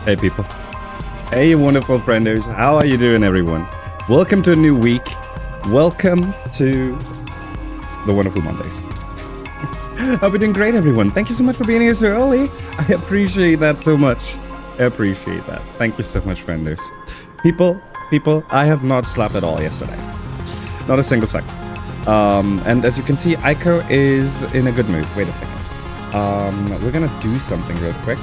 Hey people. Hey you wonderful frienders. How are you doing everyone? Welcome to a new week. Welcome to the Wonderful Mondays. Hope you're doing great everyone. Thank you so much for being here so early. I appreciate that so much. I appreciate that. Thank you so much frienders. People, I have not slept at all yesterday. Not a single second. And as you can see, Aiko is in a good mood. Wait a second. We're gonna do something real quick.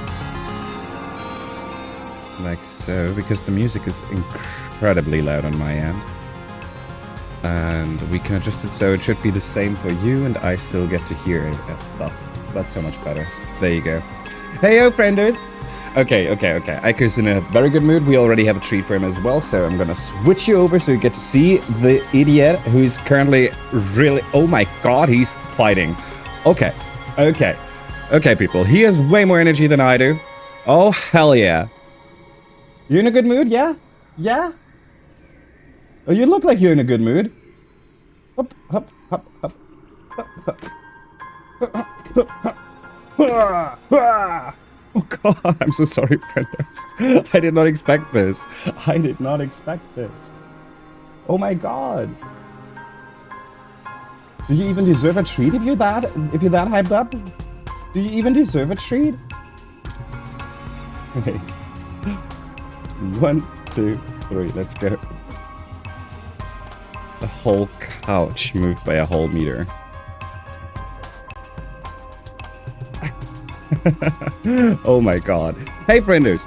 Like so, because the music is incredibly loud on my end. And we can adjust it so it should be the same for you and I still get to hear stuff. That's so much better. There you go. Hey yo frienders! Okay. Aiko's in a very good mood. We already have a treat for him as well, so I'm gonna switch you over so you get to see the idiot who's currently really... Oh my god, he's fighting. Okay, people. He has way more energy than I do. Oh, hell yeah. You in a good mood? Yeah? Yeah? Oh, you look like you're in a good mood. Hop, hop, hop, hop. Oh god, I'm so sorry, friends. I did not expect this. Oh my god. Do you even deserve a treat if you're that hyped up? Do you even deserve a treat? Okay. 1, 2, 3, let's go. A whole couch moved by a whole meter. Oh my god. Hey frienders,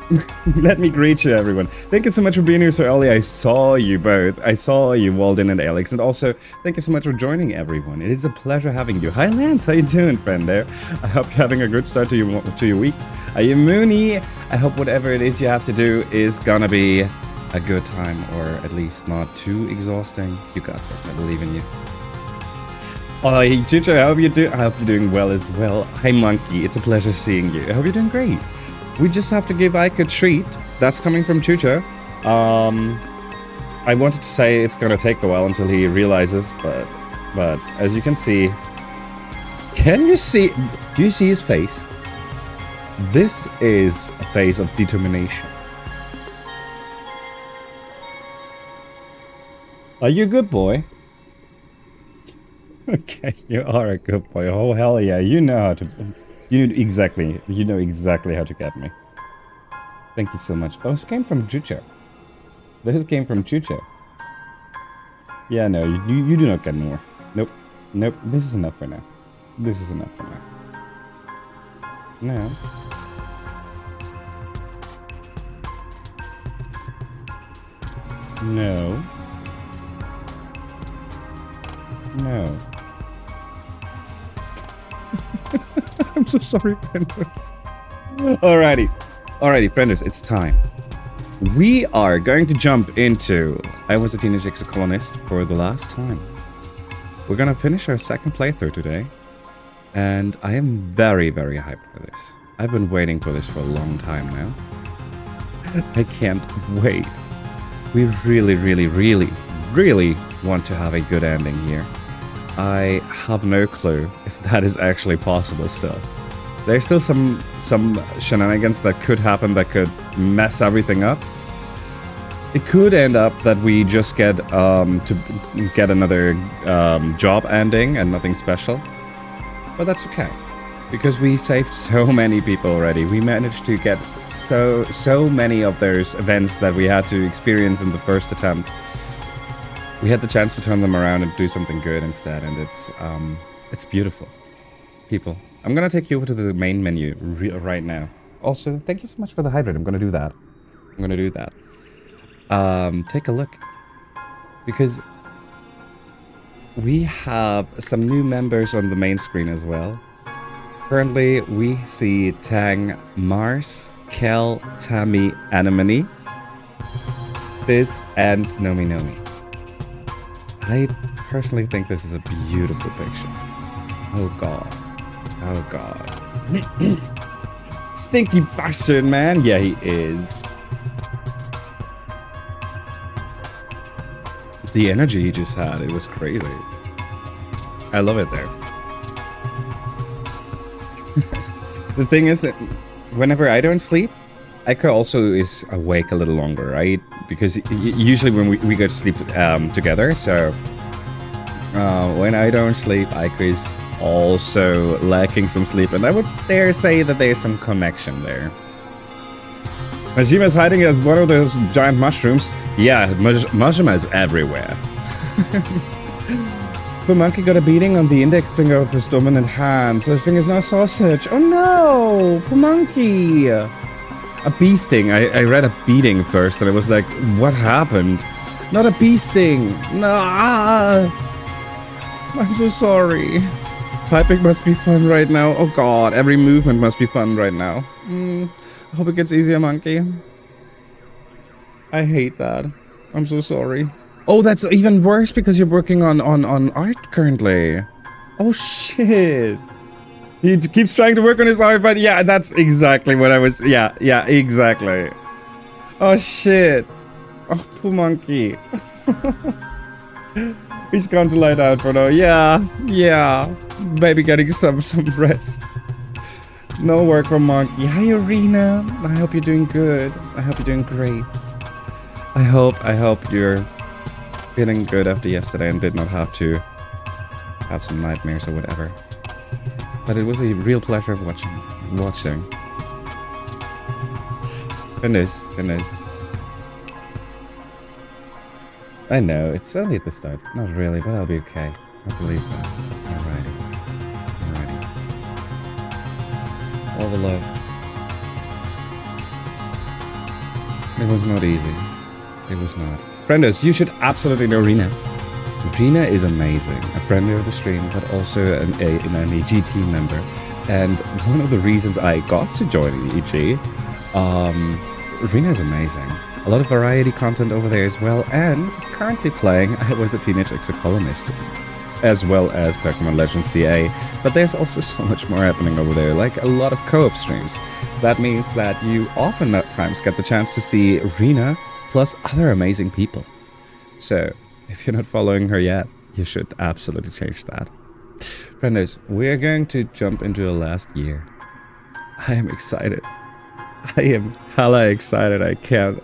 let me greet you everyone. Thank you so much for being here so early. I saw you both. I saw you, Walden and Alex. And also, thank you so much for joining everyone. It is a pleasure having you. Hi Lance, how you doing friend there? I hope you're having a good start to your week. Are you Mooney? I hope whatever it is you have to do is gonna be a good time, or at least not too exhausting. You got this, I believe in you. Oh, hey, Chucho, I hope you're doing well as well. Hi, Monkey, it's a pleasure seeing you. I hope you're doing great. We just have to give Ike a treat. That's coming from Chucho. I wanted to say it's gonna take a while until he realizes, but as you can see, do you see his face? This is a face of determination. Are you a good boy? Okay, you are a good boy. Oh hell yeah, you know exactly how to get me. Thank you so much. Oh, this came from Chucho. Yeah, no, you do not get more. Nope. This is enough for now. No. I'm so sorry, frienders. Alrighty, frienders, it's time. We are going to jump into I Was A Teenage Exocolonist for the last time. We're gonna finish our second playthrough today, and I am very, very hyped for this. I've been waiting for this for a long time now. I can't wait. We really, really, really, really want to have a good ending here. I have no clue if that is actually possible still. There's still some shenanigans that could happen that could mess everything up. It could end up that we just get another job ending and nothing special. But that's okay, because we saved so many people already. We managed to get so many of those events that we had to experience in the first attempt. We had the chance to turn them around and do something good instead, and it's beautiful. People, I'm gonna take you over to the main menu right now. Also, thank you so much for the hydrate. I'm gonna do that. Take a look, because we have some new members on the main screen as well. Currently, we see Tang, Mars, Kel, Tammy, Anemone, Fizz, and Nomi. I personally think this is a beautiful picture. Oh god. Stinky bastard, man. Yeah, he is. The energy he just had, it was crazy. I love it there. The thing is that whenever I don't sleep, Echo also is awake a little longer, right? Because usually when we go to sleep together, so when I don't sleep, Echo is also lacking some sleep, and I would dare say that there's some connection there. Majima's hiding as one of those giant mushrooms. Yeah, Majima's everywhere. The monkey got a beating on the index finger of his dominant hand, so his finger's now sausage. Oh no! Poor monkey! A bee sting. I read a beating first, and I was like, what happened? Not a bee sting! No! I'm so sorry. Typing must be fun right now. Oh god, every movement must be fun right now. I hope it gets easier, monkey. I hate that. I'm so sorry. Oh, that's even worse because you're working on art currently. Oh shit. He keeps trying to work on his art, but yeah, that's exactly what I was. Yeah, exactly. Oh shit. Oh, poor monkey. He's gone to lie down for now. Yeah. Maybe getting some rest. No work for monkey. Hi, Arena. I hope you're doing good. I hope you're doing great. I hope you're feeling good after yesterday and did not have to have some nightmares or whatever. But it was a real pleasure watching. Goodness. I know, it's only at the start. Not really, but I'll be okay. I believe that. Alrighty. All the love. It was not easy. It was not. Friendos, you should absolutely know Rena. Rena is amazing. A friend of the stream, but also an EG team member. And one of the reasons I got to join EG, Rena is amazing. A lot of variety content over there as well, and currently playing I Was A Teenage Exocolonist, as well as Pokemon Legends CA, but there's also so much more happening over there, like a lot of co-op streams. That means that you often at times get the chance to see Rena plus other amazing people. So, if you're not following her yet, you should absolutely change that. Friendos, we're going to jump into the last year. I am excited. I am hella excited. I can't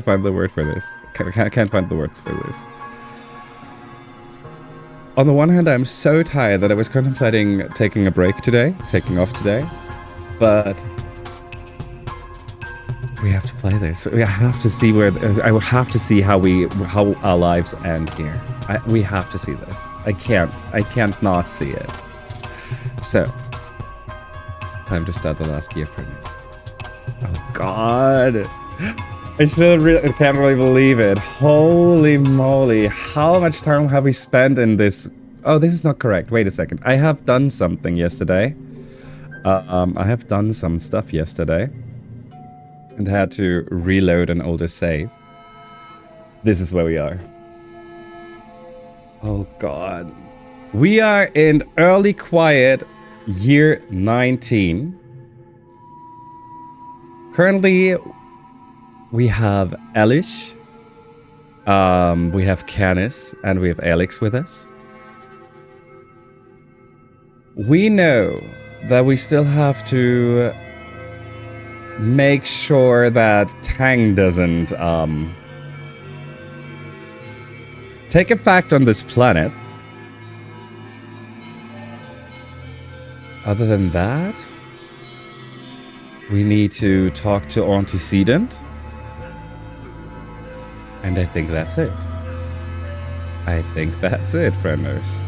find the word for this. I can't find the words for this. On the one hand, I'm so tired that I was contemplating taking off today, but we have to play this. We have to see I would have to see how our lives end here. We have to see this. I can't not see it. So, time to start the last year for this. Oh god. I still can't really believe it. Holy moly. How much time have we spent in this? Oh, this is not correct. Wait a second. I have done something yesterday. I have done some stuff yesterday. And had to reload an older save. This is where we are. Oh god. We are in early quiet year 19. Currently, we have Elish, we have Canis, and we have Alex with us. We know that we still have to make sure that Tang doesn't take effect on this planet. Other than that, we need to talk to Antecedent. And I think that's it. Friendos.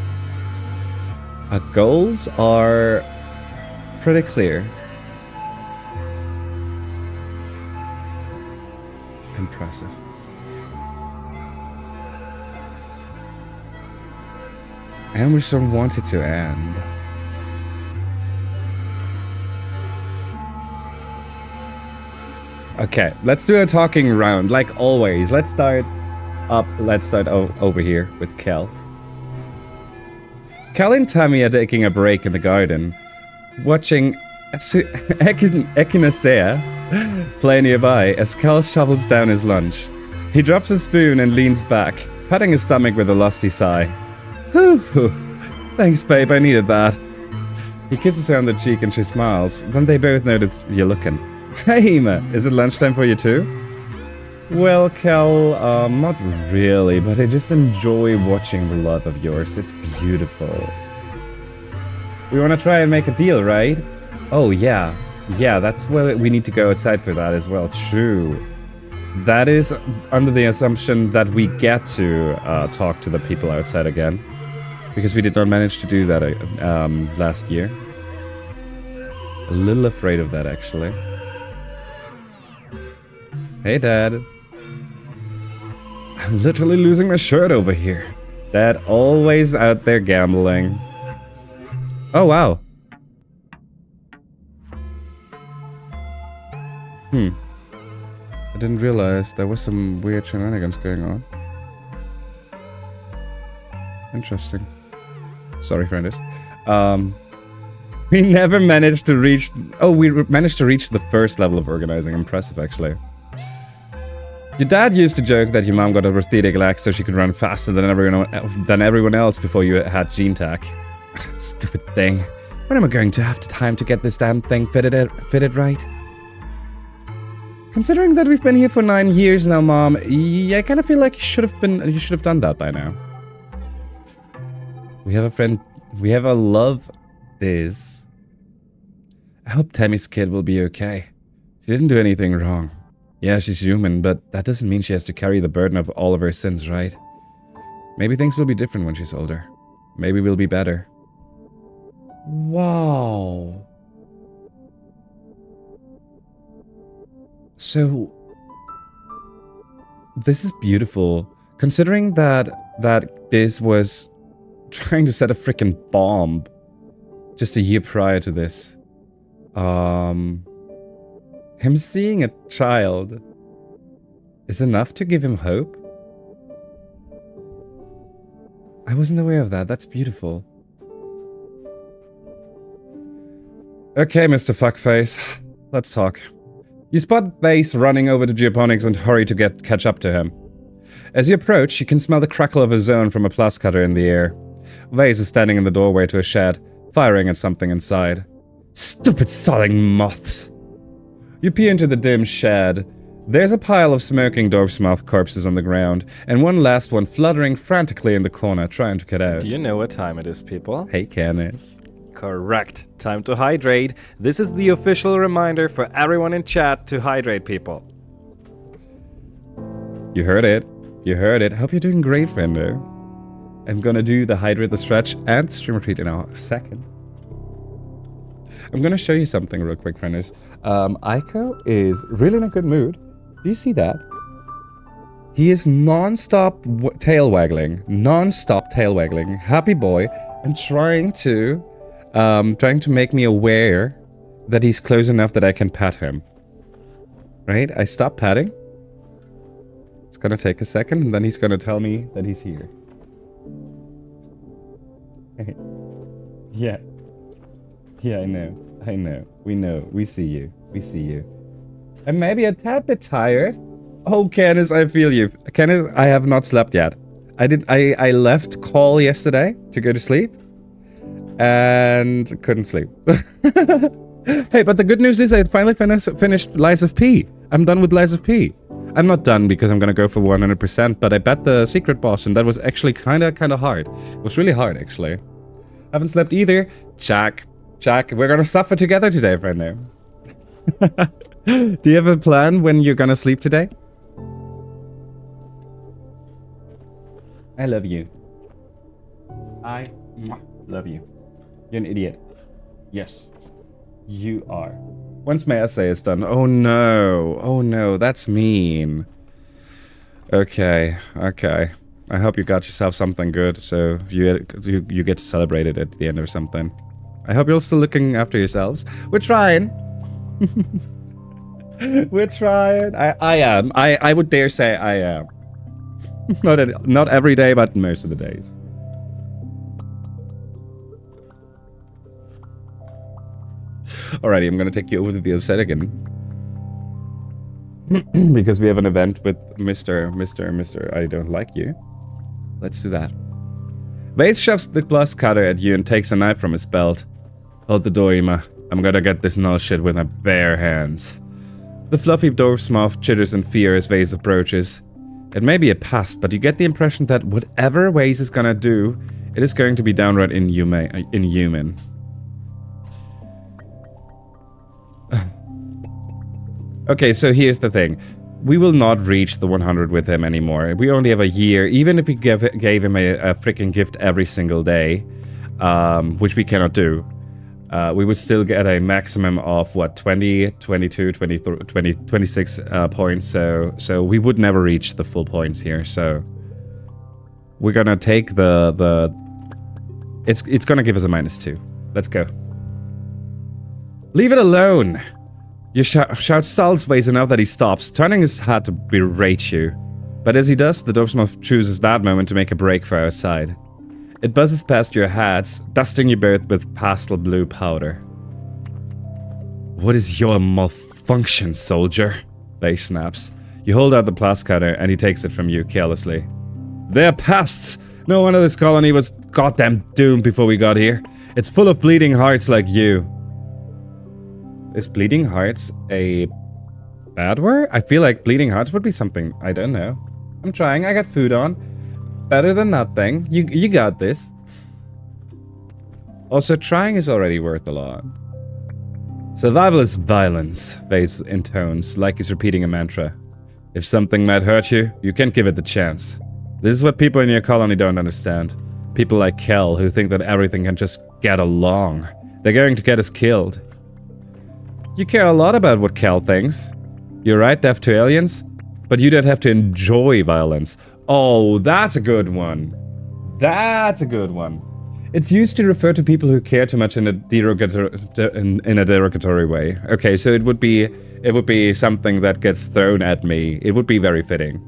Our goals are pretty clear. Impressive. And we just don't want it to end. Okay, let's do a talking round, like always. Let's start over here with Kel. Kel and Tammy are taking a break in the garden, watching Echinacea play nearby as Kel shovels down his lunch. He drops his spoon and leans back, patting his stomach with a lusty sigh. Whew. Thanks, babe, I needed that. He kisses her on the cheek and she smiles. Then they both notice you're looking. Hey, Ema, is it lunchtime for you too? Well, Kel, not really, but I just enjoy watching the love of yours. It's beautiful. We want to try and make a deal, right? Oh, yeah. Yeah, that's where we need to go outside for that as well. True. That is under the assumption that we get to talk to the people outside again. Because we did not manage to do that last year. A little afraid of that, actually. Hey, Dad. I'm literally losing my shirt over here. Dad always out there gambling. Oh, wow. I didn't realize there was some weird shenanigans going on. Interesting. Sorry, friends. We never managed to reach... Oh, we managed to reach the first level of organizing. Impressive, actually. Your dad used to joke that your mom got a prosthetic leg so she could run faster than everyone else before you had gene tech. Stupid thing. When am I going to have the time to get this damn thing fitted right? Considering that we've been here for 9 years now, Mom, yeah, I kind of feel like you should have done that by now. We have a friend. We have a love this. I hope Tammy's kid will be okay. She didn't do anything wrong. Yeah, she's human, but that doesn't mean she has to carry the burden of all of her sins, right? Maybe things will be different when she's older. Maybe we'll be better. Wow. So, this is beautiful. Considering that this was trying to set a freaking bomb just a year prior to this. Him seeing a child is enough to give him hope. I wasn't aware of that. That's beautiful. Okay, Mr. Fuckface. Let's talk. You spot Vase running over to Geoponics and hurry to catch up to him. As you approach, you can smell the crackle of a zone from a plus cutter in the air. Vase is standing in the doorway to a shed, firing at something inside. Stupid sulling moths! You peer into the dim shed. There's a pile of smoking dwarf's mouth corpses on the ground, and one last one fluttering frantically in the corner, trying to get out. Do you know what time it is, people? Hey, Canis. Correct. Time to hydrate. This is the official reminder for everyone in chat to hydrate, people. You heard it. You heard it. Hope you're doing great, friendo. I'm gonna do the hydrate, the stretch, and the stream retreat in a second. I'm gonna show you something real quick, frienders. Aiko is really in a good mood. Do you see that? He is non-stop tail waggling. Non-stop tail waggling. Happy boy. And trying to make me aware that he's close enough that I can pat him. Right? I stop patting. It's gonna take a second, and then he's gonna tell me that he's here. Yeah. Yeah, I know. I know. We know. We see you. We see you. And maybe a tad bit tired. Oh, Canis, I feel you. Canis, I have not slept yet. I left call yesterday to go to sleep. And couldn't sleep. Hey, but the good news is I finally finished Lies of P. I'm done with Lies of P. I'm not done because I'm gonna go for 100%, but I bet the secret boss, and that was actually kinda hard. It was really hard, actually. Haven't slept either. Jack, we're gonna suffer together today, friendo. Do you have a plan when you're gonna sleep today? I love you. I love you. You're an idiot. Yes. You are. Once my essay is done. Oh no. Oh no, that's mean. Okay. I hope you got yourself something good, so you get to celebrate it at the end or something. I hope you're still looking after yourselves. We're trying. We're trying. I am. I would dare say I am. Not every day, but most of the days. Alrighty, I'm gonna take you over to the other side again. Because we have an event with Mr. I don't like you. Let's do that. Vase shoves the plus cutter at you and takes a knife from his belt. Hold the door, Ima. I'm gonna get this null shit with my bare hands. The fluffy dwarf's mouth chitters in fear as Vase approaches. It may be a pest, but you get the impression that whatever Vase is gonna do, it is going to be downright inhuman. Okay, so here's the thing. We will not reach the 100 with him anymore. We only have a year. Even if we gave him a freaking gift every single day, which we cannot do, we would still get a maximum of, what, 20, 22, 23, 20, 26 points. So we would never reach the full points here. So we're gonna take it's gonna give us a -2. Let's go. Leave it alone! Your shout stalls Vase enough that he stops, turning his head to berate you. But as he does, the dwarf's mouth chooses that moment to make a break for outside. It buzzes past your heads, dusting you both with pastel blue powder. What is your malfunction, soldier? Vase snaps. You hold out the blast cutter, and he takes it from you carelessly. They're pests! No wonder this colony was goddamn doomed before we got here. It's full of bleeding hearts like you. Is bleeding hearts a bad word? I feel like bleeding hearts would be something. I don't know. I'm trying. I got food on. Better than nothing. You got this. Also, trying is already worth a lot. Survival is violence, Vase intones, like he's repeating a mantra. If something might hurt you, you can't give it the chance. This is what people in your colony don't understand. People like Kel who think that everything can just get along. They're going to get us killed. You care a lot about what Kel thinks. You're right, deaf to aliens, but you don't have to enjoy violence. Oh, that's a good one. That's a good one. It's used to refer to people who care too much in a derogatory way. Okay, so it would be something that gets thrown at me. It would be very fitting.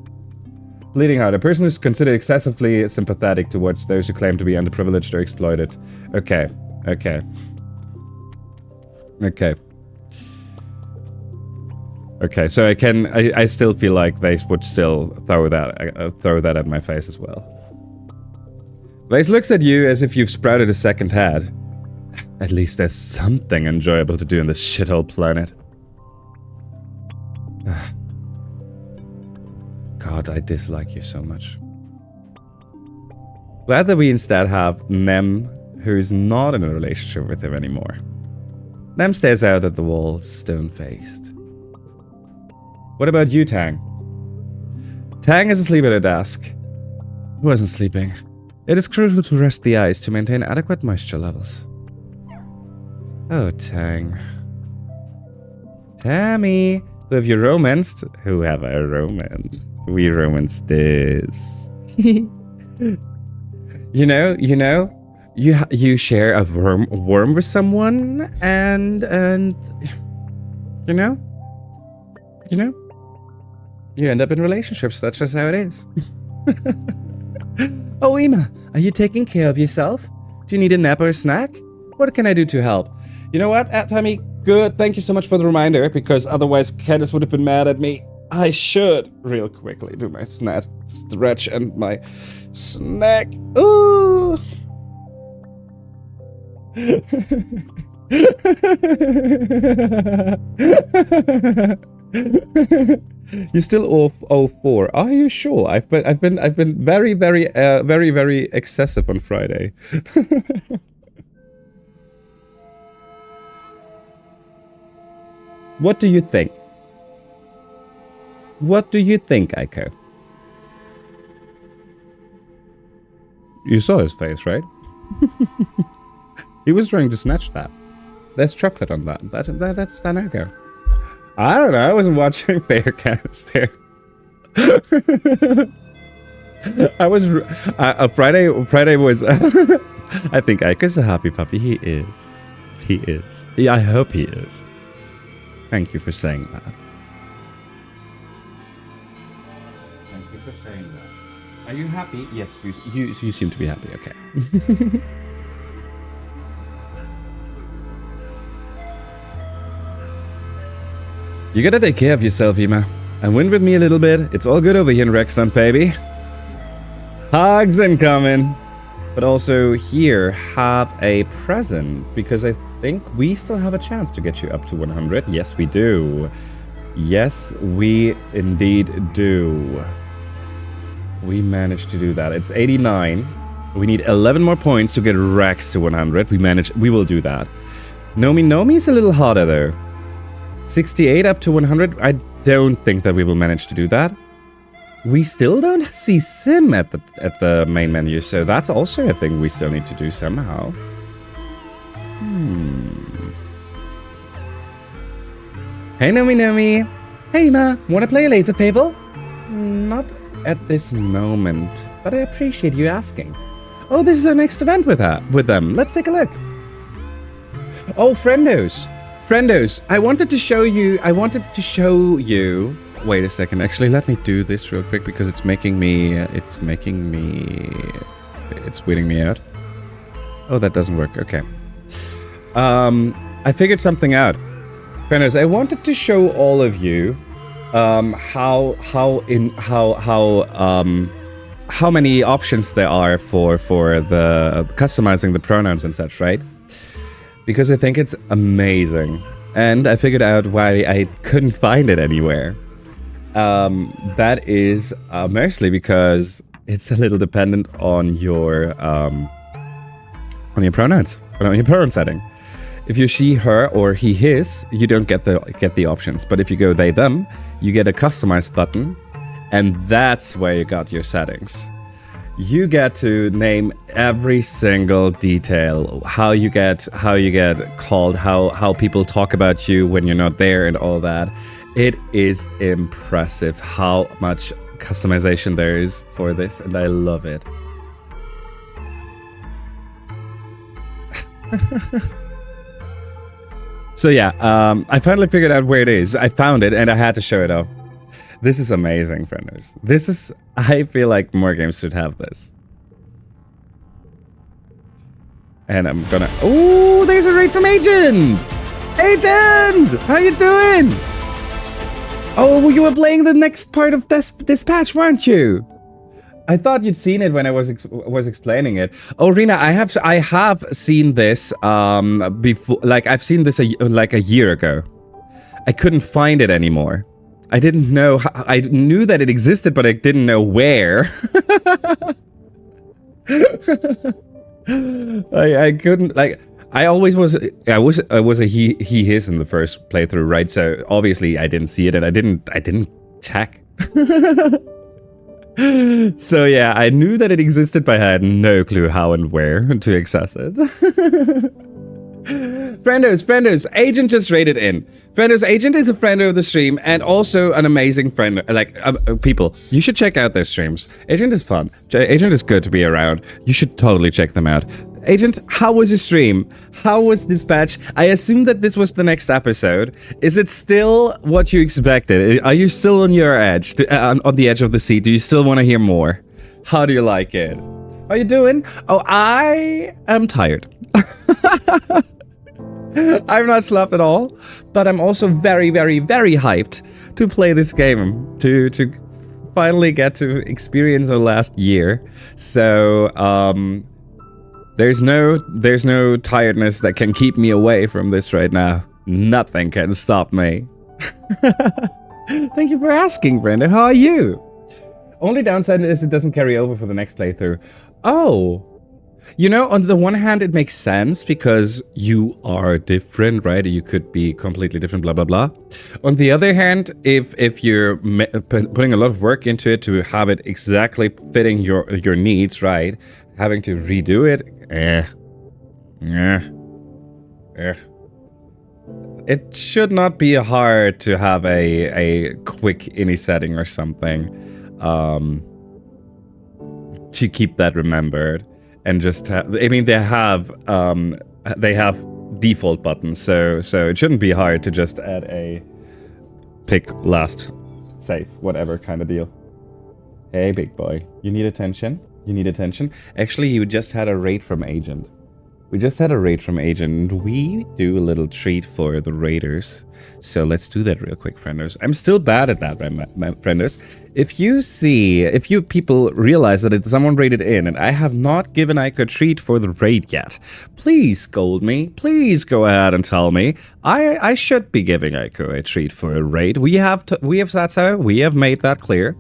Bleeding heart, a person who's considered excessively sympathetic towards those who claim to be underprivileged or exploited. Okay, okay. Okay. Okay, so I still feel like Vase would still throw that at my face as well. Vase looks at you as if you've sprouted a second head. At least there's something enjoyable to do in this shithole planet. God, I dislike you so much. Glad that we instead have Nem, who is not in a relationship with him anymore. Nem stares out at the wall, stone-faced. What about you, Tang? Tang is asleep at a desk. Who isn't sleeping? It is crucial to rest the eyes to maintain adequate moisture levels. Oh, Tang. Tammy, who have you romanced? Who have I romanced? We romanced this. You share a worm with someone, and you end up in relationships. That's just how it is. Oh, Ima, are you taking care of yourself? Do you need a nap or a snack? What can I do to help? You know what, Tammy? Good. Thank you so much for the reminder, because otherwise Candace would have been mad at me. I should real quickly do my stretch and my snack. Ooh. You're still 04. Are you sure? I've been very excessive on Friday. What do you think? What do you think, Aiko? You saw his face, right? He was trying to snatch that. There's chocolate on that. That's Tanaka. I don't know. I wasn't watching Fair Cast Fair. I was Friday was. I think Aiko's a happy puppy. He is. He is. Yeah, I hope he is. Thank you for saying that. Thank you for saying that. Are you happy? Yes, you seem to be happy. Okay. You gotta take care of yourself, Ima. And win with me a little bit. It's all good over here in Rexton, baby. Hugs incoming. But also here, have a present. Because I think we still have a chance to get you up to 100. Yes, we do. Yes, we indeed do. We managed to do that. It's 89. We need 11 more points to get Rex to 100. We will do that. Nomi is a little harder though. 68 up to 100. I don't think that we will manage to do that. We still don't see Sim at the main menu, so that's also a thing we still need to do somehow. Hey Nomi. Hey Ma, wanna play a laser table? Not at this moment, but I appreciate you asking. Oh, this is our next event with them. Let's take a look. Oh, Friendos, I wanted to show you. Wait a second. Actually, let me do this real quick because it's weeding me out. Oh, that doesn't work. Okay. I figured something out. Friendos, I wanted to show all of you how many options there are for the customizing the pronouns and such, right? Because I think it's amazing, and I figured out why I couldn't find it anywhere. That is mostly because it's a little dependent on your pronouns, on your pronoun setting. If you she, her, or he, his, you don't get the options. But if you go they, them, you get a customized button, and that's where you got your settings. You get to name every single detail, how you get called, how people talk about you when you're not there, and all that. It is impressive how much customization there is for this, and I love it. So yeah, I finally figured out where it is. I found it and I had to show it off. This is amazing, frienders. I feel like more games should have this. And I'm gonna... Oh, there's a raid from Agent! Agent! How you doing? Oh, you were playing the next part of Dispatch, weren't you? I thought you'd seen it when I was explaining it. Oh, Rena, I have seen this before. Like I've seen this like a year ago. I couldn't find it anymore. I didn't know. I knew that it existed, but I didn't know where. I couldn't like. I was a he his in the first playthrough, right? So obviously I didn't see it, and I didn't check. So yeah, I knew that it existed, but I had no clue how and where to access it. Friendos, Agent just raided in. Friendos, Agent is a friend of the stream and also an amazing friend. Like, people, you should check out their streams. Agent is fun. Agent is good to be around. You should totally check them out. Agent, how was your stream? How was Dispatch? I assume that this was the next episode. Is it still what you expected? Are you still on your edge, on the edge of the seat? Do you still want to hear more? How do you like it? How are you doing? Oh, I am tired. I'm not slept at all, but I'm also very, very, very hyped to play this game, to finally get to experience the last year. So, there's no tiredness that can keep me away from this right now. Nothing can stop me. Thank you for asking, Brenda. How are you? Only downside is it doesn't carry over for the next playthrough. Oh. You know, on the one hand, it makes sense because you are different, right? You could be completely different, blah, blah, blah. On the other hand, if you're putting a lot of work into it to have it exactly fitting your needs, right? Having to redo it, It should not be hard to have a quick ini setting or something to keep that remembered. And just have, I mean, they have default buttons, so it shouldn't be hard to just add a pick last save, whatever kind of deal. Hey, big boy, you need attention? You need attention? Actually, you just had a raid from Agent. We just had a raid from Agent. We do a little treat for the raiders. So let's do that real quick, frienders. I'm still bad at that, frienders. If you people realize that someone raided in and I have not given Aiko a treat for the raid yet, please scold me. Please go ahead and tell me. I should be giving Aiko a treat for a raid. We have said so. We have made that clear.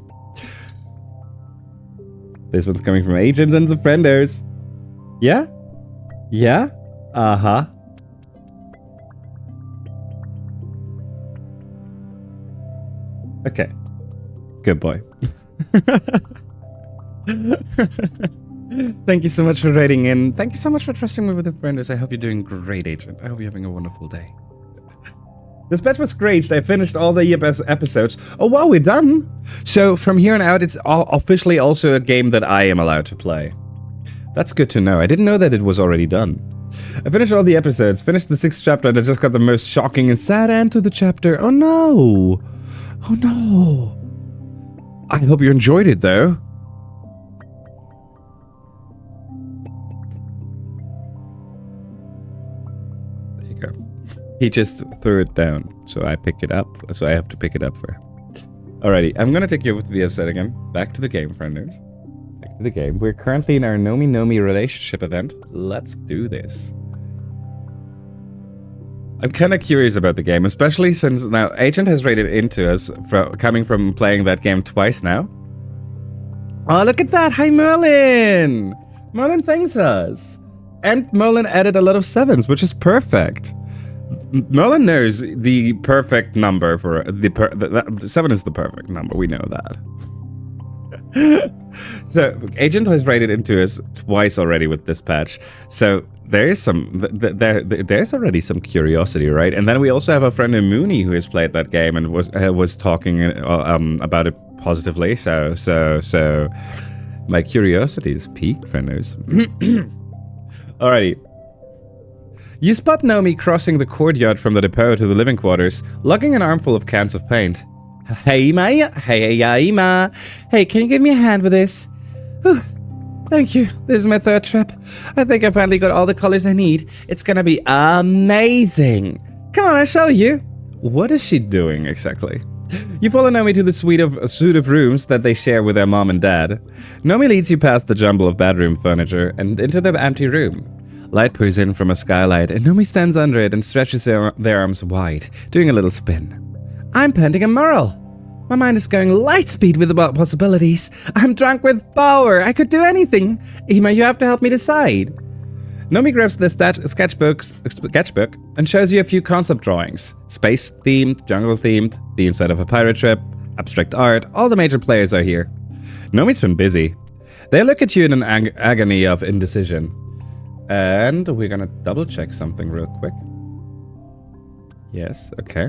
This one's coming from Agent and the frienders. Yeah? Yeah? Uh-huh. Okay. Good boy. Thank you so much for writing in. Thank you so much for trusting me with the frienders. I hope you're doing great, Agent. I hope you're having a wonderful day. This patch was great. I finished all the episodes. Oh, wow, we're done. So from here on out, it's officially also a game that I am allowed to play. That's good to know. I didn't know that it was already done. I finished all the episodes, finished the 6th chapter, and I just got the most shocking and sad end to the chapter. Oh no! Oh no! I hope you enjoyed it, though. There you go. He just threw it down, so I pick it up. So I have to pick it up for him. Alrighty, I'm gonna take you over to the other side again. Back to the game, frienders. Back to the game. We're currently in our Nomi relationship event. Let's do this. I'm kind of curious about the game, especially since now Agent has raided into us coming from playing that game twice now. Oh, look at that! Hi, Merlin! Merlin thanks us. And Merlin added a lot of 7s, which is perfect. Merlin knows the perfect number for the 7 is the perfect number. We know that. So Agent has raided into us twice already with this patch. So there's there's already some curiosity, right? And then we also have a friend in Mooney who has played that game and was talking about it positively. So my curiosity is piqued, friends. Alrighty. You spot Naomi crossing the courtyard from the depot to the living quarters, lugging an armful of cans of paint. Hey, Maya. Hey, Ma. Hey, can you give me a hand with this? Whew. Thank you. This is my 3rd trip. I think I finally got all the colors I need. It's gonna be amazing. Come on, I'll show you. What is she doing exactly? You follow Naomi to the suite of rooms that they share with their mom and dad. Naomi leads you past the jumble of bedroom furniture and into the empty room. Light pours in from a skylight, and Naomi stands under it and stretches their arms wide, doing a little spin. I'm painting a mural. My mind is going light speed with the possibilities. I'm drunk with power. I could do anything. Ima, you have to help me decide. Naomi grabs the sketchbook and shows you a few concept drawings. Space-themed, jungle-themed, the inside of a pirate ship, abstract art, all the major players are here. Naomi's been busy. They look at you in an agony of indecision. And we're gonna double check something real quick. Yes, okay.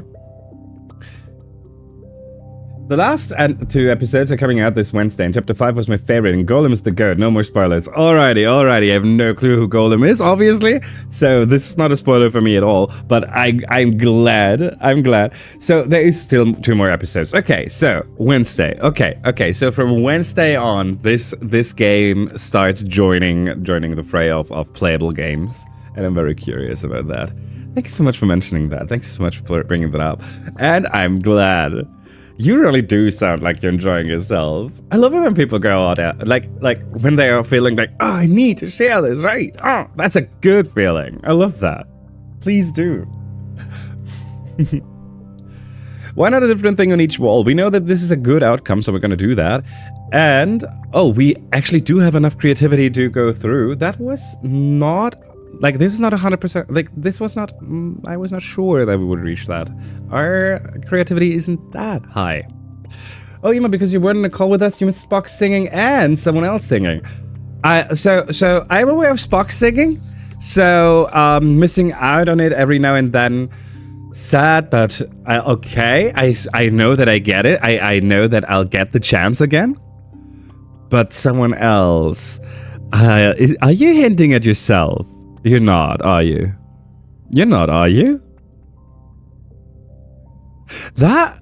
The last 2 episodes are coming out this Wednesday, and Chapter 5 was my favorite, and Golem is the goat. No more spoilers. Alrighty. I have no clue who Golem is, obviously, so this is not a spoiler for me at all, but I'm glad. So there is still 2 more episodes. Okay, so Wednesday. Okay, so from Wednesday on, this game starts joining the fray of playable games, and I'm very curious about that. Thank you so much for mentioning that. Thank you so much for bringing that up, and I'm glad. You really do sound like you're enjoying yourself. I love it when people go out, like when they are feeling like, oh, I need to share this, right? Oh, that's a good feeling. I love that. Please do. Why not a different thing on each wall? We know that this is a good outcome, so we're going to do that. And, oh, we actually do have enough creativity to go through. That was not... Like, this is not 100%, like, this was not, I was not sure that we would reach that. Our creativity isn't that high. Oh, Yuma, because you weren't in a call with us, you missed Spock singing and someone else singing. So I'm aware of Spock singing, so missing out on it every now and then. Sad, but okay, I know that I get it. I know that I'll get the chance again. But someone else, are you hinting at yourself? You're not, are you? You're not, are you? That...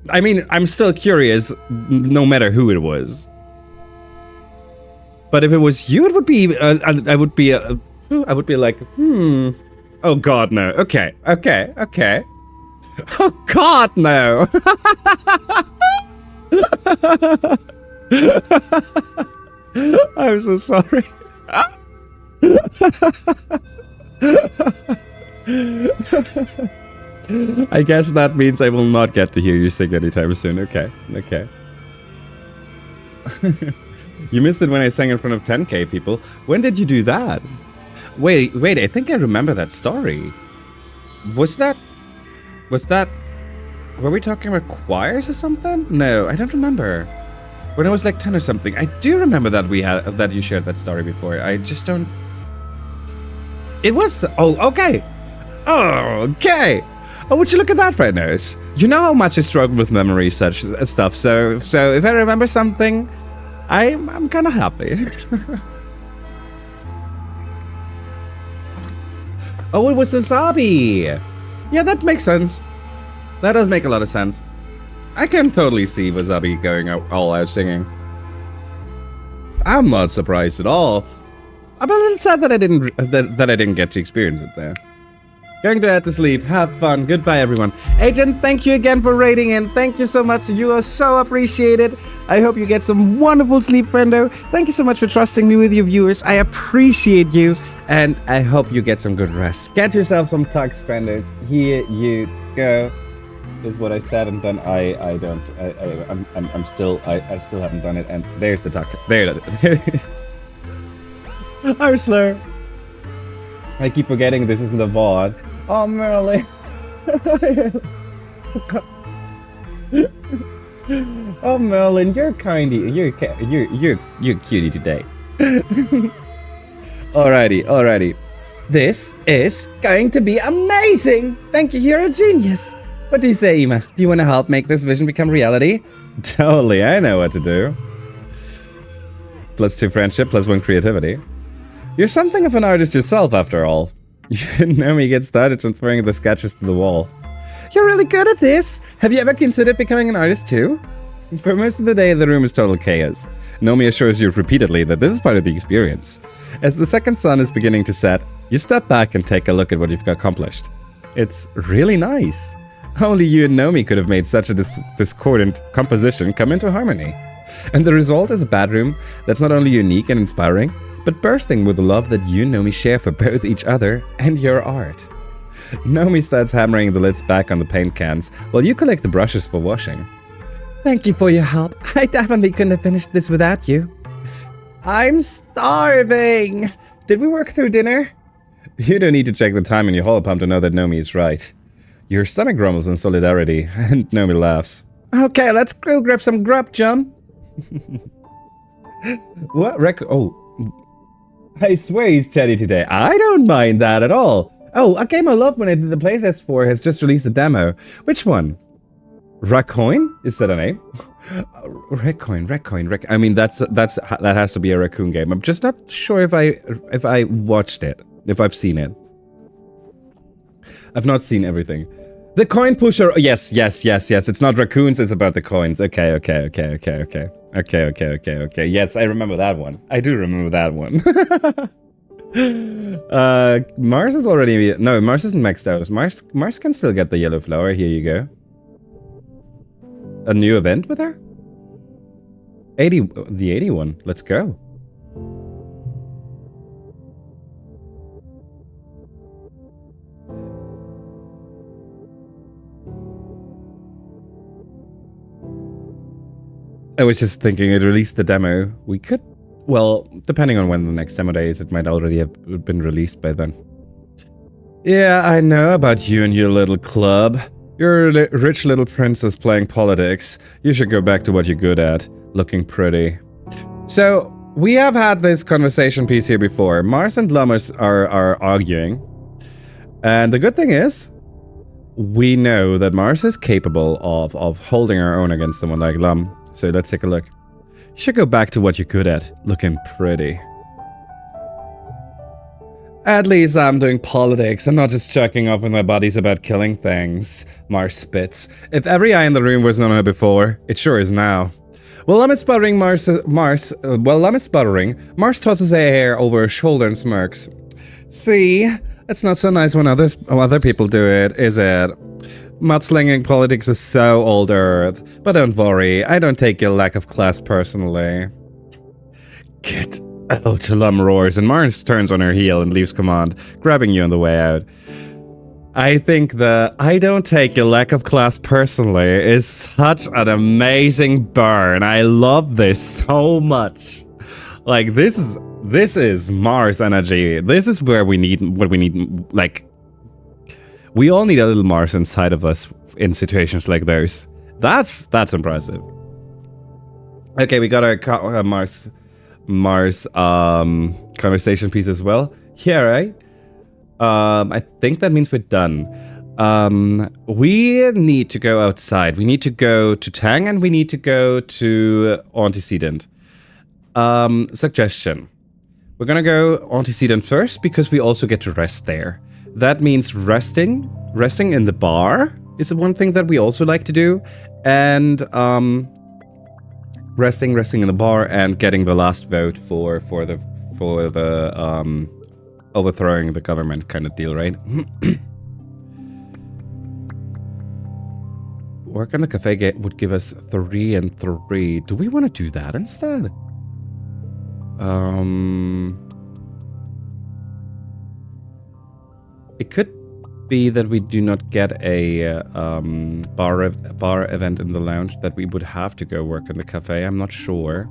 I mean, I'm still curious, no matter who it was. But if it was you, it would be. I would be. I would be like, Oh God, no. Okay. Oh God, no. I'm so sorry. I guess that means I will not get to hear you sing anytime soon. Okay. You missed it when I sang in front of 10k people. When did you do that? Wait, I think I remember that story. Was that... Were we talking about choirs or something? No, I don't remember. When I was like 10 or something. I do remember that that you shared that story before. I just don't... It was... Oh, okay. Okay. Oh, would you look at that, Red Nose? You know how much I struggle with memory, such stuff. So if I remember something, I'm kind of happy. Oh, it was Wasabi. Yeah, that makes sense. That does make a lot of sense. I can totally see Wasabi going all out singing. I'm not surprised at all. I'm a little sad that I didn't get to experience it there. Going to head to sleep. Have fun. Goodbye, everyone. Agent, thank you again for rating in. Thank you so much. You are so appreciated. I hope you get some wonderful sleep, friendo. Thank you so much for trusting me with your viewers. I appreciate you. And I hope you get some good rest. Get yourself some tux, friendo. Here you go. Is what I said, and then I still haven't done it. And there's the tuck. There it is. I'm slow. I keep forgetting this isn't the VOD. Oh, Merlin. Oh, Merlin, you're kindy. You're cutie today. Alrighty. This is going to be amazing. Thank you. You're a genius. What do you say, Ima? Do you want to help make this vision become reality? Totally. I know what to do. +2 friendship, +1 creativity. You're something of an artist yourself, after all. You know me, get started transferring the sketches to the wall. You're really good at this! Have you ever considered becoming an artist too? For most of the day, the room is total chaos. Nomi assures you repeatedly that this is part of the experience. As the second sun is beginning to set, you step back and take a look at what you've accomplished. It's really nice. Only you and Nomi could have made such a discordant composition come into harmony. And the result is a bedroom that's not only unique and inspiring, but bursting with the love that you and Nomi share for both each other and your art. Nomi starts hammering the lids back on the paint cans, while you collect the brushes for washing. Thank you for your help. I definitely couldn't have finished this without you. I'm starving! Did we work through dinner? You don't need to check the time in your holo pump to know that Nomi is right. Your stomach grumbles in solidarity, and Nomi laughs. Okay, let's go grab some grub, chum. What oh. I swear he's chatty today. I don't mind that at all. Oh, a game I loved when I did the playtest for has just released a demo. Which one? Raccoon? Is that a name? Raccoon. I mean, that has to be a raccoon game. I'm just not sure if I watched it, if I've seen it. I've not seen everything. The coin pusher. Yes. It's not raccoons. It's about the coins. Okay. Yes, I remember that one. I do remember that one. Mars is already... No, Mars isn't maxed out. Mars can still get the yellow flower. Here you go. A new event with her? The 81. Let's go. I was just thinking, it released the demo. We could... Well, depending on when the next demo day is, it might already have been released by then. Yeah, I know about you and your little club. You're a rich little princess playing politics. You should go back to what you're good at, looking pretty. So, we have had this conversation piece here before. Mars and Lummers are arguing. And the good thing is, we know that Mars is capable of holding her own against someone like Lum. So let's take a look. You should go back to what you're good at, looking pretty. At least I'm doing politics and not just chucking off with my buddies about killing things. Mars spits. If every eye in the room was known her before, it sure is now. While I'm sputtering, Mars tosses a hair over her shoulder and smirks. See, it's not so nice when other people do it, is it? Mudslinging politics is so old earth, but don't worry, I don't take your lack of class personally. Get out, Lum roars, and Mars turns on her heel and leaves command, grabbing you on the way out. I think the I don't take your lack of class personally is such an amazing burn. I love this so much. Like, this is Mars energy. This is where we need what we need. Like, we all need a little Mars inside of us in situations like those. That's impressive. Okay, we got our Mars conversation piece as well. Yeah, right? I think that means we're done. We need to go outside. We need to go to Tang and we need to go to Antecedent. Suggestion. We're gonna go Antecedent first because we also get to rest there. That means resting in the bar is one thing that we also like to do. And, resting in the bar and getting the last vote for the overthrowing the government kind of deal, right? Work on the cafe would give us 3 and 3. Do we want to do that instead? It could be that we do not get a bar event in the lounge, that we would have to go work in the cafe. I'm not sure.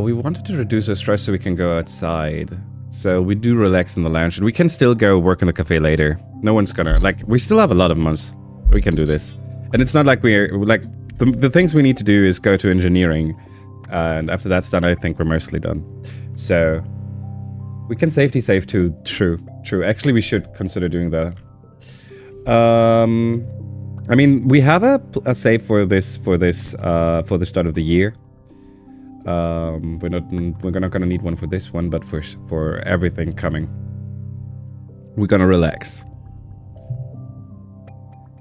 We wanted to reduce our stress so we can go outside. So we do relax in the lounge, and we can still go work in the cafe later. No one's gonna, like, we still have a lot of months. We can do this. And it's not like we're, like, the things we need to do is go to engineering. And after that's done, I think we're mostly done. So we can safety save too. True. Actually, we should consider doing that. I mean, we have a save for the start of the year. We're not gonna need one for this one, but for everything coming, we're gonna relax.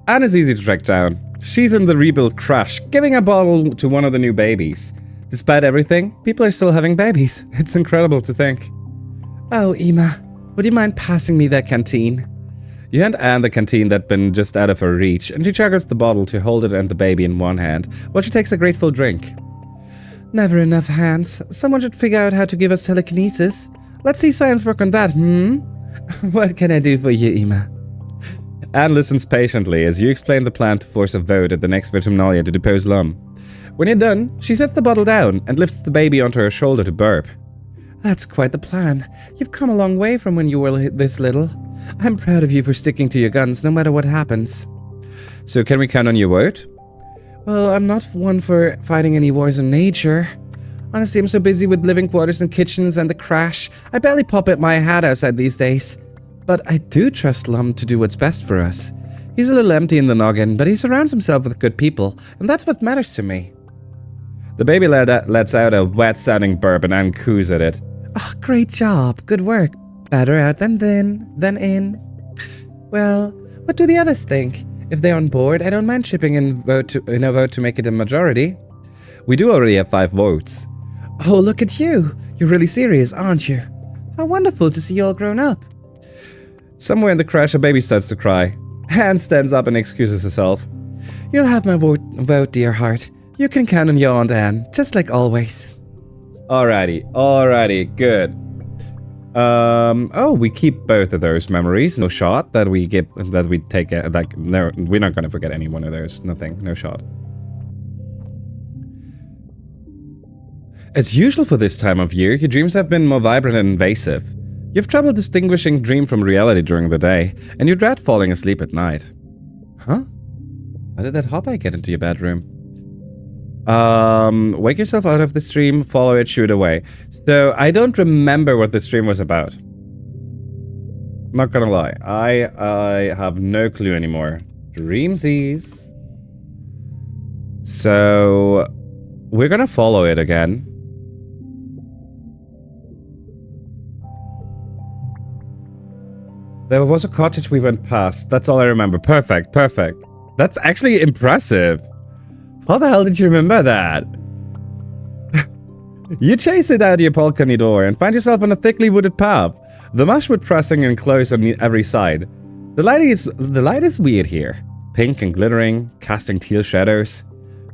Anna's easy to track down. She's in the rebuild crash, giving a bottle to one of the new babies. Despite everything, people are still having babies. It's incredible to think. Oh, Ema, would you mind passing me that canteen? You hand Anne the canteen that'd been just out of her reach, and she chuggles the bottle to hold it and the baby in one hand, while she takes a grateful drink. Never enough hands. Someone should figure out how to give us telekinesis. Let's see science work on that, What can I do for you, Ema? Anne listens patiently as you explain the plan to force a vote at the next Vertumna to depose Lum. When you're done, she sets the bottle down and lifts the baby onto her shoulder to burp. That's quite the plan. You've come a long way from when you were this little. I'm proud of you for sticking to your guns no matter what happens. So can we count on your vote? Well, I'm not one for fighting any wars in nature. Honestly, I'm so busy with living quarters and kitchens and the crash, I barely pop at my hat outside these days. But I do trust Lum to do what's best for us. He's a little empty in the noggin, but he surrounds himself with good people, and that's what matters to me. The baby lets out a wet-sounding burp and Anne coos at it. Oh, great job. Good work. Better out than in. Well, what do the others think? If they're on board, I don't mind chipping in a vote to make it a majority. We do already have 5 votes. Oh, look at you. You're really serious, aren't you? How wonderful to see you all grown up. Somewhere in the crash, a baby starts to cry. Anne stands up and excuses herself. You'll have my vote, dear heart. You can count on your Aunt Anne, just like always. Alrighty, good. Oh, we keep both of those memories. No shot that we take. No, we're not gonna forget any one of those. Nothing. No shot. As usual for this time of year, your dreams have been more vibrant and invasive. You have trouble distinguishing dream from reality during the day, and you dread falling asleep at night. Huh? How did that hotbike get into your bedroom? Wake yourself out of the stream, follow it, shoot away. So, I don't remember what the stream was about. Not gonna lie, I have no clue anymore. Dreamsies. So, we're gonna follow it again. There was a cottage we went past. That's all I remember. Perfect. That's actually impressive. How the hell did you remember that? You chase it out your balcony door and find yourself on a thickly wooded path, the mushwood pressing in close on every side. The light is weird here, pink and glittering, casting teal shadows.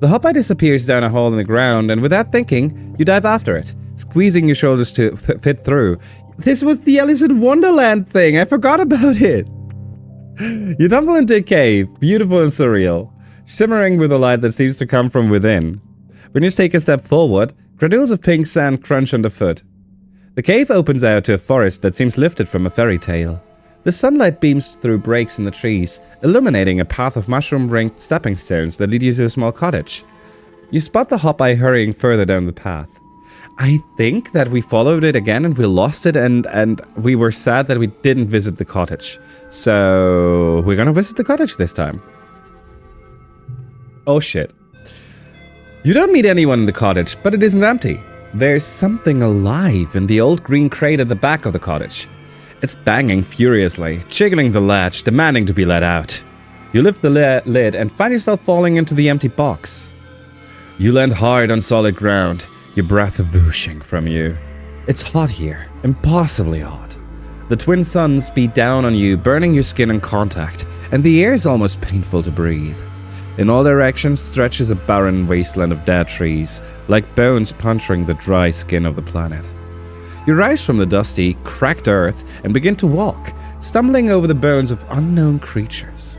The hoppy disappears down a hole in the ground, and without thinking, you dive after it, squeezing your shoulders to fit through. This was the Alice in Wonderland thing, I forgot about it! You tumble into a cave, beautiful and surreal, shimmering with a light that seems to come from within. When you take a step forward, granules of pink sand crunch underfoot. The cave opens out to a forest that seems lifted from a fairy tale. The sunlight beams through breaks in the trees, illuminating a path of mushroom-ringed stepping stones that lead you to a small cottage. You spot the hoppy hurrying further down the path. I think that we followed it again and we lost it, and we were sad that we didn't visit the cottage. So we're gonna visit the cottage this time. Oh shit. You don't meet anyone in the cottage, but it isn't empty. There's something alive in the old green crate at the back of the cottage. It's banging furiously, jiggling the latch, demanding to be let out. You lift the lid and find yourself falling into the empty box. You land hard on solid ground, your breath whooshing from you. It's hot here, impossibly hot. The twin suns beat down on you, burning your skin in contact, and the air is almost painful to breathe. In all directions stretches a barren wasteland of dead trees, like bones puncturing the dry skin of the planet. You rise from the dusty, cracked earth and begin to walk, stumbling over the bones of unknown creatures.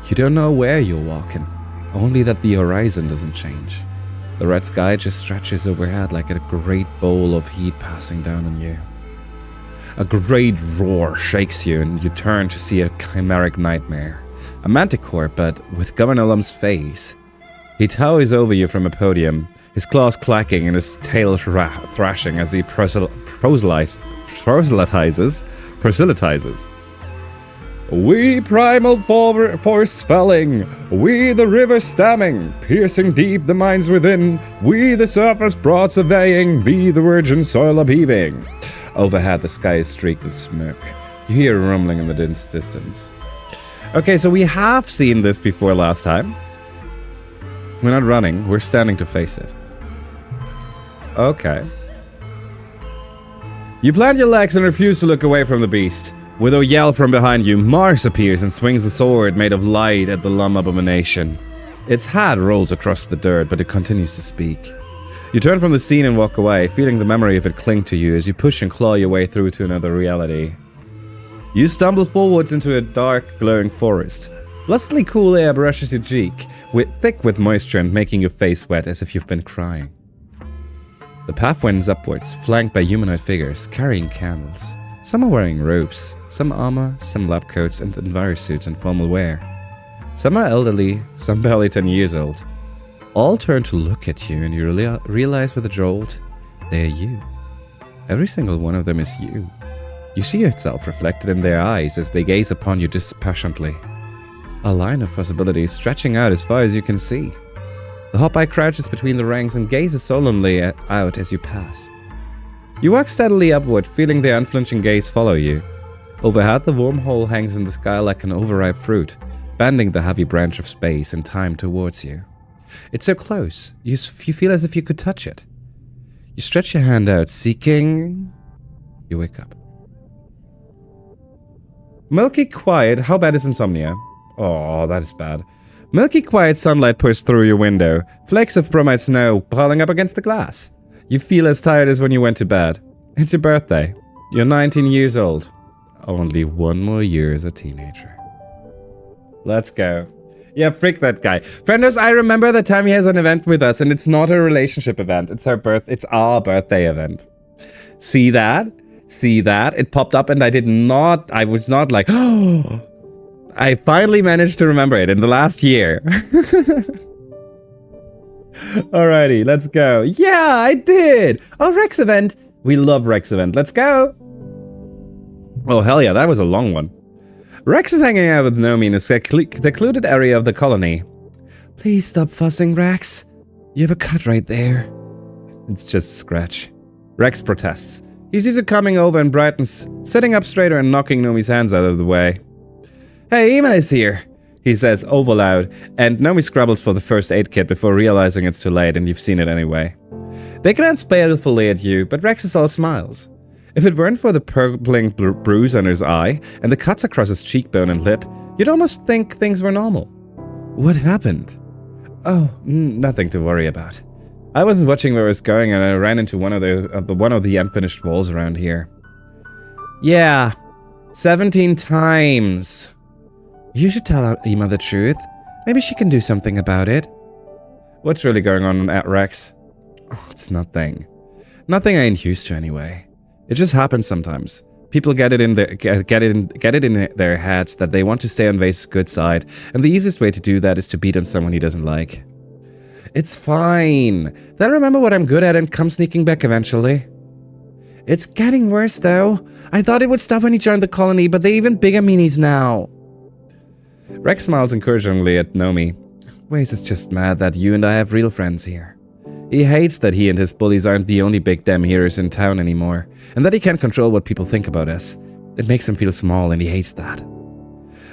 You don't know where you're walking, only that the horizon doesn't change. The red sky just stretches overhead like a great bowl of heat passing down on you. A great roar shakes you and you turn to see a chimeric nightmare. A manticore, but with Governor Lum's face. He towers over you from a podium, his claws clacking and his tail thrashing as he proselytizes. We primal force felling, we the river stemming, piercing deep the minds within, we the surface broad surveying, be the virgin soil upheaving. Overhead the sky is streaked with smoke. You hear a rumbling in the distance. Okay, so we have seen this before last time. We're not running, we're standing to face it. Okay. You plant your legs and refuse to look away from the beast. With a yell from behind you, Mars appears and swings a sword made of light at the Lum abomination. Its hat rolls across the dirt, but it continues to speak. You turn from the scene and walk away, feeling the memory of it cling to you as you push and claw your way through to another reality. You stumble forwards into a dark, glowing forest. Lustily cool air brushes your cheek, thick with moisture and making your face wet as if you've been crying. The path winds upwards, flanked by humanoid figures carrying candles. Some are wearing robes, some armor, some lab coats and envirosuits and formal wear. Some are elderly, some barely 10 years old. All turn to look at you and you realize with a jolt, they're you. Every single one of them is you. You see yourself reflected in their eyes as they gaze upon you dispassionately. A line of possibilities stretching out as far as you can see. The hoppy crouches between the ranks and gazes solemnly out as you pass. You walk steadily upward, feeling their unflinching gaze follow you. Overhead, the wormhole hangs in the sky like an overripe fruit, bending the heavy branch of space and time towards you. It's so close, you feel as if you could touch it. You stretch your hand out, seeking... You wake up. Milky quiet, how bad is insomnia? Oh, that is bad. Milky quiet sunlight pours through your window, flakes of bromide snow piling up against the glass. You feel as tired as when you went to bed. It's your birthday. You're 19 years old. Only one more year as a teenager. Let's go. Yeah, freak that guy. Friendos, I remember the time he has an event with us, and it's not a relationship event. It's our birthday event. See that? See that? It popped up and I was not like, oh, I finally managed to remember it in the last year. Alrighty, let's go. Yeah, I did. Oh, Rex event. We love Rex event. Let's go. Oh, hell yeah, that was a long one. Rex is hanging out with Nomi in a secluded area of the colony. Please stop fussing, Rex. You have a cut right there. It's just a scratch. Rex protests. He sees her coming over and brightens, sitting up straighter and knocking Nomi's hands out of the way. Hey, Ema is here. he says over loud, and Nomi scrabbles for the first aid kit before realizing it's too late and you've seen it anyway. They glance balefully at you, but Rex is all smiles. If it weren't for the purpling bruise on his eye and the cuts across his cheekbone and lip, you'd almost think things were normal. What happened? Oh, nothing to worry about. I wasn't watching where I was going and I ran into one of the unfinished walls around here. Yeah, 17 times. You should tell Ima the truth. Maybe she can do something about it. What's really going on at Rex? Oh, it's nothing. Nothing I ain't used to anyway. It just happens sometimes. People get it in their heads that they want to stay on Vase's good side, and the easiest way to do that is to beat on someone he doesn't like. It's fine. They'll remember what I'm good at and come sneaking back eventually. It's getting worse though. I thought it would stop when he joined the colony, but they're even bigger meanies now. Rex smiles encouragingly at Nomi. Waze is just mad that you and I have real friends here. He hates that he and his bullies aren't the only big damn heroes in town anymore, and that he can't control what people think about us. It makes him feel small, and he hates that.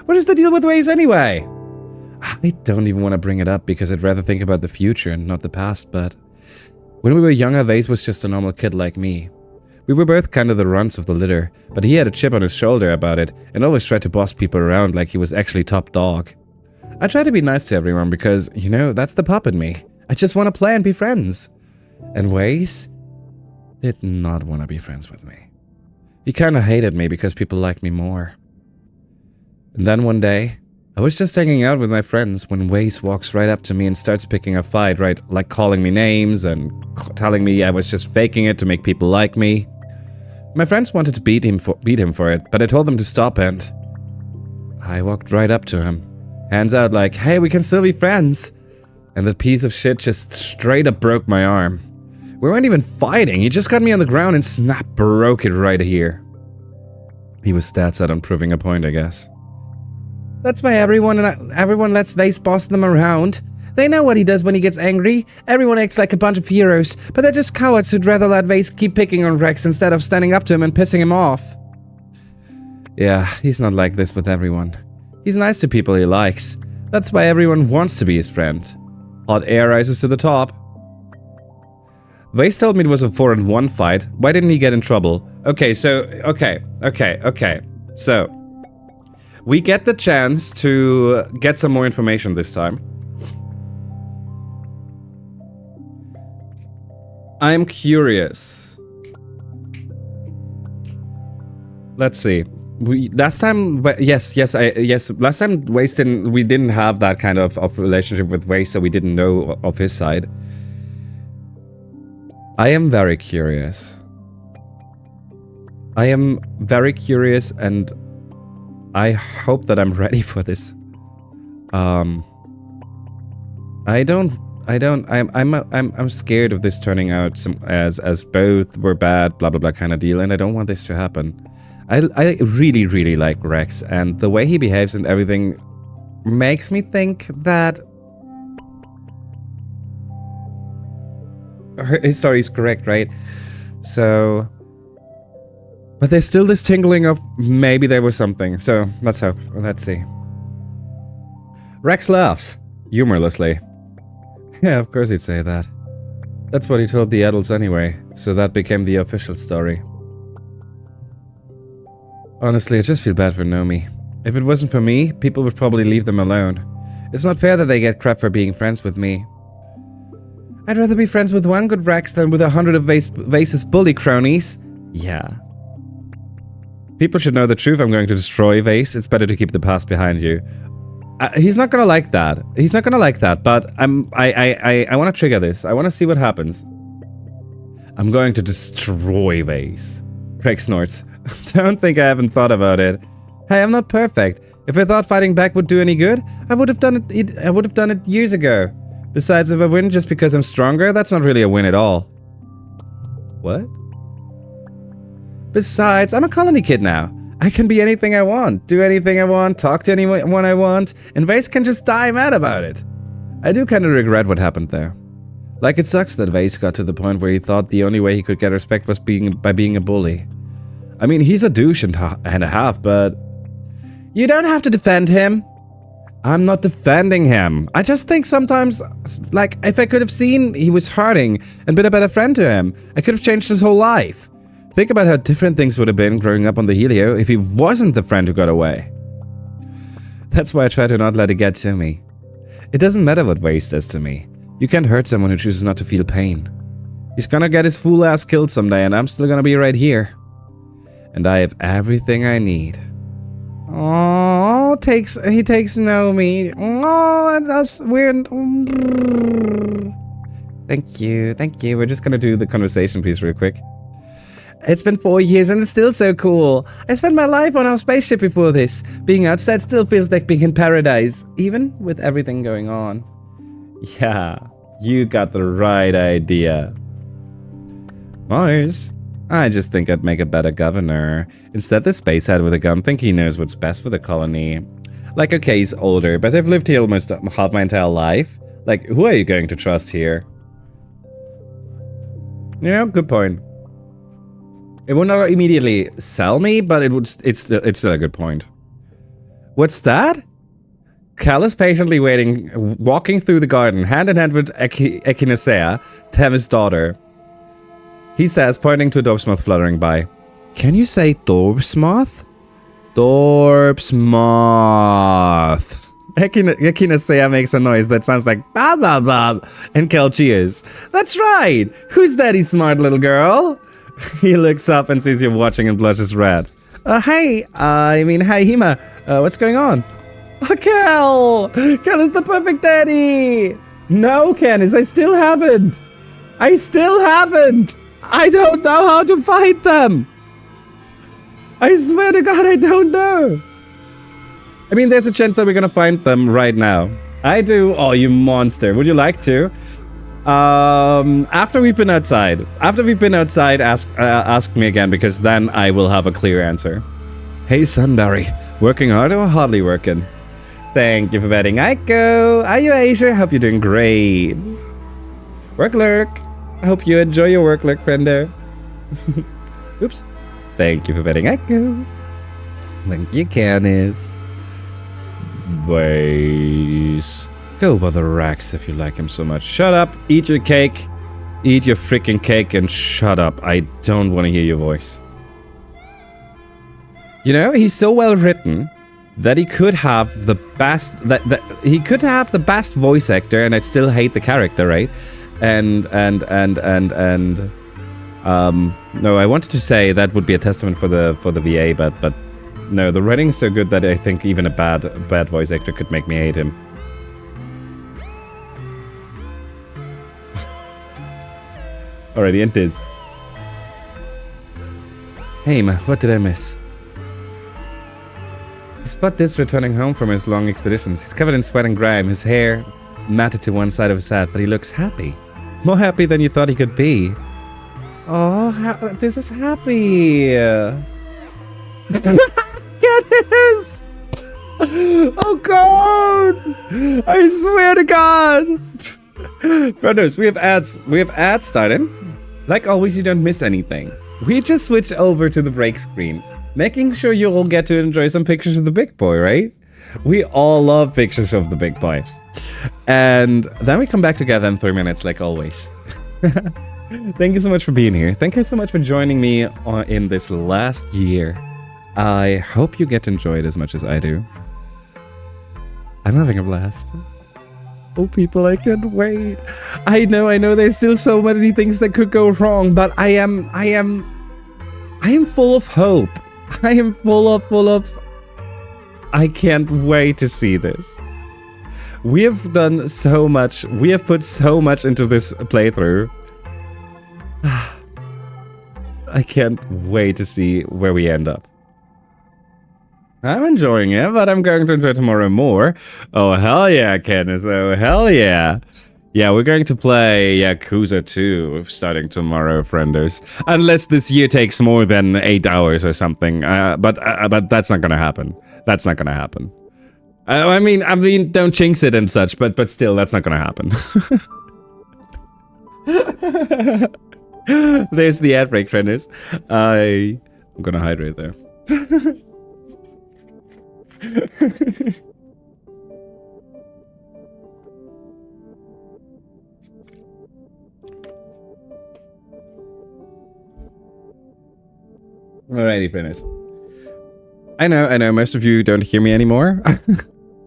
What is the deal with Waze anyway? I don't even want to bring it up because I'd rather think about the future and not the past, but when we were younger, Waze was just a normal kid like me. We were both kind of the runts of the litter, but he had a chip on his shoulder about it and always tried to boss people around like he was actually top dog. I try to be nice to everyone because, you know, that's the pup in me. I just want to play and be friends. And Waze did not want to be friends with me. He kind of hated me because people liked me more. And then one day, I was just hanging out with my friends when Waze walks right up to me and starts picking a fight, right? Like calling me names and telling me I was just faking it to make people like me. My friends wanted to beat him for it, but I told them to stop and I walked right up to him. Hands out like, hey, we can still be friends. And the piece of shit just straight up broke my arm. We weren't even fighting, he just got me on the ground and snap broke it right here. He was stats out on proving a point, I guess. That's why everyone lets Vase boss them around. They know what he does when he gets angry. Everyone acts like a bunch of heroes, but they're just cowards who'd rather let Vase keep picking on Rex instead of standing up to him and pissing him off. Yeah, he's not like this with everyone. He's nice to people he likes. That's why everyone wants to be his friend. Hot air rises to the top. Vase told me it was a 4-on-1 fight. Why didn't he get in trouble? Okay. So, we get the chance to get some more information this time. I'm curious. Let's see. Last time Waze we didn't have that kind of relationship with Waze, so we didn't know of his side. I am very curious. And I hope that I'm ready for this. I'm scared of this turning out as both were bad, blah blah blah kind of deal, and I don't want this to happen. I really, really like Rex, and the way he behaves and everything makes me think that his story is correct, right? So, but there's still this tingling of maybe there was something. So let's hope. Let's see. Rex laughs humorlessly. Yeah, of course he'd say that. That's what he told the adults anyway, so that became the official story. Honestly, I just feel bad for Nomi. If it wasn't for me, people would probably leave them alone. It's not fair that they get crap for being friends with me. I'd rather be friends with one good Rex than with 100 of Vase's bully cronies. Yeah. People should know the truth. I'm going to destroy Vase. It's better to keep the past behind you. He's not gonna like that. He's not gonna like that, but I want to trigger this. I want to see what happens. I'm going to destroy Vase. Craig snorts. Don't think I haven't thought about it. Hey, I'm not perfect. If I thought fighting back would do any good, I would have done it years ago. Besides, if I win just because I'm stronger, that's not really a win at all. What? Besides, I'm a colony kid now. I can be anything I want, do anything I want, talk to anyone I want, and Vase can just die mad about it. I do kind of regret what happened there. Like, it sucks that Vase got to the point where he thought the only way he could get respect was by being a bully. I mean, he's a douche and a half, but... You don't have to defend him. I'm not defending him. I just think sometimes, like, if I could have seen he was hurting and been a better friend to him, I could have changed his whole life. Think about how different things would have been growing up on the Helio if he wasn't the friend who got away. That's why I try to not let it get to me. It doesn't matter what Waze does to me. You can't hurt someone who chooses not to feel pain. He's gonna get his fool ass killed someday and I'm still gonna be right here. And I have everything I need. Oh, he takes Nomi. Oh, that's weird. Thank you. We're just gonna do the conversation piece real quick. It's been 4 years and it's still so cool. I spent my life on our spaceship before this. Being outside still feels like being in paradise, even with everything going on. Yeah, you got the right idea. Mars, I just think I'd make a better governor. Instead, the spacehead with a gun think he knows what's best for the colony. Like, okay, he's older, but I've lived here almost half my entire life. Like, who are you going to trust here? You know, good point. It would not immediately sell me, but it's still a good point. What's that? Cal is patiently waiting, walking through the garden, hand in hand with Echinacea, Temm's daughter. He says, pointing to a Dorpsmoth fluttering by. Can you say Dorpsmoth? Dorpsmoth. Echinacea makes a noise that sounds like blah blah blah, and Cal cheers. That's right! Who's that, you smart little girl? He looks up and sees you watching and blushes red. Hey, Hima, what's going on? Oh, Cal! Cal is the perfect daddy! No, Canis, I still haven't! I don't know how to fight them! I swear to God, I don't know! I mean, there's a chance that we're gonna find them right now. I do. Oh, you monster. Would you like to? After we've been outside, ask me again, because then I will have a clear answer. Hey, Sundari, working hard or hardly working? Thank you for betting. Aiko, are you Asia? Hope you're doing great. Work lurk. I hope you enjoy your work lurk, friendo. Oops. Thank you for betting. Aiko. Thank you, Canis. Waze. Go bother Rax if you like him so much. Shut up, eat your cake, eat your freaking cake, and shut up. I don't want to hear your voice. You know, he's so well written that he could have the best he could have the best voice actor, and I'd still hate the character, right? No, I wanted to say that would be a testament for the VA, but no, the writing is so good that I think even a bad voice actor could make me hate him. Alrighty, and Diz. Hey, ma, what did I miss? You spot Diz returning home from his long expeditions. He's covered in sweat and grime, his hair matted to one side of his head, but he looks happy. More happy than you thought he could be. Oh, Diz is happy. Get this! Oh God! I swear to God! Brothers, we have ads starting. Like always, you don't miss anything. We just switch over to the break screen, making sure you all get to enjoy some pictures of the big boy, right? We all love pictures of the big boy. And then we come back together in 3 minutes, like always. Thank you so much for being here. Thank you so much for joining me in this last year. I hope you get to enjoy it as much as I do. I'm having a blast. Oh, people, I can't wait. I know there's still so many things that could go wrong, but I am full of hope. I am full of I can't wait to see this. We have done so much. We have put so much into this playthrough. I can't wait to see where we end up. I'm enjoying it, but I'm going to enjoy tomorrow more. Oh, hell yeah, Kenneth. Oh, hell yeah. Yeah, we're going to play Yakuza 2 starting tomorrow, frienders. Unless this year takes more than 8 hours or something. But that's not gonna happen. That's not gonna happen. I mean, don't jinx it and such, but still, that's not gonna happen. There's the ad break, frienders. I'm gonna hydrate there. Alrighty, Prentice. I know, most of you don't hear me anymore.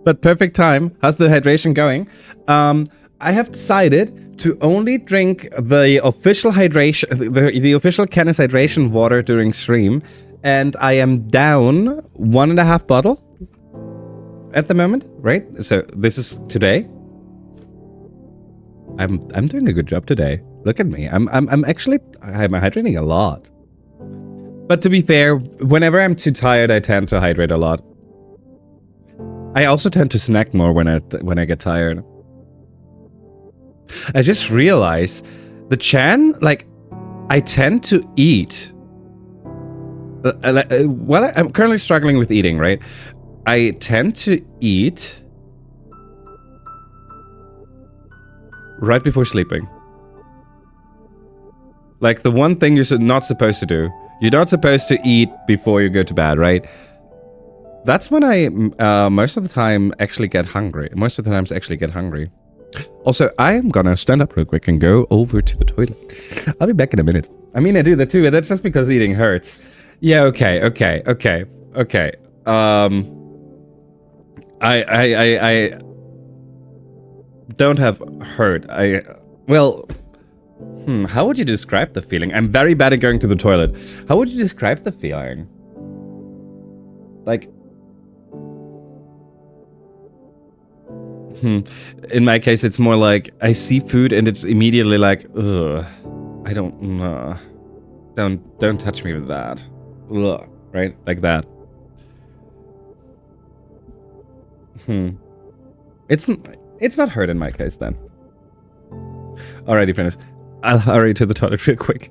But perfect time. How's the hydration going? I have decided to only drink the official hydration, the official Canis hydration water during stream, and I am down 1.5 bottle at the moment, right? So this is today. I'm doing a good job today. Look at me. I'm hydrating a lot. But to be fair, whenever I'm too tired, I tend to hydrate a lot. I also tend to snack more when I get tired. I just realized the Chan, like, I tend to eat. Well, I'm currently struggling with eating, right? I tend to eat right before sleeping. Like the one thing you're not supposed to do. You're not supposed to eat before you go to bed, right? That's when I, most of the time, actually get hungry. Most of the times, actually get hungry. Also, I'm gonna stand up real quick and go over to the toilet. I'll be back in a minute. I mean, I do that too, but that's just because eating hurts. Yeah, okay. I don't have hurt. How would you describe the feeling? I'm very bad at going to the toilet. How would you describe the feeling? Like, in my case, it's more like I see food and it's immediately like, ugh, I don't touch me with that. Ugh, right? Like that. It's not hurt in my case then. Alrighty, friends. I'll hurry to the toilet real quick.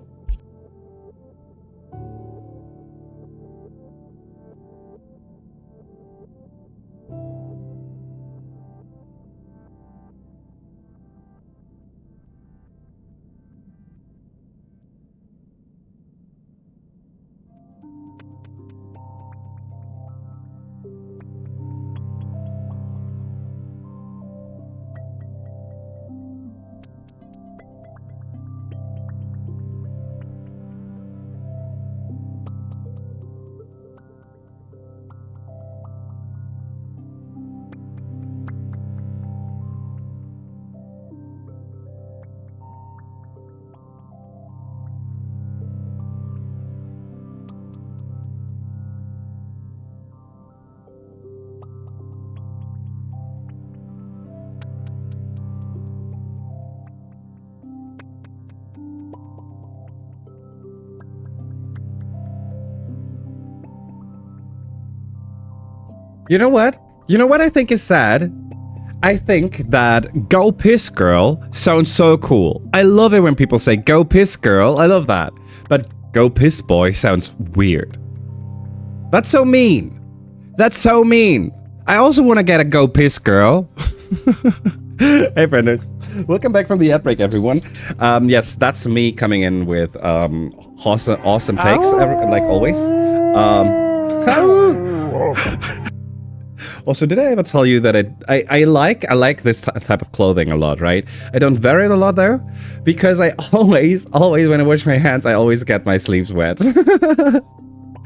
You know what? You know what I think is sad? I think that Go Piss Girl sounds so cool. I love it when people say Go Piss Girl. I love that. But Go Piss Boy sounds weird. That's so mean. That's so mean. I also want to get a Go Piss Girl. Hey, frienders. Welcome back from the ad break, everyone. Yes, that's me coming in with awesome takes, like always. Also, did I ever tell you that I like this type of clothing a lot, right? I don't wear it a lot though, because I always when I wash my hands, I always get my sleeves wet.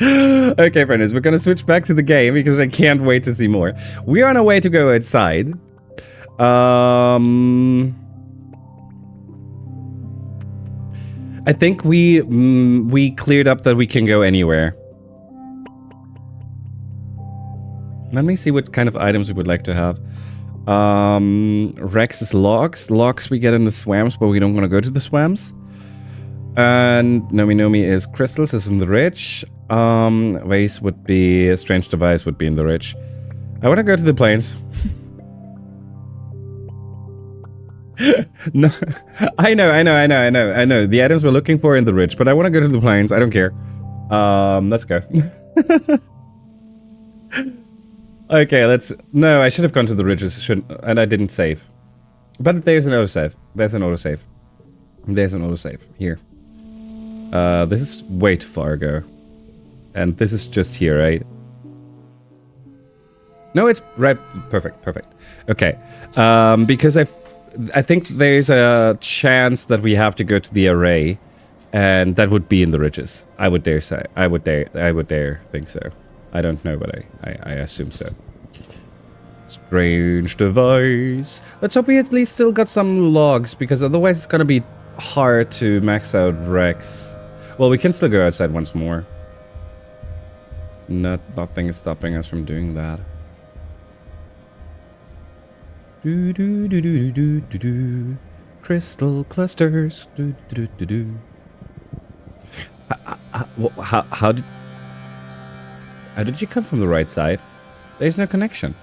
Okay, friends, we're gonna switch back to the game because I can't wait to see more. We're on our way to go outside. I think we cleared up that we can go anywhere. Let me see what kind of items we would like to have. Rex is logs. Logs we get in the swamps, but we don't want to go to the swamps. And Nomi is crystals, is in the ridge. Vase would be, a strange device would be in the ridge. I want to go to the plains. No, I know. The items we're looking for in the ridge, but I want to go to the plains. I don't care. Let's go. Okay, no, I should have gone to the ridges, and I didn't save. But there's an autosave. There's an autosave. Here. This is way too far ago. And this is just here, right? No, it's right. Perfect. Okay. Because I think there's a chance that we have to go to the array. And that would be in the ridges. I would dare say. I would dare think so. I don't know, but I assume so. Strange device. Let's hope we at least still got some logs, because otherwise it's gonna be hard to max out Rex. Well, we can still go outside once more. Nothing is stopping us from doing that. Do do do do do do do. Crystal clusters. Do do do do do. How did you come from the right side? There's no connection.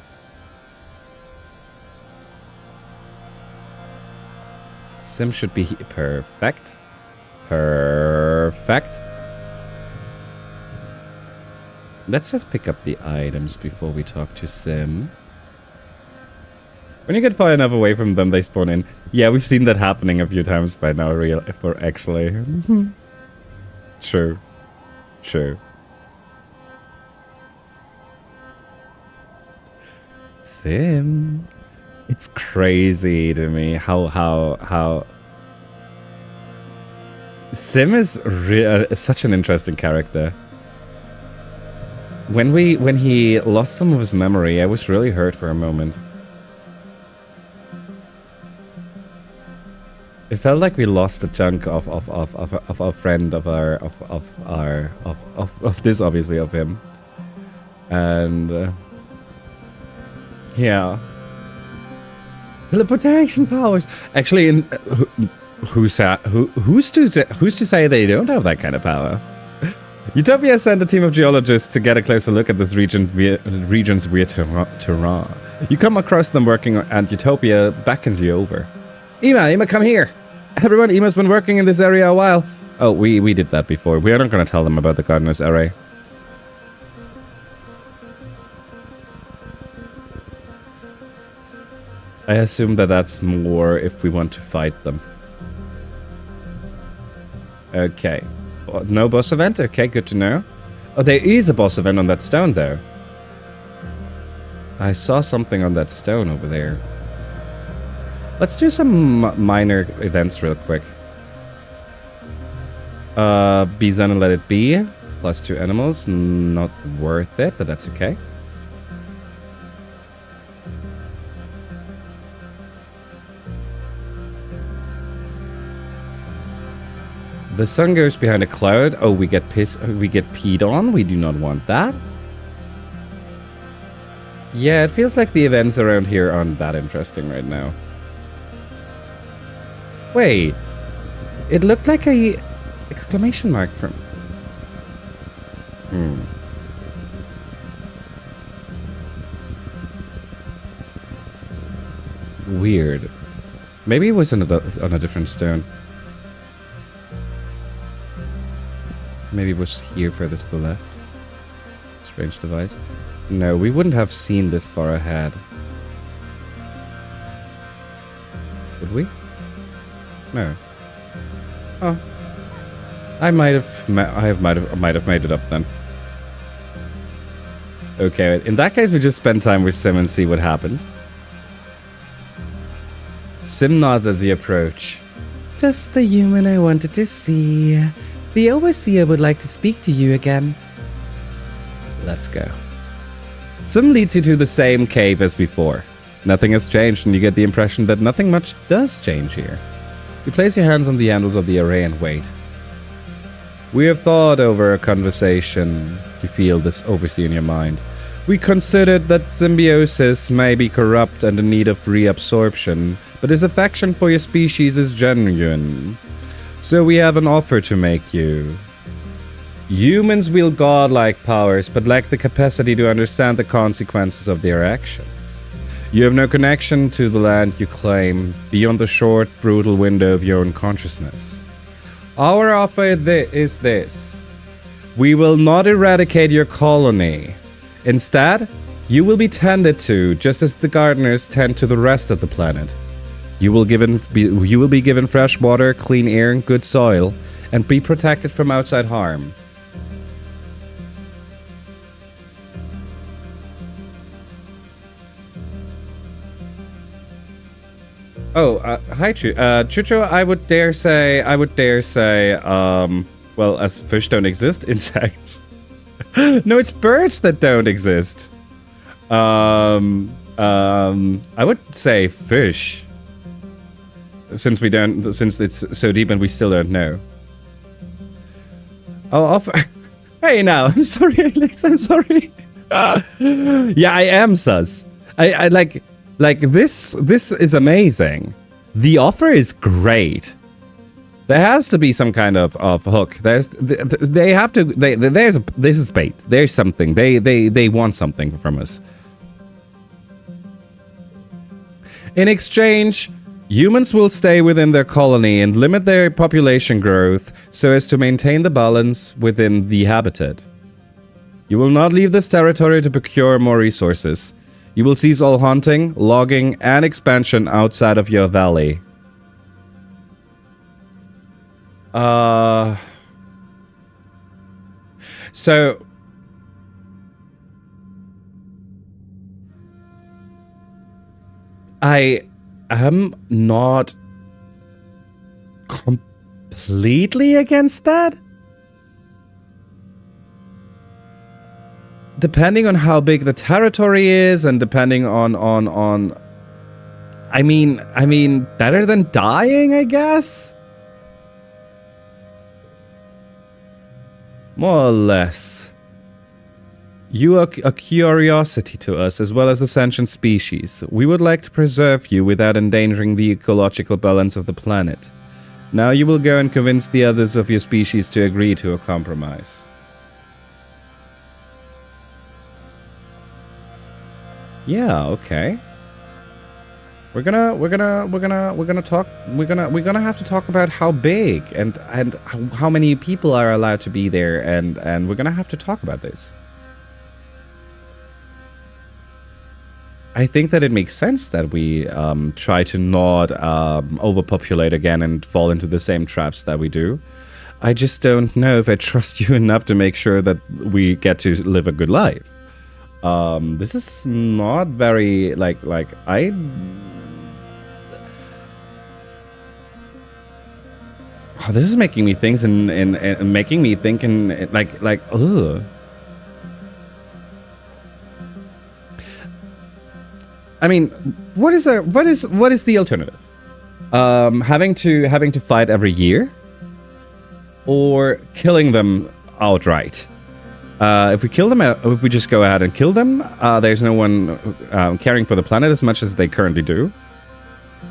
Sim should be perfect. Perfect. Let's just pick up the items before we talk to Sim. When you get far enough away from them, they spawn in. Yeah, we've seen that happening a few times by now, actually. True. True. Sim. It's crazy to me how Sim is such an interesting character. When he lost some of his memory, I was really hurt for a moment. It felt like we lost a chunk of our friend, of this, obviously, of him. And yeah. Teleportation powers. Actually, who's to say they don't have that kind of power? Utopia sent a team of geologists to get a closer look at this region's weird terrain. You come across them working, and Utopia beckons you over. Ima, come here. Everyone, Ima's been working in this area a while. Oh, we did that before. We are not going to tell them about the gardener's array. I assume that that's more if we want to fight them. Okay. No boss event? Okay, good to know. Oh, there is a boss event on that stone, though. I saw something on that stone over there. Let's do some minor events real quick. Be Zen and let it be. Plus 2 animals. Not worth it, but that's okay. The sun goes behind a cloud. Oh, we get peed on. We do not want that. Yeah, it feels like the events around here aren't that interesting right now. Wait. It looked like a exclamation mark from... Weird. Maybe it was on a different stone. Maybe it was here further to the left. Strange device. No, we wouldn't have seen this far ahead. Would we? No. Oh. I might have made it up then. Okay, in that case we just spend time with Sim and see what happens. Sim nods as you approach. Just the human I wanted to see. The Overseer would like to speak to you again. Let's go. Sim leads you to the same cave as before. Nothing has changed, and you get the impression that nothing much does change here. You place your hands on the handles of the array and wait. We have thought over a conversation. You feel this Overseer in your mind. We considered that symbiosis may be corrupt and in need of reabsorption, but his affection for your species is genuine. So we have an offer to make you. Humans wield godlike powers, but lack the capacity to understand the consequences of their actions. You have no connection to the land you claim, beyond the short, brutal window of your own consciousness. Our offer is this. We will not eradicate your colony. Instead, you will be tended to, just as the gardeners tend to the rest of the planet. You will be given fresh water, clean air, and good soil, and be protected from outside harm. Oh, hi, Chucho. I would dare say, well, as fish don't exist, insects. No, it's birds that don't exist. I would say fish. Since it's so deep and we still don't know. I'll offer. Hey, now, I'm sorry, Alex. I'm sorry. Yeah, I am sus. I like this. This is amazing. The offer is great. There has to be some kind of hook. This is bait. There's something. They want something from us. In exchange, humans will stay within their colony and limit their population growth so as to maintain the balance within the habitat. You will not leave this territory to procure more resources. You will cease all hunting, logging, and expansion outside of your valley. So I am not completely against that. Depending on how big the territory is and depending on I mean better than dying, I guess. More or less. You are a curiosity to us as well as a sentient species. We would like to preserve you without endangering the ecological balance of the planet. Now you will go and convince the others of your species to agree to a compromise. Yeah, okay. We're gonna have to talk about how big and how many people are allowed to be there, and we're gonna have to talk about this. I think that it makes sense that we try to not overpopulate again and fall into the same traps that we do. I just don't know if I trust you enough to make sure that we get to live a good life. This is not very this is making me think and making me think and ugh. I mean, what is the alternative? Having to fight every year, or killing them outright? If we kill them, if we just go ahead and kill them, there's no one caring for the planet as much as they currently do,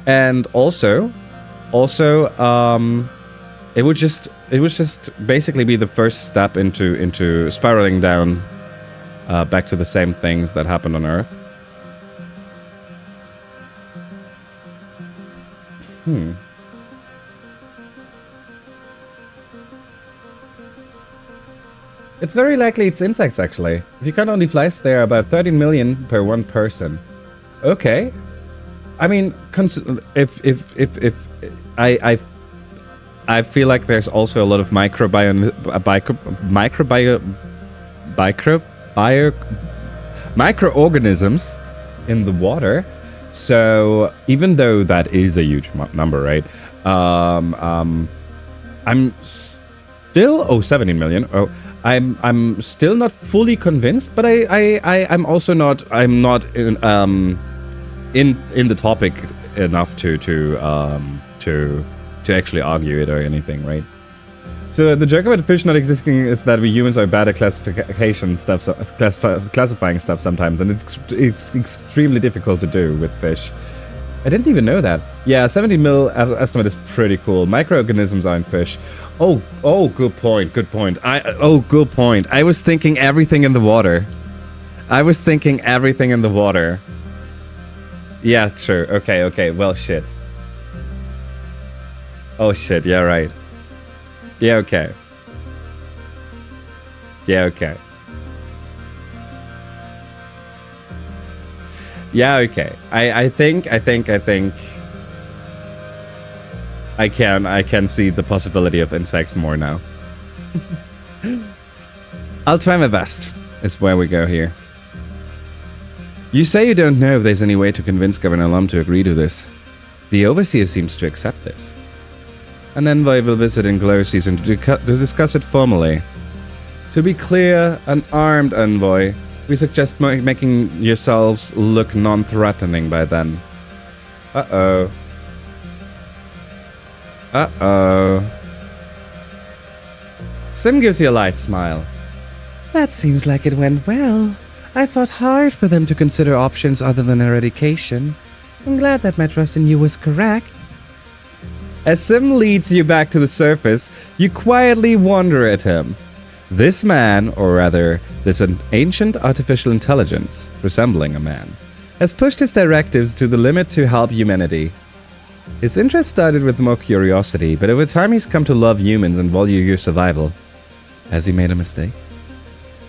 and also, it would just basically be the first step into spiraling down back to the same things that happened on Earth. It's very likely it's insects, actually. If you count only flies, there are about 13 million per one person. Okay. I mean, I feel like there's also a lot of microorganisms in the water. So even though that is a huge number, right? I'm still 17 million. Oh, I'm still not fully convinced, but I'm also not in the topic enough to actually argue it or anything, right? So the joke about fish not existing is that we humans are bad at classification stuff, classifying stuff sometimes, and it's extremely difficult to do with fish. I didn't even know that. Yeah, 70 mil estimate is pretty cool. Microorganisms aren't fish. Oh, good point. Good point. I was thinking everything in the water. Yeah, true. Okay. Well, shit. Oh shit. Yeah, right. Yeah, okay. Yeah, okay. Yeah, okay. I think I can see the possibility of insects more now. I'll try my best. Is where we go here. You say you don't know if there's any way to convince Governor Lum to agree to this. The Overseer seems to accept this. An envoy will visit in glow season to discuss it formally. To be clear, an armed envoy. We suggest making yourselves look non-threatening by then. Uh-oh. Uh-oh. Sim gives you a light smile. That seems like it went well. I fought hard for them to consider options other than eradication. I'm glad that my trust in you was correct. As Sim leads you back to the surface, you quietly wonder at him. This man, or rather, this ancient artificial intelligence, resembling a man, has pushed his directives to the limit to help humanity. His interest started with more curiosity, but over time he's come to love humans and value your survival. Has he made a mistake?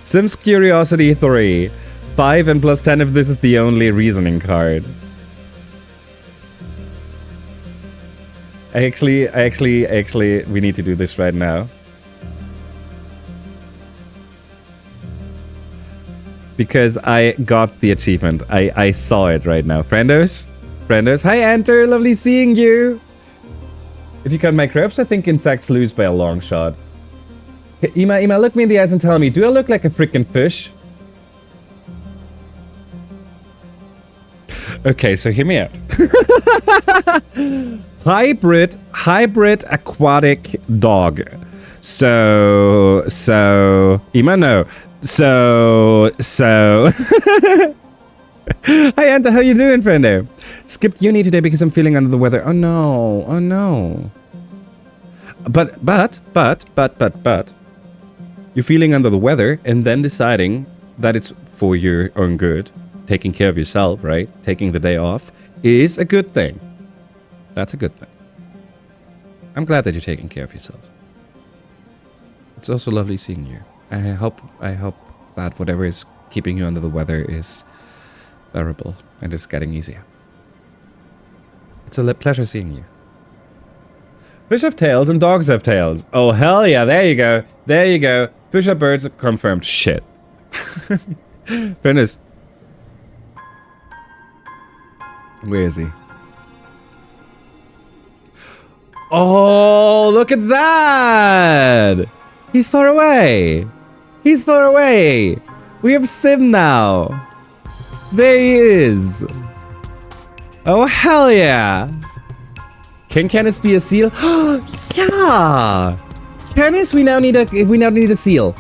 Sim's Curiosity 3. 5 and plus 10 if this is the only reasoning card. Actually, we need to do this right now. Because I got the achievement. I saw it right now. Friendos? Friendos? Hi, Enter! Lovely seeing you! If you count microbes, I think insects lose by a long shot. Ima, look me in the eyes and tell me, do I look like a freaking fish? Okay, so hear me out. Hybrid aquatic dog. So, Ima, no. So. Hi, Anta, how you doing, friendo? Skipped uni today because I'm feeling under the weather. Oh no. But. You're feeling under the weather and then deciding that it's for your own good, taking care of yourself, right? Taking the day off is a good thing. That's a good thing. I'm glad that you're taking care of yourself. It's also lovely seeing you. I hope that whatever is keeping you under the weather is bearable and is getting easier. It's a pleasure seeing you. Fish have tails and dogs have tails. Oh, hell yeah. There you go. There you go. Fish have birds confirmed. Shit. Fairness. Where is he? Oh, look at that. He's far away. He's far away. We have Sim now. There he is. Oh, hell yeah. Can Canis be a seal? Yeah! Canis, we now need a seal.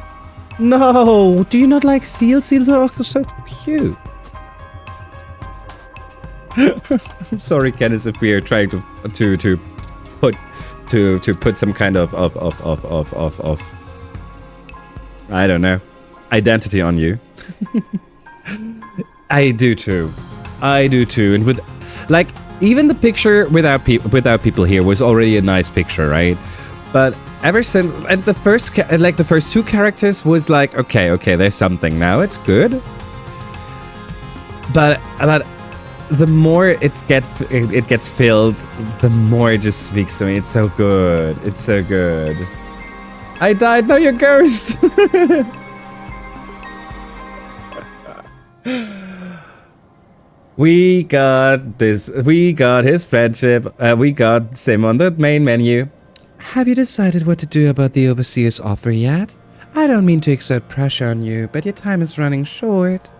No, do you not like seals? Seals are so cute. I'm sorry, Canis, if we are trying to put some kind of I don't know, identity on you. I do too, and with like. Even the picture without people here was already a nice picture, right? But ever since the first two characters was like, okay, there's something now. It's good. But the more it gets filled, the more it just speaks to me. It's so good. It's so good. I died. No, you're a ghost. We got this. We got his friendship. We got Sim on the main menu. Have you decided what to do about the Overseer's offer yet? I don't mean to exert pressure on you, but your time is running short.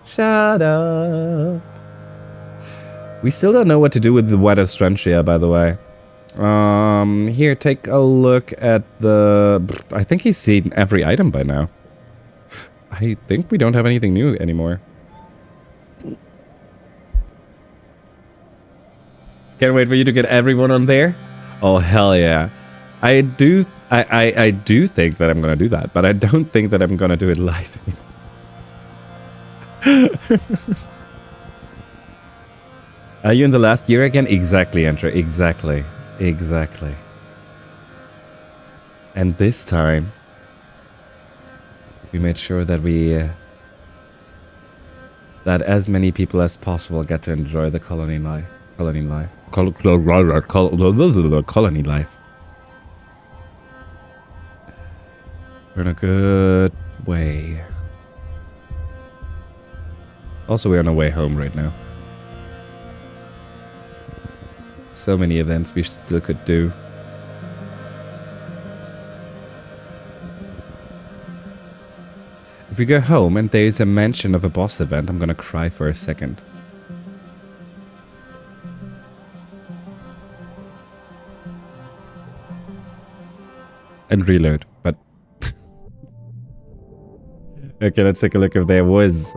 Shut up. We still don't know what to do with the weather Strentia, by the way. Here, take a look at the... I think he's seen every item by now. I think we don't have anything new anymore. Can't wait for you to get everyone on there. Oh, hell yeah. I do think that I'm gonna do that, but I don't think that I'm gonna do it live. Are you in the last year again? Exactly, Enter. Exactly. And this time, we made sure that that as many people as possible get to enjoy the colony life. Colony life. We're in a good way. Also, we're on our way home right now. So many events we still could do. If we go home and there's a mention of a boss event, I'm gonna cry for a second. And reload, but... Okay, let's take a look if there was.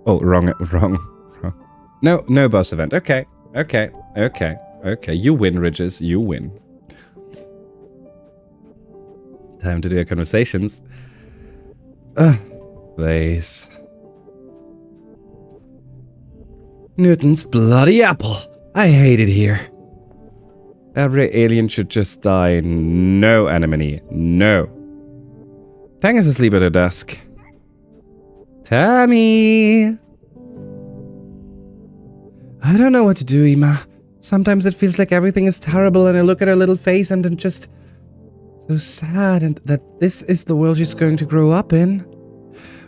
Oh, wrong. No boss event. Okay. You win, Ridges. You win. Time to do our conversations. Please. Newton's bloody apple. I hate it here. Every alien should just die. No, Anemone. No. Tang is asleep at her desk. Tammy! I don't know what to do, Ima. Sometimes it feels like everything is terrible and I look at her little face and I'm just so sad and that this is the world she's going to grow up in.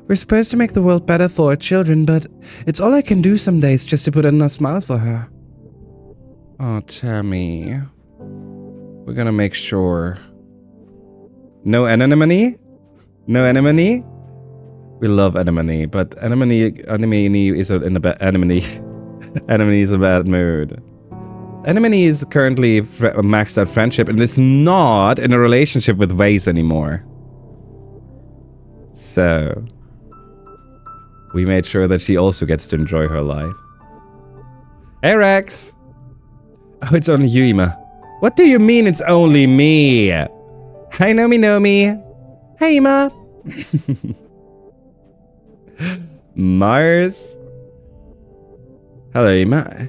We're supposed to make the world better for our children, but it's all I can do some days just to put in a smile for her. Oh, Tammy. We're gonna make sure. No anemone? No anemone? We love anemone, but anemone is in a bad anemone. Anemone is a bad mood. Anemone is currently maxed out friendship and is not in a relationship with Vase anymore. So we made sure that she also gets to enjoy her life. Hey, Rex! Oh, it's only you, Ima. What do you mean it's only me? Hi, Nomi. Hey, Ima. Mars. Hello, Ima.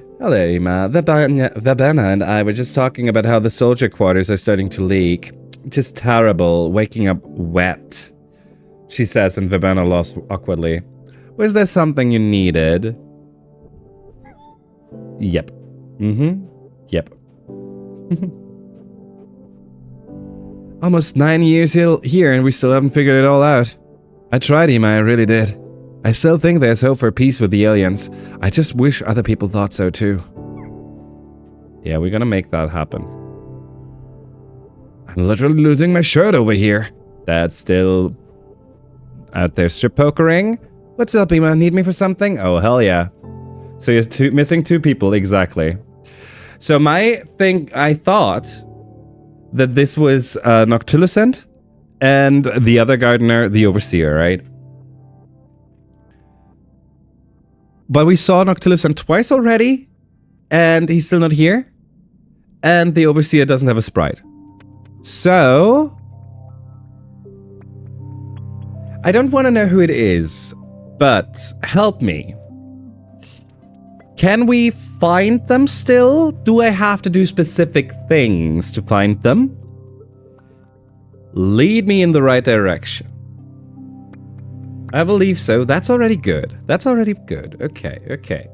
Verbena and I were just talking about how the soldier quarters are starting to leak. Just terrible. Waking up wet. She says, and Verbena laughs awkwardly. Was there something you needed? Yep. Yep. Almost 9 years here and we still haven't figured it all out. I tried, Ima, I really did. I still think there's hope for peace with the aliens. I just wish other people thought so too. Yeah, we're gonna make that happen. I'm literally losing my shirt over here. Dad's still out there strip pokering. What's up, Ima? Need me for something? Oh, hell yeah. So you're missing 2 people, exactly. So I thought that this was Noctilucent and the other gardener, the Overseer, right? But we saw Noctilucent twice already, and he's still not here. And the Overseer doesn't have a sprite. So I don't want to know who it is, but help me. Can we find them still? Do I have to do specific things to find them? Lead me in the right direction. I believe so. That's already good. Okay.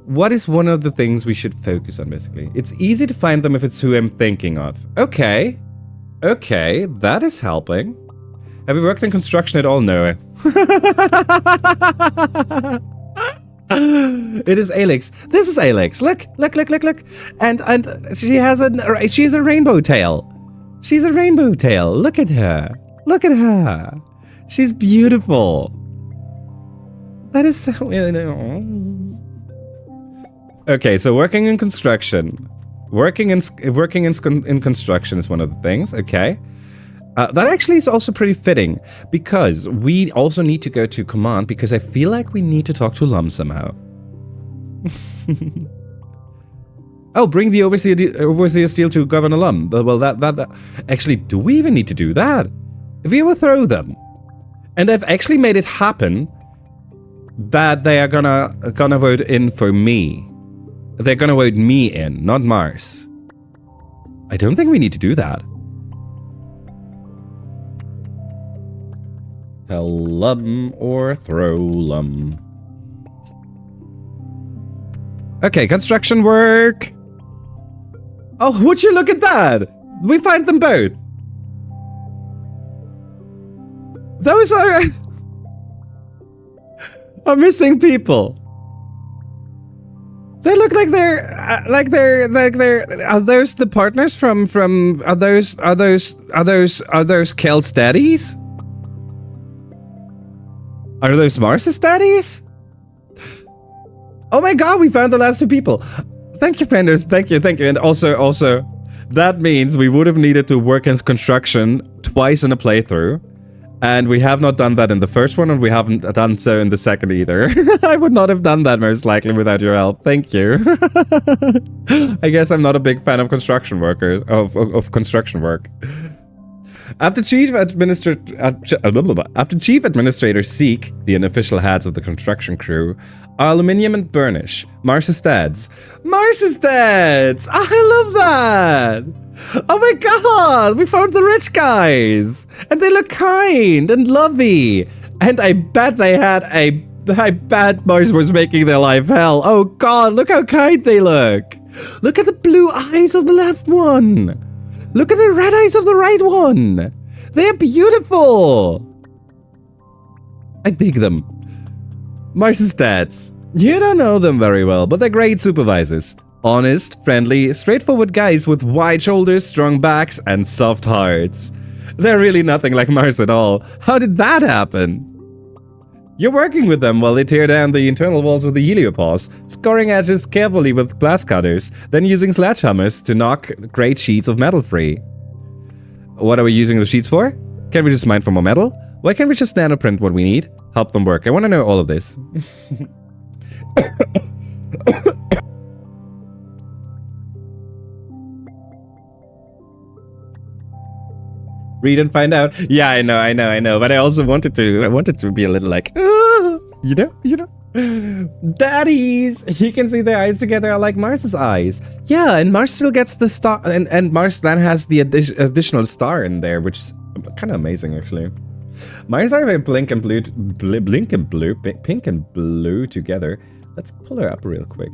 What is one of the things we should focus on, basically? It's easy to find them if it's who I'm thinking of. Okay, that is helping. Have you worked in construction at all? No. It is Alex. This is Alex. Look. And she's a rainbow tail. She's a rainbow tail. Look at her. She's beautiful. That is so... Okay, so working in construction. Working in construction is one of the things, okay. That actually is also pretty fitting, because we also need to go to command, because I feel like we need to talk to Lum somehow. Oh, bring the Overseer Steel to Governor Lum. Well, that... Actually, do we even need to do that? If we overthrow them, and I've actually made it happen, that they are gonna vote in for me. They're gonna vote me in, not Mars. I don't think we need to do that. Tell Lum or throw Lum. Okay, construction work. Oh, would you look at that? We find them both. Those are missing people. They look like they're are those the partners from are those Kel's daddies? Are those Mars's daddies? Oh my god, we found the last 2 people. Thank you, frienders. Thank you. And also, that means we would have needed to work in construction twice in a playthrough. And we have not done that in the first one, and we haven't done so in the second either. I would not have done that most likely without your help. Thank you. I guess I'm not a big fan of construction workers, of construction work. After Chief Administrator Seek, the unofficial heads of the construction crew, are Aluminium and Burnish, Mars's dads. Mars's dads! I love that! Oh my god! We found the rich guys! And they look kind and lovey! And I bet I bet Mars was making their life hell. Oh god, look how kind they look! Look at the blue eyes of the left one! Look at the red eyes of the right one! They're beautiful! I dig them. Mars's dads. You don't know them very well, but they're great supervisors. Honest, friendly, straightforward guys with wide shoulders, strong backs, and soft hearts. They're really nothing like Mars at all. How did that happen? You're working with them while they tear down the internal walls of the heliopause, scoring edges carefully with glass cutters, then using sledgehammers to knock great sheets of metal free. What are we using the sheets for? Can't we just mine for more metal? Why can't we just nanoprint what we need? Help them work. I want to know all of this. Read and find out. Yeah, I know. But I also wanted to be a little like, you know. Daddies! You can see their eyes together are like Mars's eyes. Yeah, and Mars still gets the star, and Mars then has the additional star in there, which is kind of amazing, actually. Mars are pink and blue together. Let's pull her up real quick.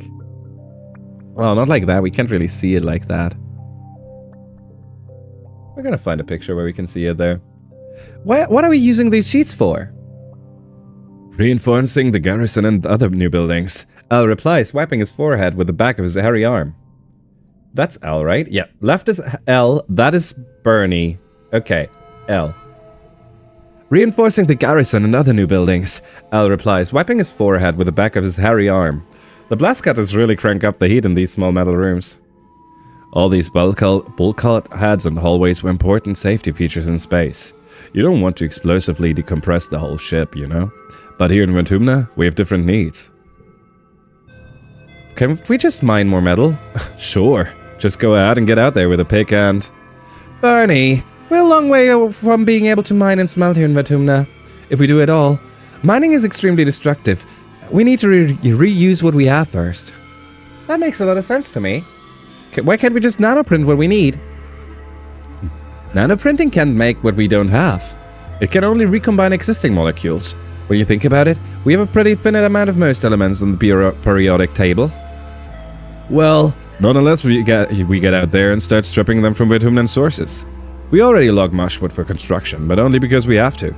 Well, not like that. We can't really see it like that. We're gonna find a picture where we can see it there. What are we using these sheets for? Reinforcing the garrison and other new buildings. Al replies, wiping his forehead with the back of his hairy arm. That's Al, right? Yeah. Left is L. That is Bernie. Okay. L. Reinforcing the garrison and other new buildings. Al replies, wiping his forehead with the back of his hairy arm. The blast cutters really crank up the heat in these small metal rooms. All these bulkhead heads and hallways were important safety features in space. You don't want to explosively decompress the whole ship, you know? But here in Vertumna, we have different needs. Can we just mine more metal? Sure. Just go ahead and get out there with a pick and... Bernie, we're a long way from being able to mine and smelt here in Vertumna. If we do it all, mining is extremely destructive. We need to reuse what we have first. That makes a lot of sense to me. Why can't we just nanoprint what we need? Nanoprinting can't make what we don't have. It can only recombine existing molecules. When you think about it, we have a pretty finite amount of most elements on the periodic table. Well, not unless we get out there and start stripping them from Vertumnan sources. We already log mushwood for construction, but only because we have to.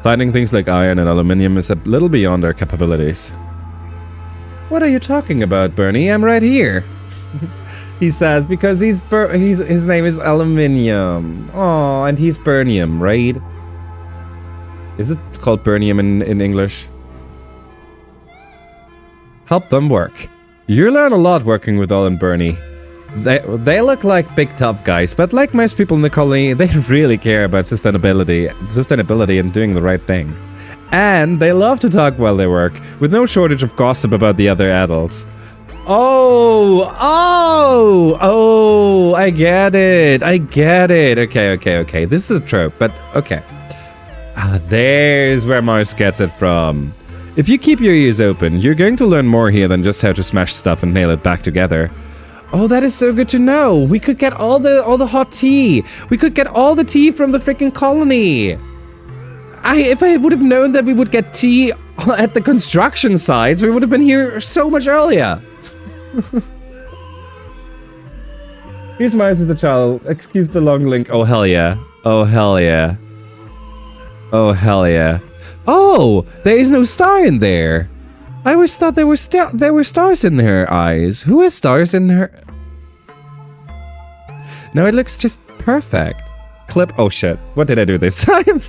Finding things like iron and aluminium is a little beyond our capabilities. What are you talking about, Bernie? I'm right here. He says because his name is Aluminium. Oh, and he's Bernium, right? Is it called Bernium in English? Help them work. You learn a lot working with Al and Bernie. They look like big tough guys, but like most people in the colony, they really care about sustainability and doing the right thing. And they love to talk while they work, with no shortage of gossip about the other adults. Oh, I get it. Okay. This is a trope, but okay. There's where Mars gets it from. If you keep your ears open, you're going to learn more here than just how to smash stuff and nail it back together. Oh, that is so good to know. We could get all the hot tea. We could get all the tea from the freaking colony. If I would have known that we would get tea at the construction sites, we would have been here so much earlier. Here's Mars as the child. Excuse the long link. Oh, hell yeah. Oh, hell yeah. Oh, hell yeah. Oh, there is no star in there. I always thought there were stars in her eyes. Who has stars in her? No, it looks just perfect. Clip. Oh shit. What did I do this time?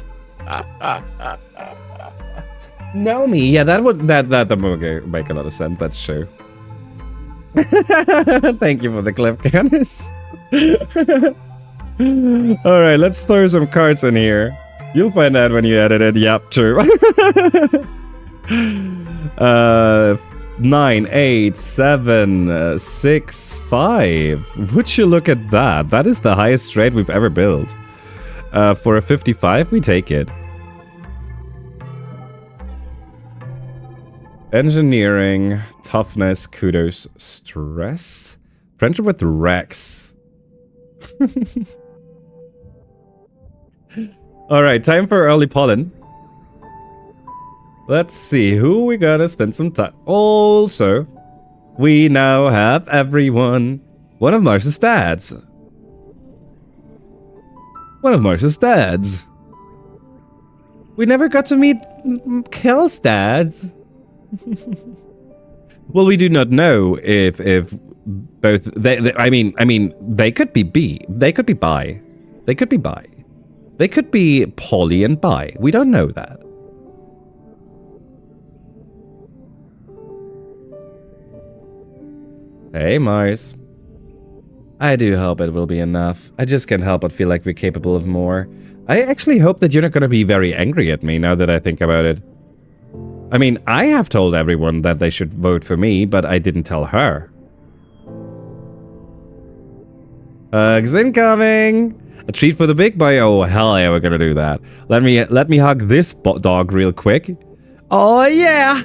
No me. Yeah, that would make a lot of sense. That's true. Thank you for the clip, Candice. All right, let's throw some cards in here. You'll find out when you edit it. Yep, true. 9, 8, 7, 6, 5. Would you look at that? That is the highest rate we've ever built. For a 55, we take it. Engineering, toughness, kudos, stress. Friendship with Rex. Alright, time for early pollen. Let's see, who we gonna spend some time. Also, we now have everyone. One of Marsh's dads. One of Marsh's dads. We never got to meet Kel's dads. Well, we do not know if both I mean they could be they could be bi. They could be bi. They could be poly and bi. We don't know that. Hey, Mars. I do hope it will be enough. I just can't help but feel like we're capable of more. I actually hope that you're not going to be very angry at me now that I think about it. I mean, I have told everyone that they should vote for me, but I didn't tell her. Hugs incoming! A treat for the big boy. Oh, hell yeah, we're gonna do that. Let me hug this dog real quick. Oh, yeah!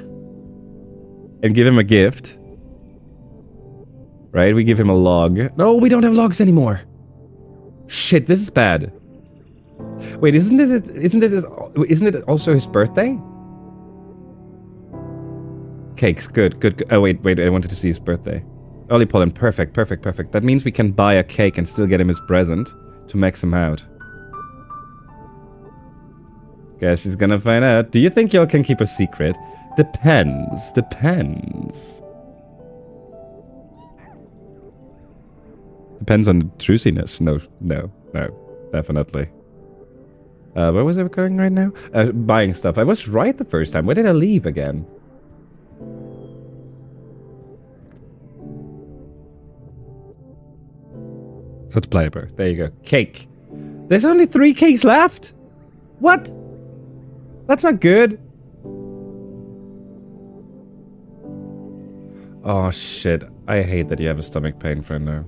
And give him a gift. Right, we give him a log. No, we don't have logs anymore. Shit, this is bad. Wait, isn't it also his birthday? Cakes, good. Oh, wait, I wanted to see his birthday. Early pollen, perfect. That means we can buy a cake and still get him his present to max him out. Guess she's gonna find out. Do you think y'all can keep a secret? Depends. Depends on the truciness. No, definitely. Where was I going right now? Buying stuff. I was right the first time. Where did I leave again? Subscriber. There you go. Cake. There's only 3 cakes left? What? That's not good. Oh shit. I hate that you have a stomach pain for now.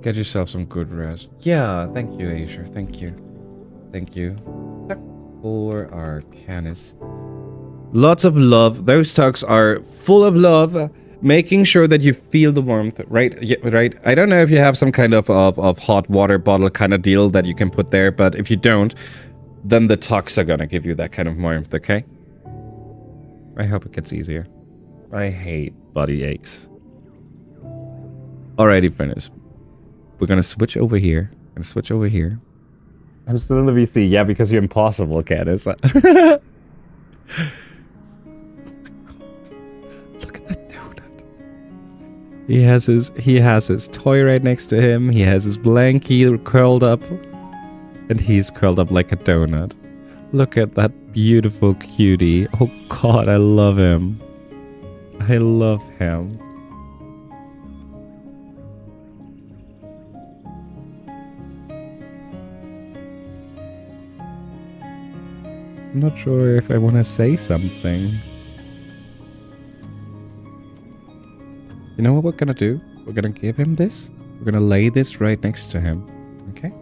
Get yourself some good rest. Yeah, thank you, Asia. Thank you. For our Canis. Lots of love. Those tugs are full of love. Making sure that you feel the warmth, right? Yeah, right. I don't know if you have some kind of hot water bottle kind of deal that you can put there, but if you don't, then the tucks are gonna give you that kind of warmth, okay? I hope it gets easier. I hate body aches. Alrighty, friends. We're gonna switch over here. I'm still in the VC. Yeah, because you're impossible, Candice. He has his toy right next to him. He has his blankie curled up. And he's curled up like a donut. Look at that beautiful cutie. Oh god, I love him. I'm not sure if I want to say something. You know what we're gonna do? We're gonna give him this. We're gonna lay this right next to him. Okay?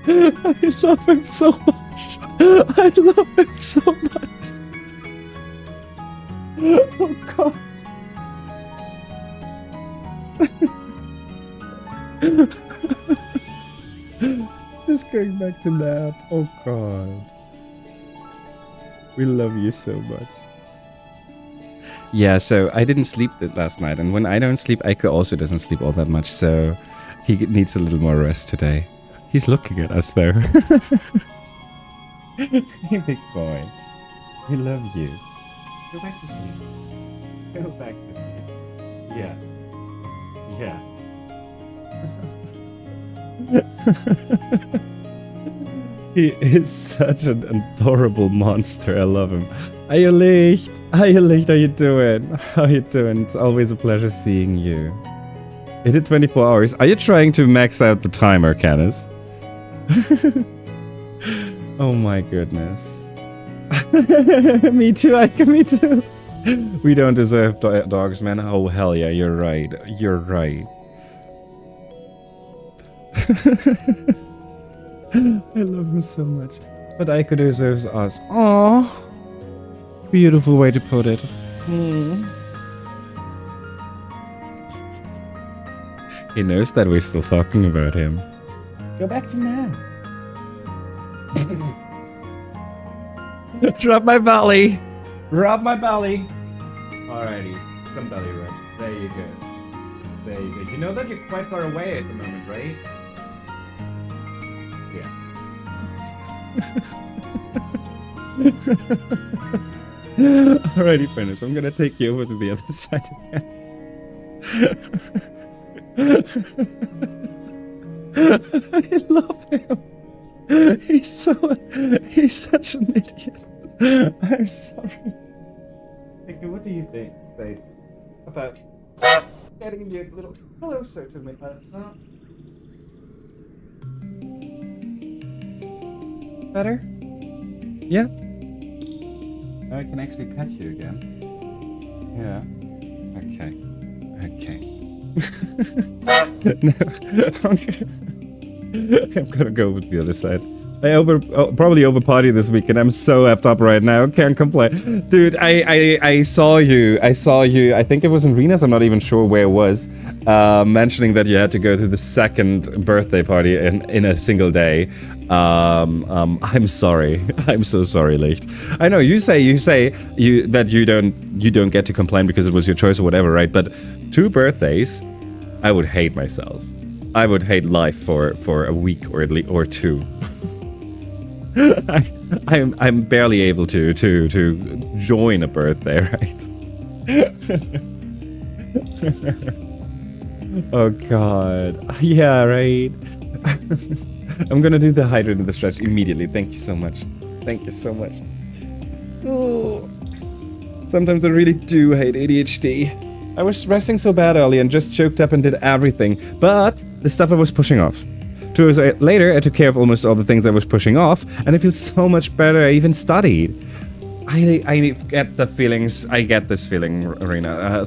I love him so much. I love him so much. Oh god. Just going back to nap. Oh god. We love you so much. Yeah, so I didn't sleep last night, and when I don't sleep, Aiko also doesn't sleep all that much, so he needs a little more rest today. He's looking at us though. Hey, big boy. We love you. Go back to sleep. Go back to sleep. Yeah. Yeah. He is such an adorable monster. I love him. Licht. Licht, how you doing? How you doing? It's always a pleasure seeing you. It did 24 hours. Are you trying to max out the timer, Canis? Oh my goodness. Me too, Aika, me too. We don't deserve dogs, man. Oh, hell yeah, you're right. You're right. I love him so much. But Aiko deserves us. Aww. Beautiful way to put it. He knows that we're still talking about him. Go back to now. Drop my belly. Rub my belly. Alrighty. Some belly rubs. There you go. There you go. You know that you're quite far away at the moment, right? Yeah. Alrighty, Prentice. I'm gonna take you over to the other side again. I love him. He's such an idiot. I'm sorry. Okay, what do you think, babe, about getting you a little closer to me, huh? Better? Yeah? I can actually pet you again. Yeah. Okay. No. I'm gonna go with the other side. I probably over-party this week, and I'm so effed up right now. Can't complain. Dude, I saw you. I think it was in Rena's, I'm not even sure where it was, mentioning that you had to go to the second birthday party in a single day. I'm sorry. I'm so sorry, Licht. I know you say that you don't get to complain because it was your choice or whatever, right? But 2 birthdays, I would hate myself. I would hate life for a week or 2. I'm barely able to join a birthday, right? Oh god. Yeah, right. I'm gonna do the hydrate and the stretch immediately. Thank you so much. Thank you so much. Oh. Sometimes I really do hate ADHD. I was resting so bad earlier and just choked up and did everything, but the stuff I was pushing off. 2 hours later, I took care of almost all the things I was pushing off, and I feel so much better. I even studied. I get the feelings. I get this feeling, Arena.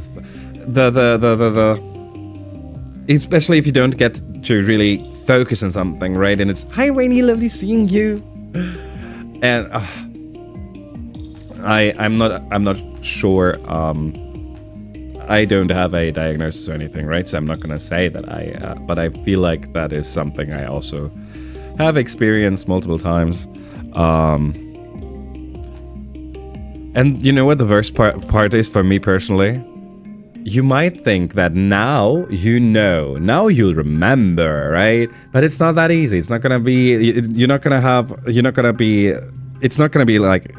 Especially if you don't get to really focus on something, right? And it's, hi, Rainy, lovely seeing you. And I'm not sure. I don't have a diagnosis or anything, right? So I'm not gonna say that but I feel like that is something I also have experienced multiple times. And you know what the worst part is for me personally? You might think that now you'll remember, right? But it's not that easy. It's not gonna be. It's not gonna be like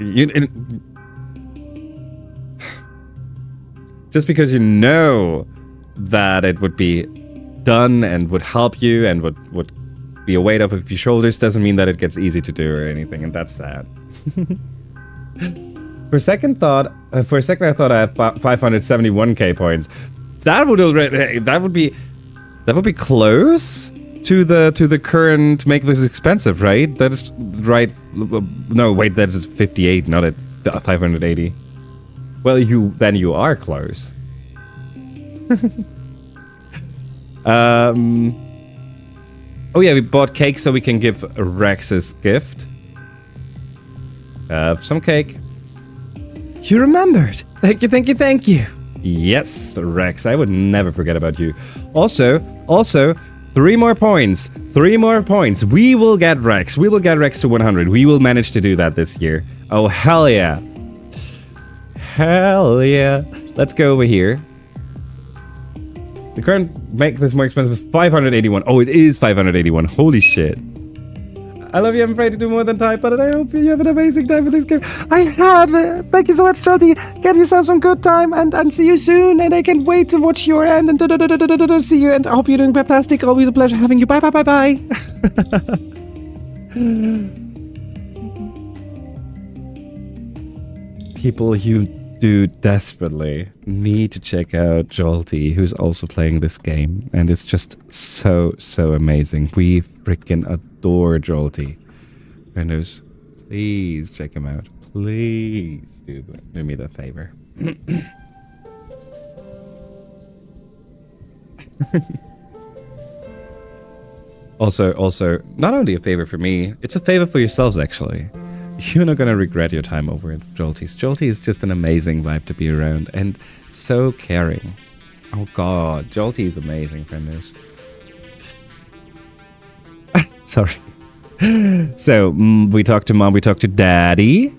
just because you know that it would be done and would help you and would be a weight off of your shoulders doesn't mean that it gets easy to do or anything, and that's sad. For a second I thought I had 571k points. That would be close to the current make this expensive, right? That is right. No, wait, that is 58, not at 580. Well, you are close. Oh yeah, we bought cake so we can give Rex's gift. Some cake. You remembered. Thank you. Yes, Rex, I would never forget about you. Also, 3 more points. 3 more points. We will get Rex. We will get Rex to 100. We will manage to do that this year. Oh, hell yeah. Hell yeah. Let's go over here. The current make this more expensive is 581. Oh, it is 581. Holy shit. I love you. I'm afraid to do more than type, but I hope you have an amazing time with this game. I had. Thank you so much, Jolty. Get yourself some good time and see you soon. And I can't wait to watch your end and see you. And I hope you're doing fantastic. Always a pleasure having you. Bye, bye, bye, bye. People you do desperately need to check out Jolty, who's also playing this game. And it's just so amazing. We freaking adore Jolty. Windows, please check him out. Please do me that favor. Also, not only a favor for me, it's a favor for yourselves, actually. You're not gonna regret your time over at Jolty's. Jolty is just an amazing vibe to be around and so caring. Oh god, Jolty is amazing, friendos. Sorry. So, we talked to mom, we talked to daddy.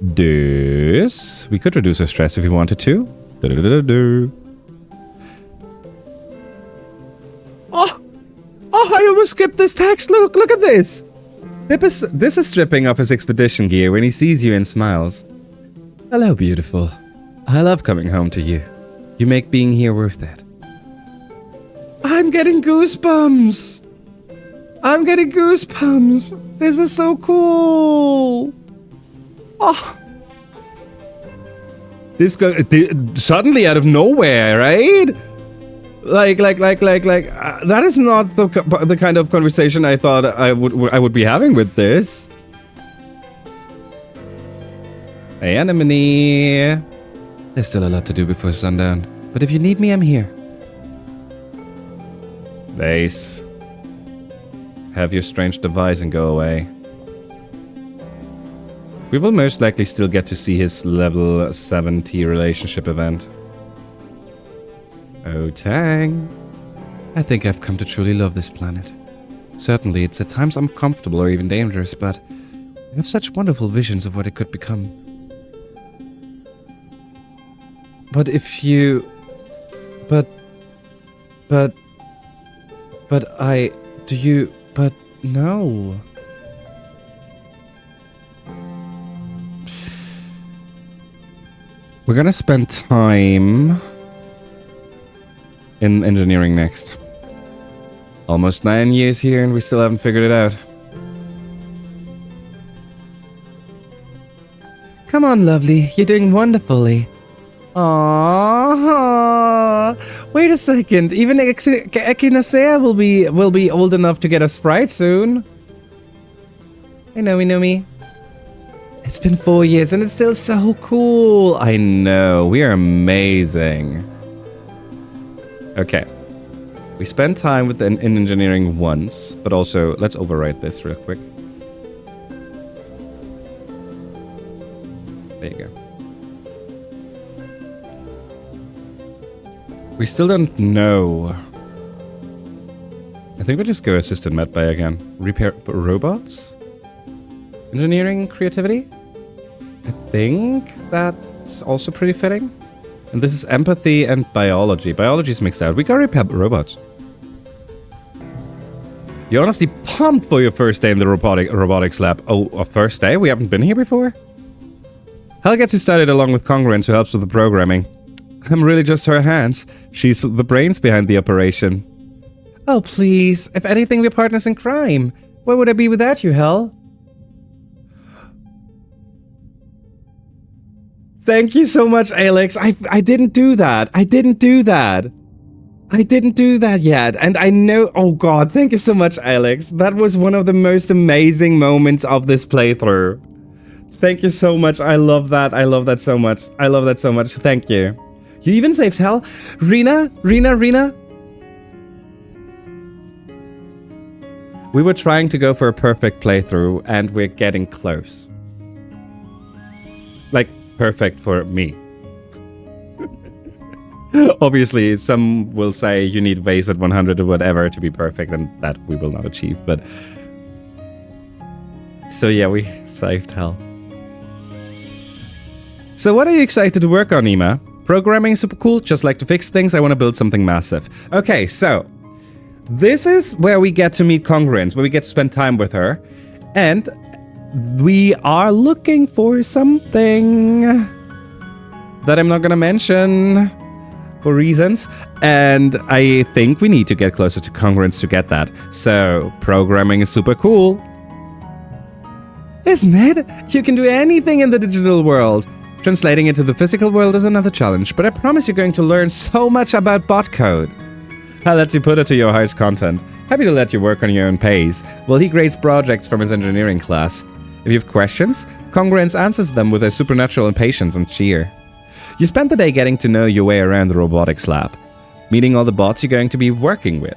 This. We could reduce our stress if we wanted to. Oh! Oh, I almost skipped this text. Look at this. This is stripping off his expedition gear when he sees you and smiles. Hello, beautiful. I love coming home to you. You make being here worth it. I'm getting goosebumps. I'm getting goosebumps. This is so cool. Oh. This suddenly out of nowhere, right? Like, that is not the kind of conversation I thought I would be having with this. Hey, Anemone. There's still a lot to do before sundown, but if you need me, I'm here. Base. Have your strange device and go away. We will most likely still get to see his level 70 relationship event. Oh, Tang. I think I've come to truly love this planet. Certainly, it's at times uncomfortable or even dangerous, but I have such wonderful visions of what it could become. But if you... But no. We're gonna spend time in engineering next. Almost 9 years here and we still haven't figured it out. Come on, lovely. You're doing wonderfully. Aww. Wait a second. Even Echinacea will be old enough to get a sprite soon. I know me. It's been 4 years and it's still so cool. I know. We are amazing. Okay. We spent time with in engineering once, but also let's overwrite this real quick. There you go. We still don't know. I think we'll just go assistant med bay again. Repair robots? Engineering creativity? I think that's also pretty fitting. And this is empathy and biology. Biology is mixed out. We got repair robots. You're honestly pumped for your first day in the robotics lab. Oh, a first day? We haven't been here before? Hel gets you started along with Congruence, who helps with the programming. I'm really just her hands. She's the brains behind the operation. Oh, please. If anything, we're partners in crime. Where would I be without you, Hel? Thank you so much, Alex. I didn't do that. I didn't do that yet. And I know... Oh, God. Thank you so much, Alex. That was one of the most amazing moments of this playthrough. Thank you so much. I love that. I love that so much. I love that so much. Thank you. You even saved Hel. Rena. We were trying to go for a perfect playthrough, and we're getting close. Like, perfect for me. Obviously, some will say you need base at 100 or whatever to be perfect, and that we will not achieve. But so yeah, we saved hell. So what are you excited to work on, Ima? Programming is super cool, just like to fix things. I want to build something massive. Okay, so this is where we get to meet Congruence, where we get to spend time with her. And we are looking for something that I'm not gonna mention for reasons. And I think we need to get closer to Congruence to get that. So programming is super cool. Isn't it? You can do anything in the digital world. Translating it to the physical world is another challenge, but I promise you're going to learn so much about bot code. That lets you put it to your heart's content. Happy to let you work on your own pace. Well, he grades projects from his engineering class. If you have questions, Congruence answers them with a supernatural impatience and cheer. You spend the day getting to know your way around the robotics lab, meeting all the bots you're going to be working with.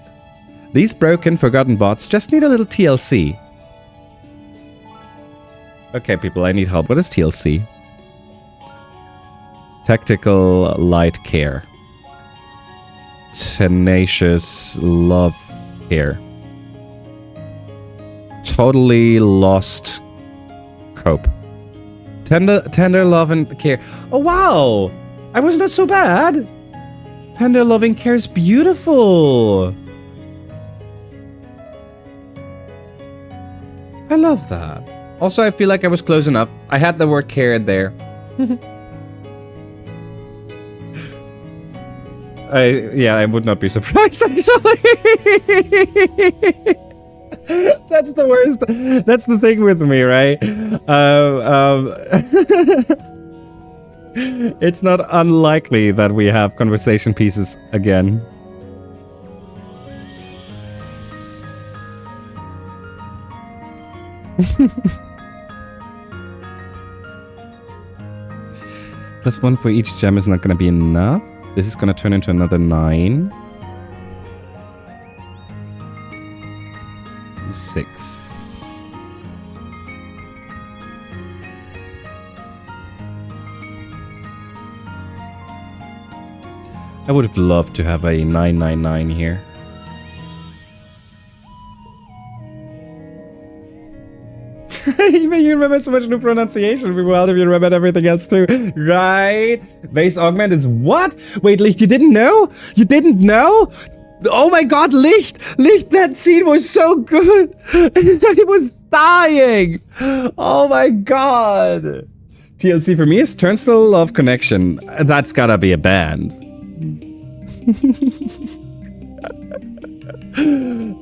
These broken, forgotten bots just need a little TLC. Okay, people, I need help. What is TLC? Tactical light care. Tenacious love care. Totally lost cope. Tender love and care. Oh wow! I was not so bad! Tender loving care is beautiful! I love that. Also, I feel like I was close enough. I had the word care in there. I would not be surprised, actually. That's the worst. That's the thing with me, right? It's not unlikely that we have conversation pieces again. +1 for each gem is not going to be enough. This is going to turn into another 9. 6. I would have loved to have a 999 here. Even you remember so much new pronunciation. Well, if you remember everything else too. Right? Base augment is what? Wait, Licht, you didn't know? You didn't know? Oh my god, Licht! Licht, that scene was so good! I was dying! Oh my god! TLC for me is Turnstile Love Connection. That's gotta be a band.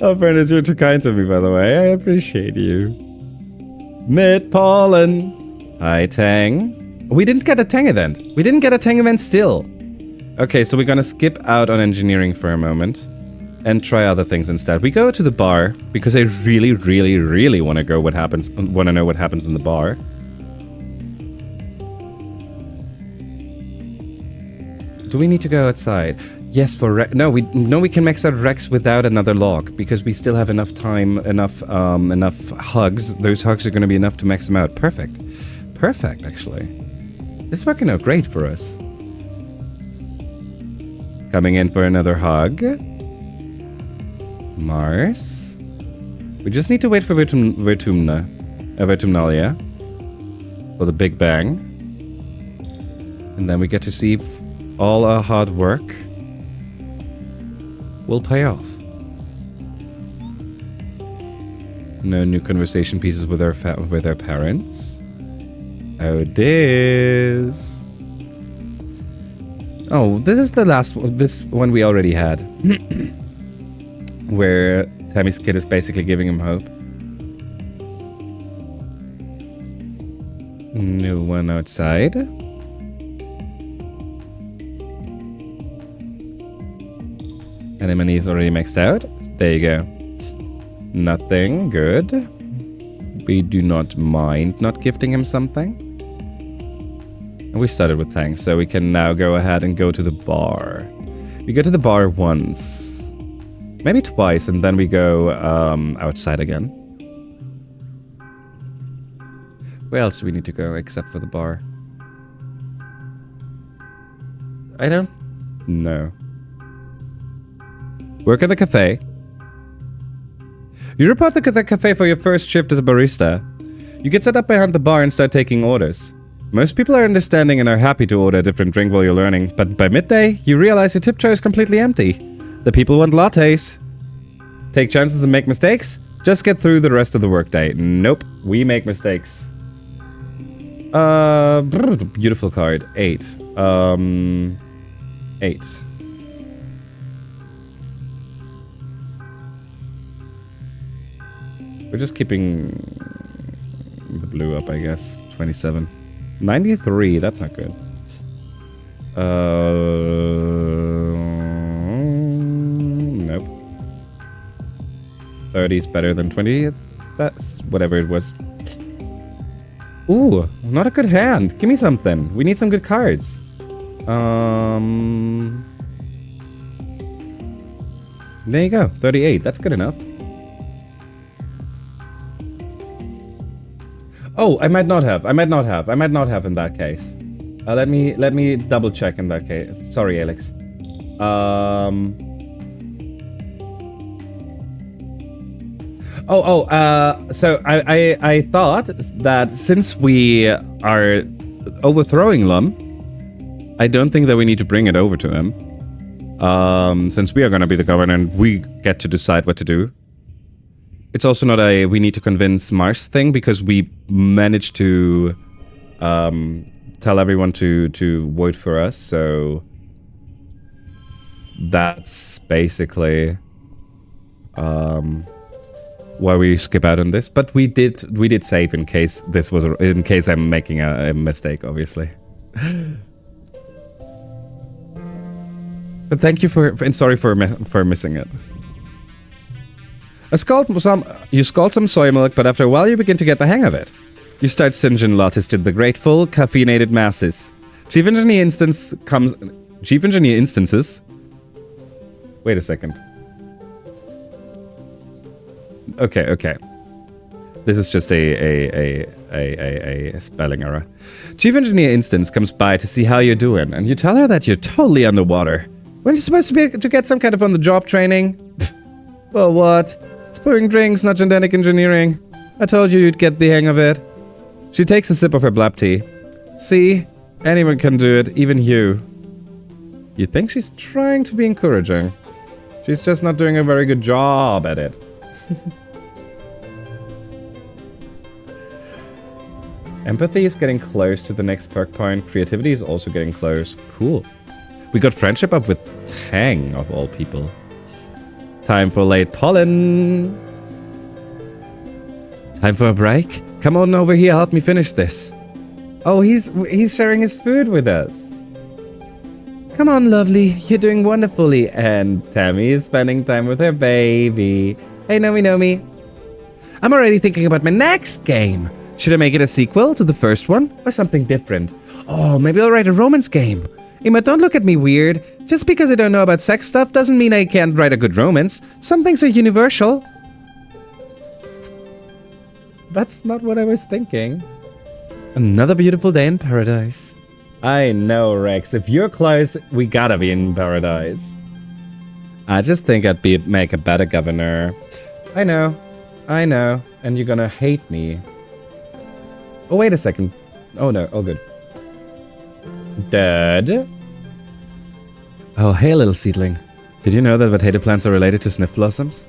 Oh, Furnace, you're too kind to me, by the way. I appreciate you. Mid-Pollen. Hi, Tang. We didn't get a Tang event. We didn't get a Tang event still. Okay, so we're gonna skip out on engineering for a moment and try other things instead. We go to the bar because I really, really, really want to know what happens in the bar. Do we need to go outside? Yes, for Rex. No, we can max out Rex without another log because we still have enough time, enough hugs. Those hugs are going to be enough to max them out. Perfect. Perfect, actually. It's working out great for us. Coming in for another hug. Mars. We just need to wait for Vertumnalia. For the Big Bang. And then we get to see all our hard work will pay off. No new conversation pieces with our parents. Oh, this. Oh, this is the last one. This one we already had. Where Tammy's kid is basically giving him hope. New one outside. Anemone is already maxed out. There you go. Nothing. Good. We do not mind not gifting him something. And we started with Tang, so we can now go ahead and go to the bar. We go to the bar once. Maybe twice, and then we go outside again. Where else do we need to go except for the bar? I don't No. Work at the cafe. You report to the cafe for your first shift as a barista. You get set up behind the bar and start taking orders. Most people are understanding and are happy to order a different drink while you're learning, but by midday, you realize your tip jar is completely empty. The people want lattes. Take chances and make mistakes? Just get through the rest of the workday. Nope, we make mistakes. Beautiful card. 8. 8. We're just keeping the blue up, I guess. 27. 93, that's not good. Nope. 30 is better than 20. That's whatever it was. Ooh, not a good hand. Give me something. We need some good cards. There you go. 38. That's good enough. Oh, I might not have in that case. Let me double check in that case. Sorry, Alex. So I thought that since we are overthrowing Lum, I don't think that we need to bring it over to him. Since we are going to be the governor and we get to decide what to do. It's also not a we need to convince Mars thing because we managed to tell everyone to vote for us. So that's basically why we skip out on this. But we did save in case this was in case I'm making a mistake, obviously. But thank you and sorry for missing it. You scald some soy milk, but after a while you begin to get the hang of it. You start singeing lattes to the grateful, caffeinated masses. Chief Engineer instances... Wait a second. Okay. This is just a spelling error. Chief Engineer Instance comes by to see how you're doing, and you tell her that you're totally underwater. Weren't you supposed to get some kind of on-the-job training? Well, what? It's pouring drinks, not genetic engineering. I told you you'd get the hang of it. She takes a sip of her blab tea. See? Anyone can do it, even you. You think she's trying to be encouraging. She's just not doing a very good job at it. Empathy is getting close to the next perk point. Creativity is also getting close. Cool. We got friendship up with Tang, of all people. Time for late pollen. Time for a break? Come on over here, help me finish this. Oh, he's sharing his food with us. Come on, lovely. You're doing wonderfully. And Tammy is spending time with her baby. Hey, Nomi. I'm already thinking about my next game. Should I make it a sequel to the first one? Or something different? Oh, maybe I'll write a romance game. Emma, don't look at me weird. Just because I don't know about sex stuff doesn't mean I can't write a good romance. Some things are universal. That's not what I was thinking. Another beautiful day in paradise. I know, Rex. If you're close, we gotta be in paradise. I just think I'd make a better governor. I know. And you're gonna hate me. Oh, wait a second. Oh, no. Oh, good. Dad? Oh, hey, little seedling. Did you know that potato plants are related to sniff blossoms?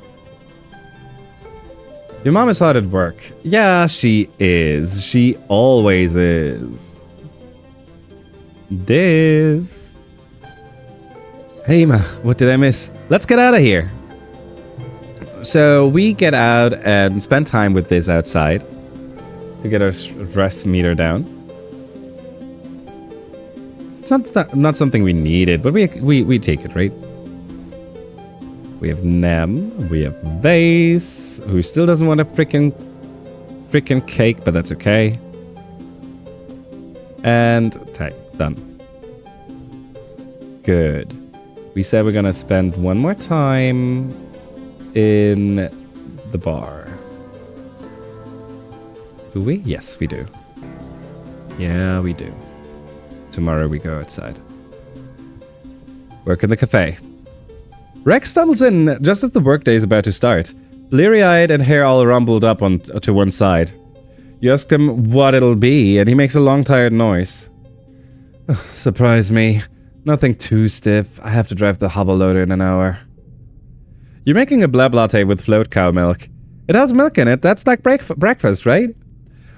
Your mom is hard at work. Yeah, she is. She always is. Diz. Hey, Ma, what did I miss? Let's get out of here. So we get out and spend time with Diz outside to get our stress meter down. It's not something we needed, but we take it, right? We have Nem, we have Vase, who still doesn't want a freaking cake, but that's okay. And Tang, done. Good. We said we're gonna spend one more time in the bar. Do we? Yes, we do. Yeah, we do. Tomorrow we go outside. Work in the cafe. Rex stumbles in just as the workday is about to start, bleary-eyed and hair all rumbled up to one side. You ask him what it'll be, and he makes a long, tired noise. Surprise me. Nothing too stiff. I have to drive the hobble loader in an hour. You're making a blab latte with float cow milk. It has milk in it. That's like breakfast, right?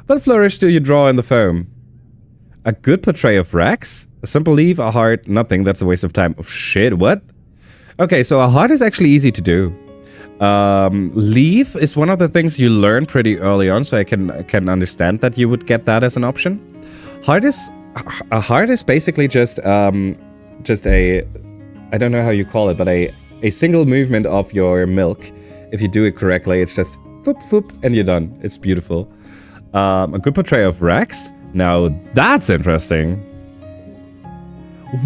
What flourish do you draw in the foam? A good portray of Rex? A simple leaf, a heart, nothing. That's a waste of time. Oh shit, what? Okay, so a heart is actually easy to do. Leaf is one of the things you learn pretty early on, so I can understand that you would get that as an option. A heart is basically just a, I don't know how you call it, but a single movement of your milk. If you do it correctly, it's just whoop whoop and you're done. It's beautiful. A good portray of Rex. Now that's interesting.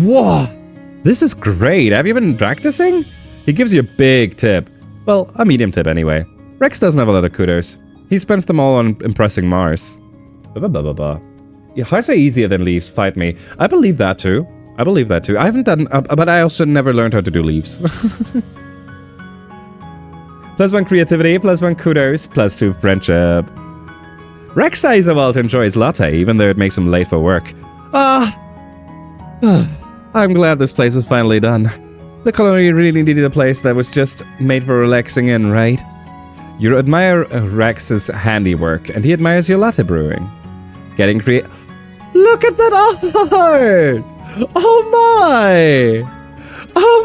Whoa, this is great. Have you been practicing? He gives you a big tip. Well, a medium tip anyway. Rex doesn't have a lot of kudos. He spends them all on impressing Mars. Yeah, hearts are easier than leaves, fight me. I believe that too. I haven't done, but I also never learned how to do leaves. +1 creativity, +1 kudos, +2 friendship. Rex says a while to enjoy his latte, even though it makes him late for work. I'm glad this place is finally done. The colony really needed a place that was just made for relaxing in, right? You admire Rex's handiwork, and he admires your latte brewing. Getting creative. Look at that art! Oh my! Oh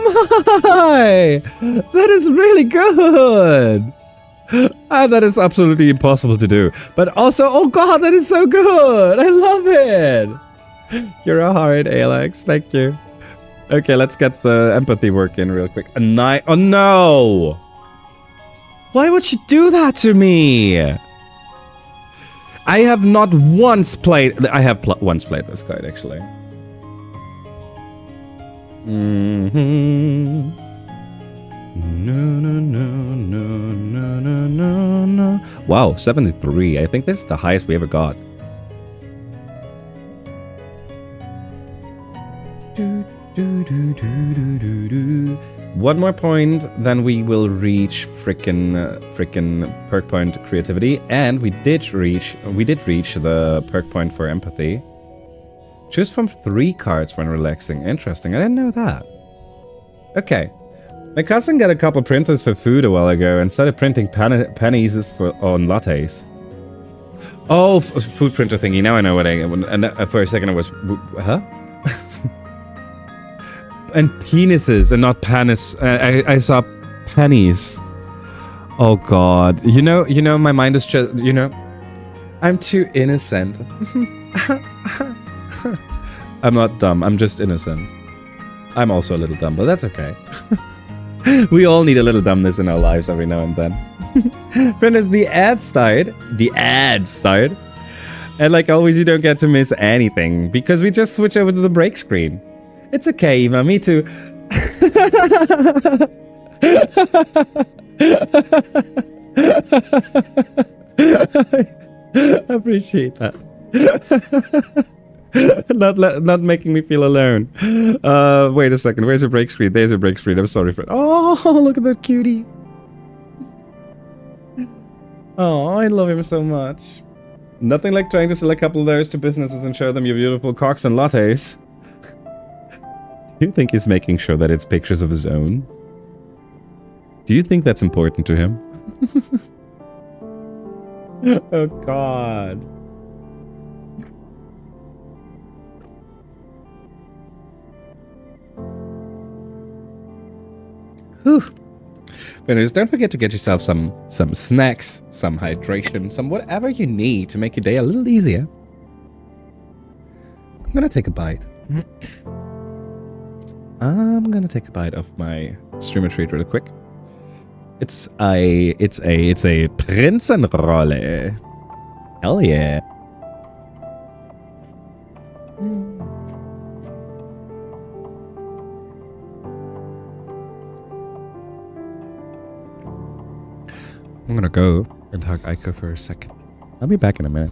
my! That is really good! That is absolutely impossible to do. But also, oh god, that is so good! I love it! You're a heart, Alex. Thank you. Okay, let's get the empathy work in real quick. Oh no! Why would you do that to me? I have not once played... I have once played this card, actually. No, no, no, no, no, no, no, no. Wow, 73. I think this is the highest we ever got. One more point, then we will reach frickin' perk point creativity, and we did reach the perk point for empathy. Choose from 3 cards when relaxing. Interesting, I didn't know that. Okay. My cousin got a couple printers for food a while ago and started printing pennies on lattes. Oh, food printer thingy. Now I know what and for a second I was... Huh? And penises and not panis. I saw pennies. Oh god. You know, my mind is just, you know, I'm too innocent. I'm not dumb, I'm just innocent. I'm also a little dumb, but that's okay. We all need a little dumbness in our lives every now and then. Printers, the ads start. And like always, you don't get to miss anything because we just switch over to the break screen. It's okay, Eva, me too. I appreciate that. Not making me feel alone. Wait a second. Where's your break screen? There's your break screen. I'm sorry for it. Oh, look at that cutie. Oh, I love him so much. Nothing like trying to sell a couple of those to businesses and show them your beautiful cocks and lattes. Do you think he's making sure that it's pictures of his own? Do you think that's important to him? Oh god. Whew. But anyways, don't forget to get yourself some snacks, some hydration, some whatever you need to make your day a little easier. I'm gonna take a bite. I'm gonna take a bite of my streamer treat real quick. It's a Prinzenrolle. Hell yeah. I'm gonna go and hug Aiko for a second. I'll be back in a minute.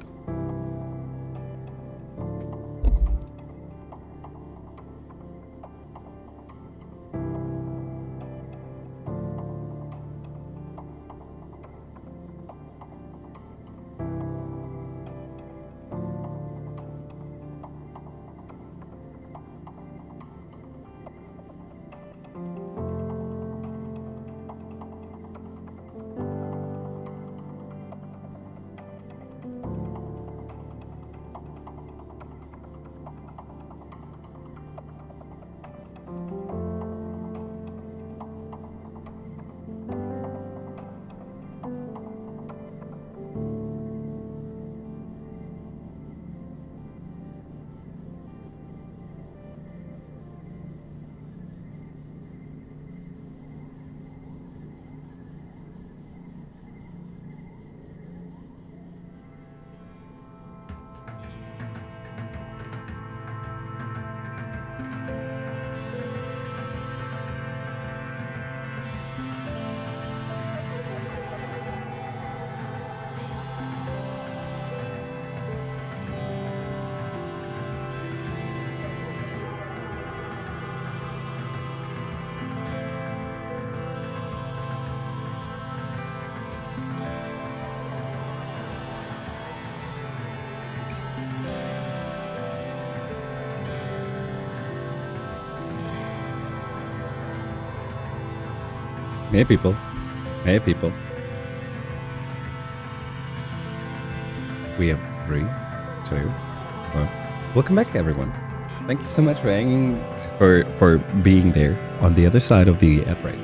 Hey people. Hey people. We have 3, 2, 1. Welcome back, everyone. Thank you so much for hanging, for being there on the other side of the ad break.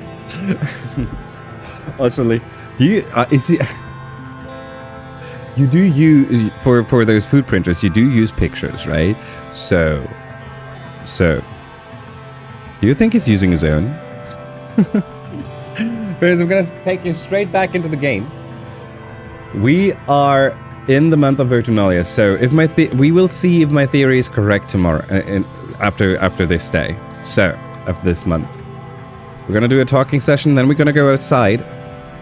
Also, do you is it? You do use for those food printers. You do use pictures, right? So, do you think he's using his own? Because I'm gonna take you straight back into the game. We are in the month of Vertumna, so if we will see if my theory is correct tomorrow, after this day. So after this month, we're gonna do a talking session. Then we're gonna go outside.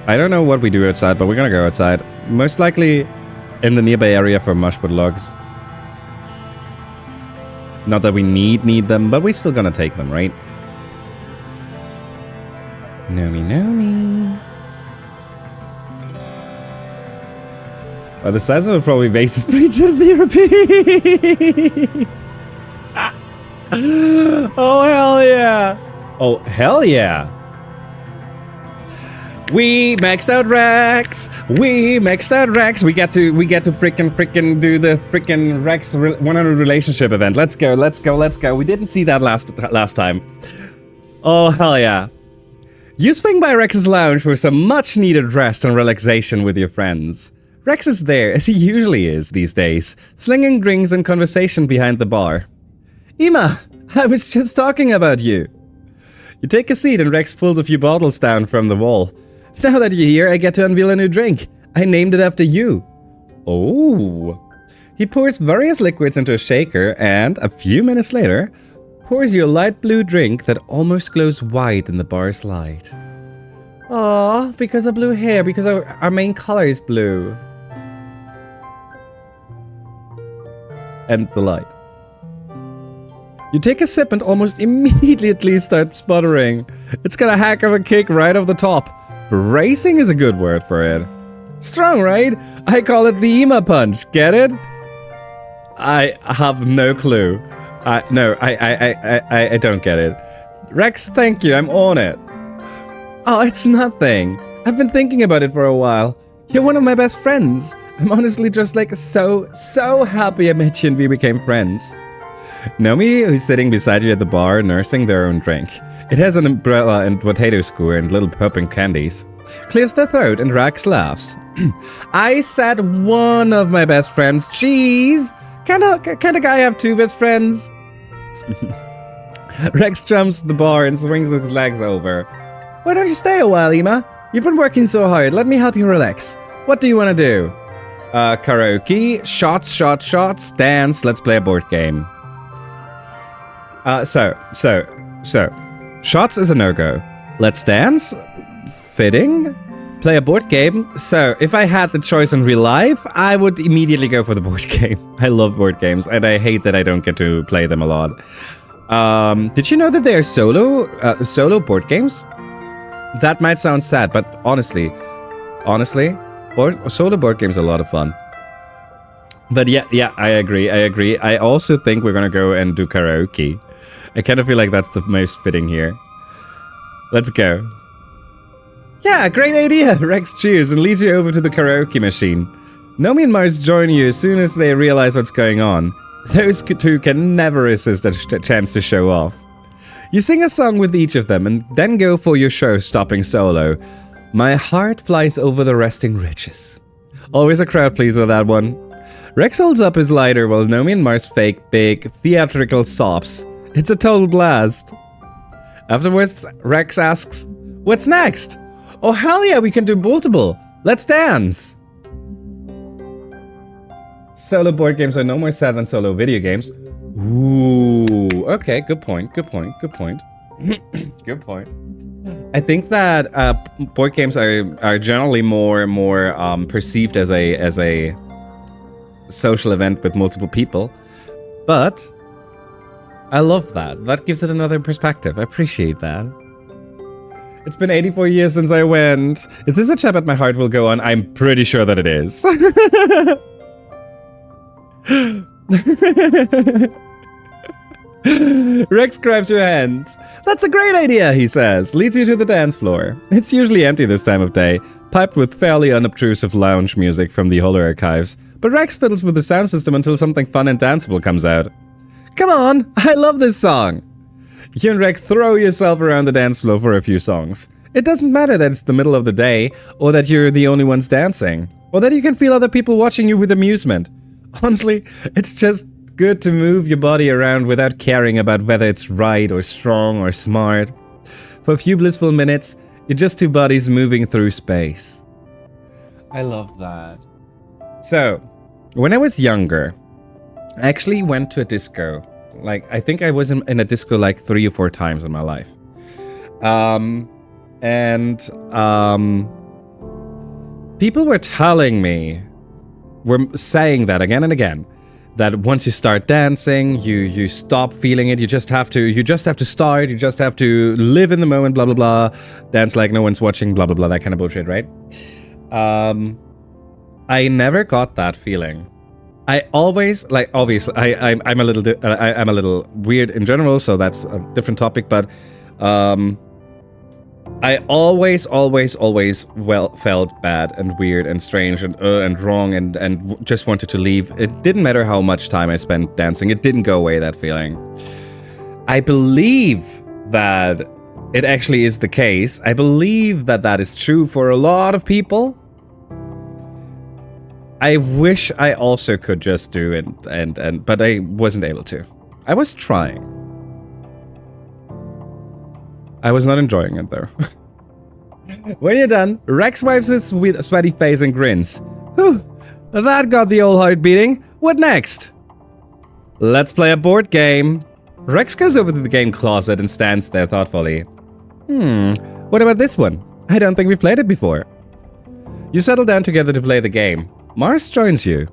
I don't know what we do outside, but we're gonna go outside. Most likely in the nearby area for mushwood logs. Not that we need them, but we're still gonna take them, right? Nomi. Well, the size of it probably makes this pretty therapy. Oh, hell yeah. Oh, hell yeah. We maxed out Rex. We get to freaking do the freaking Rex 100 relationship event. Let's go. We didn't see that last time. Oh, hell yeah. You swing by Rex's lounge for some much needed rest and relaxation with your friends. Rex is there, as he usually is these days, slinging drinks and conversation behind the bar. Ima, I was just talking about you. You take a seat and Rex pulls a few bottles down from the wall. Now that you're here, I get to unveil a new drink. I named it after you. Oh. He pours various liquids into a shaker and, a few minutes later, pours you a light blue drink that almost glows white in the bar's light. Aww, because of blue hair, because our main color is blue. And the light. You take a sip and almost immediately start sputtering. It's got a heck of a kick right off the top. Bracing is a good word for it. Strong, right? I call it the Ima punch. Get it? I have no clue. No, I don't get it. Rex, thank you. I'm on it. Oh, it's nothing. I've been thinking about it for a while. You're one of my best friends. I'm honestly just like so happy I met you and we became friends. Nomi, who's sitting beside you at the bar, nursing their own drink. It has an umbrella and potato skewer and little popping candies. Clears their throat and Rex laughs. I said one of my best friends. Jeez. Can a guy have 2 best friends? Rex jumps the bar and swings his legs over. Why don't you stay a while, Ima? You've been working so hard. Let me help you relax. What do you want to do? Karaoke, shots, dance. Let's play a board game. So, shots is a no-go. Let's dance. Fitting. Play a board game. So, if I had the choice in real life, I would immediately go for the board game. I love board games, and I hate that I don't get to play them a lot. Did you know that they are solo board games? That might sound sad, but honestly, solo board games are a lot of fun. But yeah, I agree. I also think we're gonna go and do karaoke. I kind of feel like that's the most fitting here. Let's go. Yeah, great idea! Rex cheers and leads you over to the karaoke machine. Nomi and Mars join you as soon as they realize what's going on. Those two can never resist a chance to show off. You sing a song with each of them and then go for your show-stopping solo. My heart flies over the resting riches. Always a crowd pleaser, that one. Rex holds up his lighter while Nomi and Mars fake big, theatrical sobs. It's a total blast. Afterwards, Rex asks, "What's next?" "Oh hell yeah, we can do multiple. Let's dance." Solo board games are no more sad than solo video games. Ooh, okay, good point. Good point. I think that board games are generally more perceived as a social event with multiple people, but I love that. That gives it another perspective. I appreciate that. It's been 84 years since I went. Is this a chapter my heart will go on? I'm pretty sure that it is. Rex grabs your hands. That's a great idea, he says. Leads you to the dance floor. It's usually empty this time of day, piped with fairly unobtrusive lounge music from the Hollow archives. But Rex fiddles with the sound system until something fun and danceable comes out. Come on, I love this song. You and Rex throw yourself around the dance floor for a few songs. It doesn't matter that it's the middle of the day, or that you're the only ones dancing, or that you can feel other people watching you with amusement. Honestly, it's just good to move your body around without caring about whether it's right or strong or smart. For a few blissful minutes, you're just two bodies moving through space. I love that. So, when I was younger, I actually went to a disco. Like, I think I was in a disco like 3 or 4 times in my life. People were telling me, were saying that again and again, that once you start dancing, you stop feeling it. You just have to start. You just have to live in the moment. Blah blah blah. Dance like no one's watching. Blah blah blah. That kind of bullshit, right? I never got that feeling. I always, like, obviously, I'm a little weird in general, so that's a different topic. But I always felt bad and weird and strange and wrong and just wanted to leave. It didn't matter how much time I spent dancing. It didn't go away, that feeling. I believe that it actually is the case. I believe that that is true for a lot of people. I wish I also could just do it, but I wasn't able to. I was trying. I was not enjoying it though. When you're done, Rex wipes his sweaty face and grins. Whew, that got the old heart beating. What next? Let's play a board game. Rex goes over to the game closet and stands there thoughtfully. What about this one? I don't think we've played it before. You settle down together to play the game. Mars joins you.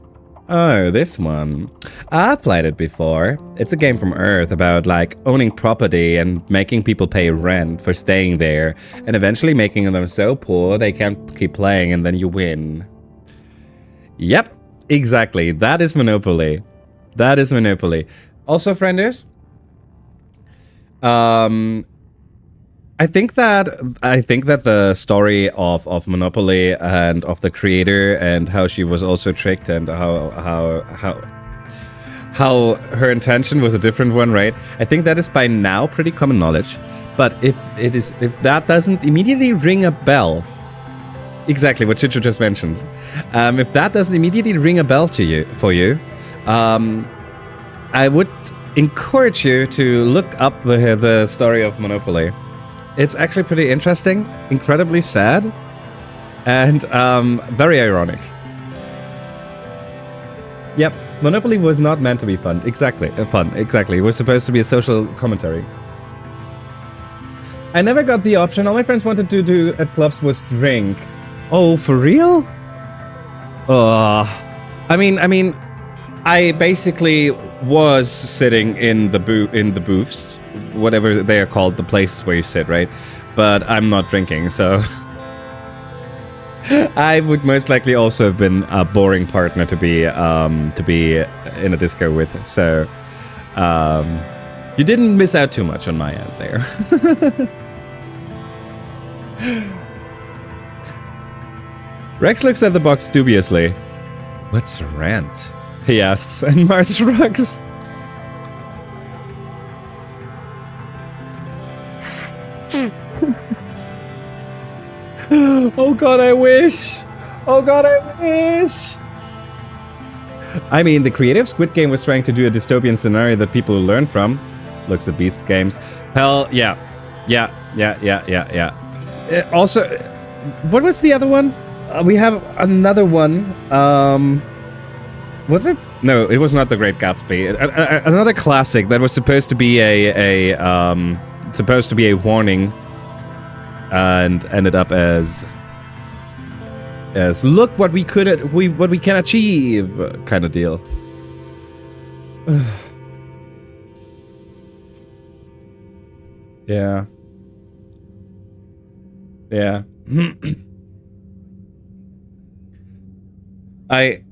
Oh, this one. I've played it before. It's a game from Earth about, like, owning property and making people pay rent for staying there, and eventually making them so poor they can't keep playing and then you win. Yep, exactly. That is Monopoly. That is Monopoly. Also, frienders, I think that the story of Monopoly and of the creator and how she was also tricked and how her intention was a different one, right? I think that is by now pretty common knowledge. But if that doesn't immediately ring a bell, exactly what Chicho just mentioned, if that doesn't immediately ring a bell for you, I would encourage you to look up the story of Monopoly. It's actually pretty interesting, incredibly sad, and very ironic. Yep, Monopoly was not meant to be fun. Exactly, exactly. It was supposed to be a social commentary. I never got the option. All my friends wanted to do at clubs was drink. Oh, for real? I mean, I basically was sitting in the booths, whatever they are called, the places where you sit, right? But I'm not drinking, so I would most likely also have been a boring partner to be in a disco with. So you didn't miss out too much on my end there. Rex looks at the box dubiously. What's rent? He asks, and Mars shrugs. Oh god, I wish! Oh god, I wish! I mean, the creative Squid Game was trying to do a dystopian scenario that people will learn from. Looks at Beast Games. Hell, yeah. Also, what was the other one? We have another one. Was it? No, it was not The Great Gatsby. Another classic that was supposed to be a warning, and ended up as look what we can achieve kind of deal. Yeah. I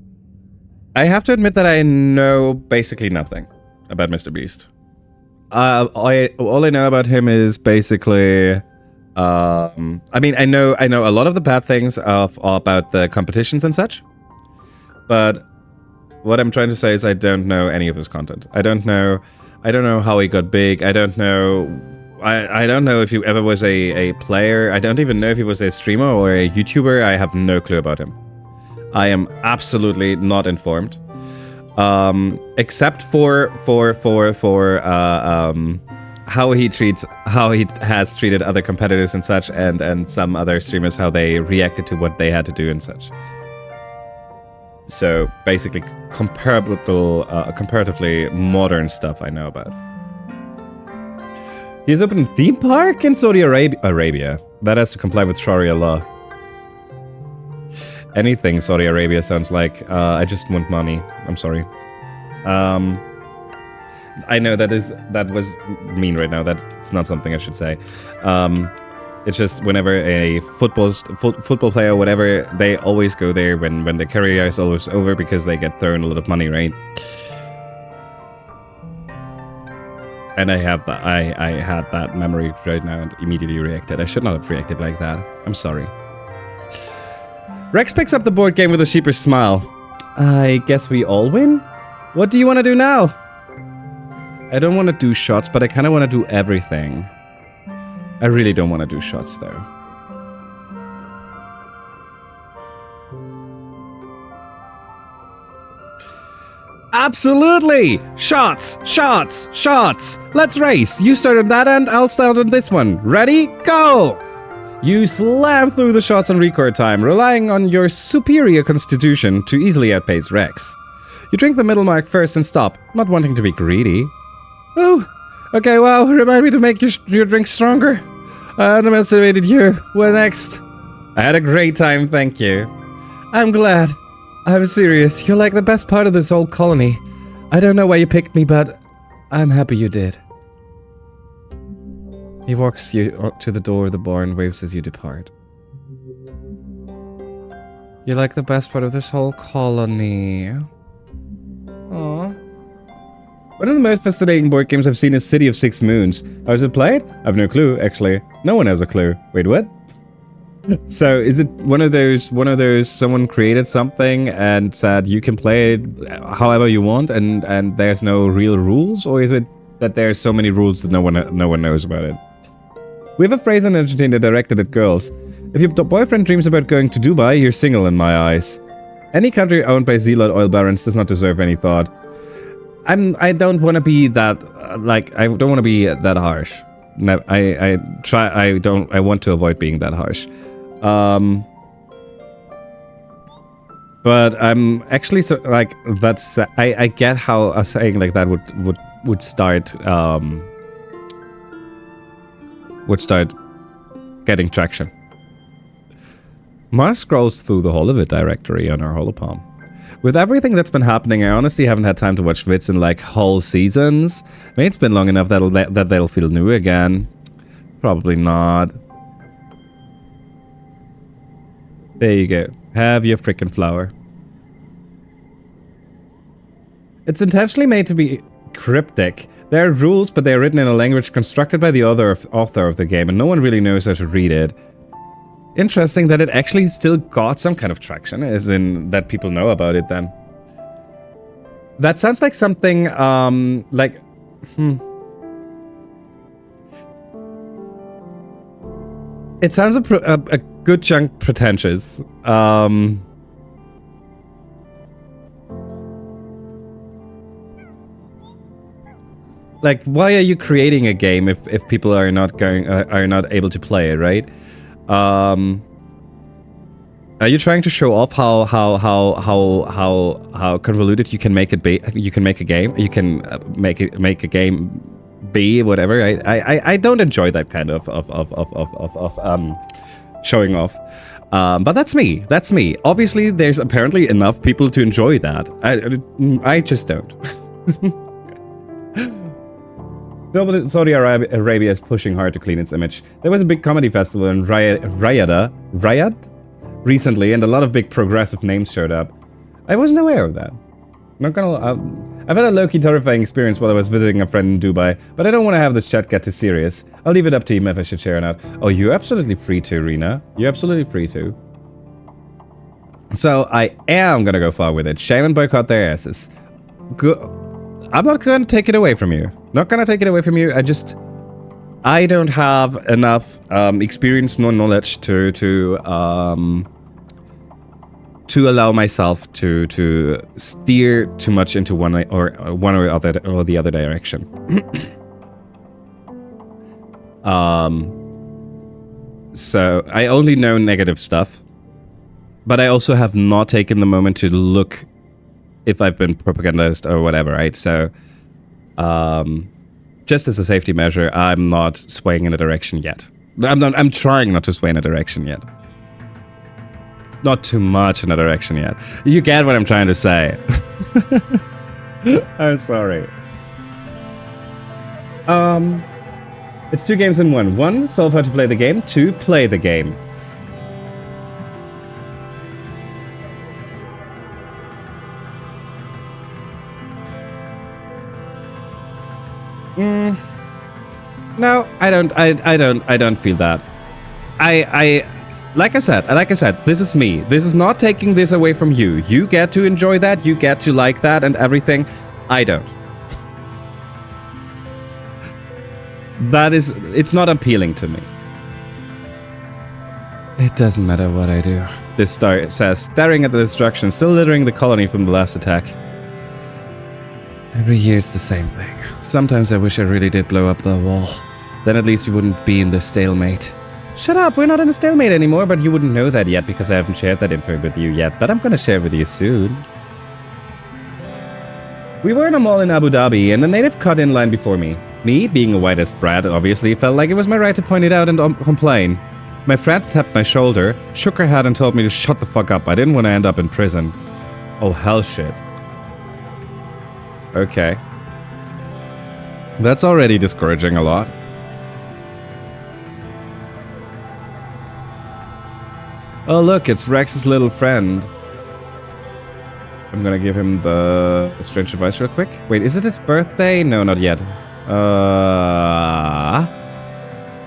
have to admit that I know basically nothing about Mr. Beast. all I know about him is basically, I mean, I know a lot of the bad things about the competitions and such, but what I'm trying to say is I don't know any of his content. I don't know how he got big. I don't know if he ever was a player. I don't even know if he was a streamer or a YouTuber. I have no clue about him. I am absolutely not informed. Except for how he has treated other competitors and such, and some other streamers, how they reacted to what they had to do and such. So basically, comparatively modern stuff I know about. He's opened a theme park in Saudi Arabia. That has to comply with Sharia law. Anything Saudi Arabia sounds like, I just want money. I'm sorry. I know that was mean right now. That's not something I should say. It's just whenever a football player or whatever, they always go there when their career is always over because they get thrown a lot of money, right? And I had that memory right now and immediately reacted. I should not have reacted like that. I'm sorry. Rex picks up the board game with a sheepish smile. I guess we all win? What do you want to do now? I don't want to do shots, but I kind of want to do everything. I really don't want to do shots, though. Absolutely! Shots! Shots! Shots! Let's race! You start on that end, I'll start on this one. Ready? Go! You slam through the shots on record time, relying on your superior constitution to easily outpace Rex. You drink the middle mark first and stop, not wanting to be greedy. Oh, okay, wow, remind me to make your drink stronger. I underestimated you. What next? I had a great time, thank you. I'm glad. I'm serious, you're like the best part of this whole colony. I don't know why you picked me, but I'm happy you did. He walks you to the door of the bar and waves as you depart. You're like the best part of this whole colony. Aww. One of the most fascinating board games I've seen is City of Six Moons. How is it played? I've no clue, actually. No one has a clue. Wait, what? So, is it one of those someone created something and said you can play it however you want and there's no real rules? Or is it that there's so many rules that no one knows about it? We have a phrase in Argentina directed at girls. If your boyfriend dreams about going to Dubai, you're single in my eyes. Any country owned by zealot oil barons does not deserve any thought. I don't want to be that, I don't want to be that harsh. No, I want to avoid being that harsh. But I'm actually that's, I get how a saying like that would start getting traction. Mars scrolls through the Holovid directory on our Holopalm. With everything that's been happening, I honestly haven't had time to watch vids in whole seasons. Maybe it's been long enough that they'll feel new again. Probably not. There you go. Have your frickin' flower. It's intentionally made to be cryptic. There are rules, but they are written in a language constructed by the author of the game, and no one really knows how to read it. Interesting that it actually still got some kind of traction, as in that people know about it then. That sounds like something, It sounds a good chunk pretentious. Why are you creating a game if people are not able to play it, right? Are you trying to show off how convoluted you can make it be? You can make a game. You can make a game be whatever. Right? I don't enjoy that kind of showing off. But that's me. That's me. Obviously, there's apparently enough people to enjoy that. I just don't. Saudi Arabia is pushing hard to clean its image. There was a big comedy festival in Riyadh recently, and a lot of big progressive names showed up. I wasn't aware of that. Not gonna. I've had a low-key terrifying experience while I was visiting a friend in Dubai, but I don't want to have this chat get too serious. I'll leave it up to you if I should share or not. Oh, you're absolutely free to, Rena. You're absolutely free to. So, I am gonna go far with it. Shame and boycott their asses. I'm not gonna take it away from you. Not gonna take it away from you. I don't have enough experience nor knowledge to allow myself to steer too much into one or the other direction. So I only know negative stuff, but I also have not taken the moment to look if I've been propagandized or whatever, right? So, just as a safety measure, I'm not swaying in a direction yet. I'm trying not to sway in a direction yet. Not too much in a direction yet. You get what I'm trying to say. I'm sorry. It's 2 games in 1. 1, solve how to play the game. 2, play the game. No, I don't feel that. Like I said, this is me. This is not taking this away from you. You get to enjoy that, you get to like that and everything. I don't. It's not appealing to me. It doesn't matter what I do. This star says, staring at the destruction, still littering the colony from the last attack. Every year it's the same thing. Sometimes I wish I really did blow up the wall. Then at least we wouldn't be in this stalemate. Shut up, we're not in a stalemate anymore, but you wouldn't know that yet because I haven't shared that info with you yet, but I'm gonna share with you soon. We were in a mall in Abu Dhabi, and the native cut in line before me. Me, being a white-ass brat, obviously felt like it was my right to point it out and complain. My friend tapped my shoulder, shook her head and told me to shut the fuck up. I didn't want to end up in prison. Oh, hell shit. Okay. That's already discouraging a lot. Oh look, it's Rex's little friend. I'm gonna give him the strange advice real quick. Wait, is it his birthday? No, not yet.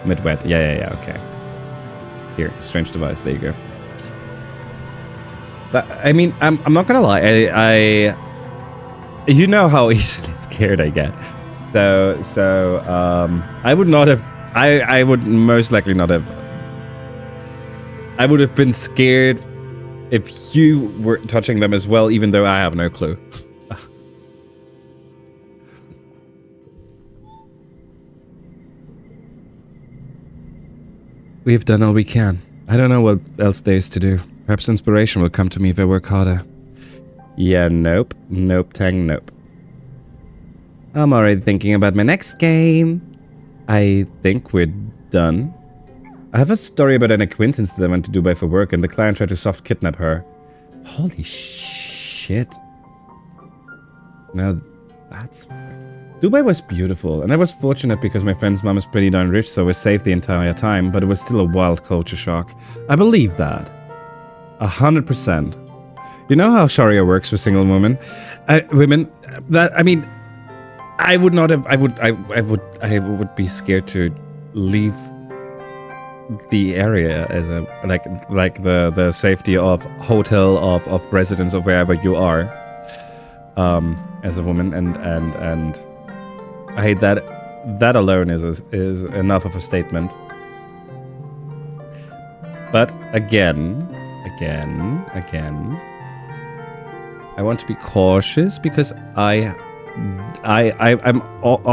Midwet. Yeah, okay. Here, strange device, there you go. I mean, I'm not gonna lie, you know how easily scared I get. So, I would not have, I would most likely not have, I would have been scared if you were touching them as well, even though I have no clue. We have done all we can. I don't know what else there is to do. Perhaps inspiration will come to me if I work harder. Yeah, nope. Nope, Tang, nope. I'm already thinking about my next game. I think we're done. I have a story about an acquaintance that went to Dubai for work and the client tried to soft kidnap her. Holy shit. Now, that's... Dubai was beautiful, and I was fortunate because my friend's mom is pretty darn rich, so I was safe the entire time, but it was still a wild culture shock. I believe that. 100%. You know how Sharia works for single women? Women, I mean, I would not have, I would be scared to leave the area as a, like the safety of hotel, of residence, or wherever you are, as a woman, and I hate that. That alone is enough of a statement. But again, I want to be cautious because I'll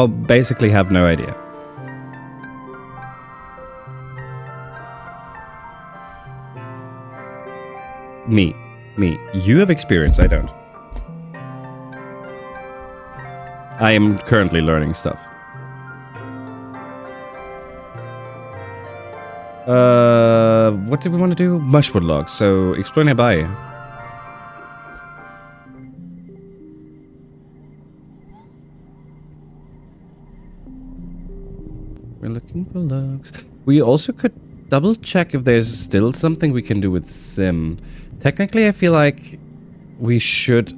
basically have no idea. Me. You have experience, I don't. I am currently learning stuff. What do we want to do? Mushwood log. So, explain nearby. We're looking for logs. We also could double check if there's still something we can do with Sim. Technically, I feel like we should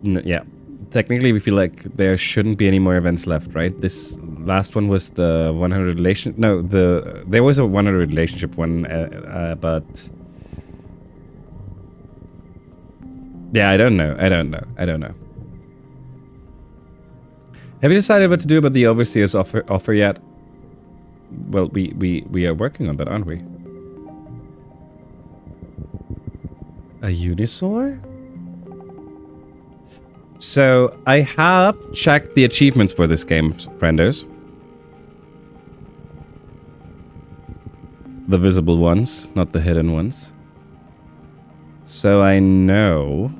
Yeah. Technically, we feel like there shouldn't be any more events left, right? This last one was the 100 relation. No, there was a 100 relationship one, but yeah, I don't know. I don't know. Have you decided what to do about the overseer's offer yet? Well, we are working on that, aren't we? A Unisaur? So, I have checked the achievements for this game, friendos. The visible ones, not the hidden ones. So I know...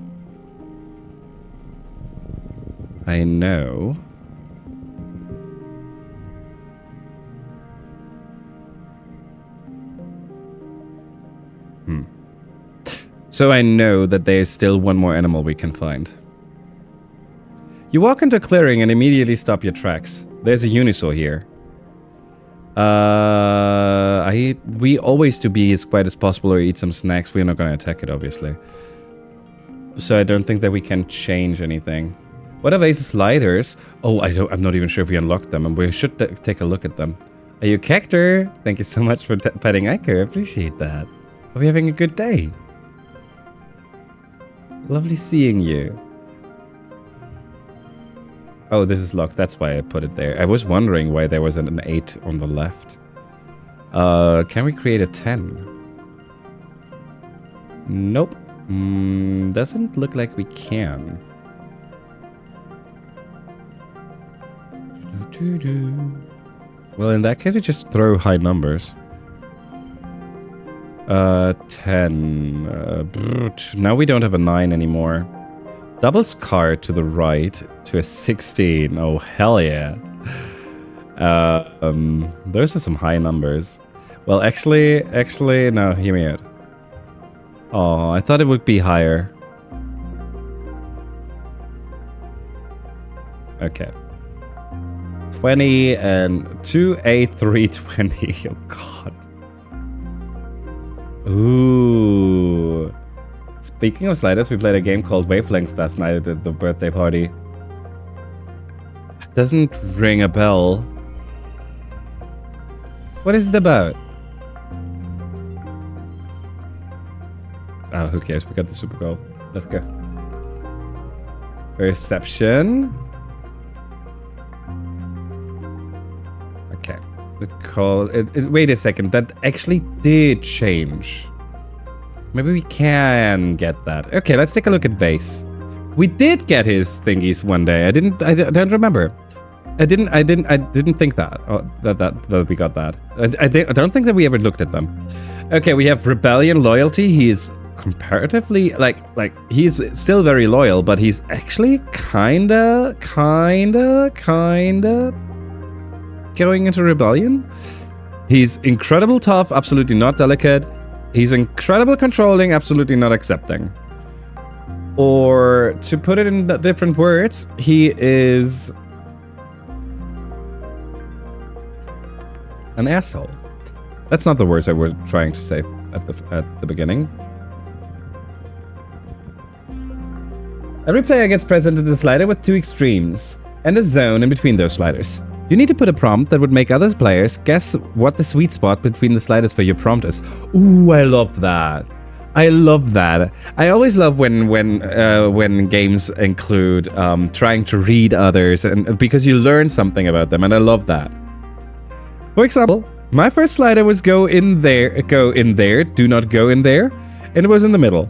So I know that there's still one more animal we can find. You walk into a clearing and immediately stop your tracks. There's a Unisaur here. We always to be as quiet as possible or eat some snacks. We're not going to attack it, obviously. So I don't think that we can change anything. What are these sliders? Oh, I'm not even sure if we unlocked them, and we should take a look at them. Are you Cactor? Thank you so much for petting Echo. I appreciate that. Are we having a good day? Lovely seeing you. Oh, this is locked. That's why I put it there. I was wondering why there was an 8 on the left. Can we create a 10? Nope. Doesn't look like we can. Well, in that case, we just throw high numbers. 10. Now we don't have a 9 anymore. Doubles card to the right to a 16. Oh, hell yeah. Those are some high numbers. Well, actually, no, hear me out. Oh, I thought it would be higher. Okay. 20 and 2, 8, 3, 20. Oh, God. Ooh. Speaking of sliders, we played a game called Wavelengths last night at the birthday party. It doesn't ring a bell. What is it about? Oh, who cares? We got the super goal. Let's go. Perception. Okay. Wait a second. That actually did change. Maybe we can get that. Okay, let's take a look at base. We did get his thingies one day. I don't remember. I didn't think that. Oh, that we got that. I don't think that we ever looked at them. Okay, we have rebellion, loyalty. He's comparatively like he's still very loyal, but he's actually kinda going into rebellion. He's incredible tough, absolutely not delicate. He's incredible controlling, absolutely not accepting. Or to put it in different words, he is an asshole. That's not the words I was trying to say at the beginning. Every player gets presented a slider with 2 extremes and a zone in between those sliders. You need to put a prompt that would make other players guess what the sweet spot between the sliders for your prompt is. Ooh, I love that. I love that. I always love when games include trying to read others, and because you learn something about them, and I love that. For example, my first slider was go in there, do not go in there, and it was in the middle,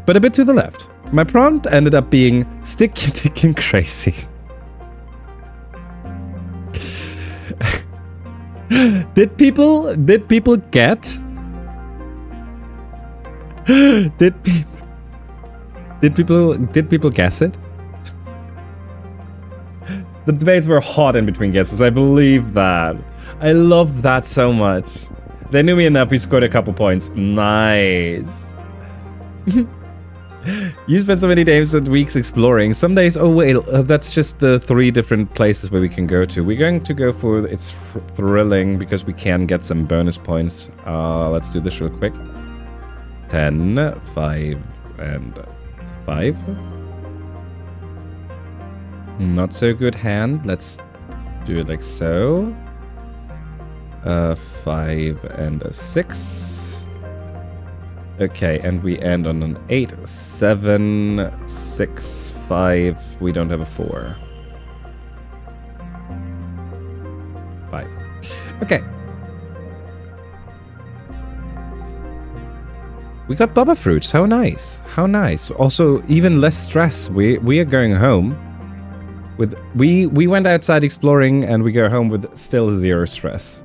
but a bit to the left. My prompt ended up being stick your dick in crazy. Did people get? Did people guess it? The debates were hot in between guesses. I believe that. I love that so much. They knew me enough. We scored a couple points. Nice. You spent so many days and weeks exploring. Some days, oh wait, that's just the 3 different places where we can go to. We're going to go for it's thrilling because we can get some bonus points. Let's do this real quick. 10, 5, and 5. Not so good hand. Let's do it like so. 5 and a 6. Okay, and we end on an 8, 7, 6, 5. We don't have a 4. 5. Okay. We got Bubba fruits. How nice. How nice. Also, even less stress. We are going home with we went outside exploring and we go home with still 0 stress.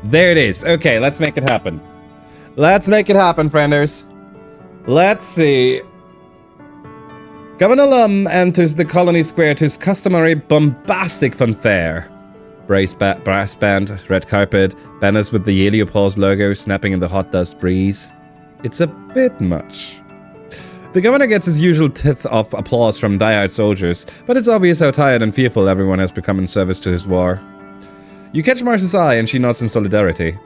There it is. Okay, let's make it happen. Let's make it happen, frienders. Let's see. Governor Lum enters the colony square to his customary bombastic fanfare. Brass band, red carpet, banners with the yearly applause logo snapping in the hot dust breeze. It's a bit much. The governor gets his usual tithe of applause from die-hard soldiers, but it's obvious how tired and fearful everyone has become in service to his war. You catch Mars's eye and she nods in solidarity.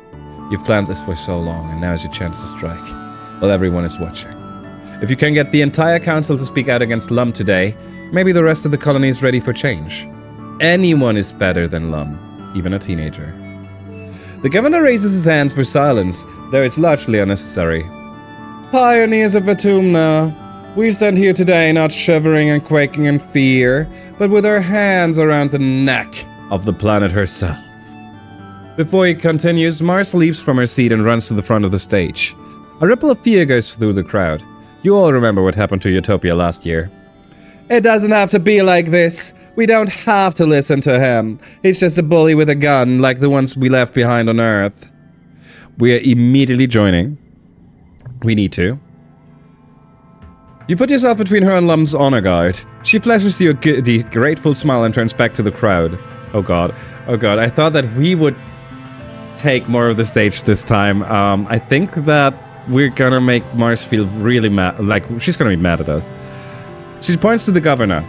You've planned this for so long, and now is your chance to strike, while everyone is watching. If you can get the entire council to speak out against Lum today, maybe the rest of the colony is ready for change. Anyone is better than Lum, even a teenager. The governor raises his hands for silence, though it's largely unnecessary. Pioneers of Vertumna, we stand here today not shivering and quaking in fear, but with our hands around the neck of the planet herself. Before he continues, Mars leaps from her seat and runs to the front of the stage. A ripple of fear goes through the crowd. You all remember what happened to Utopia last year. It doesn't have to be like this. We don't have to listen to him. He's just a bully with a gun, like the ones we left behind on Earth. We are immediately joining. We need to. You put yourself between her and Lum's honor guard. She flashes you a grateful smile and turns back to the crowd. Oh god. Oh god. I thought that we would take more of the stage this time. I think that we're gonna make Mars feel really mad. Like, she's gonna be mad at us. She points to the governor.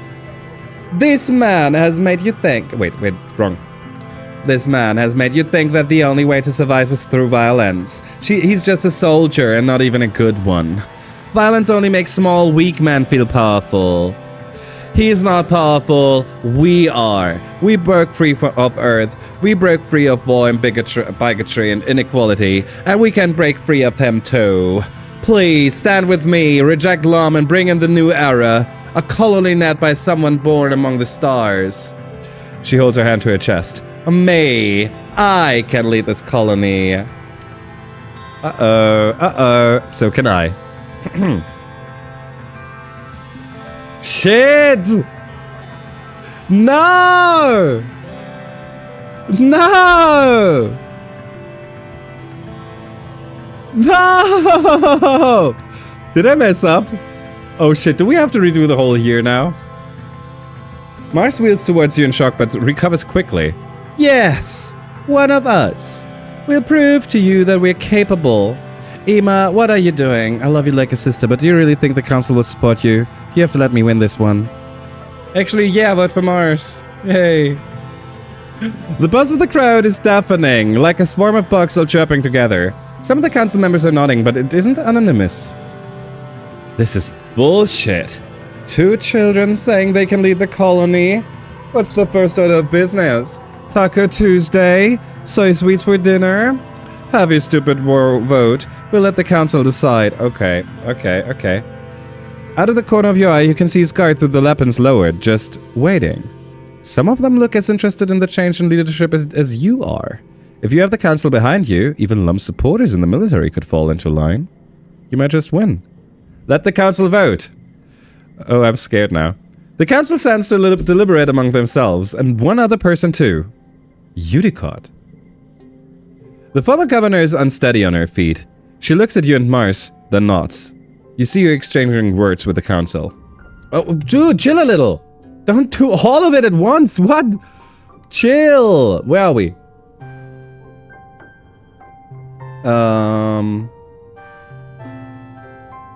This man has made you think... Wait, wrong. This man has made you think that the only way to survive is through violence. He's just a soldier and not even a good one. Violence only makes small, weak men feel powerful. He is not powerful. We are. We broke free of Earth. We broke free of war and bigotry and inequality. And we can break free of him too. Please, stand with me, reject Lum and bring in the new era. A colony led by someone born among the stars. She holds her hand to her chest. Me, I can lead this colony. So can I. Shit! No! No! No! Did I mess up? Oh shit, do we have to redo the whole year now? Mars wheels towards you in shock but recovers quickly. Yes! One of us! We'll prove to you that we're capable. Emma, what are you doing? I love you like a sister, but do you really think the council will support you? You have to let me win this one. Actually, yeah, vote for Mars. Yay. The buzz of the crowd is deafening, like a swarm of bugs all chirping together. Some of the council members are nodding, but it isn't anonymous. This is bullshit. 2 children saying they can lead the colony? What's the first order of business? Taco Tuesday? Soy sweets for dinner? Have your stupid vote. We'll let the council decide. Okay. Out of the corner of your eye, you can see his guard through the weapons lowered, just waiting. Some of them look as interested in the change in leadership as you are. If you have the council behind you, even Lum's supporters in the military could fall into line. You might just win. Let the council vote. Oh, I'm scared now. The council stands to deliberate among themselves, and one other person too. Udicott. The former governor is unsteady on her feet. She looks at you and Mars, then nods. You see her exchanging words with the council. Oh, dude, chill a little. Don't do all of it at once. What? Chill. Where are we?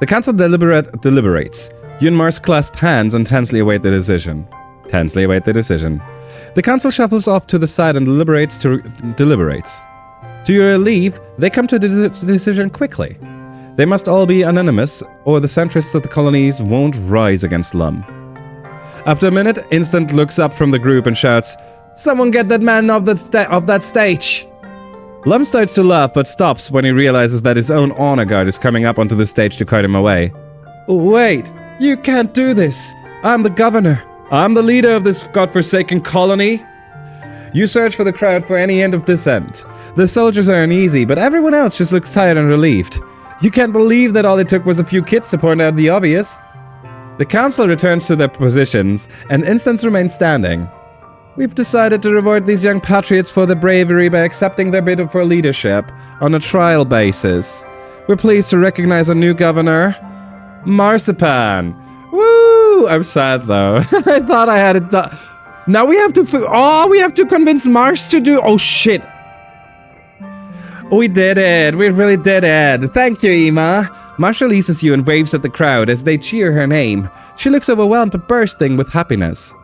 The council deliberates. You and Mars clasp hands and tensely await the decision. The council shuffles off to the side and deliberates. To your relief, they come to the decision quickly. They must all be anonymous, or the centrists of the colonies won't rise against Lum. After a minute, Instant looks up from the group and shouts, "Someone get that man off that stage!" Lum starts to laugh but stops when he realizes that his own honor guard is coming up onto the stage to cart him away. "Wait, you can't do this! I'm the governor! I'm the leader of this godforsaken colony!" You search for the crowd for any hint of dissent. The soldiers are uneasy, but everyone else just looks tired and relieved. You can't believe that all it took was a few kids to point out the obvious. The council returns to their positions, and Instance remains standing. "We've decided to reward these young patriots for their bravery by accepting their bid for leadership on a trial basis. We're pleased to recognize our new governor, Marzipan." Woo! I'm sad though. I thought I had it done. Now we have to. We have to convince Mars to do. Oh shit! We did it. We really did it. Thank you, Ima. Mars releases you and waves at the crowd as they cheer her name. She looks overwhelmed but bursting with happiness.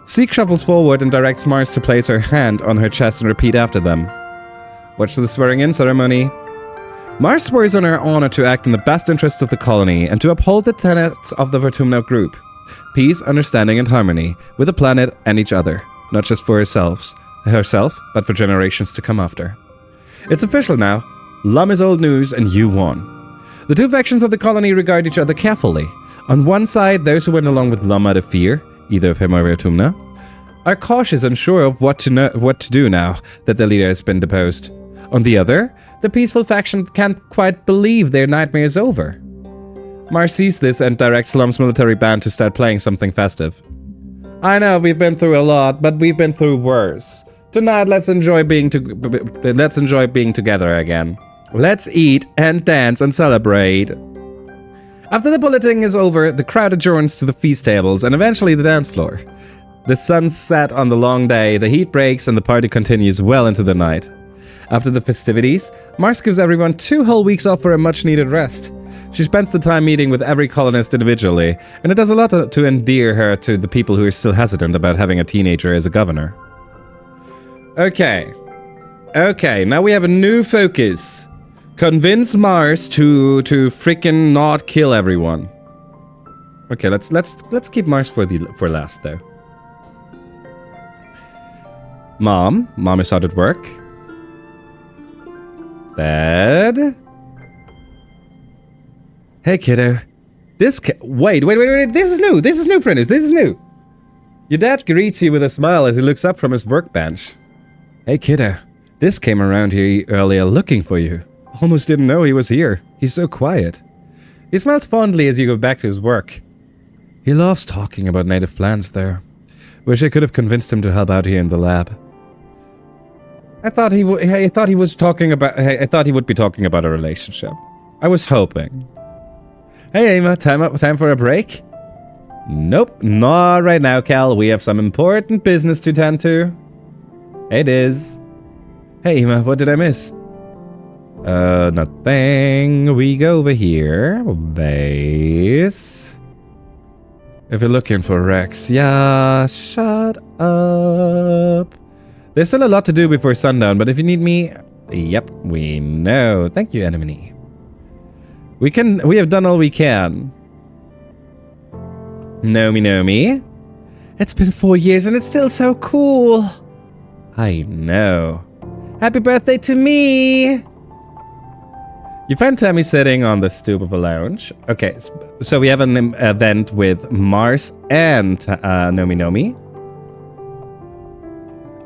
Zeke shuffles forward and directs Mars to place her hand on her chest and repeat after them. Watch the swearing-in ceremony. Mars swears on her honor to act in the best interests of the colony and to uphold the tenets of the Vertumna group. Peace, understanding, and harmony with the planet and each other. Not just for herself, but for generations to come after. It's official now. Lum is old news and you won. The two factions of the colony regard each other carefully. On one side, those who went along with Lum out of fear, either of him or Vertumna, are cautious and unsure of what to do now that their leader has been deposed. On the other, the peaceful faction can't quite believe their nightmare is over. Mars sees this and directs Lum's military band to start playing something festive. "I know we've been through a lot, but we've been through worse. Tonight, let's enjoy being together again. Let's eat and dance and celebrate." After the bulleting is over, the crowd adjourns to the feast tables and eventually the dance floor. The sun's set on the long day, the heat breaks, and the party continues well into the night. After the festivities, Mars gives everyone 2 whole weeks off for a much-needed rest. She spends the time meeting with every colonist individually, and it does a lot to endear her to the people who are still hesitant about having a teenager as a governor. Okay, now we have a new focus. Convince Mars to freaking not kill everyone. Okay, let's keep Mars for last though. Mom is hard at work. Dad? Hey kiddo. Wait, this is new, friends, this is new. Your dad greets you with a smile as he looks up from his workbench. Hey kiddo, this came around here earlier looking for you. Almost didn't know he was here. He's so quiet. He smiles fondly as you go back to his work. He loves talking about native plants there. Wish I could have convinced him to help out here in the lab. I thought he would be talking about a relationship. I was hoping. Hey Emma, time for a break? Nope, not right now, Cal. We have some important business to tend to. It is. Hey Emma, what did I miss? Nothing. We go over here. Base. If you're looking for Rex, yeah, shut up. There's still a lot to do before sundown, but if you need me, yep, we know. Thank you, enemy. We have done all we can. Nomi. It's been 4 years and it's still so cool. I know. Happy birthday to me! You find Tammy sitting on the stoop of a lounge. Okay, so we have an event with Mars and Nomi.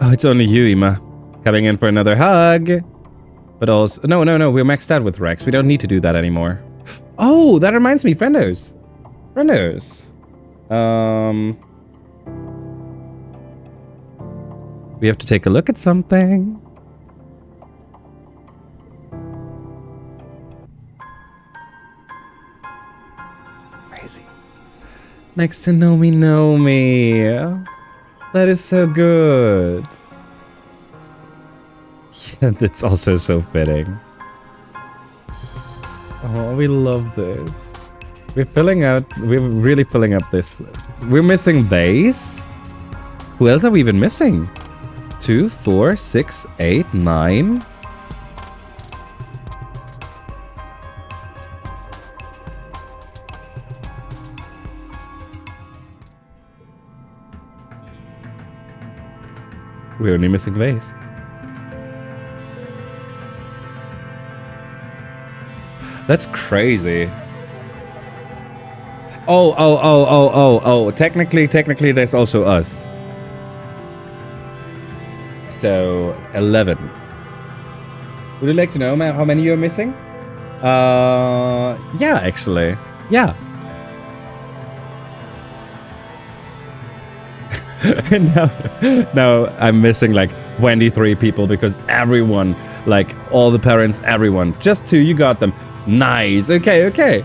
Oh, it's only you, Ima. Coming in for another hug. But also... No, we're maxed out with Rex. We don't need to do that anymore. Oh, that reminds me, friendos. We have to take a look at something. Crazy. Next to Nomi. That is so good. Yeah, that's also so fitting. Oh, we love this. We're really filling up this. We're missing base. Who else are we even missing? 2, 4, 6, 8, 9. We're only missing vase. That's crazy. Oh. Technically, there's also us. So, 11. Would you like to know how many you're missing? Yeah, actually. Yeah. now I'm missing like 23 people because everyone, like all the parents, everyone. Just 2, you got them. Nice. Okay.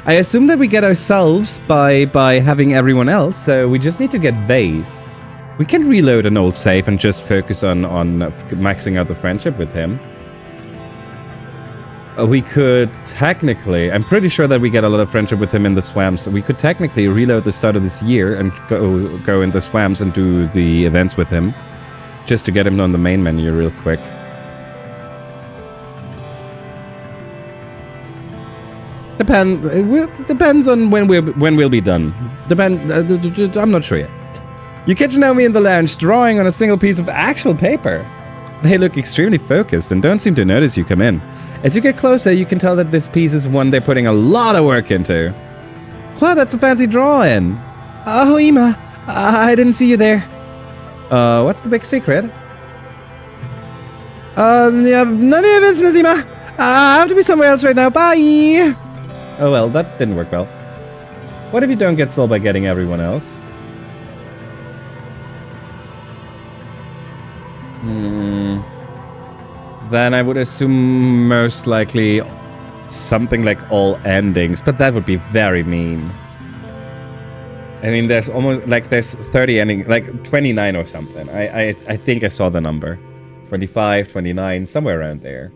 I assume that we get ourselves by having everyone else, so we just need to get vase. We can reload an old save and just focus on maxing out the friendship with him. We could technically, I'm pretty sure that we get a lot of friendship with him in the swamps. We could technically reload the start of this year and go in the swamps and do the events with him. Just to get him on the main menu real quick. Depends on when we'll be done. I'm not sure yet. You catch Naomi in the lounge drawing on a single piece of actual paper. They look extremely focused and don't seem to notice you come in. As you get closer, you can tell that this piece is one they're putting a lot of work into. Claude, that's a fancy drawing. Oh, Ima, I didn't see you there. What's the big secret? Yeah, none of your business, Ima. I have to be somewhere else right now. Bye. Oh well, that didn't work well. What if you don't get sold by getting everyone else? Then I would assume most likely something like all endings, but that would be very mean. I mean, there's almost like there's 30 endings, like 29 or something. I think I saw the number. 25, 29, somewhere around there.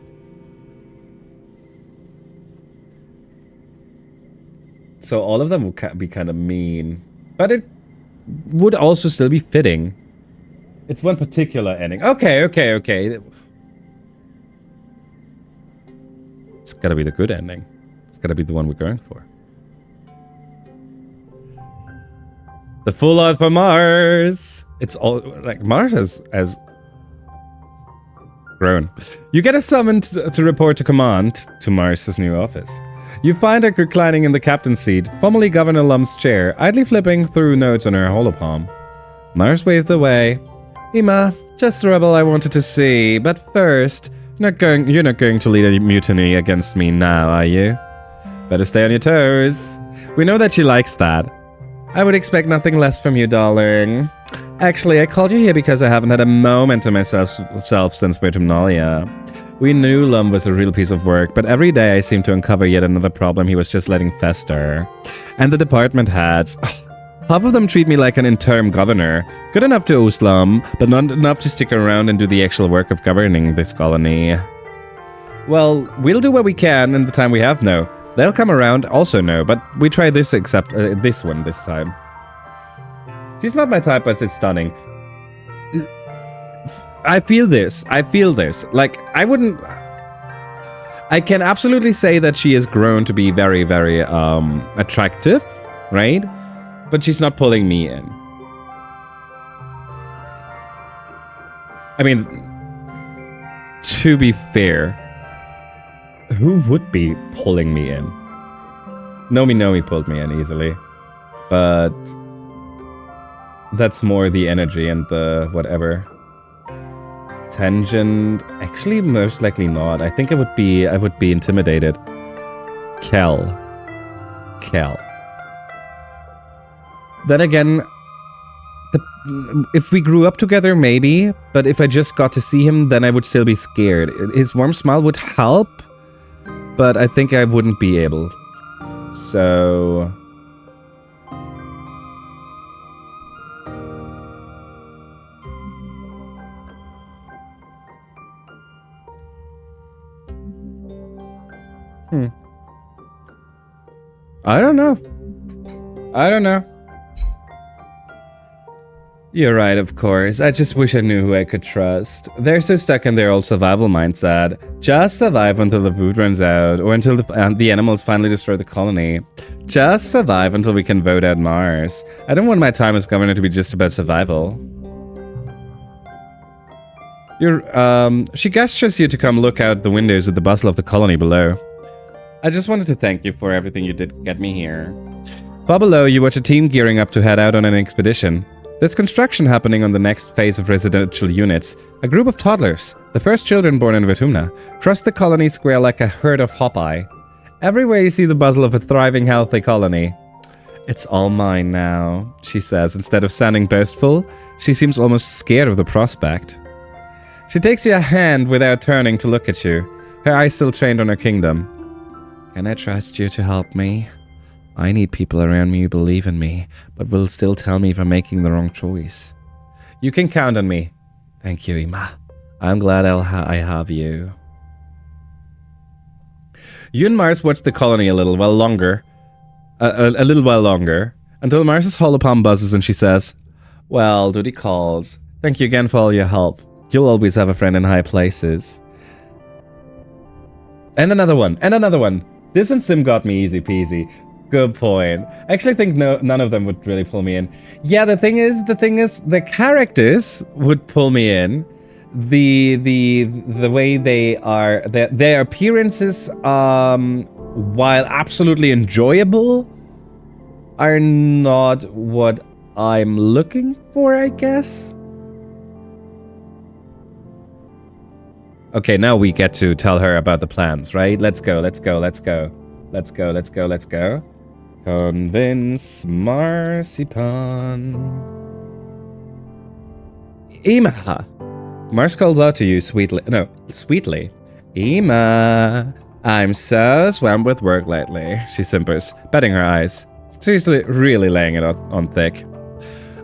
So all of them would be kind of mean, but it would also still be fitting. It's one particular ending. Okay. It's gotta be the good ending. It's gotta be the one we're going for. The full out for Mars. It's all like Mars has grown. You get a summon to report to command to Mars's new office. You find her reclining in the captain's seat, formerly Governor Lum's chair, idly flipping through notes on her holopalm. Mars waves away. Ima, just the rebel I wanted to see, but first, you're not going to lead a mutiny against me now, are you? Better stay on your toes. We know that she likes that. I would expect nothing less from you, darling. Actually, I called you here because I haven't had a moment to myself since Vertumna. We knew Lum was a real piece of work, but every day I seem to uncover yet another problem he was just letting fester. And the department heads... Half of them treat me like an interim governor, good enough to host Lum, but not enough to stick around and do the actual work of governing this colony. Well, we'll do what we can in the time we have now. They'll come around, also no, but we try this except this one this time. She's not my type, but it's stunning. I feel this. Like, I can absolutely say that she has grown to be very, very attractive, right? But she's not pulling me in. I mean, to be fair, who would be pulling me in? Nomi pulled me in easily. But that's more the energy and the whatever. Tangent, actually most likely not. I think I would be intimidated. Kel. Then again, if we grew up together, maybe. But if I just got to see him, then I would still be scared. His warm smile would help, but I think I wouldn't be able. So... I don't know. You're right, of course. I just wish I knew who I could trust. They're so stuck in their old survival mindset. Just survive until the food runs out, or until the animals finally destroy the colony. Just survive until we can vote out Mars. I don't want my time as governor to be just about survival. She gestures you to come look out the windows at the bustle of the colony below. I just wanted to thank you for everything you did to get me here. Far below, you watch a team gearing up to head out on an expedition. There's construction happening on the next phase of residential units. A group of toddlers, the first children born in Vertumna, cross the colony square like a herd of hop-eye. Everywhere you see the bustle of a thriving, healthy colony. It's all mine now, she says. Instead of sounding boastful, she seems almost scared of the prospect. She takes you a hand without turning to look at you, her eyes still trained on her kingdom. Can I trust you to help me? I need people around me who believe in me, but will still tell me if I'm making the wrong choice. You can count on me. Thank you, Ima. I'm glad I have you. You and Mars watch the colony a little while longer. A little while longer. Until Mars's holopalm buzzes and she says, well, duty calls. Thank you again for all your help. You'll always have a friend in high places. And another one. And another one. This and Sim got me easy peasy. Good point. I actually think none of them would really pull me in. Yeah, the thing is, the characters would pull me in. The way they are, their appearances, while absolutely enjoyable, are not what I'm looking for, I guess. Okay, now we get to tell her about the plans, right? Let's go. Convince Marzipan. Ima! Mars calls out to you sweetly. Ima! I'm so swamped with work lately, she simpers, betting her eyes. Seriously, really laying it on thick.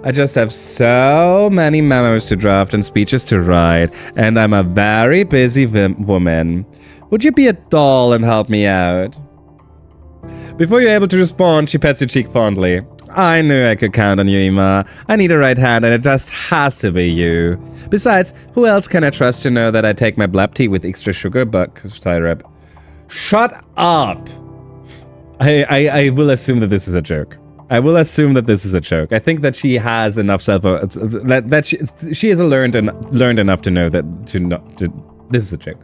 I just have so many memos to draft and speeches to write, and I'm a very busy woman. Would you be a doll and help me out? Before you're able to respond, she pets your cheek fondly. I knew I could count on you, Ima. I need a right hand, and it just has to be you. Besides, who else can I trust to know that I take my blab tea with extra sugar buck syrup? Shut up! I will assume that this is a joke. I think that she has enough that she has learned enough to know that this is a joke.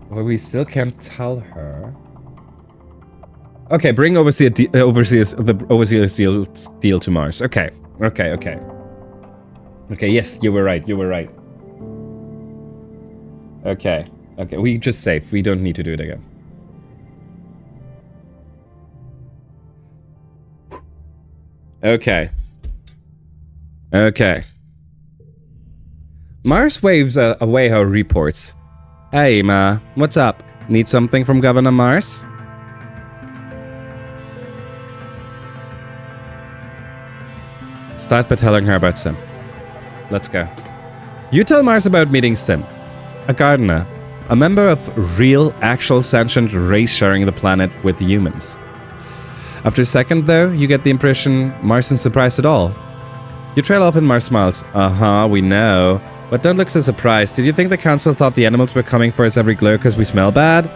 Well, we still can't tell her. Okay, bring the overseer's deal to Mars. Okay, yes, you were right. Okay, we just saved. We don't need to do it again. Okay. Mars waves away her reports. Hey, Ma, what's up? Need something from Governor Mars? Start by telling her about Sim. Let's go. You tell Mars about meeting Sim, a gardener, a member of real, actual sentient race sharing the planet with humans. After a second, though, you get the impression Mars isn't surprised at all. You trail off and Mars smiles. We know. But don't look so surprised. Did you think the council thought the animals were coming for us every glow because we smell bad?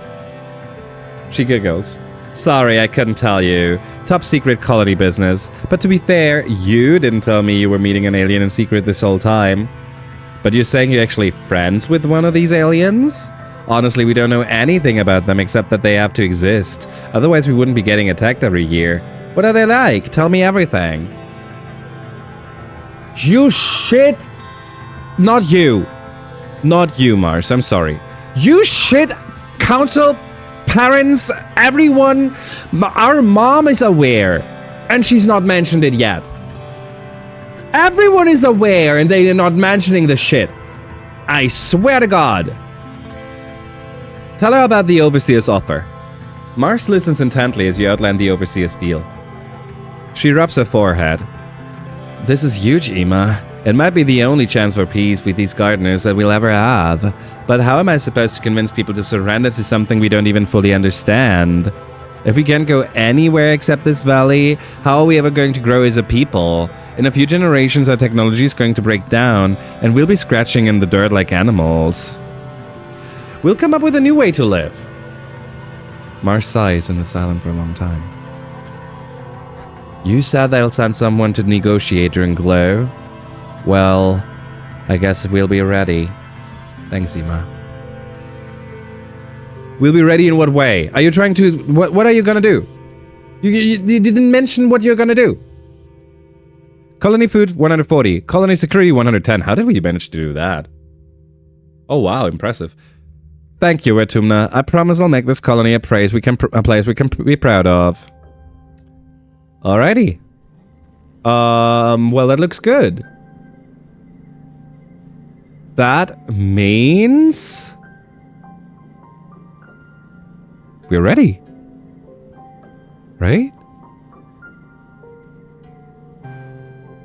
She giggles. Sorry, I couldn't tell you. Top secret colony business. But to be fair, you didn't tell me you were meeting an alien in secret this whole time. But you're saying you're actually friends with one of these aliens? Honestly, we don't know anything about them except that they have to exist. Otherwise, we wouldn't be getting attacked every year. What are they like? Tell me everything. You shit! Not you, Mars, I'm sorry. You shit, council, parents, everyone. Our mom is aware, and she's not mentioned it yet. Everyone is aware, and they are not mentioning the shit. I swear to God. Tell her about the Overseer's offer. Mars listens intently as you outline the Overseer's deal. She rubs her forehead. This is huge, Ima. It might be the only chance for peace with these gardeners that we'll ever have. But how am I supposed to convince people to surrender to something we don't even fully understand? If we can't go anywhere except this valley, how are we ever going to grow as a people? In a few generations, our technology is going to break down, and we'll be scratching in the dirt like animals. We'll come up with a new way to live. Mars sighs and is silent for a long time. You said they'll send someone to negotiate during Glow. Well, I guess we'll be ready. Thanks, Ema. We'll be ready in what way? Are you trying to... What are you gonna do? You didn't mention what you're gonna do. Colony food, 140. Colony security, 110. How did we manage to do that? Oh, wow. Impressive. Thank you, Vertumna. I promise I'll make this colony a place we can be proud of. Alrighty. Well, that looks good. That means... we're ready. Right?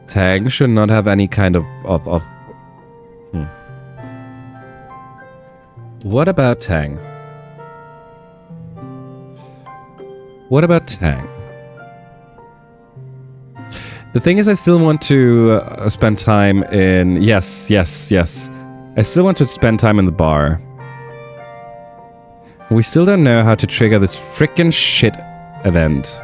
Tang should not have any kind of What about Tang? What about Tang? The thing is, I still want to spend time in... Yes. I still want to spend time in the bar. We still don't know how to trigger this frickin' shit event.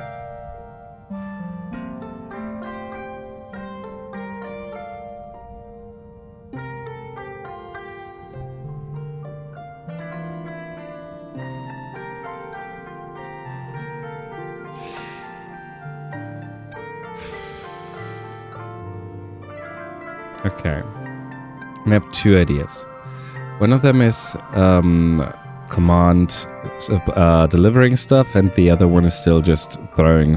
Okay. I have two ideas. One of them is command delivering stuff, and the other one is still just throwing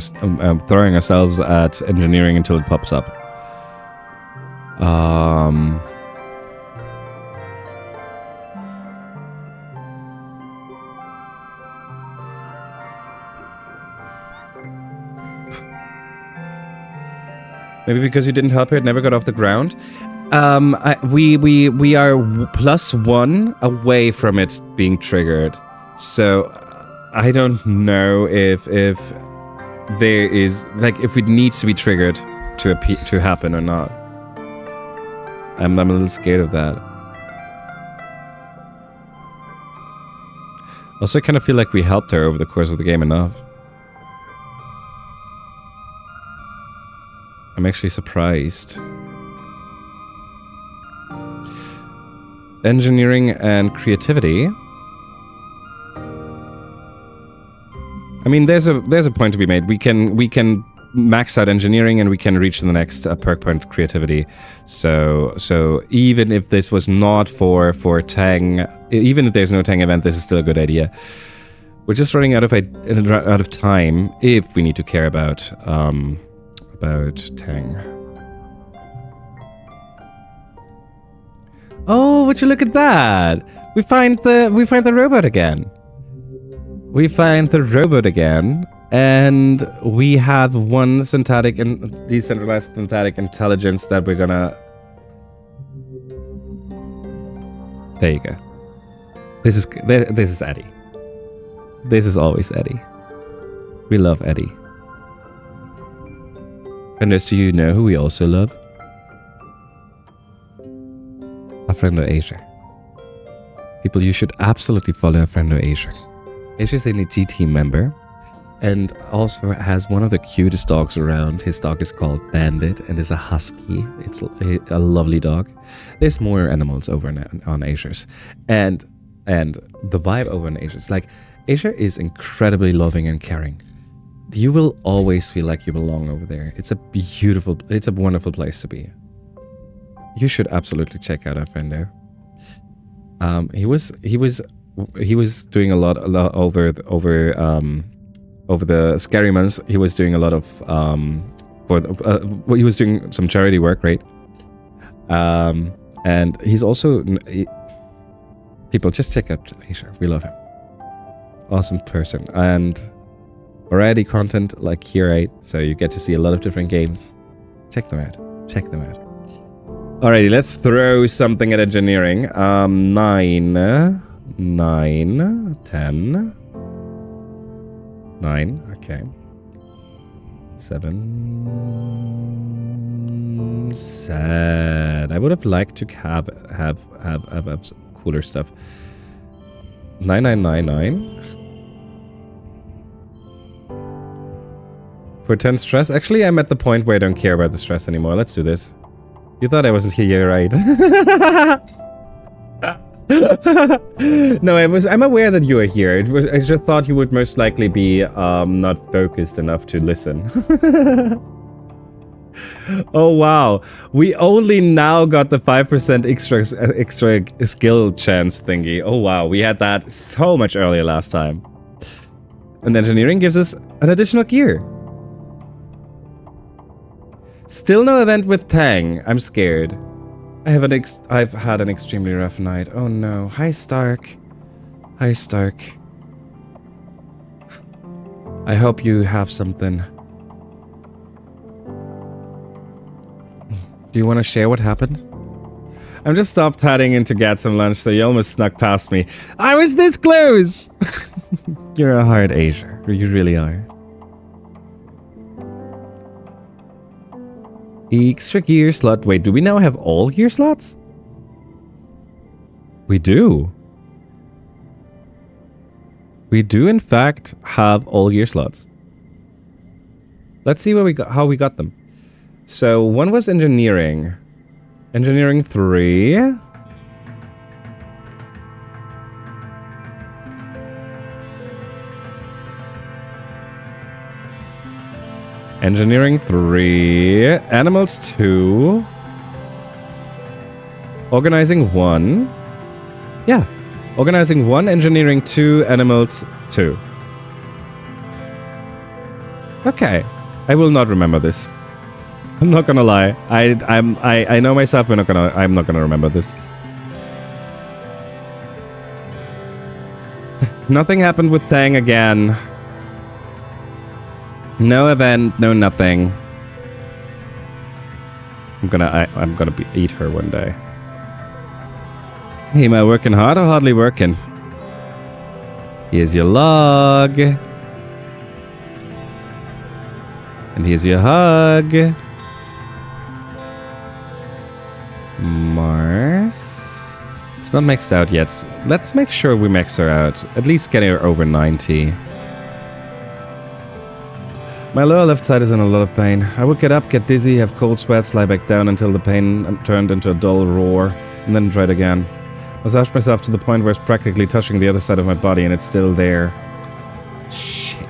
ourselves at engineering until it pops up. Maybe because you didn't help her, it never got off the ground. We are +1 away from it being triggered, so I don't know if there is, like, if it needs to be triggered to happen or not. I'm a little scared of that. Also, I kind of feel like we helped her over the course of the game enough. I'm actually surprised. Engineering and creativity. I mean, there's a point to be made. We can max out engineering and we can reach the next perk point, creativity. So even if this was not for Tang, even if there's no Tang event, this is still a good idea. We're just running out of time if we need to care about Tang. Oh, would you look at that? We find the robot again. We find the robot again, and we have one synthetic and decentralized synthetic intelligence that we're gonna... There you go. This is Eddie. This is always Eddie. We love Eddie. And do you know who we also love? Our friend Asia. People, you should absolutely follow our friend Asia. Asia is a GT member and also has one of the cutest dogs around. His dog is called Bandit and is a husky. It's a lovely dog. There's more animals over on Asia's. And the vibe over on Asia's, like, Asia is incredibly loving and caring. You will always feel like you belong over there. It's a wonderful place to be. You should absolutely check out our friend there. He was doing a lot over the scary months. He was doing a lot of he was doing some charity work, right? And he's also people, just check out Asia. We love him. Awesome person. And variety content like here, right? So you get to see a lot of different games. Check them out. Alrighty, let's throw something at engineering. 9, 10, 9. Okay. 7. Sad. I would have liked to have cooler stuff. 9999. For 10 stress? Actually, I'm at the point where I don't care about the stress anymore. Let's do this. You thought I wasn't here, right? No, I'm aware that you are here. I just thought you would most likely be not focused enough to listen. Oh wow, we only now got the 5% extra skill chance thingy. Oh wow, we had that so much earlier last time. And engineering gives us an additional gear. Still no event with Tang. I'm scared. I've had an extremely rough night. Oh no. Hi, Stark. Hi, Stark. I hope you have something. Do you want to share what happened? I'm just stopped heading in to get some lunch, so you almost snuck past me. I was this close! You're a hard Asia. You really are. Extra gear slot. Wait, do we now have all gear slots? We do. We do, in fact, have all gear slots. Let's see what how we got them. So, one was engineering. Engineering 3. Engineering 3. Animals 2. Organizing 1. Yeah. Organizing 1, engineering 2, animals 2. Okay. I will not remember this. I'm not gonna lie. I know myself. I'm not gonna remember this. Nothing happened with Tang again. No event, no nothing. I'm gonna eat her one day. Hey, am I working hard or hardly working? Here's your log. And here's your hug. Mars. It's not maxed out yet. Let's make sure we max her out. At least get her over 90. My lower left side is in a lot of pain. I would get up, get dizzy, have cold sweats, lie back down until the pain turned into a dull roar, and then try it again. Massage myself to the point where it's practically touching the other side of my body and it's still there. Shit.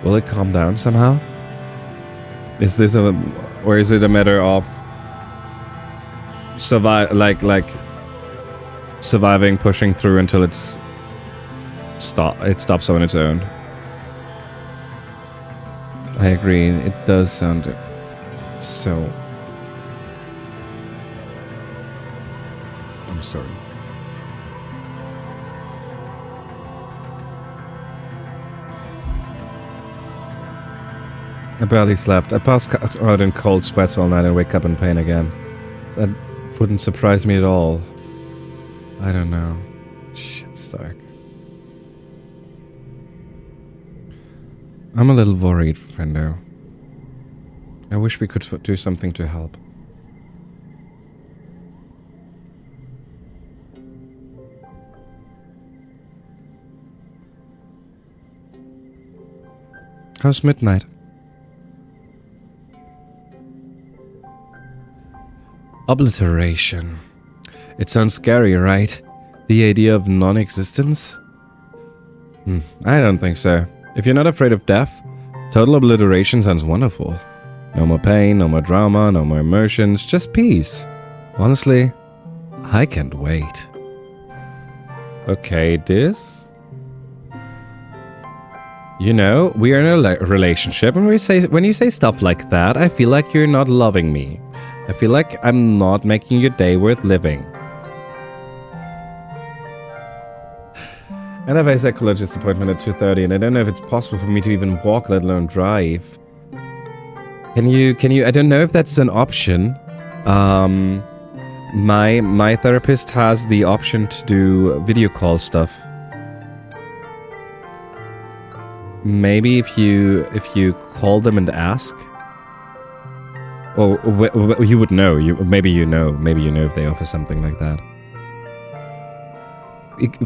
Will it calm down somehow? Is this or is it a matter of surviving, pushing through until it stops on its own? I agree, it does sound so... I'm sorry. I barely slept. I passed out in cold sweats all night and wake up in pain again. That wouldn't surprise me at all. I don't know. Shit, Stark. I'm a little worried, friendo. I wish we could do something to help. How's midnight? Obliteration. It sounds scary, right? The idea of non-existence? I don't think so. If you're not afraid of death, total obliteration sounds wonderful. No more pain, no more drama, no more emotions, just peace. Honestly, I can't wait. Okay, this? You know, we are in a relationship, and when you say stuff like that, I feel like you're not loving me. I feel like I'm not making your day worth living. And I have a psychologist appointment at 2:30, and I don't know if it's possible for me to even walk, let alone drive. Can you, I don't know if that's an option. My therapist has the option to do video call stuff. Maybe if you call them and ask. Or you would know. Maybe you know if they offer something like that.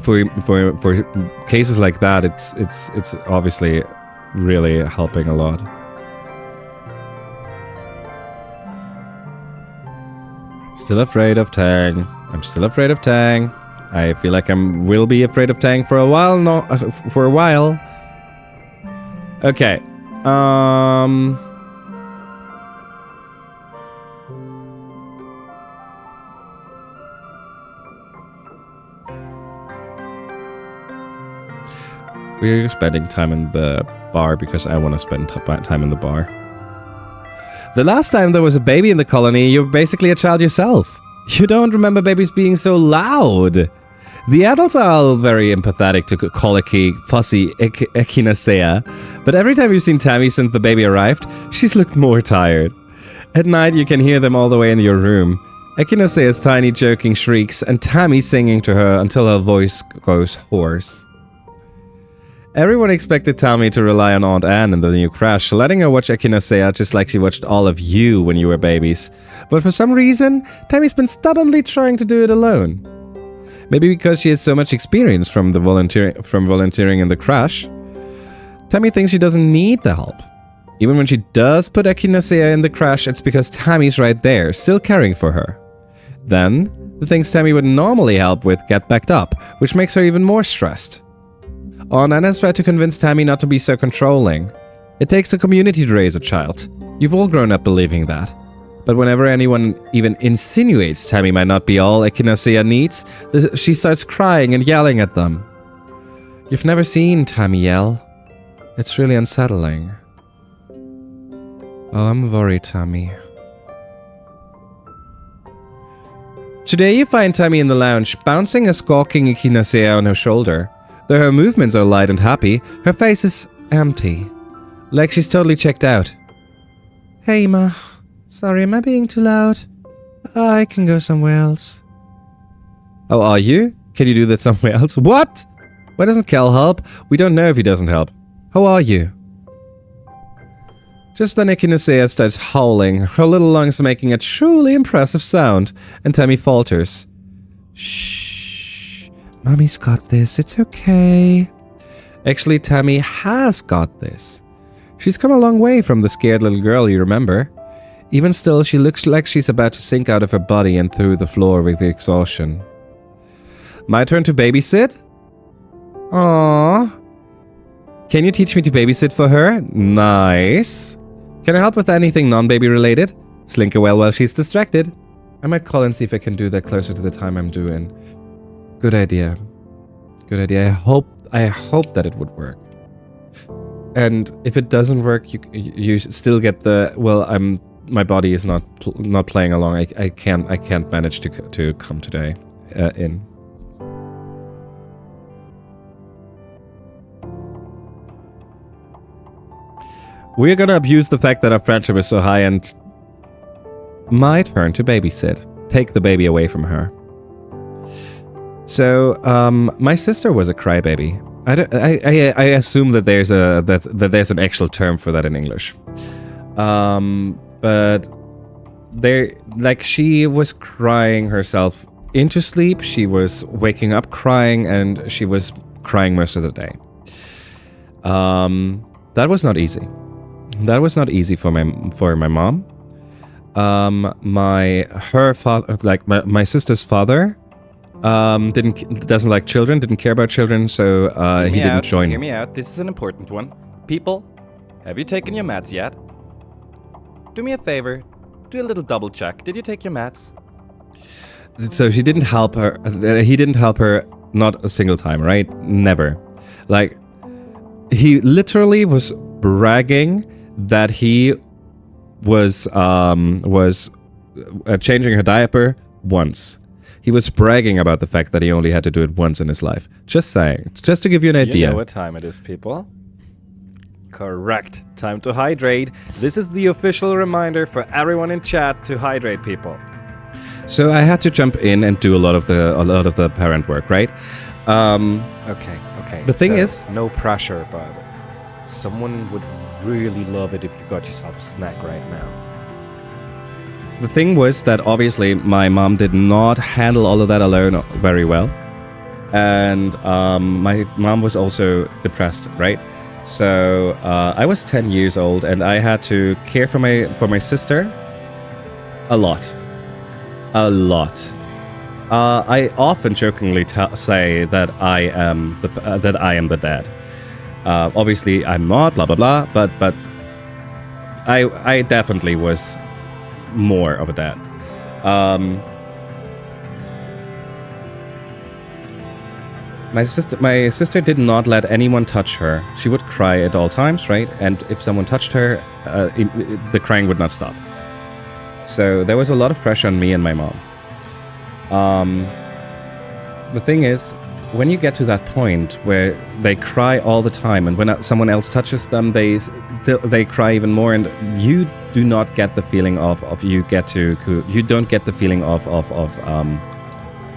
for cases like that, it's obviously really helping a lot. Still afraid of Tang. I'm still afraid of Tang. I feel like will be afraid of Tang for a while. No, for a while. Okay. We're spending time in the bar because I want to spend time in the bar. The last time there was a baby in the colony, you were basically a child yourself. You don't remember babies being so loud. The adults are all very empathetic to colicky, fussy echinacea, but every time you've seen Tammy since the baby arrived, she's looked more tired. At night, you can hear them all the way in your room. Echinacea's tiny joking shrieks and Tammy singing to her until her voice goes hoarse. Everyone expected Tammy to rely on Aunt Anne in the new crash, letting her watch Echinacea just like she watched all of you when you were babies. But for some reason, Tammy's been stubbornly trying to do it alone. Maybe because she has so much experience from volunteering in the crash. Tammy thinks she doesn't need the help. Even when she does put Echinacea in the crash, it's because Tammy's right there, still caring for her. Then, the things Tammy would normally help with get backed up, which makes her even more stressed. Aunt Anne has tried to convince Tammy not to be so controlling. It takes a community to raise a child. You've all grown up believing that. But whenever anyone even insinuates Tammy might not be all Echinacea needs, she starts crying and yelling at them. You've never seen Tammy yell. It's really unsettling. Oh, I'm worried, Tammy. Today you find Tammy in the lounge, bouncing a squawking Echinacea on her shoulder. Though her movements are light and happy, her face is empty. Like she's totally checked out. Hey, Ma. Sorry, am I being too loud? I can go somewhere else. Oh, are you? Can you do that somewhere else? What? Why doesn't Kel help? We don't know if he doesn't help. How are you? Just then Echinacea starts howling, her little lungs making a truly impressive sound, and Tammy falters. Shh. Mommy's got this, it's okay. Actually, Tammy has got this. She's come a long way from the scared little girl you remember. Even still, she looks like she's about to sink out of her body and through the floor with the exhaustion. My turn to babysit? Aww. Can you teach me to babysit for her? Nice. Can I help with anything non-baby related? Slink away while she's distracted. I might call and see if I can do that closer to the time I'm doing. Good idea. Good idea. I hope that it would work. And if it doesn't work, you still get the my body is not playing along. I can't manage to come today in. We're gonna abuse the fact that our friendship is so high and my turn to babysit. Take the baby away from her. So, my sister was a crybaby. I assume that there's an actual term for that in English. But she was crying herself into sleep. She was waking up crying, and she was crying most of the day. That was not easy. That was not easy for my mom. My sister's father doesn't like children, didn't care about children, so he didn't join. Hear me out. This is an important one. People, have you taken your meds yet? Do me a favor. Do a little double check. Did you take your meds? So he didn't help her. He didn't help her not a single time, right? Never. Like, he literally was bragging that he was changing her diaper once. He was bragging about the fact that he only had to do it once in his life. Just saying. Just to give you an idea. You know what time it is, people. Correct. Time to hydrate. This is the official reminder for everyone in chat to hydrate, people. So I had to jump in and do a lot of the parent work, right? Okay. The thing is, no pressure, but someone would really love it if you got yourself a snack right now. the thing was that obviously my mom did not handle all of that alone very well. and my mom was also depressed, right? So I was 10 years old, and I had to care for my sister a lot. I often jokingly say that I am the dad. Obviously, I'm not. Blah blah blah. But I definitely was more of a dad. My sister did not let anyone touch her. She would cry at all times, right? And if someone touched her, the crying would not stop. So there was a lot of pressure on me and my mom. The thing is, when you get to that point where they cry all the time, and when someone else touches them, they cry even more, and you do not get the feeling of you don't get the feeling of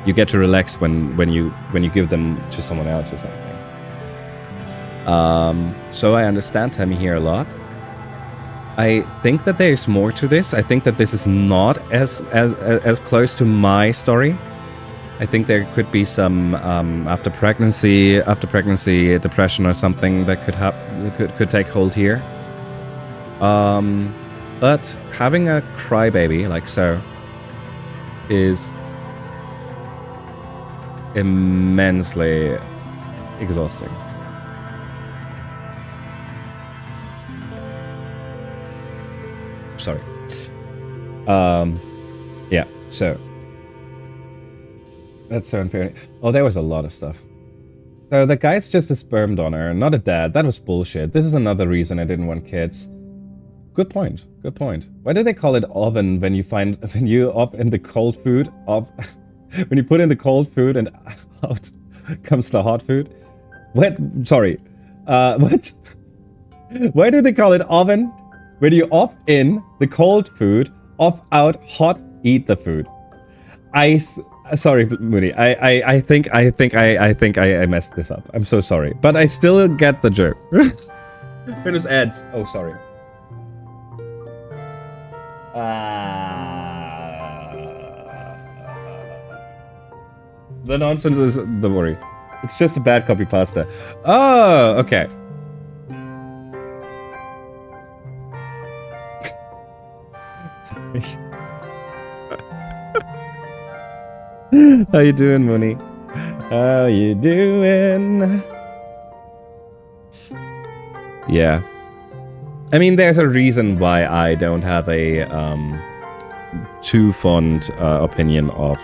you get to relax when you give them to someone else or something. So I understand Tammy here a lot. I think that there's more to this. I think that this is not as close to my story. I think there could be some after pregnancy depression or something that could take hold here. But having a crybaby like so is immensely exhausting. Sorry. Yeah, so that's so unfair. Oh, there was a lot of stuff. So the guy's just a sperm donor, not a dad. That was bullshit. This is another reason I didn't want kids. Good point. Good point. Why do they call it oven when you up in the cold food of when you put in the cold food and out comes the hot food? What? Sorry. What? Why do they call it oven when you off in the cold food, off out hot eat the food? Sorry, Mooney. I think I messed this up. I'm so sorry, but I still get the joke. Finish ads. Oh, sorry. The nonsense is the worry. It's just a bad copy pasta. Oh, okay. Sorry. How you doing, Mooney? How you doing? Yeah. I mean, there's a reason why I don't have a too fond opinion of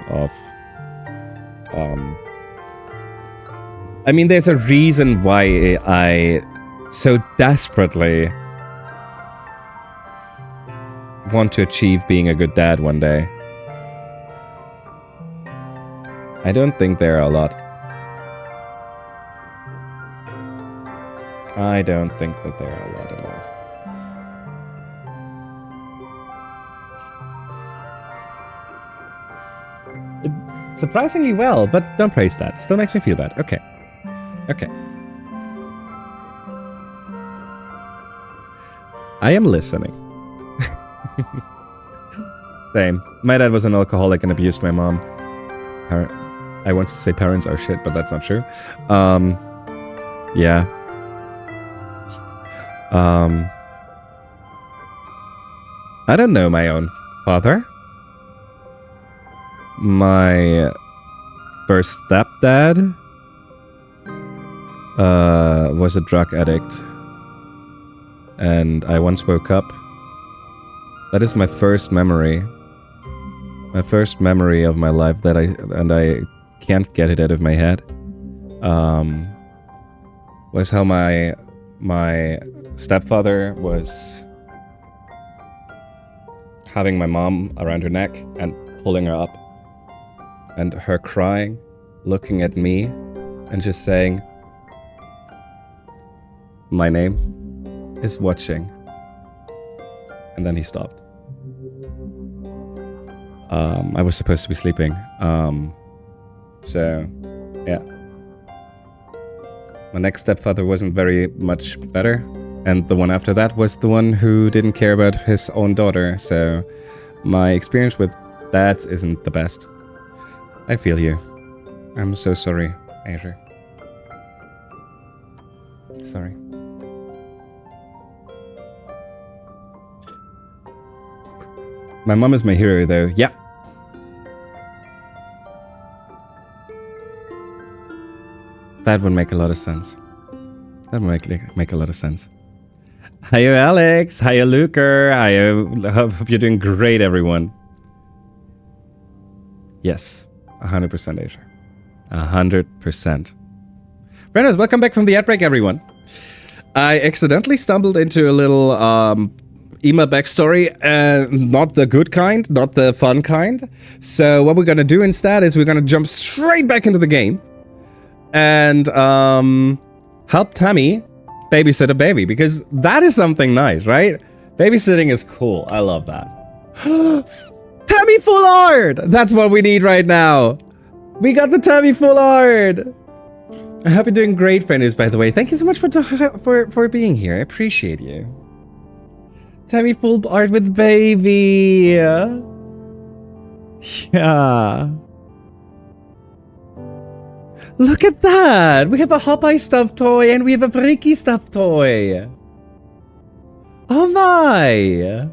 I mean, there's a reason why I so desperately want to achieve being a good dad one day. I don't think there are a lot. I don't think that there are a lot at all. Surprisingly well, but don't praise that. Still makes me feel bad. Okay. Okay. I am listening. Same. My dad was an alcoholic and abused my mom. I wanted to say parents are shit, but that's not true. Yeah. I don't know my own father. My first stepdad was a drug addict, and I once woke up. That is my first memory. My first memory of my life that I can't get it out of my head. Was how my stepfather was having my mom around her neck and pulling her up, and her crying, looking at me, and just saying, "My name is watching," and then he stopped. I was supposed to be sleeping. So, yeah. My next stepfather wasn't very much better. And the one after that was the one who didn't care about his own daughter. So, my experience with dads isn't the best. I feel you. I'm so sorry. Azure. Sorry. My mom is my hero, though. Yeah. That would make a lot of sense. That would make a lot of sense. Hiya, Alex. Hiya, Luker. Hiya. Hope you're doing great, everyone. Yes. 100% Asia. 100%. Brennan, welcome back from the ad break, everyone. I accidentally stumbled into a little email backstory, not the good kind, not the fun kind. So what we're gonna do instead is we're gonna jump straight back into the game and help Tammy babysit a baby, because that is something nice, right? Babysitting is cool. I love that. Tammy full art! That's what we need right now. We got the Tammy full art. I hope you're doing great, friends, by the way. Thank you so much for being here. I appreciate you. Tammy full art with baby. Yeah. Look at that! We have a Hopeye stuffed toy and we have a Freaky stuffed toy. Oh my!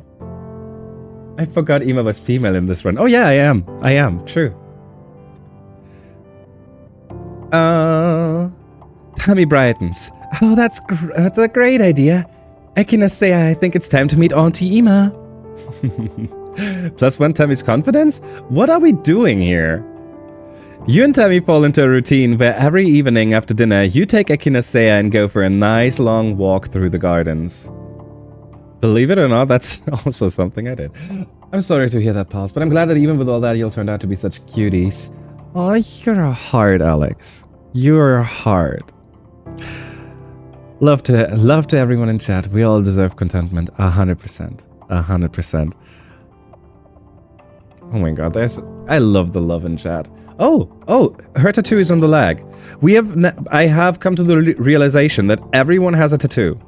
I forgot Ima was female in this run. Oh yeah, I am. True. Tammy brightens. Oh, that's a great idea. I think it's time to meet Auntie Ima. +1 Tammy's confidence? What are we doing here? You and Tammy fall into a routine where every evening after dinner, you take Echinacea and go for a nice long walk through the gardens. Believe it or not, that's also something I did. I'm sorry to hear that, Pals, but I'm glad that even with all that, you'll turn out to be such cuties. Oh, you're a heart, Alex. You're a heart. Love to everyone in chat. We all deserve contentment. 100%. 100%. Oh my god, I love the love in chat. Oh, her tattoo is on the leg. I have come to the realization that everyone has a tattoo.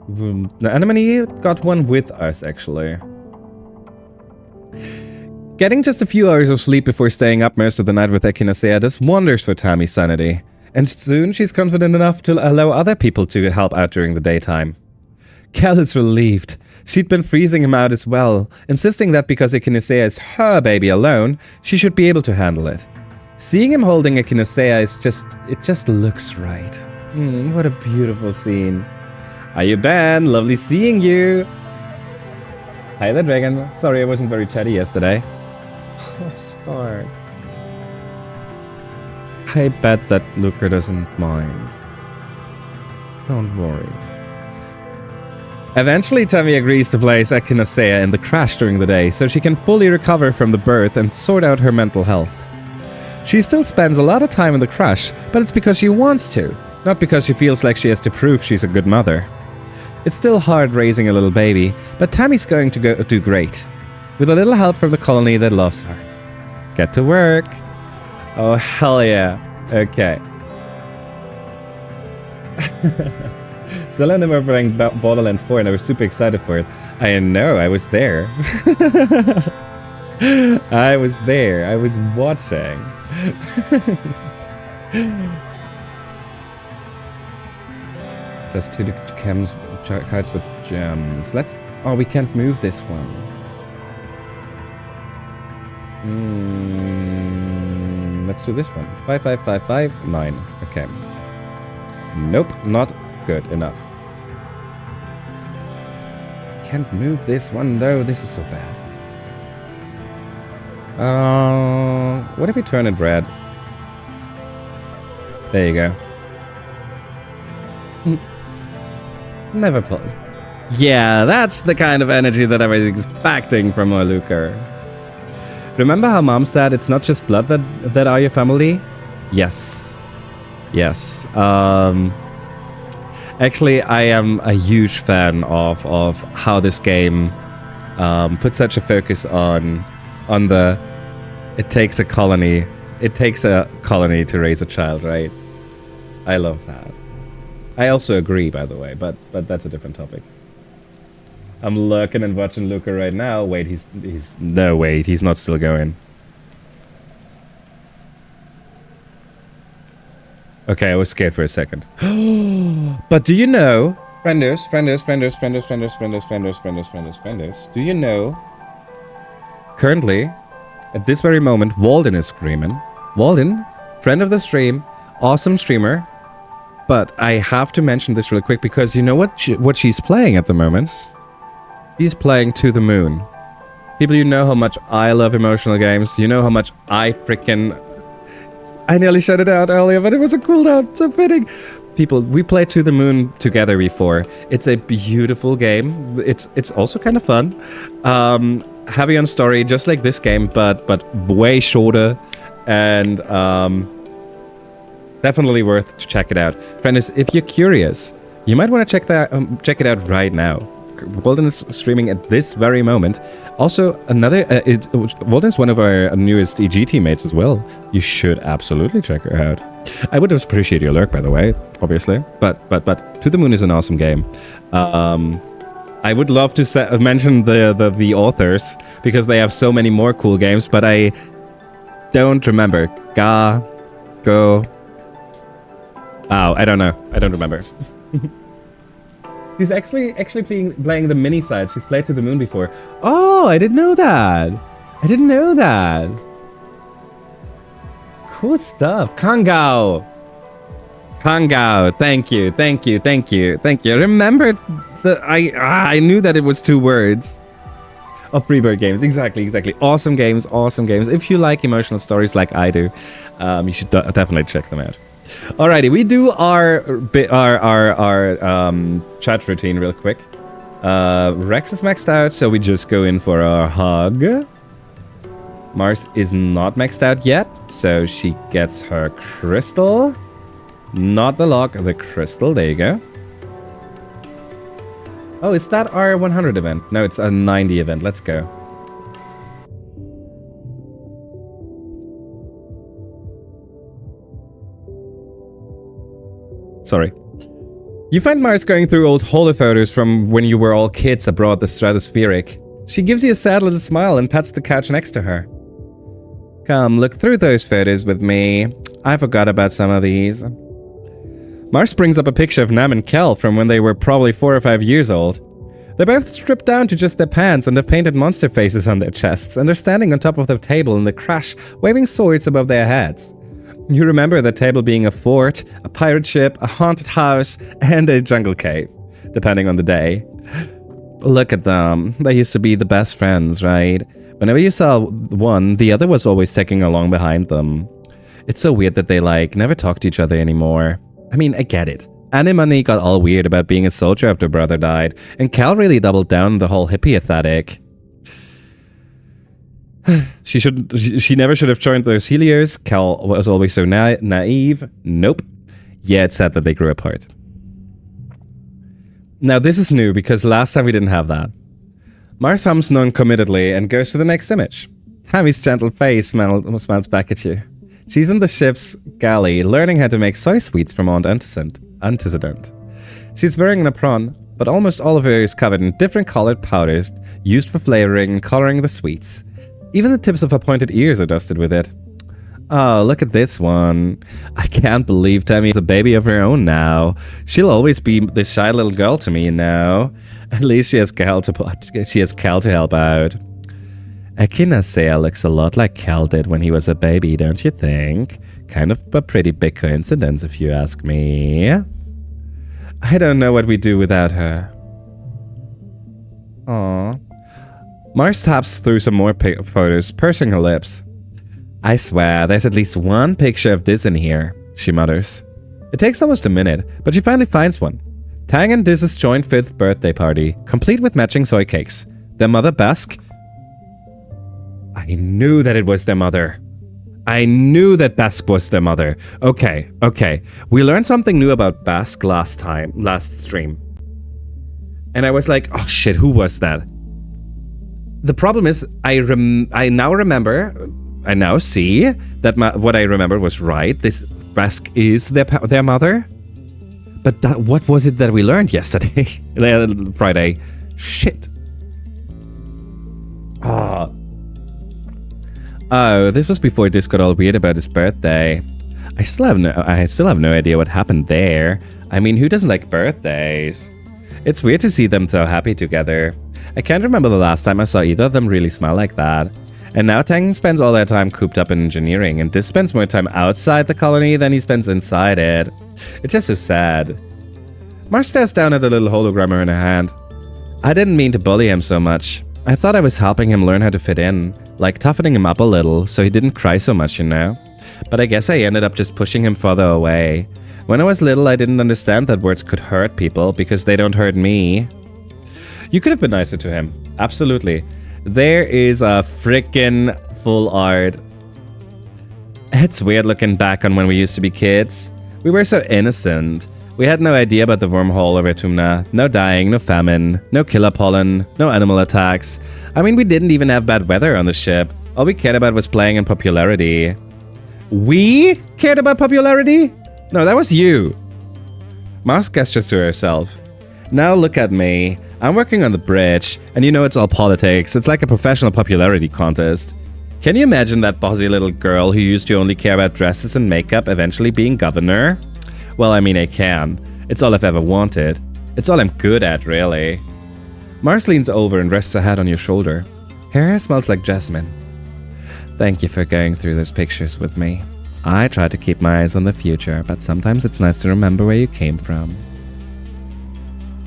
The Anemone got one with us, actually. Getting just a few hours of sleep before staying up most of the night with Echinacea does wonders for Tammy's sanity. And soon she's confident enough to allow other people to help out during the daytime. Cal is relieved. She'd been freezing him out as well, insisting that because Echinacea is her baby alone, she should be able to handle it. Seeing him holding Echinacea it just looks right. What a beautiful scene. Hiya, Ben. Lovely seeing you. Hi there, Dragon. Sorry I wasn't very chatty yesterday. Oh, Stark. I bet that Luker doesn't mind. Don't worry. Eventually, Tammy agrees to place Echinacea in the crash during the day so she can fully recover from the birth and sort out her mental health. She still spends a lot of time in the crash, but it's because she wants to, not because she feels like she has to prove she's a good mother. It's still hard raising a little baby, but Tammy's going to do great, with a little help from the colony that loves her. Get to work. Oh, hell yeah. Okay. Zelda were playing Borderlands 4 and I was super excited for it. I know, I was there. I was there. I was watching. Just 2 cards with gems. Oh, we can't move this one. Let's do this one. 5, 5, 5, 5, 9. Okay. Nope, not good enough. Can't move this one though. This is so bad. What if we turn it red? There you go. Never pull. Yeah, that's the kind of energy that I was expecting from my Luker. Remember how Mom said it's not just blood that are your family? Yes. Yes. Actually, I am a huge fan of how this game puts such a focus on the it takes a colony to raise a child, right? I love that. I also agree, by the way, but that's a different topic. I'm looking and watching Luca right now. Wait, he's no, wait, he's not still going. Okay, I was scared for a second. But do you know, frienders, do you know, currently, at this very moment, Walden is screaming. Walden, friend of the stream, awesome streamer. But I have to mention this really quick because you know what she's playing at the moment? She's playing To the Moon. People, you know how much I love emotional games. You know how much I nearly shut it out earlier, but it was a cooldown. So fitting. People, we played To the Moon together before. It's a beautiful game. It's also kind of fun. Heavy on story, just like this game, but way shorter. And definitely worth to check it out. Friends, if you're curious, you might want to check it out right now. Walden is streaming at this very moment. Also, Walden's one of our newest EG teammates as well. You should absolutely check her out. I would appreciate your lurk, by the way, obviously. But To the Moon is an awesome game. I would love to mention the authors because they have so many more cool games, but I don't remember. Go. Oh, I don't know. I don't remember. She's actually playing the mini side. She's played To the Moon before. Oh, I didn't know that. I didn't know that. Cool stuff. Kangao. Thank you. Remembered that I knew that it was 2 words. Of Freebird games. Exactly. Awesome games. If you like emotional stories like I do, you should definitely check them out. Alrighty, we do our chat routine real quick. Rex is maxed out, so we just go in for our hug. Mars is not maxed out yet, so she gets her crystal. Not the lock, the crystal. There you go. Oh, is that our 100 event? No, it's a 90 event. Let's go. Sorry. You find Mars going through old holo photos from when you were all kids aboard the stratospheric. She gives you a sad little smile and pats the couch next to her. Come, look through those photos with me. I forgot about some of these. Mars brings up a picture of Nam and Kel from when they were probably 4 or 5 years old. They're both stripped down to just their pants and have painted monster faces on their chests, and they're standing on top of the table in the crash, waving swords above their heads. You remember the table being a fort, a pirate ship, a haunted house, and a jungle cave, depending on the day. Look at them. They used to be the best friends, right? Whenever you saw one, the other was always tagging along behind them. It's so weird that they, never talk to each other anymore. I mean, I get it. Anemone got all weird about being a soldier after brother died, and Cal really doubled down on the whole hippie aesthetic. She never should have joined those Helios. Cal was always so naive. Nope. Yeah, it's sad that they grew apart. Now this is new because last time we didn't have that. Mars hums non-committedly and goes to the next image. Tammy's gentle face smiles back at you. She's in the ship's galley, learning how to make soy sweets from Aunt Antecedent. She's wearing an apron, but almost all of her is covered in different colored powders used for flavoring and coloring the sweets. Even the tips of her pointed ears are dusted with it. Oh, look at this one. I can't believe Tammy is a baby of her own now. She'll always be this shy little girl to me, you know. At least she has Cal to help out. Echinacea looks a lot like Cal did when he was a baby, don't you think? Kind of a pretty big coincidence, if you ask me. I don't know what we'd do without her. Aww. Mars taps through some more photos, pursing her lips. I swear, there's at least one picture of Diz in here, she mutters. It takes almost a minute, but she finally finds one. Tang and Diz's joint 5th birthday party, complete with matching soy cakes. Their mother, Basque. I knew that it was their mother. I knew that Basque was their mother. Okay. We learned something new about Basque last stream. And I was like, oh shit, who was that? The problem is, I now see that what I remembered was right. This Basque is their mother. But what was it that we learned yesterday? Friday. Shit. Ah. Oh, this was before this got all weird about his birthday. I still have no idea what happened there. I mean, who doesn't like birthdays? It's weird to see them so happy together. I can't remember the last time I saw either of them really smile like that. And now Tang spends all their time cooped up in engineering, and Dis spends more time outside the colony than he spends inside it. It's just so sad. Mars stares down at the little hologram in her hand. I didn't mean to bully him so much. I thought I was helping him learn how to fit in, like toughening him up a little so he didn't cry so much, you know? But I guess I ended up just pushing him further away. When I was little, I didn't understand that words could hurt people because they don't hurt me. You could have been nicer to him. Absolutely. There is a frickin' full art. It's weird looking back on when we used to be kids. We were so innocent. We had no idea about the wormhole of Vertumna. No dying, no famine, no killer pollen, no animal attacks. I mean, we didn't even have bad weather on the ship. All we cared about was playing and popularity. We cared about popularity? No, that was you. Mars gestures to herself. Now look at me. I'm working on the bridge, and you know it's all politics. It's like a professional popularity contest. Can you imagine that bossy little girl who used to only care about dresses and makeup eventually being governor? Well, I mean, I can. It's all I've ever wanted. It's all I'm good at, really. Mars leans over and rests her head on your shoulder. Her hair smells like jasmine. Thank you for going through those pictures with me. I try to keep my eyes on the future, but sometimes it's nice to remember where you came from.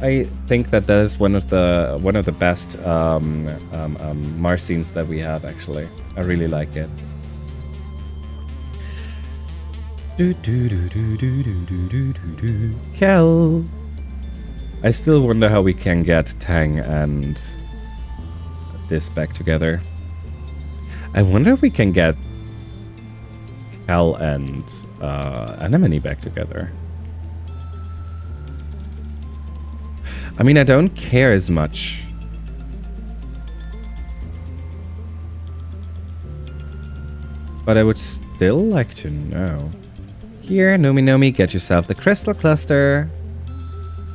I think that is one of the best Mars scenes that we have, actually. I really like it. Kel. I still wonder how we can get Tang and this back together. I wonder if we can get Kel and Anemone back together. I mean, I don't care as much. But I would still like to know. Here, Nomi, get yourself the crystal cluster.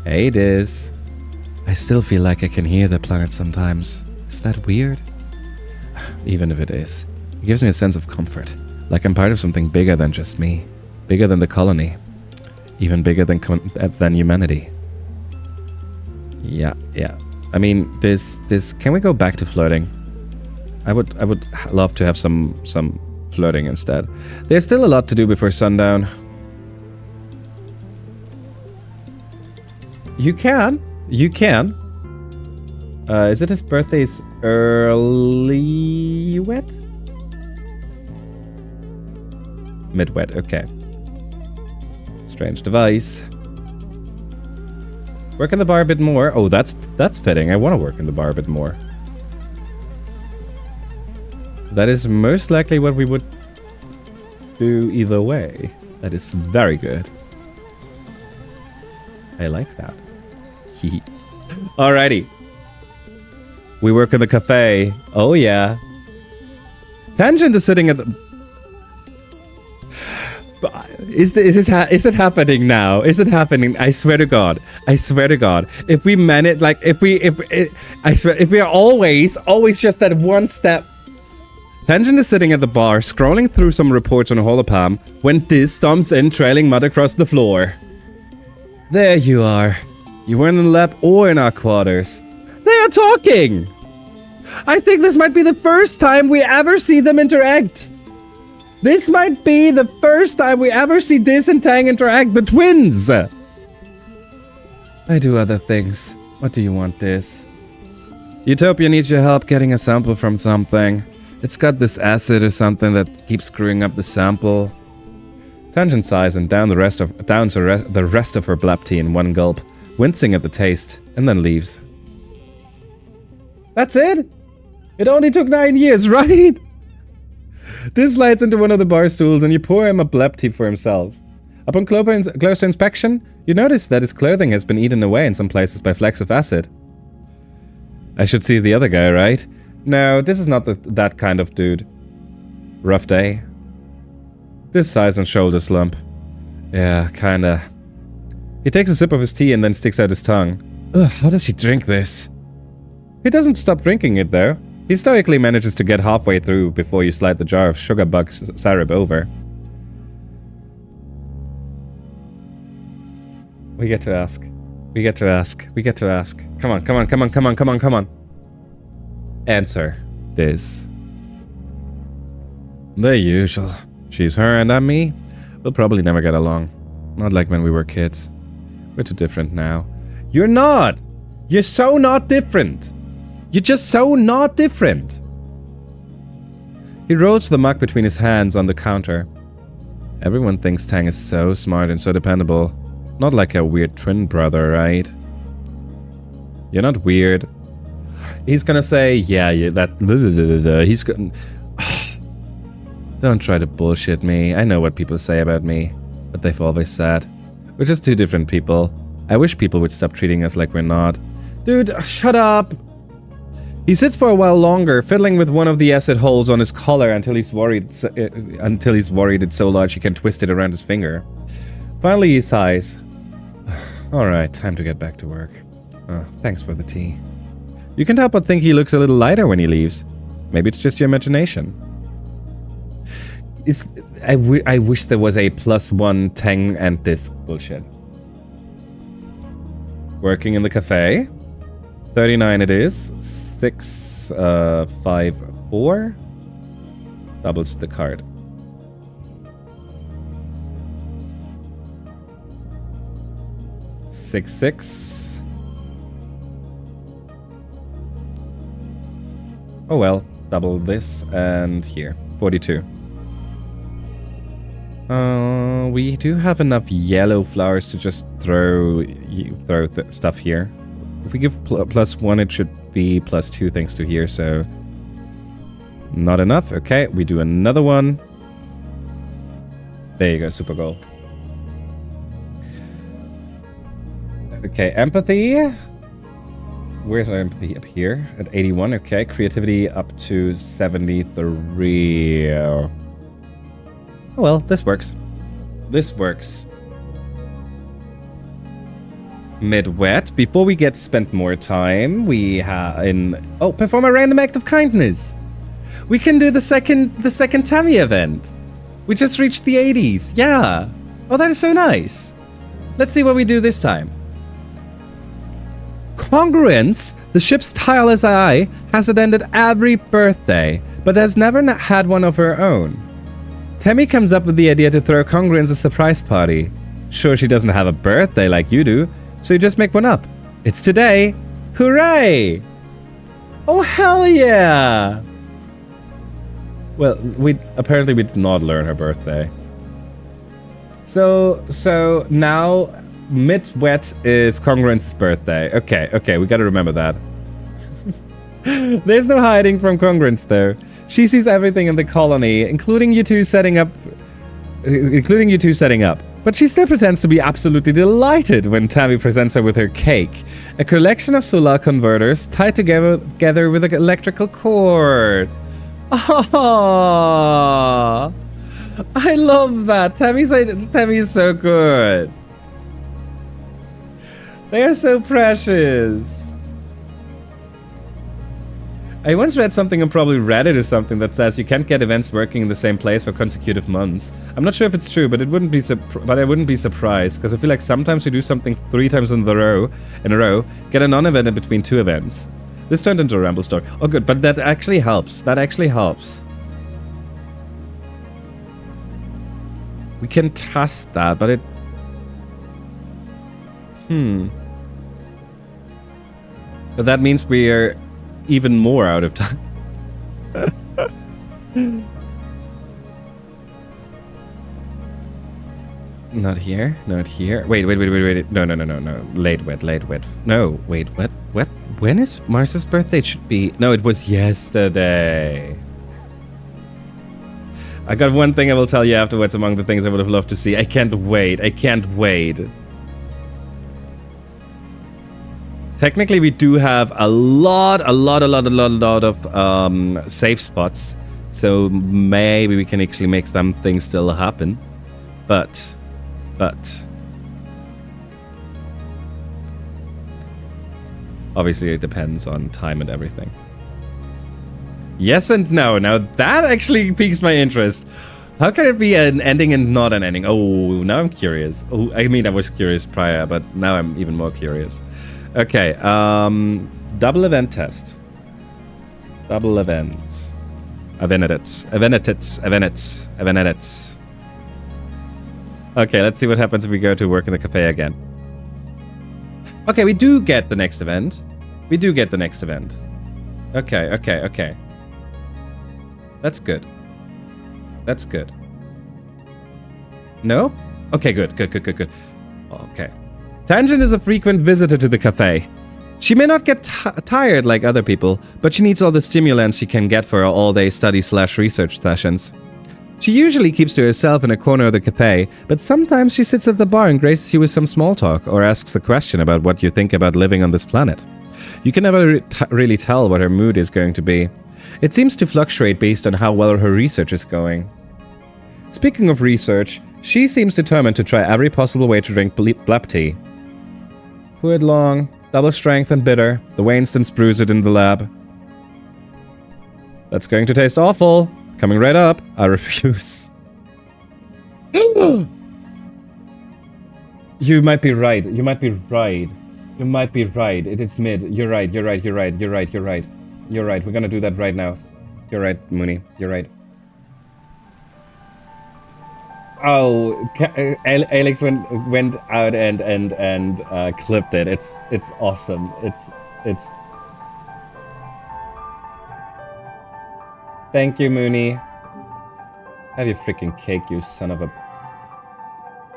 Hey, Diz. I still feel like I can hear the planet sometimes. Is that weird? Even if it is, it gives me a sense of comfort. Like I'm part of something bigger than just me. Bigger than the colony. Even bigger than humanity. Yeah. I mean, this. Can we go back to flirting? I would love to have some flirting instead. There's still a lot to do before sundown. You can. Is it his birthday's early wet? Mid-wet, okay. Strange device. Work in the bar a bit more. Oh, that's fitting. I want to work in the bar a bit more. That is most likely what we would do either way. That is very good. I like that. Alrighty. We work in the cafe. Oh yeah. Tangent is sitting at the... Is it happening now? Is it happening? I swear to God. If we manage, like, if we are always just that one step. Tangent is sitting at the bar, scrolling through some reports on Holopalm, when Diz stomps in, trailing mud across the floor. There you are. You weren't in the lab or in our quarters. They are talking! I think this might be the first time we ever see them interact. This might be the first time we ever see Diz and Tang interact, the twins! I do other things. What do you want, Diz? Utopia needs your help getting a sample from something. It's got this acid or something that keeps screwing up the sample. Tangent sighs and downs the rest of her blap tea in one gulp, wincing at the taste, and then leaves. That's it? It only took 9 years, right? This slides into one of the bar stools and you pour him a blap tea for himself. Upon closer inspection, you notice that his clothing has been eaten away in some places by flecks of acid. I should see the other guy, right? No, this is not that kind of dude. Rough day. This sighs and shoulder slump. Yeah, kinda. He takes a sip of his tea and then sticks out his tongue. Ugh, how does he drink this? He doesn't stop drinking it, though. He stoically manages to get halfway through before you slide the jar of sugar bug syrup over. We get to ask. We get to ask. We get to ask. Come on, come on, come on, come on, come on, come on. Answer this. The usual. She's her and I'm me. We'll probably never get along. Not like when we were kids. We're too different now. You're not! You're so not different! You're just so not different! He rolls the mug between his hands on the counter. Everyone thinks Tang is so smart and so dependable. Not like a weird twin brother, right? You're not weird. He's gonna say, yeah, that... He's gonna... Don't try to bullshit me. I know what people say about me. But they've always said. We're just two different people. I wish people would stop treating us like we're not. Dude, shut up! He sits for a while longer, fiddling with one of the acid holes on his collar until he's worried it's so large he can twist it around his finger. Finally he sighs. Alright, time to get back to work. Oh, thanks for the tea. You can't help but think he looks a little lighter when he leaves. Maybe it's just your imagination. I wish there was a +1 Tang and this bullshit. Working in the cafe. 39 it is. 6, 5, 4. Doubles the card. Six, 6. Oh well, double this and here. 42. We do have enough yellow flowers to just throw stuff here. If we give +1, it should be +2 thanks to here, so... Not enough. Okay, we do another one. There you go, super goal. Okay, empathy. Where's our empathy? Up here at 81. Okay, creativity up to 73. Oh well, this works. This works. Mid-wet. Before we spend more time, we have perform a random act of kindness. We can do the second Tammy event. We just reached the 80s. Yeah. Oh, that is so nice. Let's see what we do this time. Congruence, the ship's tireless eye, has attended every birthday, but has never had one of her own. Tammy comes up with the idea to throw Congruence a surprise party. Sure, she doesn't have a birthday like you do, so you just make one up. It's today. Hooray! Oh, hell yeah! Well, apparently we did not learn her birthday. So now mid-wet is Congruence's birthday. Okay, we gotta remember that. There's no hiding from Congruence though. She sees everything in the colony, including you two setting up. But she still pretends to be absolutely delighted when Tammy presents her with her cake. A collection of solar converters tied together with an electrical cord. Oh, I love that. Tammy is so good. They are so precious. I once read something on probably Reddit or something that says you can't get events working in the same place for consecutive months. I'm not sure if it's true, but I wouldn't be surprised because I feel like sometimes you do something 3 times in a row, get a non-event in between 2 events. This turned into a ramble story. Oh, good, but that actually helps. We can test that, but it. But that means we're even more out of time. Not here. Wait. No. Late wet. No, wait, what? When is Mars's birthday? It should be... No, it was yesterday. I got one thing I will tell you afterwards among the things I would have loved to see. I can't wait. Technically, we do have a lot of safe spots, so maybe we can actually make some things still happen. But Obviously, it depends on time and everything. Yes and no. Now, that actually piques my interest. How can it be an ending and not an ending? Oh, now I'm curious. Oh, I mean, I was curious prior, but now I'm even more curious. Okay, double event test. Double event. Eventits. Okay, let's see what happens if we go to work in the cafe again. Okay, we do get the next event. Okay. That's good. No? Okay, good. Okay. Tangent is a frequent visitor to the cafe. She may not get tired like other people, but she needs all the stimulants she can get for her all-day study/research sessions. She usually keeps to herself in a corner of the cafe, but sometimes she sits at the bar and graces you with some small talk or asks a question about what you think about living on this planet. You can never really tell what her mood is going to be. It seems to fluctuate based on how well her research is going. Speaking of research, she seems determined to try every possible way to drink blep tea. Pour it long, double strength and bitter. The way instance brews it in the lab. That's going to taste awful. Coming right up. I refuse. You might be right. It is mid. You're right. We're gonna do that right now. You're right, Mooney. You're right. Oh, Alex went out and clipped it. It's awesome. It's. Thank you, Mooney. Have your freaking cake, you son of a.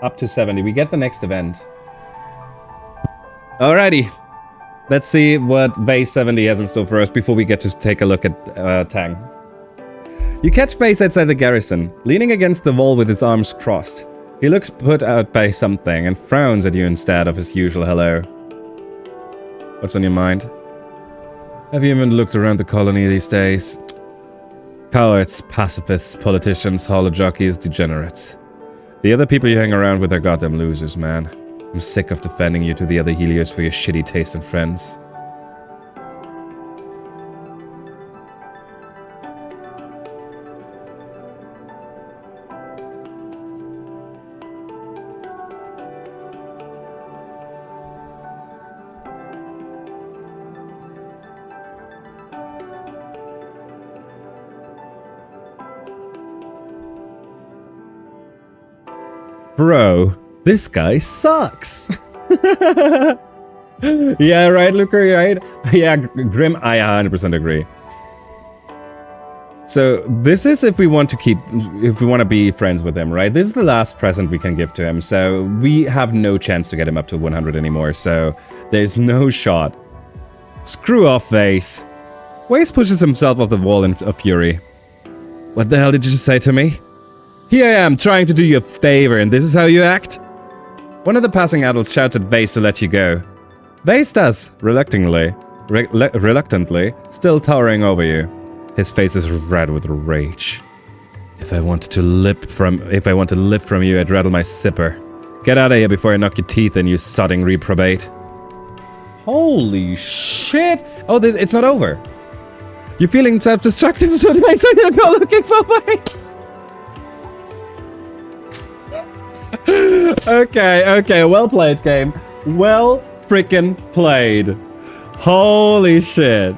Up to 70. We get the next event. Alrighty. Let's see what base 70 has in store for us before we get to take a look at Tang. You catch Base outside the garrison, leaning against the wall with his arms crossed. He looks put out by something and frowns at you instead of his usual hello. What's on your mind? Have you even looked around the colony these days? Cowards, pacifists, politicians, holo jockeys, degenerates. The other people you hang around with are goddamn losers, man. I'm sick of defending you to the other Helios for your shitty taste in friends. Bro, this guy sucks. Yeah, right, Luca, right? Yeah, Grim, I 100% agree. So this is if we want to be friends with him, right? This is the last present we can give to him. So we have no chance to get him up to 100 anymore. So there's no shot. Screw off, Vase. Vase pushes himself off the wall in a fury. What the hell did you just say to me? Here I am, trying to do you a favor, and this is how you act? One of the passing adults shouts at Vase to let you go. Vase does, reluctantly, still towering over you. His face is red with rage. If I want to live from you, I'd rattle my zipper. Get out of here before I knock your teeth in, you sodding reprobate. Holy shit! Oh, it's not over. You're feeling self-destructive, so nice when you go looking for Vase. Okay, well played, game. Well freaking played. Holy shit.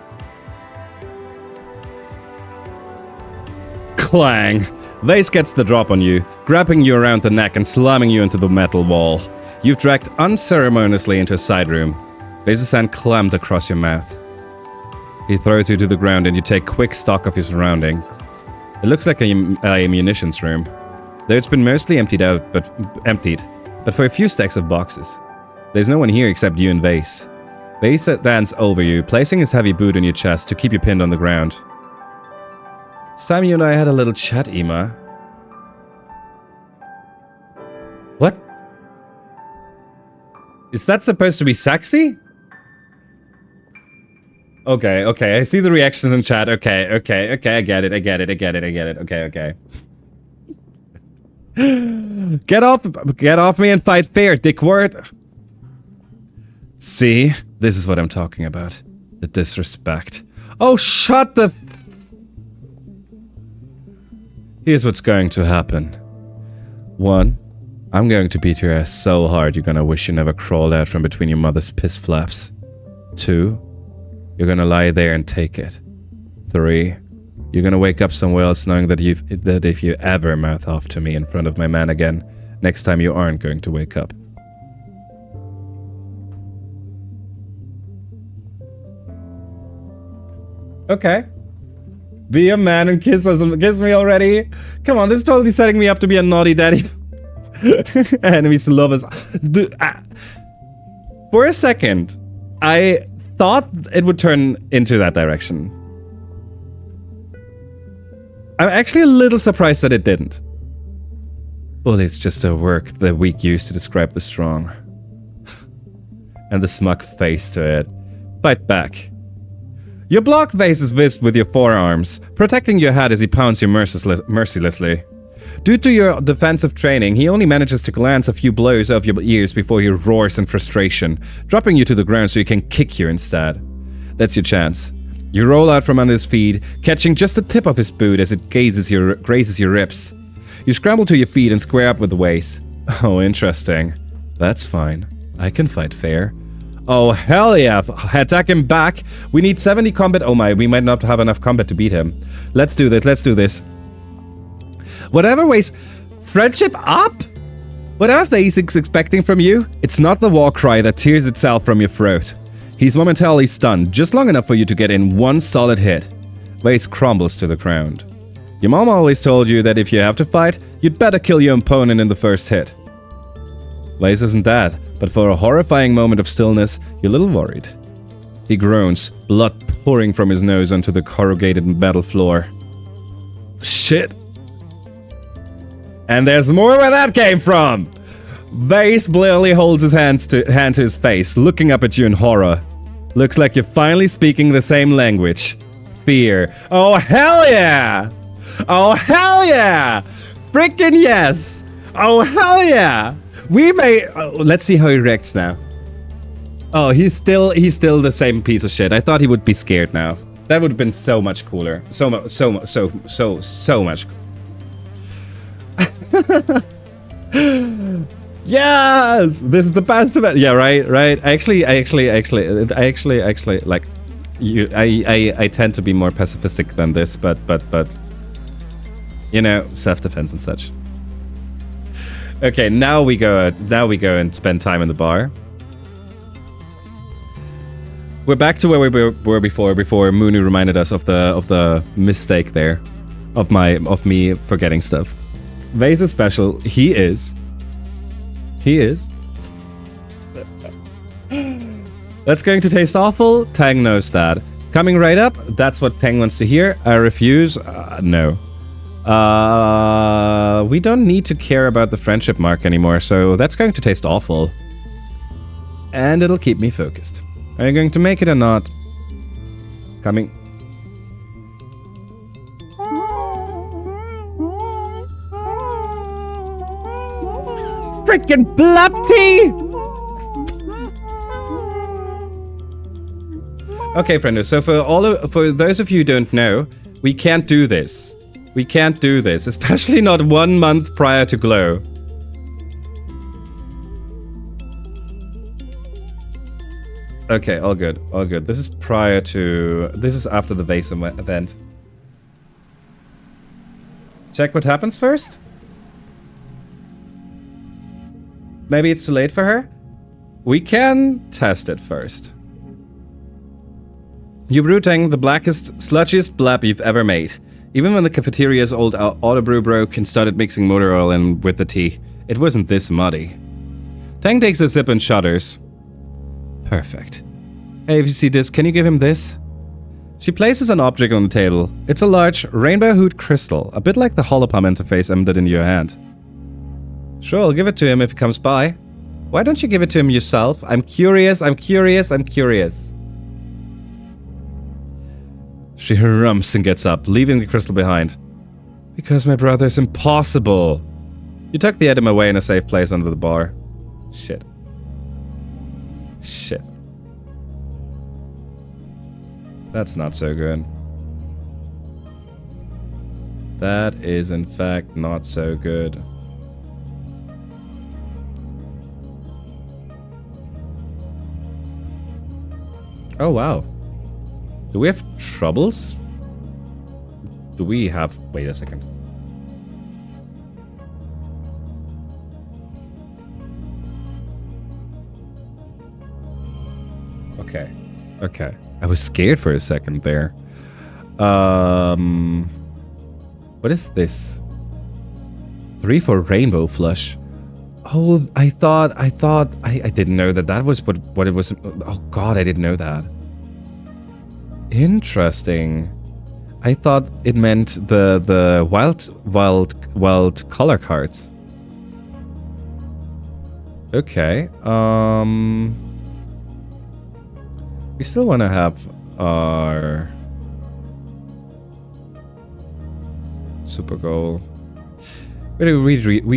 Clang. Vase gets the drop on you, grabbing you around the neck and slamming you into the metal wall. You've dragged unceremoniously into a side room. Vase's hand clamped across your mouth. He throws you to the ground and you take quick stock of your surroundings. It looks like a munitions room. Though it's been mostly emptied, but for a few stacks of boxes. There's no one here except you and Vase. Vase stands over you, placing his heavy boot on your chest to keep you pinned on the ground. It's time you and I had a little chat, Ima. What? Is that supposed to be sexy? Okay, I see the reactions in chat. Okay, I get it. Okay. Get off me and fight fair, dickwort. See? This is what I'm talking about. The disrespect. Oh, shut the... Here's what's going to happen. 1, I'm going to beat your ass so hard you're gonna wish you never crawled out from between your mother's piss flaps. 2, you're gonna lie there and take it. 3, you're gonna wake up somewhere else knowing that if you ever mouth off to me in front of my man again, next time you aren't going to wake up. Okay. Be a man and kiss me already. Come on, this is totally setting me up to be a naughty daddy. Enemies to lovers. For a second, I thought it would turn into that direction. I'm actually a little surprised that it didn't. Bully's just a word the weak use to describe the strong. And the smug face to it. Fight back. Your block Vase is whisked with your forearms, protecting your head as he pounds you mercilessly. Due to your defensive training, he only manages to glance a few blows off your ears before he roars in frustration, dropping you to the ground so he can kick you instead. That's your chance. You roll out from under his feet, catching just the tip of his boot as it grazes your ribs. You scramble to your feet and square up with the Vase. Oh, interesting. That's fine. I can fight fair. Oh, hell yeah. Attack him back. We need 70 combat. Oh my, we might not have enough combat to beat him. Let's do this. Whatever Vase... Friendship up? Whatever Vase is expecting from you, it's not the war cry that tears itself from your throat. He's momentarily stunned, just long enough for you to get in one solid hit. Vase crumbles to the ground. Your mom always told you that if you have to fight, you'd better kill your opponent in the first hit. Vase isn't dead, but for a horrifying moment of stillness, you're a little worried. He groans, blood pouring from his nose onto the corrugated metal floor. Shit. And there's more where that came from! Vase blurrily holds his hand to his face, looking up at you in horror. Looks like you're finally speaking the same language. Fear. Oh, hell yeah! Oh, hell yeah! Frickin' yes! Oh, hell yeah! We may... let's see how he reacts now. Oh, he's still the same piece of shit. I thought he would be scared now. That would have been so much cooler. So much Yes! This is the best of it. Yeah, right. Actually, like, I tend to be more pacifistic than this, but, you know, self-defense and such. Okay, now we go and spend time in the bar. We're back to where we were before Moonu reminded us of the mistake there, of me forgetting stuff. Vase is special. He is. That's going to taste awful. Tang knows that. Coming right up, that's what Tang wants to hear. I refuse. No. We don't need to care about the friendship mark anymore, so that's going to taste awful. And it'll keep me focused. Are you going to make it or not? Coming. Frickin' blupty! Okay, friendo, so for those of you who don't know, we can't do this. We can't do this, especially not 1 month prior to Glow. Okay, all good, all good. This is after the Vase event. Check what happens first? Maybe it's too late for her? We can test it first. You brew Tang the blackest, sludgiest blab you've ever made. Even when the cafeteria's old autobrew broke and started mixing motor oil in with the tea, it wasn't this muddy. Tang takes a sip and shudders. Perfect. Hey, if you see this, can you give him this? She places an object on the table. It's a large, rainbow-hued crystal, a bit like the holopalm interface embedded in your hand. Sure, I'll give it to him if he comes by. Why don't you give it to him yourself? I'm curious. She harumphs and gets up, leaving the crystal behind. Because my brother's impossible. You tuck the item away in a safe place under the bar. Shit. That's not so good. That is, in fact, not so good. Oh, wow. Do we have troubles? Do we have... Wait a second. Okay. Okay. I was scared for a second there. What is this? 3 for rainbow flush. Oh, I didn't know that was what it was. Oh god, I didn't know that. Interesting. I thought it meant the wild color cards. Okay. We still want to have our super goal. We redraw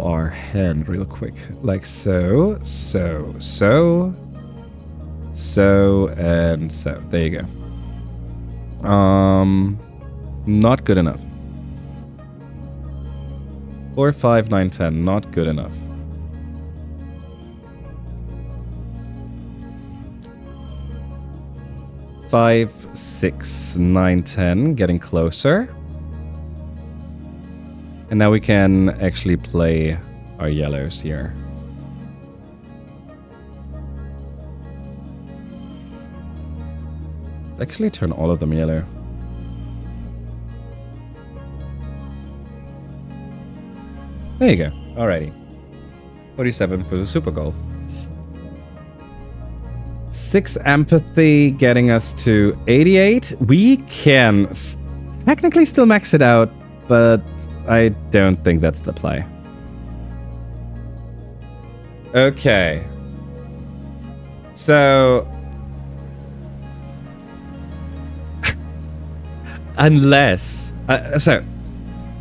our hand real quick, like so, and so. There you go. Not good enough. 4, 5, 9, 10. Not good enough. 5, 6, 9, 10. Getting closer. And now we can actually play our yellows here. Actually turn all of them yellow. There you go. Alrighty. 47 for the super goal. 6 empathy getting us to 88. We can technically still max it out, but I don't think that's the play. Okay. So... unless...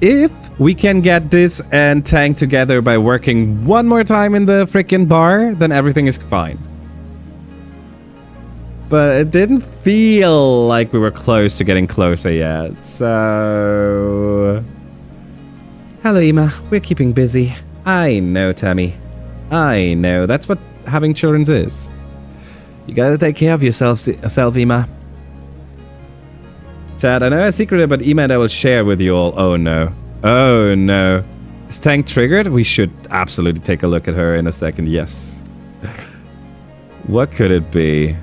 if we can get this and tank together by working one more time in the frickin' bar, then everything is fine. But it didn't feel like we were close to getting closer yet, so... Hello, Ima. We're keeping busy. I know, Tammy. I know. That's what having children is. You gotta take care of yourself, Ima. Chad, I know a secret about Ima and I will share with you all. Oh, no. Oh, no. Is Tank triggered? We should absolutely take a look at her in a second. Yes. What could it be?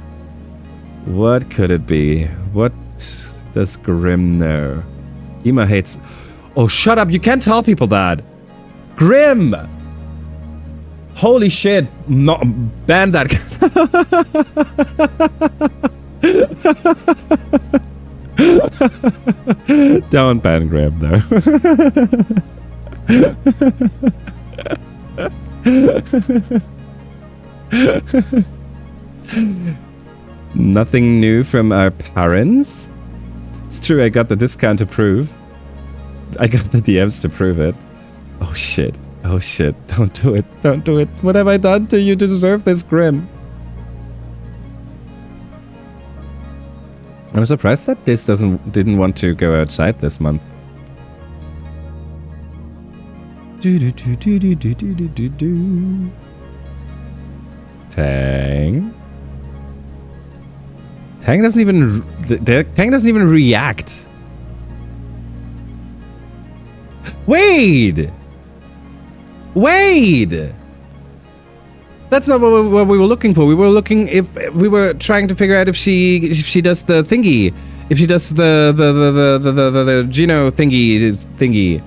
What could it be? What does Grim know? Ima hates... Oh, shut up. You can't tell people that. Grim! Holy shit. No, ban that. Don't ban Grim, though. Nothing new from our parents? It's true, I got the discount to prove. I got the DMs to prove it. Oh shit. Oh shit. Don't do it. Don't do it. What have I done to you to deserve this, Grim? I'm surprised that this didn't want to go outside this month. Tang. Tang doesn't even react. Wait! That's not what we were looking for. We were looking we were trying to figure out if she does the thingy, if she does the Geno thingy,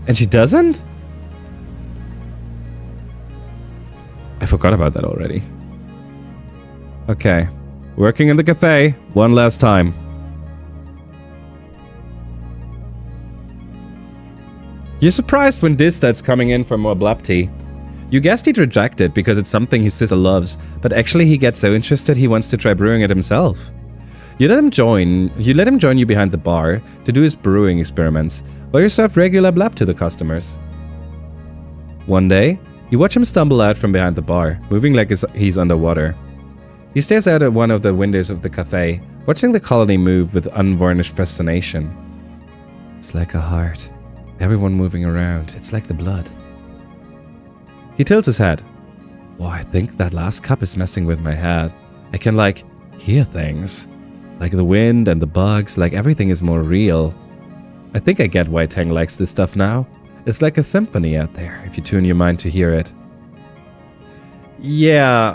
and she doesn't. I forgot about that already. Okay, working in the cafe one last time. You're surprised when Diz starts coming in for more blap tea. You guessed he'd reject it because it's something his sister loves, but actually he gets so interested he wants to try brewing it himself. You let him join you behind the bar to do his brewing experiments, while you serve regular blap to the customers. One day, you watch him stumble out from behind the bar, moving like he's underwater. He stares out at one of the windows of the cafe, watching the colony move with unvarnished fascination. It's like a heart. Everyone moving around. It's like the blood. He tilts his head. Oh, I think that last cup is messing with my head. I can, like, hear things. Like the wind and the bugs, like everything is more real. I think I get why Tang likes this stuff now. It's like a symphony out there, if you tune your mind to hear it. Yeah,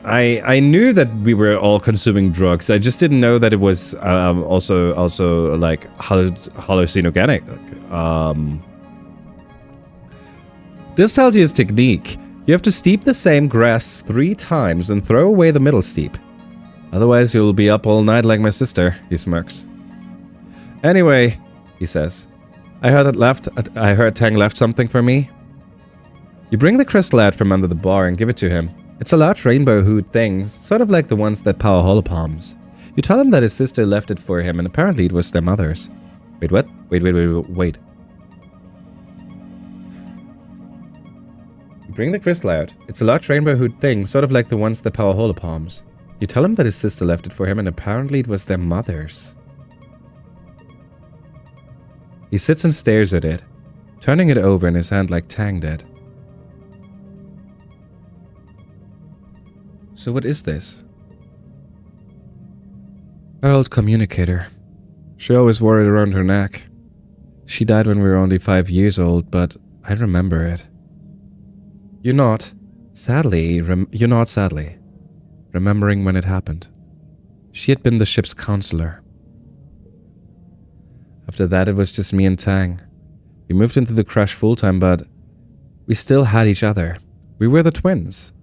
I knew that we were all consuming drugs. I just didn't know that it was also like hallucinogenic. This tells you his technique. You have to steep the same grass 3 times and throw away the middle steep. Otherwise you'll be up all night like my sister, he smirks. Anyway, he says, I heard Tang left something for me. You bring the crystal out from under the bar and give it to him. It's a large rainbow hood thing, sort of like the ones that power holopalms. You tell him that his sister left it for him and apparently it was their mother's. Wait, what? Wait. Bring the crystal out. It's a large rainbow hood thing, sort of like the ones that power holopalms. You tell him that his sister left it for him and apparently it was their mother's. He sits and stares at it, turning it over in his hand like Tang did. So what is this? Our old communicator. She always wore it around her neck. She died when we were only 5 years old, but I remember it. You're not sadly, remembering when it happened. She had been the ship's counselor. After that, it was just me and Tang. We moved into the crash full-time, but we still had each other. We were the twins.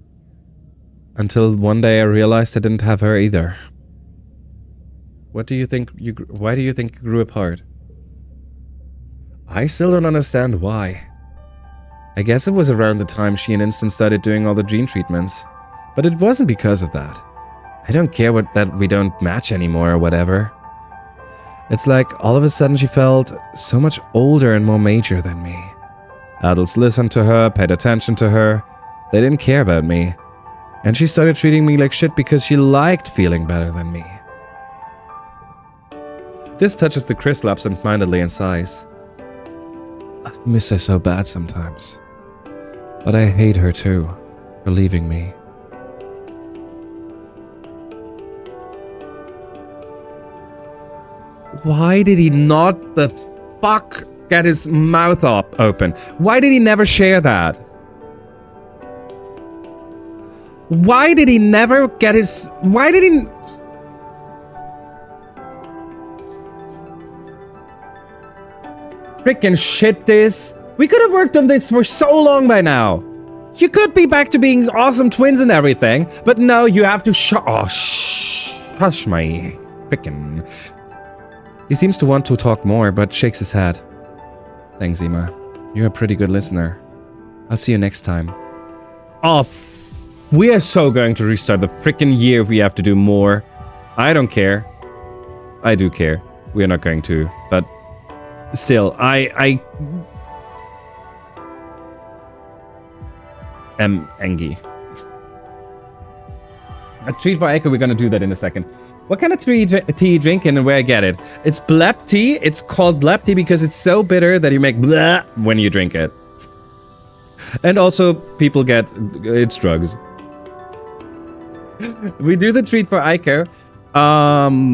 Until one day I realized I didn't have her either. Why do you think you grew apart? I still don't understand why. I guess it was around the time she and Instant started doing all the gene treatments. But it wasn't because of that. I don't care that we don't match anymore or whatever. It's like all of a sudden she felt so much older and more mature than me. Adults listened to her, paid attention to her. They didn't care about me. And she started treating me like shit because she liked feeling better than me. This touches the crystal absent-mindedly and sighs. I miss her so bad sometimes. But I hate her too, for leaving me. Why did he not the fuck get his mouth open? Why did he never share that? Why did he never get his... Why did he... Freaking shit this. We could have worked on this for so long by now. You could be back to being awesome twins and everything, but no, you have to hush my freaking... He seems to want to talk more, but shakes his head. Thanks, Emma. You're a pretty good listener. I'll see you next time. Oh, we are so going to restart the freaking year if we have to do more. I don't care. I do care. We're not going to, but still, I am angry. A treat for Echo, we're gonna do that in a second. What kind of tea you drinking and where I get it? It's blep tea. It's called blep tea because it's so bitter that you make bleh when you drink it. And also, people get... it's drugs. We do the treat for Aiko.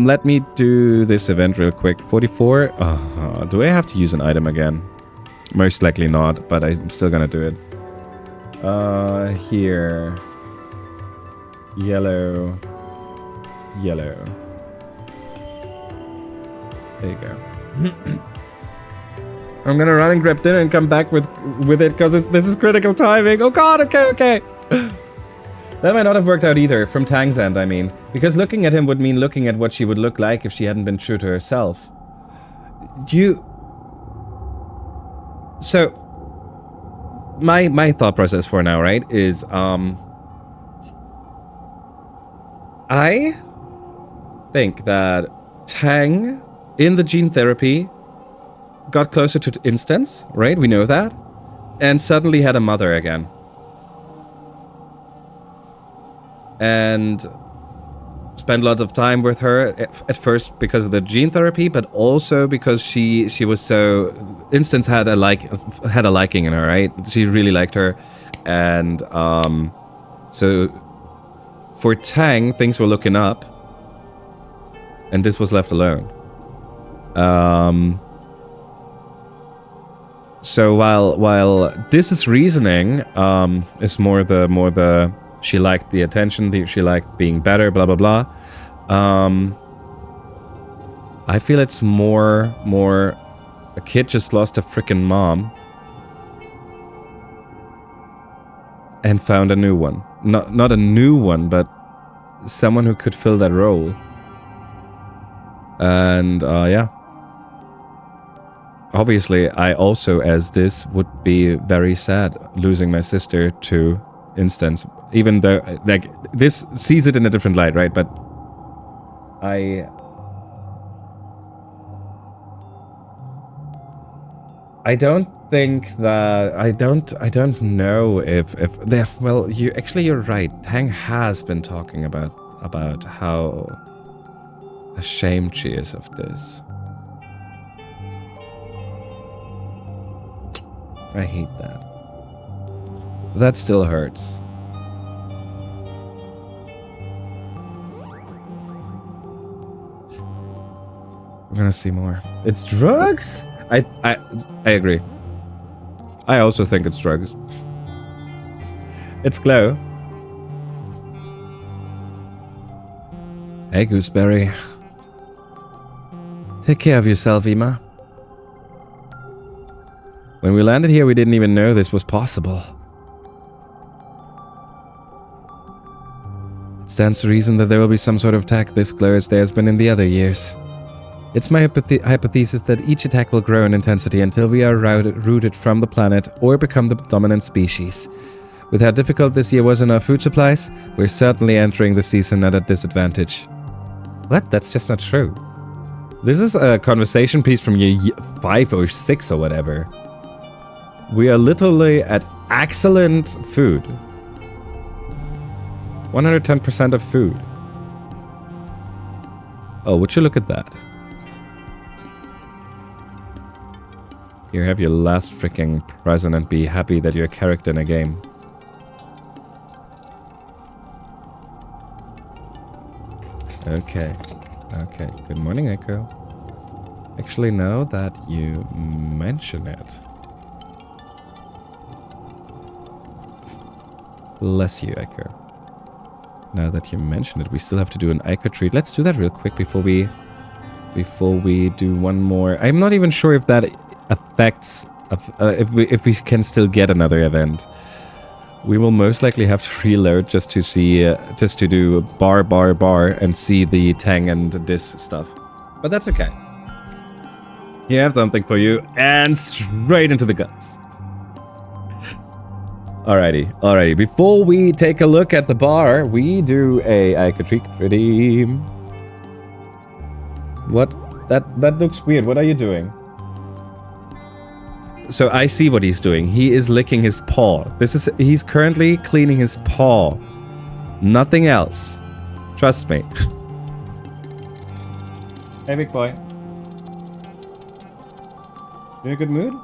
Let me do this event real quick. 44. Do I have to use an item again? Most likely not, but I'm still gonna do it. Here. Yellow. Yellow. There you go. I'm gonna run and grab dinner and come back with it because this is critical timing. Oh god, okay. That might not have worked out either, from Tang's end, I mean. Because looking at him would mean looking at what she would look like if she hadn't been true to herself. So, my thought process for now, right, is, I think that Tang, in the gene therapy, got closer to Instance, right? We know that. And suddenly had a mother again. and spent a lot of time with her at first because of the gene therapy, but also because she was so Instance had a liking in her, right? She really liked her, and so for Tang things were looking up, and this was left alone. So while this is reasoning, is more the she liked the attention, she liked being better, blah blah blah. I feel it's more a kid just lost a freaking mom and found a new one. Not a new one, but someone who could fill that role. And yeah. Obviously, I also, as this, would be very sad losing my sister to Instance. Even though, like, this sees it in a different light, right? But I don't think that I don't know if well, you're right. Tang has been talking about how ashamed she is of this. I hate that. That still hurts. We're gonna see more. It's drugs? I agree. I also think it's drugs. It's Glow. Hey, Gooseberry. Take care of yourself, Ima. When we landed here, we didn't even know this was possible. It stands to reason that there will be some sort of attack this Glow as there has been in the other years. It's my hypothesis that each attack will grow in intensity until we are rooted from the planet or become the dominant species. With how difficult this year was in our food supplies, we're certainly entering the season at a disadvantage. What? That's just not true. This is a conversation piece from year 5 or 6 or whatever. We are literally at excellent food. 110% of food. Oh, would you look at that? Here, have your last freaking present and be happy that you're a character in a game. Okay. Okay. Good morning, Echo. Actually, now that you mention it. Bless you, Echo. Now that you mention it, we still have to do an Echo treat. Let's do that real quick before we do one more. I'm not even sure if that affects if we can still get another event. We will most likely have to reload just to see just to do bar and see the Tang and this stuff. But that's okay. Here I have something for you, and straight into the guts. Alrighty. Before we take a look at the bar, we do a Ica treat redeem. What? That looks weird. What are you doing? So I see what he's doing. He is licking his paw. He's currently cleaning his paw. Nothing else. Trust me. Hey, big boy. You in a good mood?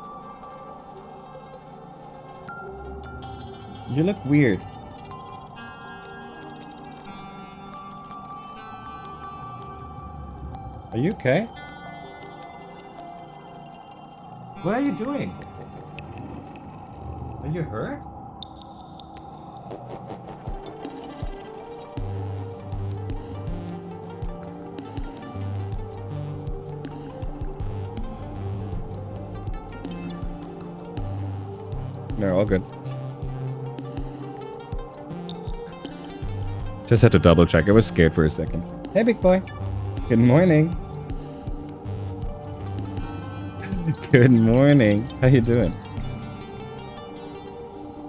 You look weird. Are you okay? What are you doing? Are you hurt? No, all good. Just had to double check. I was scared for a second. Hey, big boy. Good morning. Good morning. How you doing?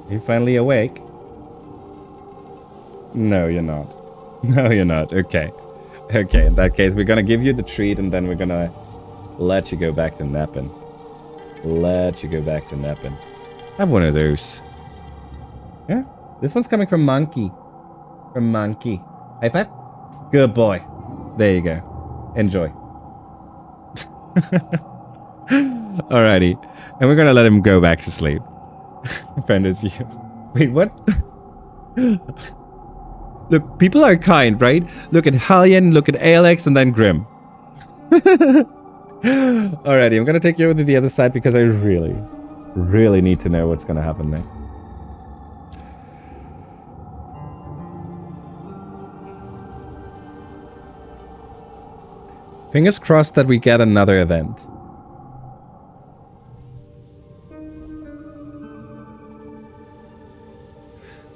You finally awake? No, you're not. No, you're not. Okay. Okay, in that case, we're gonna give you the treat and then we're gonna let you go back to napping. Let you go back to napping. Have one of those. Yeah? This one's coming from Monkey. From Monkey. High five? Good boy. There you go. Enjoy. Alrighty. And we're gonna let him go back to sleep. Friend is you. Wait, what? Look, people are kind, right? Look at Hallian, look at Alex, and then Grim. Alrighty, I'm gonna take you over to the other side because I really need to know what's gonna happen next. Fingers crossed that we get another event.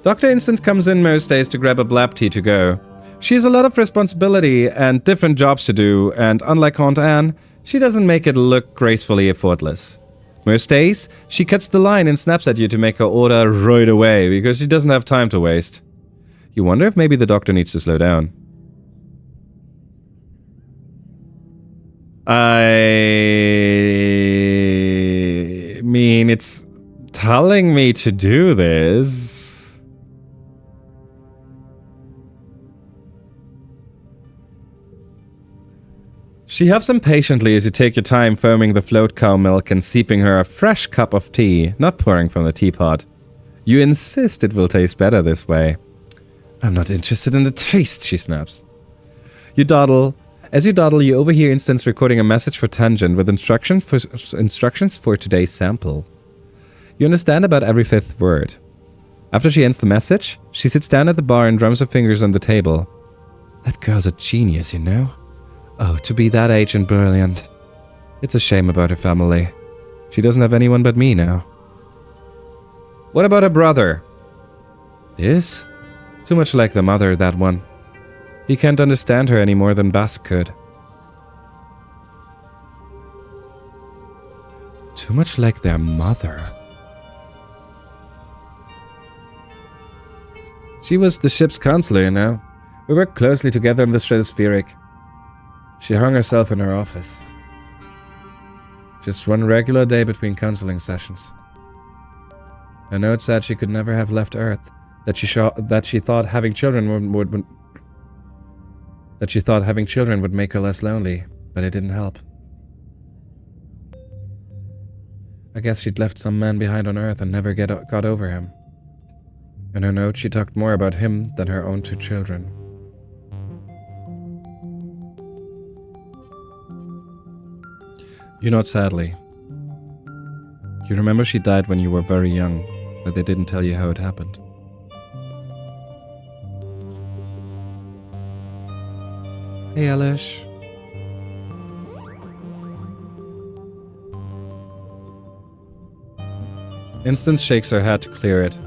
Dr. Instant comes in most days to grab a blab tea to go. She has a lot of responsibility and different jobs to do, and unlike Aunt Anne, she doesn't make it look gracefully effortless. Most days, she cuts the line and snaps at you to make her order right away because she doesn't have time to waste. You wonder if maybe the doctor needs to slow down. I mean, it's telling me to do this. She huffs impatiently as you take your time foaming the float cow milk and sipping her a fresh cup of tea, not pouring from the teapot. You insist it will taste better this way. I'm not interested in the taste, she snaps. You dawdle. As you dawdle, you overhear Instance recording a message for Tangent with instructions for today's sample. You understand about every fifth word. After she ends the message, she sits down at the bar and drums her fingers on the table. That girl's a genius, you know? Oh, to be that age and brilliant. It's a shame about her family. She doesn't have anyone but me now. What about her brother? This? Too much like the mother, that one. He can't understand her any more than Bass could. Too much like their mother. She was the ship's counselor, you know. We worked closely together in the stratospheric. She hung herself in her office. Just one regular day between counseling sessions. A note said she could never have left Earth, that she thought having children would make her less lonely, but it didn't help. I guess she'd left some man behind on Earth and never got over him. In her note, she talked more about him than her own two children. You nod sadly. You remember she died when you were very young, but they didn't tell you how it happened. Hey, Elish. Instance shakes her head to clear it.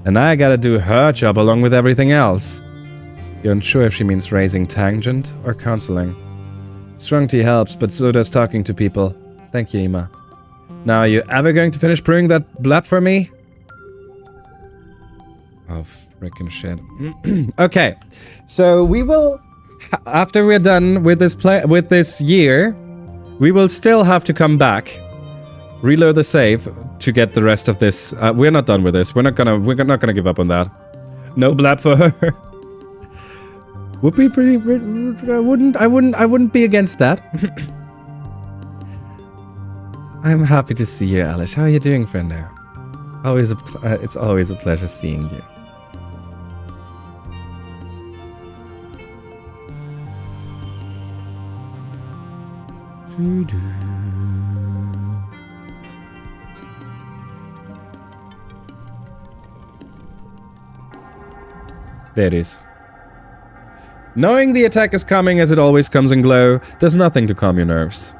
And I gotta do her job along with everything else. You're unsure if she means raising Tangent or counseling. Strong tea helps, but so does talking to people. Thank you, Ima. Now, are you ever going to finish brewing that blab for me? Oh, frickin' shit. Okay, so we will, after we're done with this year, we will still have to come back, reload the save to get the rest of this. We're not done with this. We're not gonna give up on that. No blab for her. Would be pretty. I wouldn't be against that. I'm happy to see you, Alice. How are you doing, friendo? It's always a pleasure seeing you. There it is. Knowing the attack is coming as it always comes in glow does nothing to calm your nerves.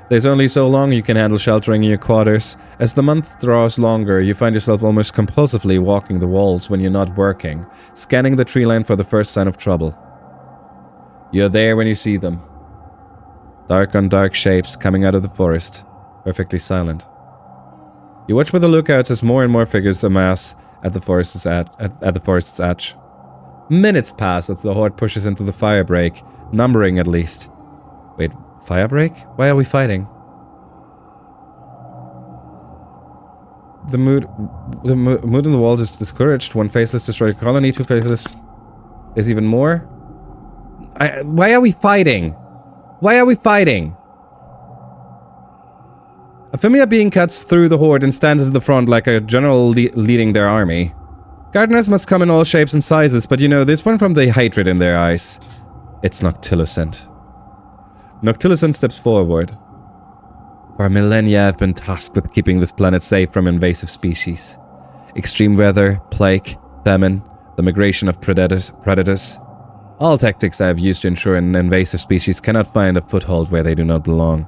There's only so long you can handle sheltering in your quarters. As the month draws longer, you find yourself almost compulsively walking the walls when you're not working, scanning the tree line for the first sign of trouble. You're there when you see them. Dark on dark shapes coming out of the forest, perfectly silent. You watch with the lookouts as more and more figures amass at the forest's edge. Minutes pass as the horde pushes into the firebreak, numbering at least. Wait, firebreak? Why are we fighting? The mood in the walls is discouraged. One faceless destroyed colony, two faceless There's even more. Why are we fighting? Why are we fighting? A familiar being cuts through the horde and stands at the front like a general leading their army. Gardeners must come in all shapes and sizes, but you know, there's one from the hatred in their eyes. It's Noctilucent. Noctilucent steps forward. For millennia, I've been tasked with keeping this planet safe from invasive species. Extreme weather, plague, famine, the migration of predators. All tactics I have used to ensure an invasive species cannot find a foothold where they do not belong.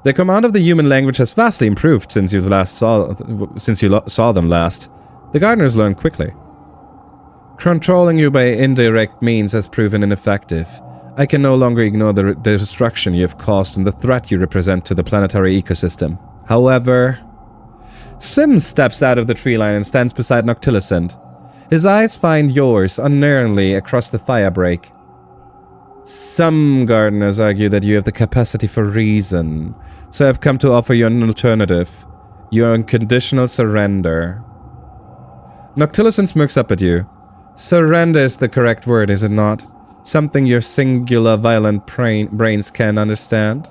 The command of the human language has vastly improved since you saw them last. The gardeners learn quickly. Controlling you by indirect means has proven ineffective. I can no longer ignore the destruction you have caused and the threat you represent to the planetary ecosystem. However, Sim steps out of the tree line and stands beside Noctilucent. His eyes find yours unerringly across the firebreak. Some gardeners argue that you have the capacity for reason, so I've come to offer you an alternative. Your unconditional surrender. Noctilucent smirks up at you. Surrender is the correct word, is it not? Something your singular violent brains can understand?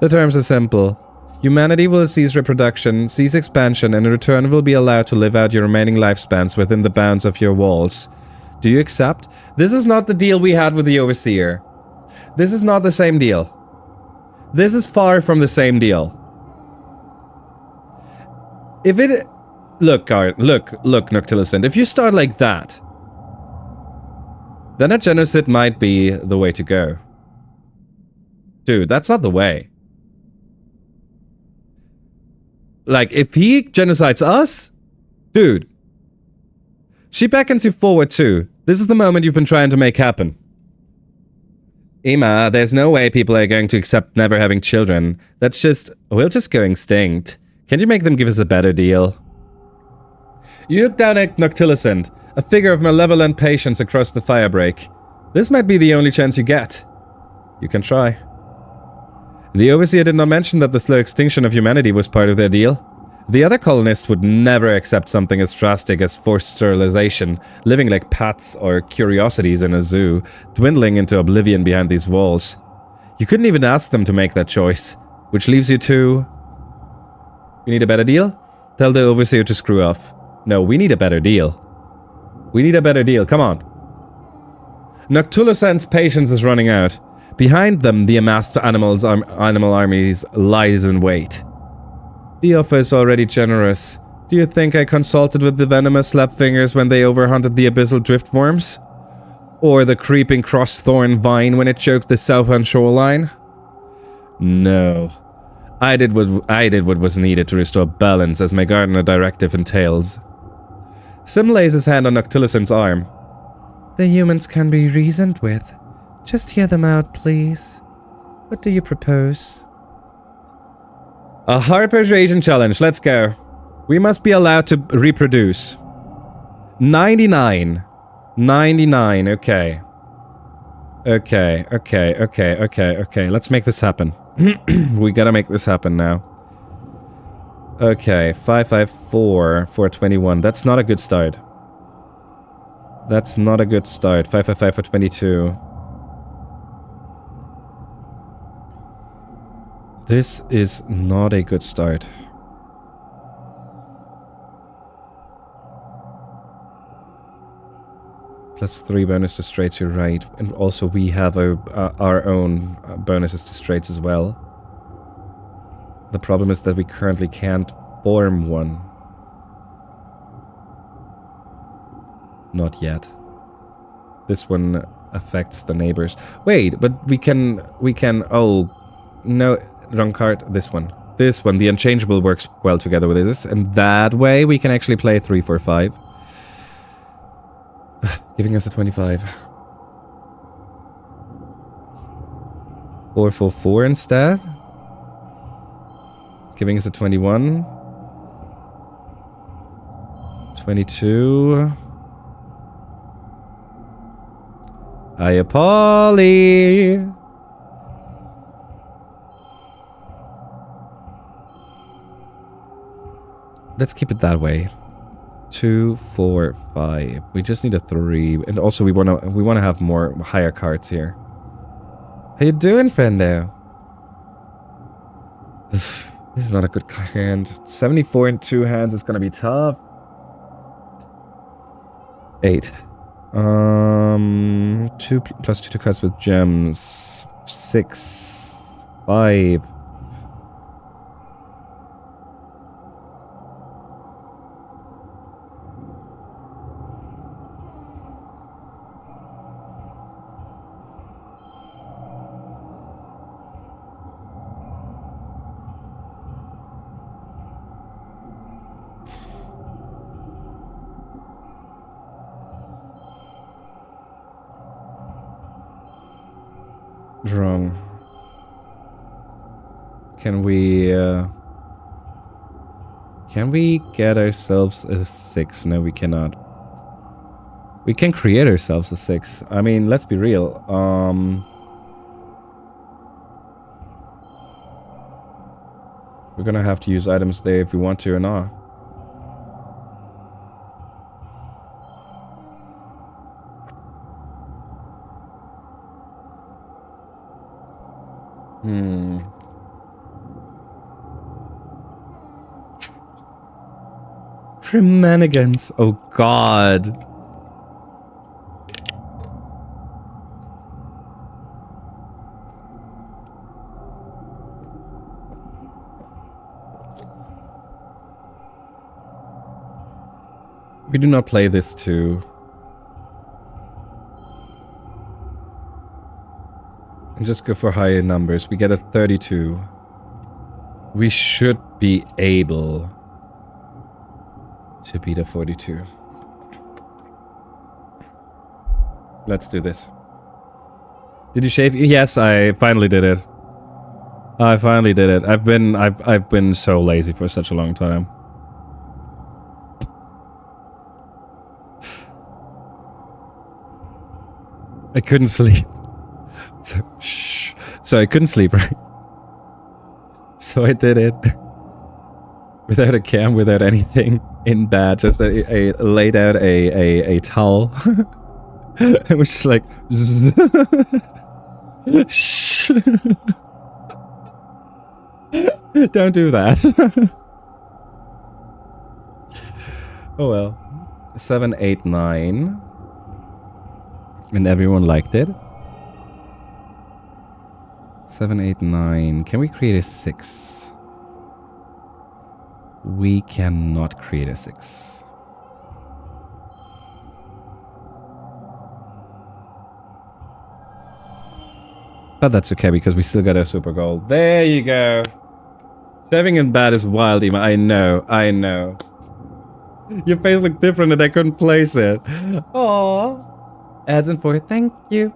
The terms are simple. Humanity will cease reproduction, cease expansion, and in return will be allowed to live out your remaining lifespans within the bounds of your walls. Do you accept? This is not the deal we had with the Overseer. This is not the same deal. This is far from the same deal. If it... Look, Noctilucent, if you start like that, then a genocide might be the way to go. Dude, that's not the way. Like, if he genocides us, dude, she beckons you forward too. This is the moment you've been trying to make happen. Ima, there's no way people are going to accept never having children. We'll just go extinct. Can't you make them give us a better deal? You look down at Noctilucent, a figure of malevolent patience across the firebreak. This might be the only chance you get. You can try. The Overseer did not mention that the slow extinction of humanity was part of their deal. The other colonists would never accept something as drastic as forced sterilization, living like pets or curiosities in a zoo, dwindling into oblivion behind these walls. You couldn't even ask them to make that choice, which leaves you to... You need a better deal? Tell the Overseer to screw off. No, we need a better deal. We need a better deal, come on. Noctilucent's patience is running out. Behind them, the amassed animal armies lies in wait. The offer is already generous. Do you think I consulted with the venomous slapfingers when they overhunted the abyssal driftworms? Or the creeping cross-thorn vine when it choked the southern shoreline? No. I did what was needed to restore balance, as my gardener directive entails. Sim lays his hand on Noctilucent's arm. The humans can be reasoned with. Just hear them out, please. What do you propose? A hard persuasion challenge, let's go. We must be allowed to reproduce. 99. 99, okay. Okay, let's make this happen. We gotta make this happen now. Okay, 554 for 21. That's not a good start. That's not a good start. 555 for 22. This is not a good start. +3 bonus to straights, you're right. And also we have our own bonuses to straights as well. The problem is that we currently can't form one. Not yet. This one affects the neighbors. Wait, but we can, oh, no, wrong card, this one. This one, the unchangeable works well together with this, and that way we can actually play 3, 4, 5. Giving us a 25. 4, 4, 4 instead. Giving us a 21. 22. Hiya, Polly! Let's keep it that way. 2, 4, 5. We just need a 3. And also we wanna have more higher cards here. How you doing, friendo? This is not a good hand. 74 in 2 hands is gonna be tough. 8. 2 plus 2 cards with gems. 6. 5. Wrong. Can we get ourselves a 6? No, we cannot. We can create ourselves a 6. I mean, let's be real. We're gonna have to use items there if we want to or not. Shenanigans. Oh god. We do not play this too. And just go for higher numbers. We get a 32. We should be able to beat a 42. Let's do this. Did you shave? Yes, I finally did it. I finally did it. I've been so lazy for such a long time. I couldn't sleep. So I couldn't sleep, right? So I did it. Without a cam, without anything, in bed, just I laid out a towel. It was just like shh. Don't do that. Oh well. 7, 8, 9. And everyone liked it. 7, 8, 9. Can we create a 6? We cannot create a 6. But that's okay because we still got a super goal. There you go. Shaving in bed is wild, Ema. I know. I know. Your face looked different and I couldn't place it. Aww. Adds in 4. Thank you.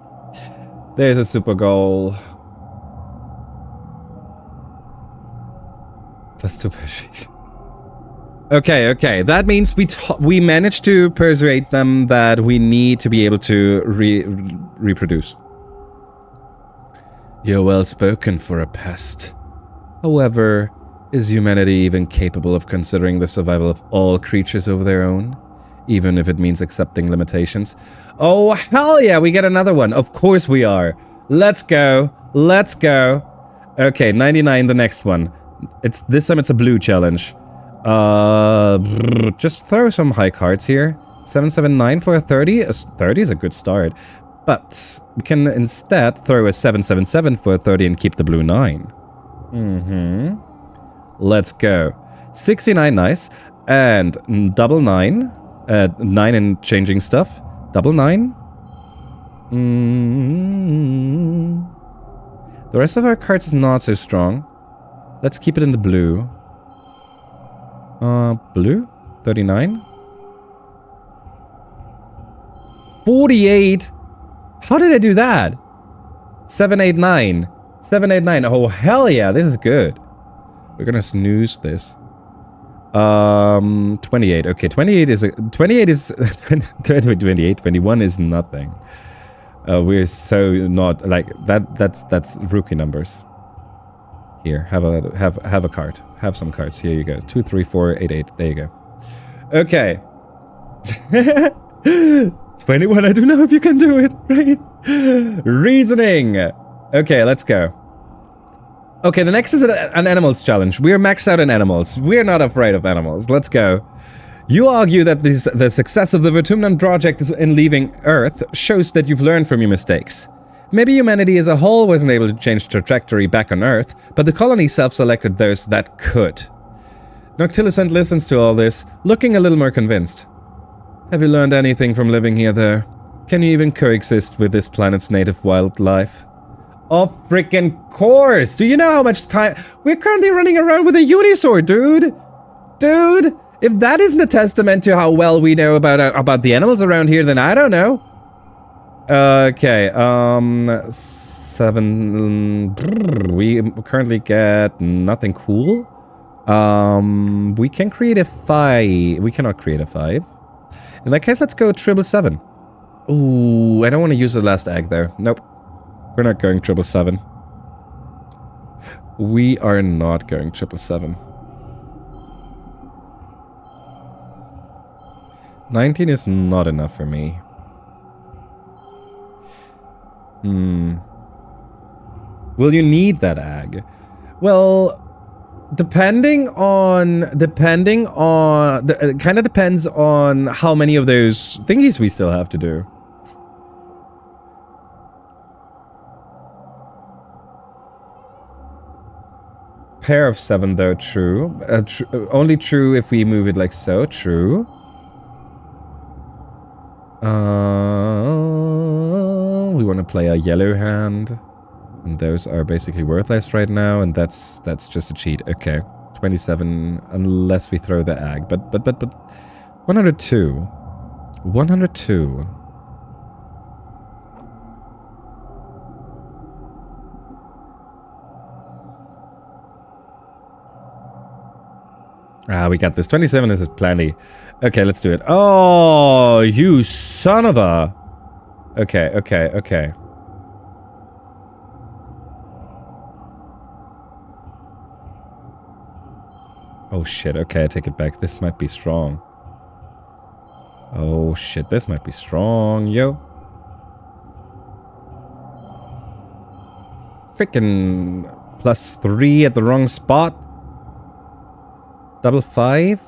There's a super goal. Plus 2 persuasion. Okay, okay. That means we managed to persuade them that we need to be able to reproduce. You're well spoken for a pest. However, is humanity even capable of considering the survival of all creatures over their own? Even if it means accepting limitations? Oh, hell yeah, we get another one. Of course we are. Let's go. Let's go. Okay, 99, the next one. This time it's a blue challenge. Just throw some high cards here. 779 for a 30. A 30 is a good start. But we can instead throw a 777 for a 30 and keep the blue 9. Let's go. 69, nice. And double 9. 9 and changing stuff. Double 9. The rest of our cards is not so strong. Let's keep it in the blue. Blue? 39? 48? How did I do that? 789. 789. Oh, hell yeah, this is good. We're gonna snooze this. 28. Okay, 28 is 28, 21 is nothing. We're so not like that's rookie numbers. Here, have a card. Have some cards. Here you go. 2, 3, 4, 8, 8. There you go. Okay. 21, I don't know if you can do it, right? Reasoning. Okay, let's go. Okay, the next is an animals challenge. We're maxed out in animals. We're not afraid of animals. Let's go. You argue that the success of the Vertumna project in leaving Earth shows that you've learned from your mistakes. Maybe humanity as a whole wasn't able to change trajectory back on Earth, but the colony self-selected those that could. Noctilicent listens to all this, looking a little more convinced. Have you learned anything from living here, though? Can you even coexist with this planet's native wildlife? Of freaking course! Do you know how much time... We're currently running around with a Unisword, dude! Dude! If that isn't a testament to how well we know about the animals around here, then I don't know. Okay, 7... We currently get nothing cool. We can create a 5. We cannot create a 5. In that case, let's go 777. Ooh, I don't want to use the last egg there. Nope. We're not going 777. We are not going 777. 19 is not enough for me. Will you need that egg? Well, depending on it kind of depends on how many of those thingies we still have to do. Pair of 7 though, true. Only true if we move it like so, true. We want to play a yellow hand. And those are basically worthless right now, and that's just a cheat. Okay. 27, unless we throw the egg. But 102. 102. Ah, we got this. 27 is plenty. Okay, let's do it. Oh, you son of a... Okay, okay, okay. Oh shit, okay, I take it back. This might be strong. Oh shit, this might be strong, yo. Freaking +3 at the wrong spot. 5.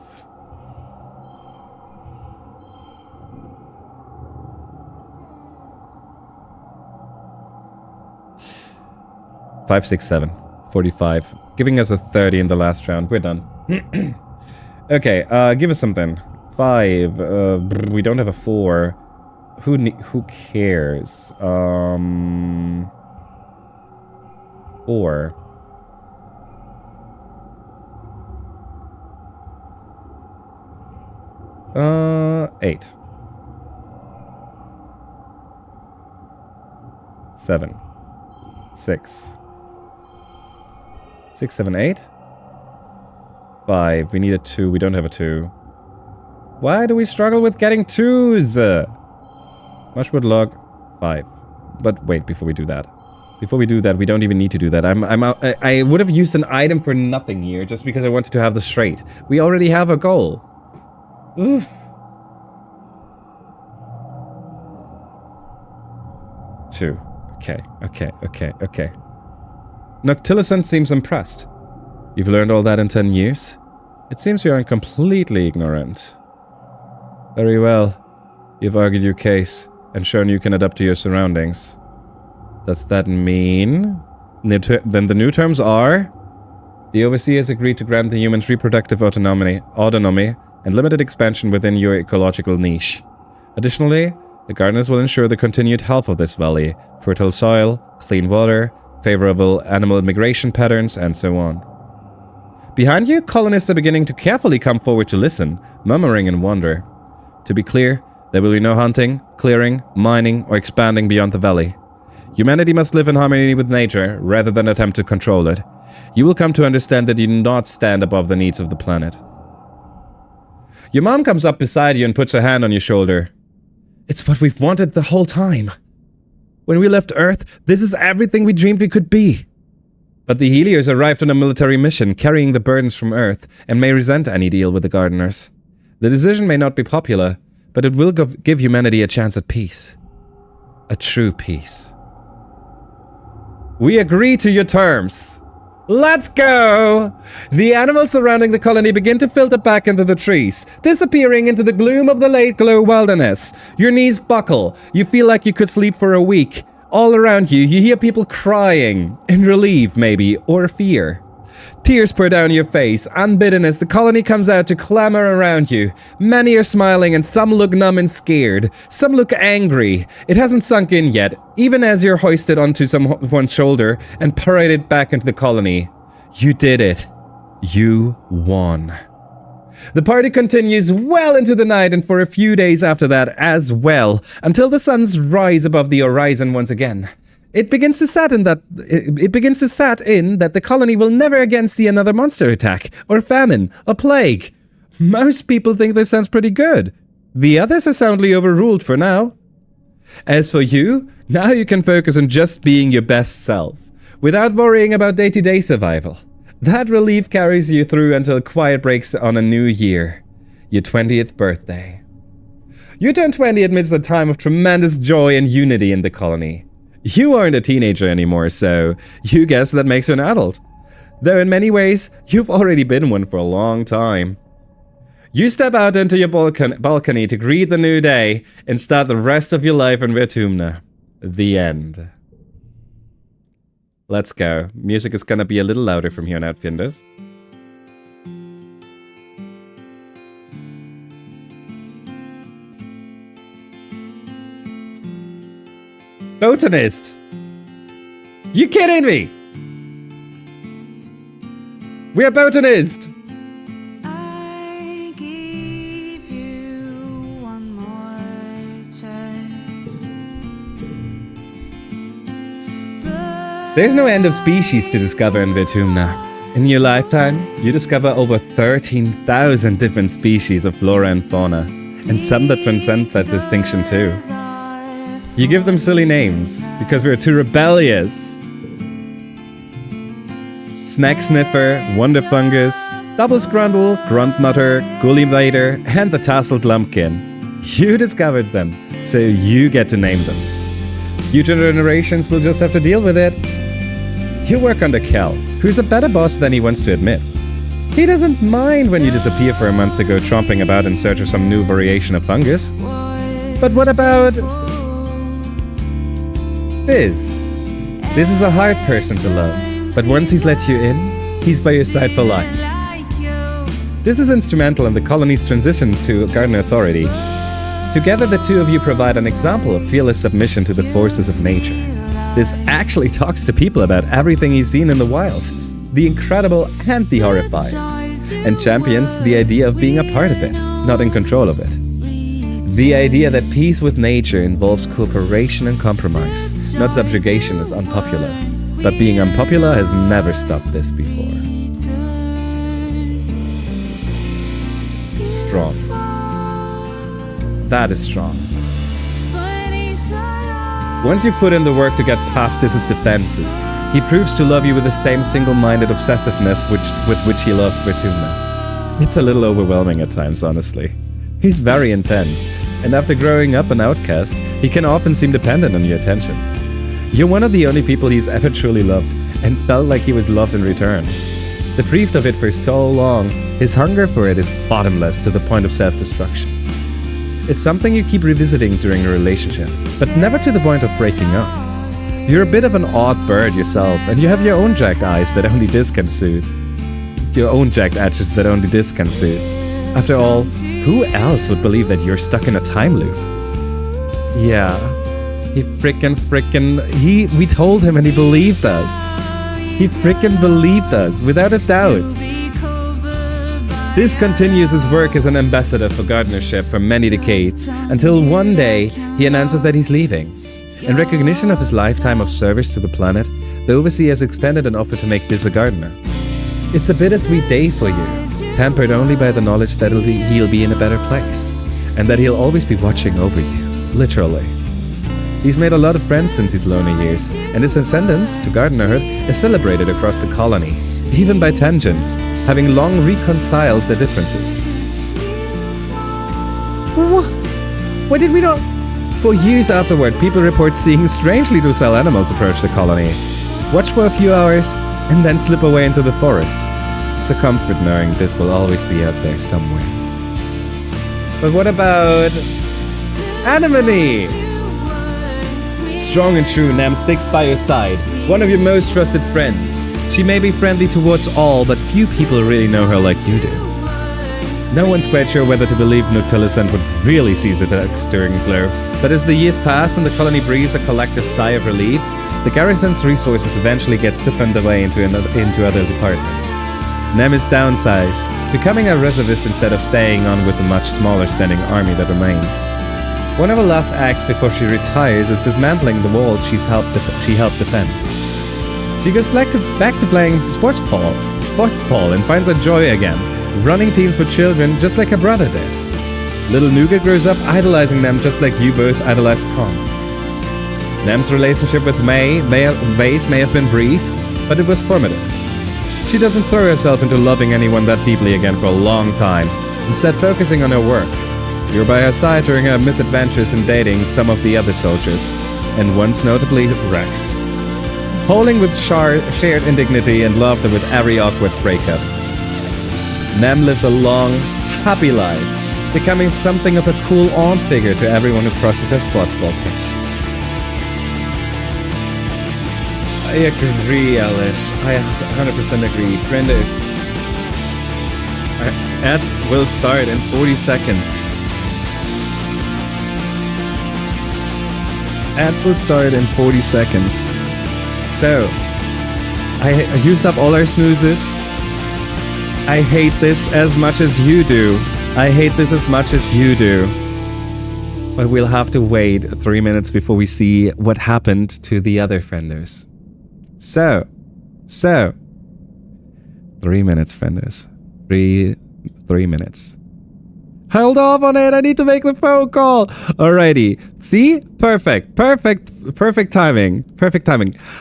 Five, 6, 7. 45. Giving us a 30 in the last round. We're done. Okay, give us something. 5. We don't have a 4. Who cares? 4. Eight. 7. 6. 6, 7, 8. 5. We need a 2. We don't have a 2. Why do we struggle with getting 2s? Mushwood log 5. But wait, before we do that. Before we do that, we don't even need to do that. I would have used an item for nothing here just because I wanted to have the straight. We already have a goal. Oof. 2. Okay, okay, okay, okay. Noctilicent seems impressed. You've learned all that in 10 years? It seems you aren't completely ignorant. Very well. You've argued your case and shown you can adapt to your surroundings. Does that mean... Then the new terms are... The Overseer has agreed to grant the humans reproductive autonomy and limited expansion within your ecological niche. Additionally, the gardeners will ensure the continued health of this valley, fertile soil, clean water, favorable animal migration patterns, and so on. Behind you, colonists are beginning to carefully come forward to listen, murmuring in wonder. To be clear, there will be no hunting, clearing, mining, or expanding beyond the valley. Humanity must live in harmony with nature, rather than attempt to control it. You will come to understand that you do not stand above the needs of the planet. Your mom comes up beside you and puts her hand on your shoulder. It's what we've wanted the whole time. When we left Earth, this is everything we dreamed we could be. But the Helios arrived on a military mission, carrying the burdens from Earth, and may resent any deal with the gardeners. The decision may not be popular, but it will give humanity a chance at peace. A true peace. We agree to your terms. Let's go! The animals surrounding the colony begin to filter back into the trees, disappearing into the gloom of the late glow wilderness. Your knees buckle. You feel like you could sleep for a week. All around you, you hear people crying, in relief maybe, or fear. Tears pour down your face. Unbidden as the colony comes out to clamor around you. Many are smiling and some look numb and scared. Some look angry. It hasn't sunk in yet, even as you're hoisted onto someone's shoulder and paraded back into the colony. You did it. You won. The party continues well into the night and for a few days after that as well, until the suns rise above the horizon once again. It begins to set in that the colony will never again see another monster attack, or famine, or plague. Most people think this sounds pretty good. The others are soundly overruled for now. As for you, now you can focus on just being your best self, without worrying about day-to-day survival. That relief carries you through until quiet breaks on a new year, your 20th birthday. You turn 20 amidst a time of tremendous joy and unity in the colony. You aren't a teenager anymore, so you guess that makes you an adult. Though in many ways, you've already been one for a long time. You step out into your balcony to greet the new day and start the rest of your life in Vertumna. The end. Let's go. Music is gonna be a little louder from here on out, Finders. Botanist! You kidding me? We're botanist! I give you one more chance. There's no end of species to discover in Vertumna. In your lifetime, you discover over 13,000 different species of flora and fauna, and some that transcend that distinction too. You give them silly names, because we're too rebellious. Snack Sniffer, Wonder Fungus, Double Scrundle, Grunt Nutter, Gullivator, and the Tasseled Lumpkin. You discovered them, so you get to name them. Future generations will just have to deal with it. You work under Kel, who's a better boss than he wants to admit. He doesn't mind when you disappear for a month to go tromping about in search of some new variation of fungus. But what about Biz? This is a hard person to love, but once he's let you in, he's by your side for life. This is instrumental in the colony's transition to Gardener authority. Together the two of you provide an example of fearless submission to the forces of nature. This actually talks to people about everything he's seen in the wild, the incredible and the horrifying, and champions the idea of being a part of it, not in control of it. The idea that peace with nature involves cooperation and compromise, not subjugation, is unpopular. But being unpopular has never stopped this before. Strong. That is strong. Once you've put in the work to get past his defenses, he proves to love you with the same single-minded obsessiveness with which he loves Vertumna. It's a little overwhelming at times, honestly. He's very intense, and after growing up an outcast, he can often seem dependent on your attention. You're one of the only people he's ever truly loved, and felt like he was loved in return. Deprived of it for so long, his hunger for it is bottomless to the point of self-destruction. It's something you keep revisiting during a relationship, but never to the point of breaking up. You're a bit of an odd bird yourself, and you have your own jagged eyes that only this can soothe. Your own jagged edges that only this can soothe. After all, who else would believe that you're stuck in a time loop? Yeah, we told him and he believed us. He frickin' believed us, without a doubt. This continues his work as an ambassador for gardenership for many decades, until one day he announces that he's leaving. In recognition of his lifetime of service to the planet, the overseer has extended an offer to make this a gardener. It's a bittersweet day for you, tempered only by the knowledge that he'll be in a better place, and that he'll always be watching over you, literally. He's made a lot of friends since his loner years, and his ascendance to gardenerhood is celebrated across the colony, even by tangent, having long reconciled the differences. Why did we not? For years afterward, people report seeing strangely docile animals approach the colony, watch for a few hours, and then slip away into the forest. It's a comfort knowing this will always be out there somewhere. But what about Anemone? Strong and true, Nam sticks by your side, one of your most trusted friends. She may be friendly towards all, but few people really know her like you do. No one's quite sure whether to believe Noctilicent would really seize the dark stirring glow, but as the years pass and the colony breathes a collective sigh of relief, the garrison's resources eventually get siphoned away into other departments. Nem is downsized, becoming a reservist instead of staying on with the much smaller standing army that remains. One of her last acts before she retires is dismantling the walls she helped defend. She goes back to playing sports ball and finds her joy again, running teams for children just like her brother did. Little Nougat grows up idolizing them just like you both idolized Kong. Nem's relationship with Vase may have been brief, but it was formative. She doesn't throw herself into loving anyone that deeply again for a long time, instead focusing on her work. You're by her side during her misadventures in dating some of the other soldiers, and once notably Rex. Holding with shared indignity and laughter with every awkward breakup. Nem lives a long, happy life, becoming something of a cool aunt figure to everyone who crosses her sports ball pitch. I agree, Alice. I 100% agree. Brenda is... Ads will start in 40 seconds. Ads will start in 40 seconds. So, I used up all our snoozes. I hate this as much as you do. I hate this as much as you do. But we'll have to wait 3 minutes before we see what happened to the other frienders. So, 3 minutes, frienders. Three minutes. Hold off on it, I need to make the phone call. Alrighty, see? Perfect timing.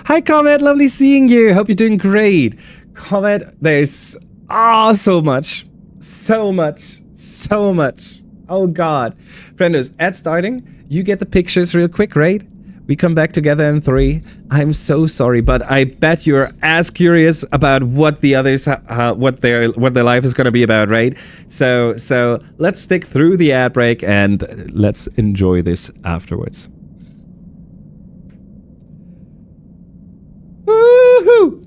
Hi Comet, lovely seeing you. Hope you're doing great. Comet, there's so much. Oh god. Frienders, ad starting. You get the pictures real quick, right? We come back together in 3. I'm so sorry, but I bet you're as curious about what the others, what their life is gonna be about, right? So let's stick through the ad break and let's enjoy this afterwards. Woohoo!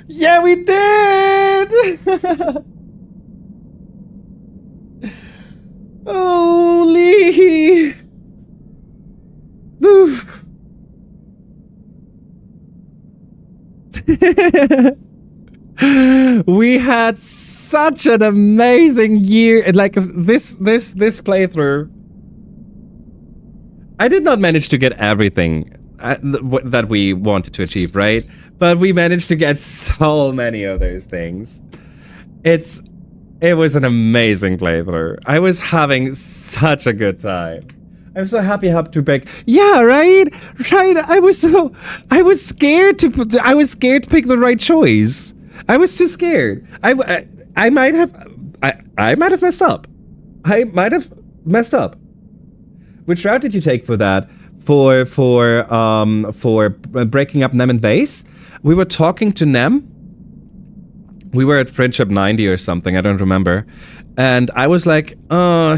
Yeah, we did! Holy! Move! We had such an amazing year, like this playthrough. I did not manage to get everything that we wanted to achieve, right? But we managed to get so many of those things. It was an amazing playthrough. I was having such a good time. I'm so happy to pick. Yeah, right. I was scared to pick the right choice. I was too scared. I might have messed up. Which route did you take for that? For breaking up Nem and Base? We were talking to Nem. We were at Friendship 90 or something. I don't remember. And I was like,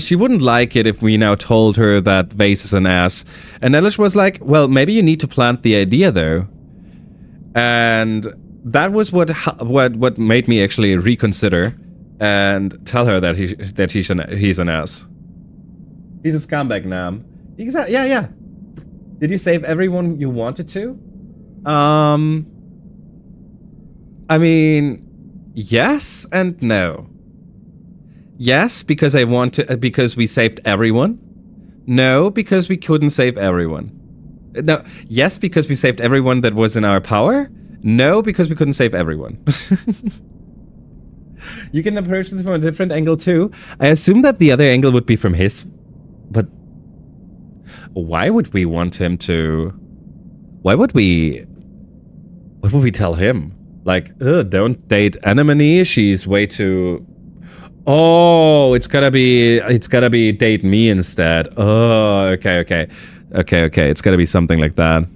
she wouldn't like it if we now told her that Vase is an ass. And Elish was like, well, maybe you need to plant the idea though. And that was what made me actually reconsider and tell her that he's an ass. He's a scumbag, Nam. Yeah. Did you save everyone you wanted to? I mean, yes and no. Yes, because because we saved everyone. No, because we couldn't save everyone. No, yes, because we saved everyone that was in our power. No, because we couldn't save everyone. You can approach this from a different angle too. I assume that the other angle would be from his, but why would we want him to? What would we tell him? Like, don't date Anemone. She's way too. Oh, it's gotta be date me instead. Oh, okay. It's gotta be something like that.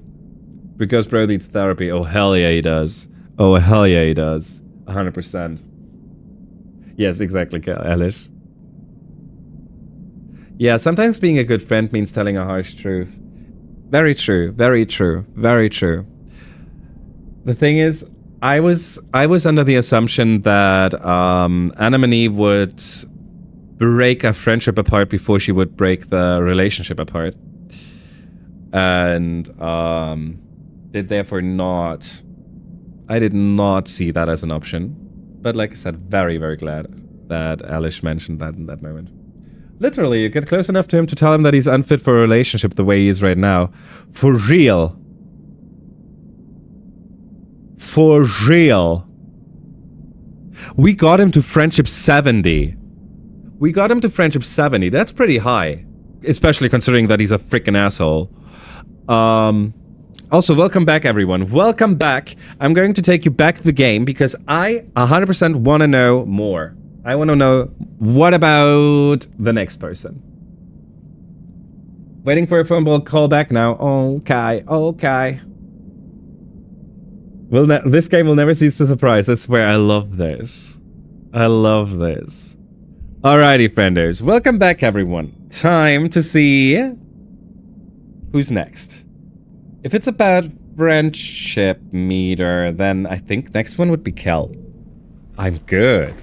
Because bro needs therapy. Oh, hell yeah, he does. 100%. Yes, exactly, Elish. Yeah, sometimes being a good friend means telling a harsh truth. Very true. The thing is, I was under the assumption that Anna and Eve would break a friendship apart before she would break the relationship apart. And did therefore not... I did not see that as an option. But like I said, very, very glad that Alice mentioned that in that moment. Literally, you get close enough to him to tell him that he's unfit for a relationship the way he is right now. For real. For real. We got him to friendship 70. That's pretty high. Especially considering that he's a freaking asshole. Also, welcome back, everyone. Welcome back. I'm going to take you back to the game because I 100% want to know more. I want to know, what about the next person? Waiting for a phone call back now. Okay. This game will never cease to surprise. I swear, I love this. Alrighty, frienders. Welcome back, everyone. Time to see who's next. If it's about friendship meter, then I think next one would be Kel. I'm good.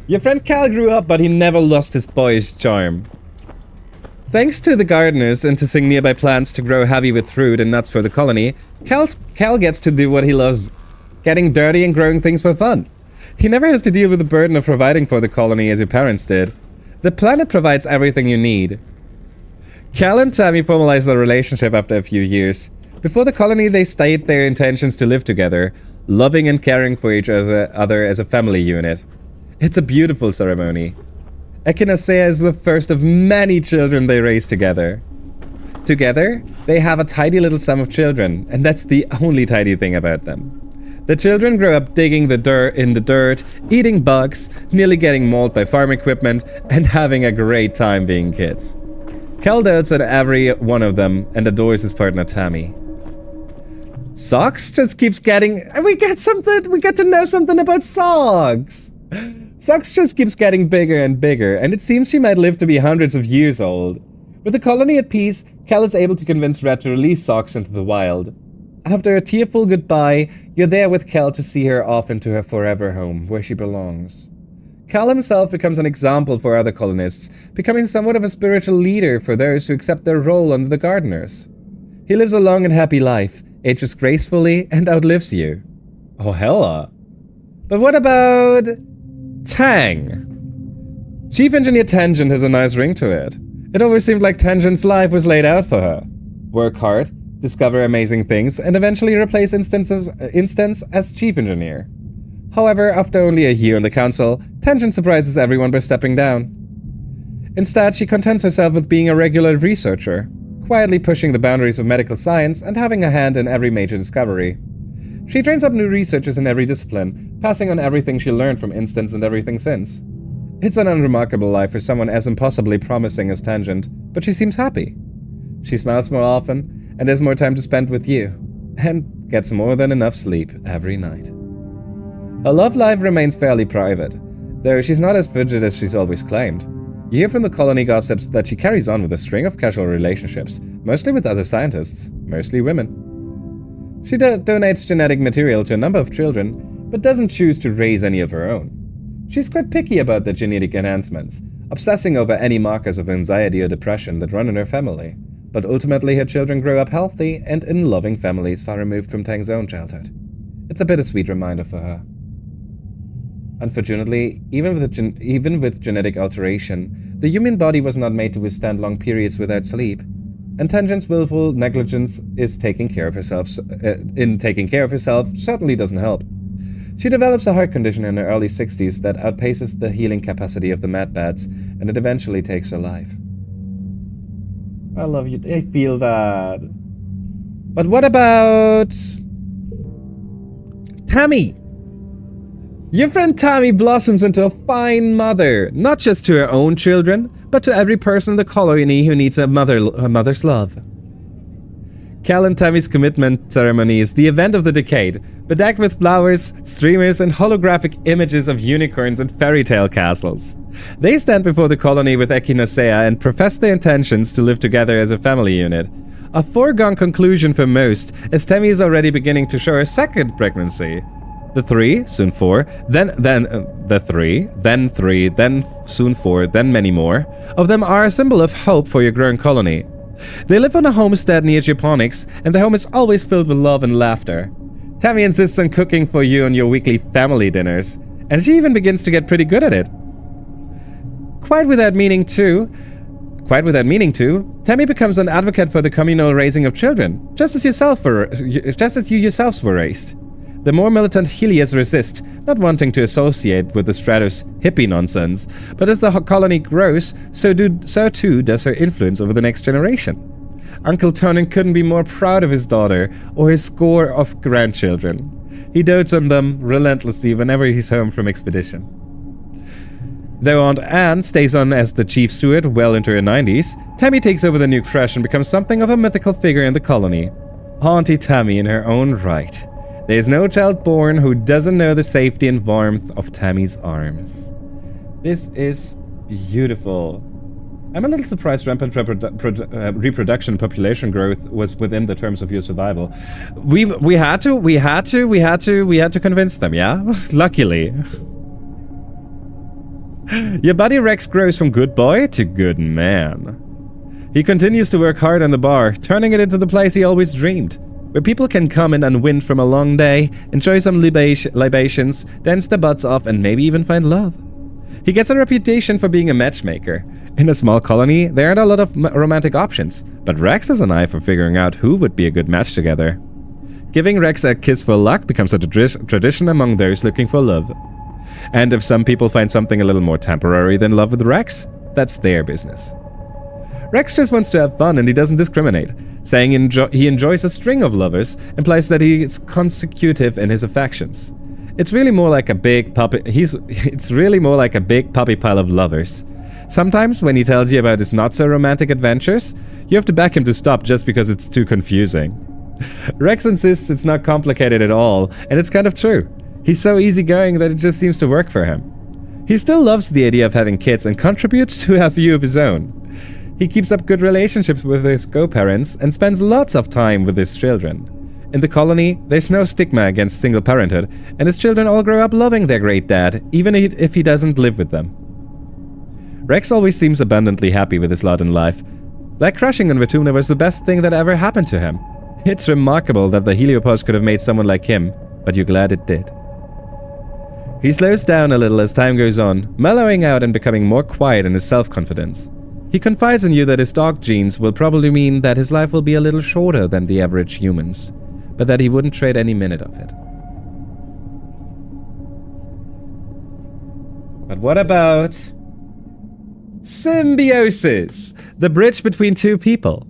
Your friend Cal grew up, but he never lost his boyish charm. Thanks to the gardeners enticing nearby plants to grow heavy with fruit and nuts for the colony, Cal gets to do what he loves, getting dirty and growing things for fun. He never has to deal with the burden of providing for the colony as your parents did. The planet provides everything you need. Cal and Tammy formalized their relationship after a few years. Before the colony, they stated their intentions to live together, loving and caring for each other as a family unit. It's a beautiful ceremony. Echinacea is the first of many children they raise together. Together, they have a tidy little sum of children, and that's the only tidy thing about them. The children grow up digging in the dirt, eating bugs, nearly getting mauled by farm equipment, and having a great time being kids. Cal dotes on every one of them and adores his partner Tammy. Socks just keeps getting... We get to know something about Socks! Socks just keeps getting bigger and bigger, and it seems she might live to be hundreds of years old. With the colony at peace, Cal is able to convince Red to release Socks into the wild. After a tearful goodbye, you're there with Cal to see her off into her forever home, where she belongs. Cal himself becomes an example for other colonists, becoming somewhat of a spiritual leader for those who accept their role under the gardeners. He lives a long and happy life, ages gracefully, and outlives you. Oh, hella. But what about... Tang? Chief Engineer Tangent has a nice ring to it. It always seemed like Tangent's life was laid out for her. Work hard, discover amazing things, and eventually replace Instance as Chief Engineer. However, after only a year on the council, Tangent surprises everyone by stepping down. Instead, she contents herself with being a regular researcher, quietly pushing the boundaries of medical science and having a hand in every major discovery. She trains up new researchers in every discipline, passing on everything she learned from Instance and everything since. It's an unremarkable life for someone as impossibly promising as Tangent, but she seems happy. She smiles more often, and has more time to spend with you, and gets more than enough sleep every night. Her love life remains fairly private, though she's not as frigid as she's always claimed. You hear from the colony gossips that she carries on with a string of casual relationships, mostly with other scientists, mostly women. She donates genetic material to a number of children, but doesn't choose to raise any of her own. She's quite picky about the genetic enhancements, obsessing over any markers of anxiety or depression that run in her family, but ultimately her children grow up healthy and in loving families far removed from Tang's own childhood. It's a bittersweet reminder for her. Unfortunately, even with genetic alteration, the human body was not made to withstand long periods without sleep, and Tangent's willful negligence in taking care of herself certainly doesn't help. She develops a heart condition in her early 60s that outpaces the healing capacity of the medbeds, and it eventually takes her life. I love you. I feel that. But what about... Tammy? Your friend Tammy blossoms into a fine mother, not just to her own children, but to every person in the colony who needs a mother's love. Cal and Tammy's commitment ceremony is the event of the decade, bedecked with flowers, streamers, and holographic images of unicorns and fairy tale castles. They stand before the colony with echinacea and profess their intentions to live together as a family unit. A foregone conclusion for most, as Tammy is already beginning to show her second pregnancy. The 3, soon 4, then the 3, then 3, then soon 4, then many more of them are a symbol of hope for your growing colony. They live on a homestead near Japonics, and the home is always filled with love and laughter. Tammy insists on cooking for you on your weekly family dinners, and she even begins to get pretty good at it. Quite without meaning to, Tammy becomes an advocate for the communal raising of children, just as you yourselves were raised. The more militant Helias resist, not wanting to associate with the Stratos hippie nonsense, but as the colony grows, so too does her influence over the next generation. Uncle Tonin couldn't be more proud of his daughter or his score of grandchildren. He dotes on them relentlessly whenever he's home from expedition. Though Aunt Anne stays on as the chief steward well into her 90s, Tammy takes over the new crush and becomes something of a mythical figure in the colony. Auntie Tammy in her own right. There's no child born who doesn't know the safety and warmth of Tammy's arms. This is beautiful. I'm a little surprised rampant reproduction and population growth was within the terms of your survival. We had to convince them, yeah? Luckily. Your buddy Rex grows from good boy to good man. He continues to work hard on the bar, turning it into the place he always dreamed, where people can come in unwind from a long day, enjoy some libations, dance their butts off, and maybe even find love. He gets a reputation for being a matchmaker. In a small colony, there aren't a lot of romantic options, but Rex has an eye for figuring out who would be a good match together. Giving Rex a kiss for luck becomes a tradition among those looking for love. And if some people find something a little more temporary than love with Rex, that's their business. Rex just wants to have fun and he doesn't discriminate. Saying he enjoys a string of lovers implies that he is consecutive in his affections. It's really more like a big puppy. It's really more like a big puppy pile of lovers. Sometimes when he tells you about his not so romantic adventures, you have to back him to stop just because it's too confusing. Rex insists it's not complicated at all, and it's kind of true. He's so easygoing that it just seems to work for him. He still loves the idea of having kids and contributes to a few of his own. He keeps up good relationships with his co-parents and spends lots of time with his children. In the colony, there's no stigma against single parenthood, and his children all grow up loving their great dad, even if he doesn't live with them. Rex always seems abundantly happy with his lot in life. Like crushing on Vertumna was the best thing that ever happened to him. It's remarkable that the heliopause could have made someone like him, but you're glad it did. He slows down a little as time goes on, mellowing out and becoming more quiet in his self-confidence. He confides in you that his dog genes will probably mean that his life will be a little shorter than the average human's, but that he wouldn't trade any minute of it. But what about symbiosis? The bridge between two people.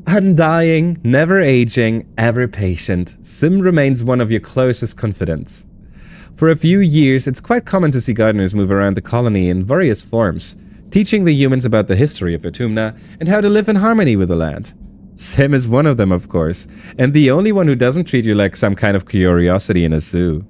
Undying, never aging, ever patient, Sim remains one of your closest confidants. For a few years, it's quite common to see gardeners move around the colony in various forms, teaching the humans about the history of Vertumna and how to live in harmony with the land. Sim is one of them, of course, and the only one who doesn't treat you like some kind of curiosity in a zoo.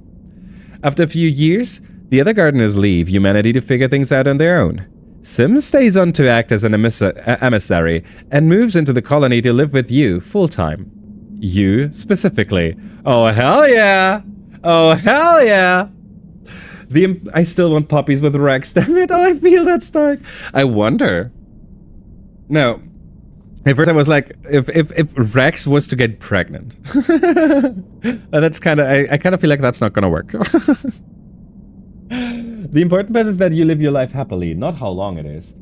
After a few years, the other gardeners leave humanity to figure things out on their own. Sim stays on to act as an emissary and moves into the colony to live with you full-time. You, specifically. Oh, hell yeah! Oh, hell yeah! I still want puppies with Rex. Damn it, I feel that dark. I wonder. No. At first I was like, if Rex was to get pregnant. That's kind of, I kind of feel like that's not gonna work. The important part is that you live your life happily, not how long it is.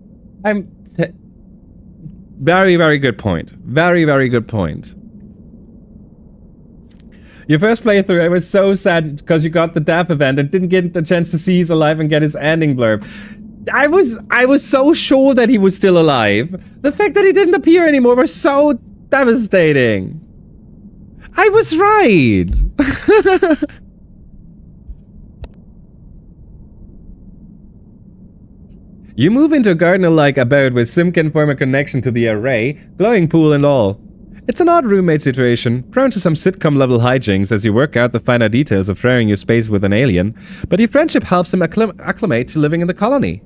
Very, very good point. Very, very good point. Your first playthrough, I was so sad because you got the death event and didn't get the chance to see he's alive and get his ending blurb. I was so sure that he was still alive. The fact that he didn't appear anymore was so devastating. I was right. You move into a gardener-like abode where Sim can form a connection to the array, glowing pool and all. It's an odd roommate situation, prone to some sitcom-level hijinks as you work out the finer details of sharing your space with an alien, but your friendship helps him acclimate to living in the colony.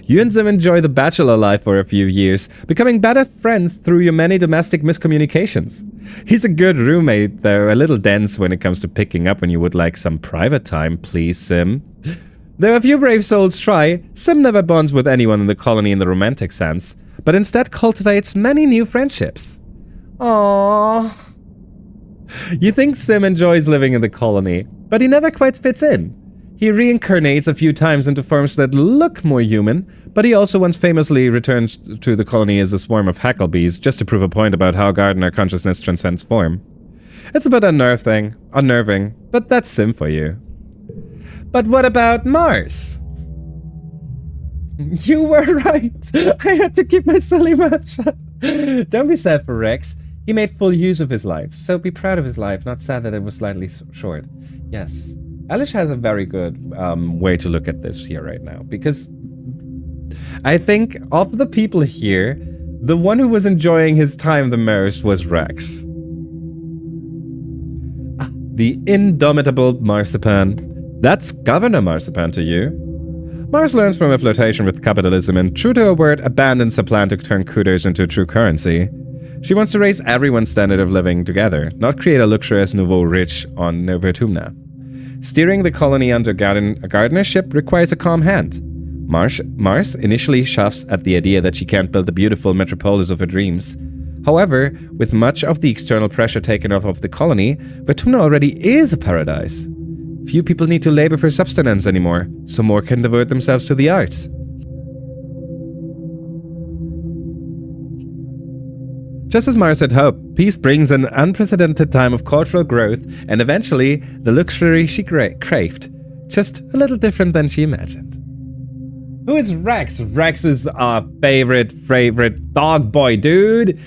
You and Sim enjoy the bachelor life for a few years, becoming better friends through your many domestic miscommunications. He's a good roommate, though a little dense when it comes to picking up when you would like some private time, please, Sim. Though a few brave souls try, Sim never bonds with anyone in the colony in the romantic sense, but instead cultivates many new friendships. Aww. You think Sim enjoys living in the colony, but he never quite fits in. He reincarnates a few times into forms that look more human, but he also once famously returns to the colony as a swarm of hacklebees just to prove a point about how gardener consciousness transcends form. It's a bit unnerving, but that's Sim for you. But what about Mars? You were right. I had to keep my silly mouth shut. Don't be sad for Rex. He made full use of his life, so be proud of his life, not sad that it was slightly short. Yes. Elish has a very good way to look at this here right now, because I think of the people here, the one who was enjoying his time the most was Rex. The indomitable Marzipan. That's Governor Marzipan to you. Mars learns from a flirtation with capitalism and, true to her word, abandons a plan to turn kudos into true currency. She wants to raise everyone's standard of living together, not create a luxurious nouveau riche on Vertumna. Steering the colony under a gardenership requires a calm hand. Mars initially shuffs at the idea that she can't build the beautiful metropolis of her dreams. However, with much of the external pressure taken off of the colony, Vertumna already is a paradise. Few people need to labor for subsistence anymore, so more can devote themselves to the arts. Just as Mars had hoped, peace brings an unprecedented time of cultural growth and eventually the luxury she craved. Just a little different than she imagined. Who is Rex? Rex is our favorite dog boy, dude.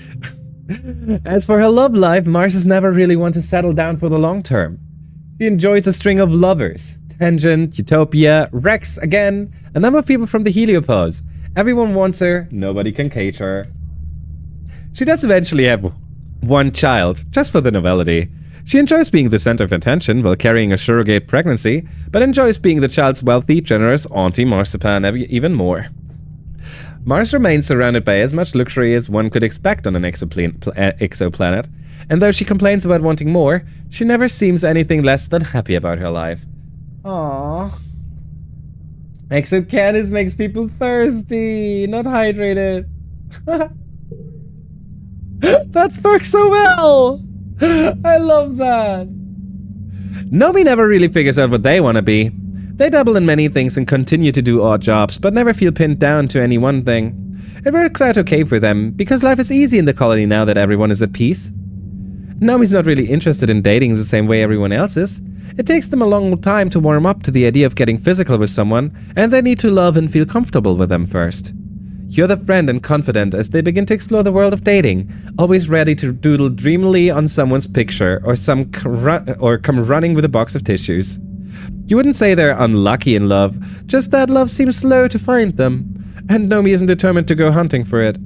As for her love life, Mars has never really wanted to settle down for the long term. She enjoys a string of lovers. Tangent, Utopia, Rex again, a number of people from the Heliopause. Everyone wants her, nobody can cage her. She does eventually have one child, just for the novelty. She enjoys being the center of attention while carrying a surrogate pregnancy, but enjoys being the child's wealthy, generous Auntie Marzipan even more. Mars remains surrounded by as much luxury as one could expect on an exoplanet, and though she complains about wanting more, she never seems anything less than happy about her life. Aww. Exocanus makes people thirsty, not hydrated. That's worked so well! I love that. Nomi never really figures out what they want to be. They dabble in many things and continue to do odd jobs, but never feel pinned down to any one thing. It works out okay for them, because life is easy in the colony now that everyone is at peace. Nomi's not really interested in dating the same way everyone else is. It takes them a long time to warm up to the idea of getting physical with someone, and they need to love and feel comfortable with them first. You're the friend and confidant as they begin to explore the world of dating, always ready to doodle dreamily on someone's picture or come running with a box of tissues. You wouldn't say they're unlucky in love, just that love seems slow to find them, and Nomi isn't determined to go hunting for it.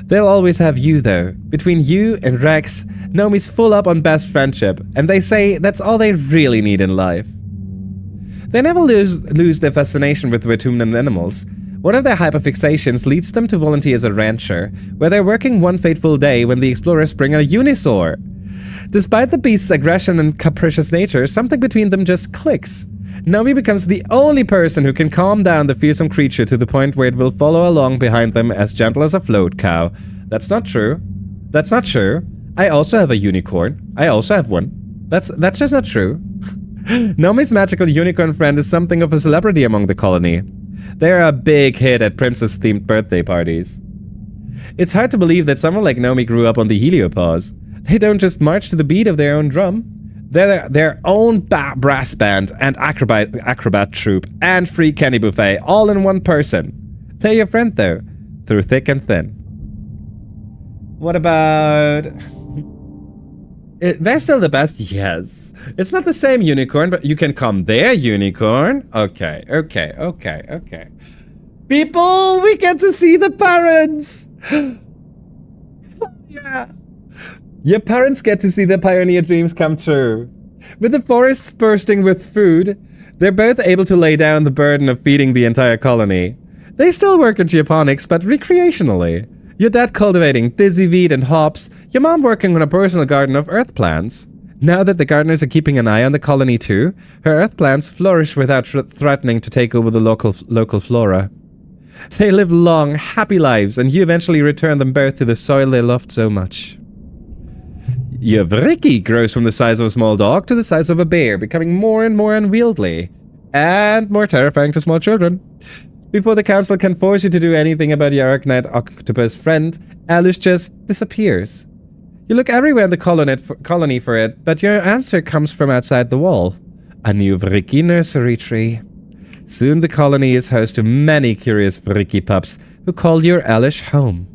They'll always have you though. Between you and Rex, Nomi's full up on best friendship, and they say that's all they really need in life. They never lose their fascination with Vertumnan animals. One of their hyperfixations leads them to volunteer as a rancher, where they're working one fateful day when the explorers bring a unisaur. Despite the beast's aggression and capricious nature, something between them just clicks. Nomi becomes the only person who can calm down the fearsome creature to the point where it will follow along behind them as gentle as a float cow. That's not true. That's not true. I also have a unicorn. I also have one. That's just not true. Nomi's magical unicorn friend is something of a celebrity among the colony. They're a big hit at princess-themed birthday parties. It's hard to believe that someone like Nomi grew up on the Heliopause. They don't just march to the beat of their own drum. They're their own brass band and acrobat troupe and free candy buffet all in one person. They're your friend though, through thick and thin. What about... They're still the best, yes. It's not the same unicorn, but you can call their unicorn. Okay. People, we get to see the parents! Yeah. Your parents get to see their pioneer dreams come true. With the forests bursting with food, they're both able to lay down the burden of feeding the entire colony. They still work in geoponics, but recreationally. Your dad cultivating dizzy wheat and hops, your mom working on a personal garden of earth plants. Now that the gardeners are keeping an eye on the colony too, her earth plants flourish without threatening to take over the local flora. They live long, happy lives, and you eventually return them both to the soil they loved so much. Your Ricky grows from the size of a small dog to the size of a bear, becoming more and more unwieldy, and more terrifying to small children. Before the council can force you to do anything about your arachnid octopus friend, Alice just disappears. You look everywhere in the colony for it, but your answer comes from outside the wall. A new Vriki nursery tree. Soon the colony is host to many curious Vriki pups who call your Alish home.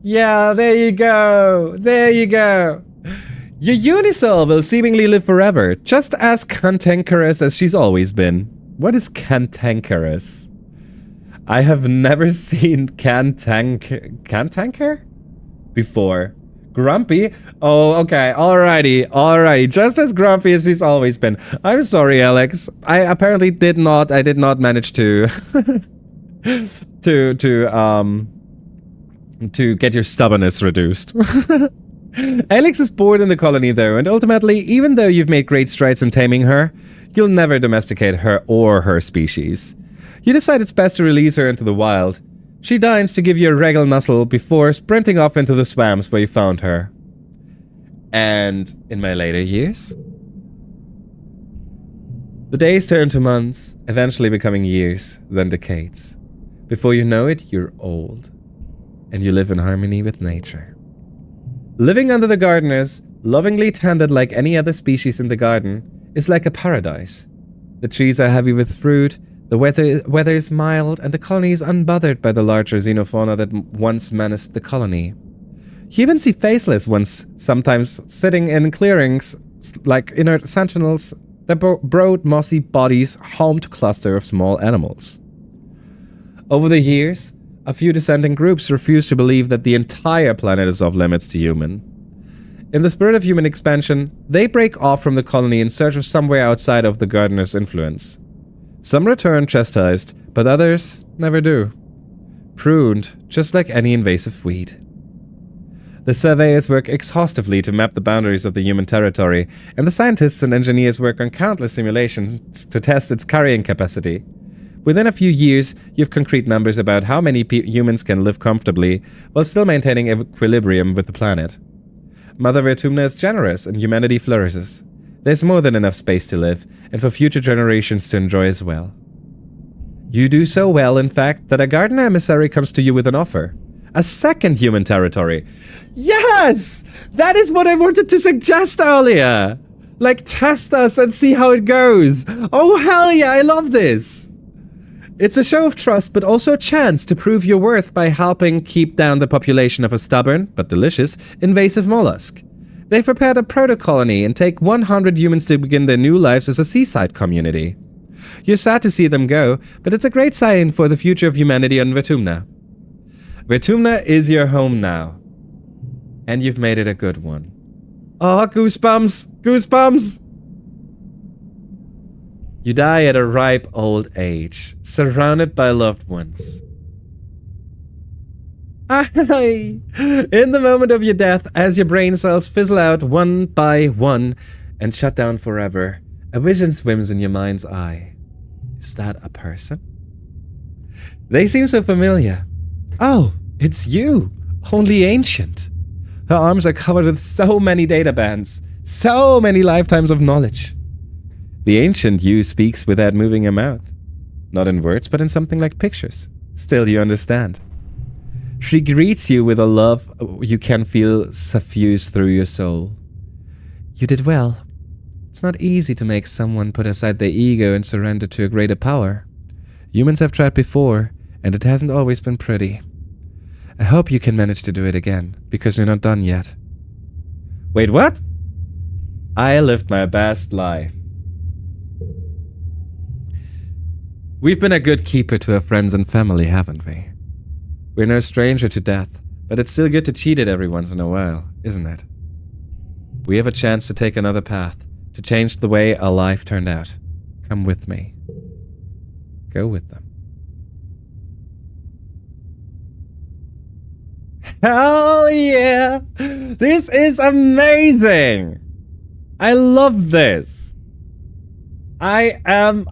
Yeah, there you go. There you go. Your Unisoul will seemingly live forever, just as cantankerous as she's always been. What is cantankerous? I have never seen cantanker before. Grumpy? Oh, okay. Alrighty. Just as grumpy as she's always been. I'm sorry, Alex. I apparently did not manage to to get your stubbornness reduced. Alex is bored in the colony though, and ultimately, even though you've made great strides in taming her, you'll never domesticate her or her species. You decide it's best to release her into the wild. She deigns to give you a regal nuzzle before sprinting off into the swamps where you found her. And in my later years, the days turn to months, eventually becoming years, then decades. Before you know it, you're old, and you live in harmony with nature. Living under the gardeners, lovingly tended like any other species in the garden, is like a paradise. The trees are heavy with fruit, the weather is mild, and the colony is unbothered by the larger xenofauna that once menaced the colony. You even see faceless ones sometimes sitting in clearings like inert sentinels, their broad mossy bodies home to cluster of small animals. Over the years, a few dissenting groups refuse to believe that the entire planet is off limits to human. In the spirit of human expansion, they break off from the colony in search of somewhere outside of the gardener's influence. Some return chastised, but others never do. Pruned, just like any invasive weed. The surveyors work exhaustively to map the boundaries of the human territory, and the scientists and engineers work on countless simulations to test its carrying capacity. Within a few years, you have concrete numbers about how many humans can live comfortably while still maintaining equilibrium with the planet. Mother Vertumna is generous and humanity flourishes. There's more than enough space to live, and for future generations to enjoy as well. You do so well, in fact, that a gardener emissary comes to you with an offer. A second human territory. Yes! That is what I wanted to suggest earlier! Like, test us and see how it goes. Oh, hell yeah, I love this! It's a show of trust, but also a chance to prove your worth by helping keep down the population of a stubborn, but delicious, invasive mollusk. They've prepared a proto-colony and take 100 humans to begin their new lives as a seaside community. You're sad to see them go, but it's a great sign for the future of humanity on Vertumna. Vertumna is your home now. And you've made it a good one. Oh, goosebumps! Goosebumps! You die at a ripe old age, surrounded by loved ones. Aye. In the moment of your death, as your brain cells fizzle out one by one and shut down forever, a vision swims in your mind's eye. Is that a person? They seem so familiar. Oh, it's you, only ancient. Her arms are covered with so many data bands, so many lifetimes of knowledge. The ancient you speaks without moving her mouth. Not in words, but in something like pictures. Still, you understand. She greets you with a love you can feel suffuse through your soul. You did well. It's not easy to make someone put aside their ego and surrender to a greater power. Humans have tried before, and it hasn't always been pretty. I hope you can manage to do it again, because you're not done yet. Wait, what? I lived my best life. We've been a good keeper to our friends and family, haven't we? We're no stranger to death, but it's still good to cheat it every once in a while, isn't it? We have a chance to take another path, to change the way our life turned out. Come with me. Go with them. Hell yeah! This is amazing! I love this. I am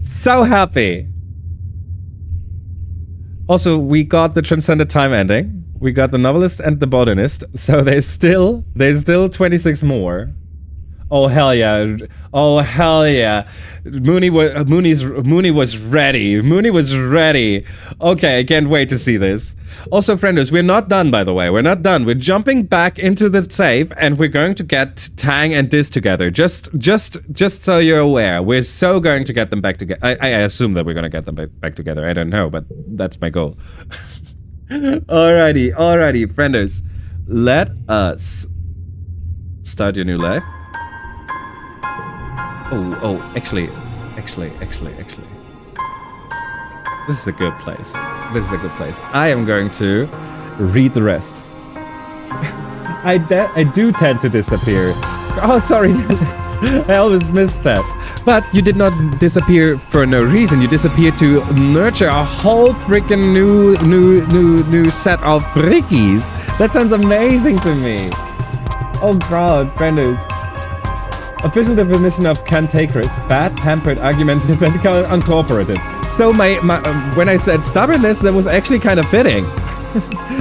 so happy. Also, we got the Transcended Time ending. We got the Novelist and the Botanist. So there's still 26 more. Oh hell yeah! Oh hell yeah! Mooney was ready. Mooney was ready. Okay, I can't wait to see this. Also, frienders, we're not done, by the way. We're not done. We're jumping back into the safe, and we're going to get Tang and Diz together. Just so you're aware, we're so going to get them back together. I assume that we're going to get them back together. I don't know, but that's my goal. Alrighty, frienders. Let us start your new life. Oh, actually. This is a good place. I am going to read the rest. I do tend to disappear. Oh, sorry. I always missed that. But you did not disappear for no reason. You disappeared to nurture a whole freaking new set of brickies. That sounds amazing to me. Oh god, frienders. Official definition of cantankerous: bad, pampered, argumentative, and uncooperative. So when I said stubbornness, that was actually kind of fitting.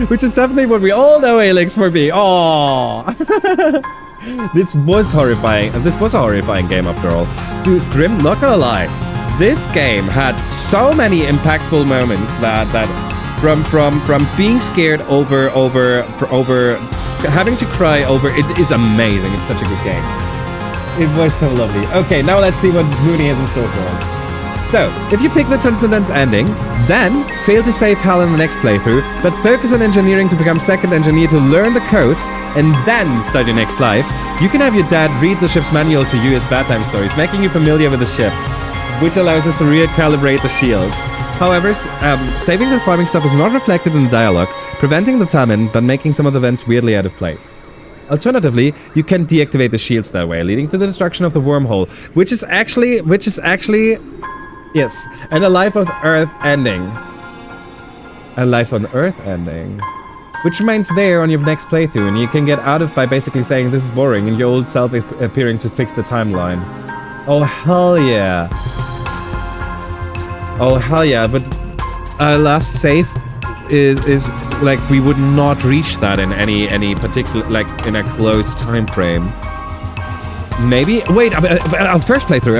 Which is definitely what we all know Alex for me. Aww. This was horrifying. This was a horrifying game after all. Dude, Grim, not gonna lie. This game had so many impactful moments that from being scared over having to cry over, it is amazing. It's such a good game. It was so lovely. Okay, now let's see what Mooney has in store for us. So, if you pick the Transcendence ending, then fail to save Hal in the next playthrough, but focus on engineering to become second engineer to learn the codes, and then start your next life, you can have your dad read the ship's manual to you as bedtime stories, making you familiar with the ship, which allows us to recalibrate the shields. However, saving the farming stuff is not reflected in the dialogue, preventing the famine, but making some of the events weirdly out of place. Alternatively, you can deactivate the shields that way, leading to the destruction of the wormhole, which is actually, yes, and a Life on Earth ending. A Life on Earth ending. Which remains there on your next playthrough, and you can get out of by basically saying this is boring, and your old self is appearing to fix the timeline. Oh hell yeah. Oh hell yeah, but our last save is like we would not reach that in any particular, like in a closed time frame. Maybe wait, our first playthrough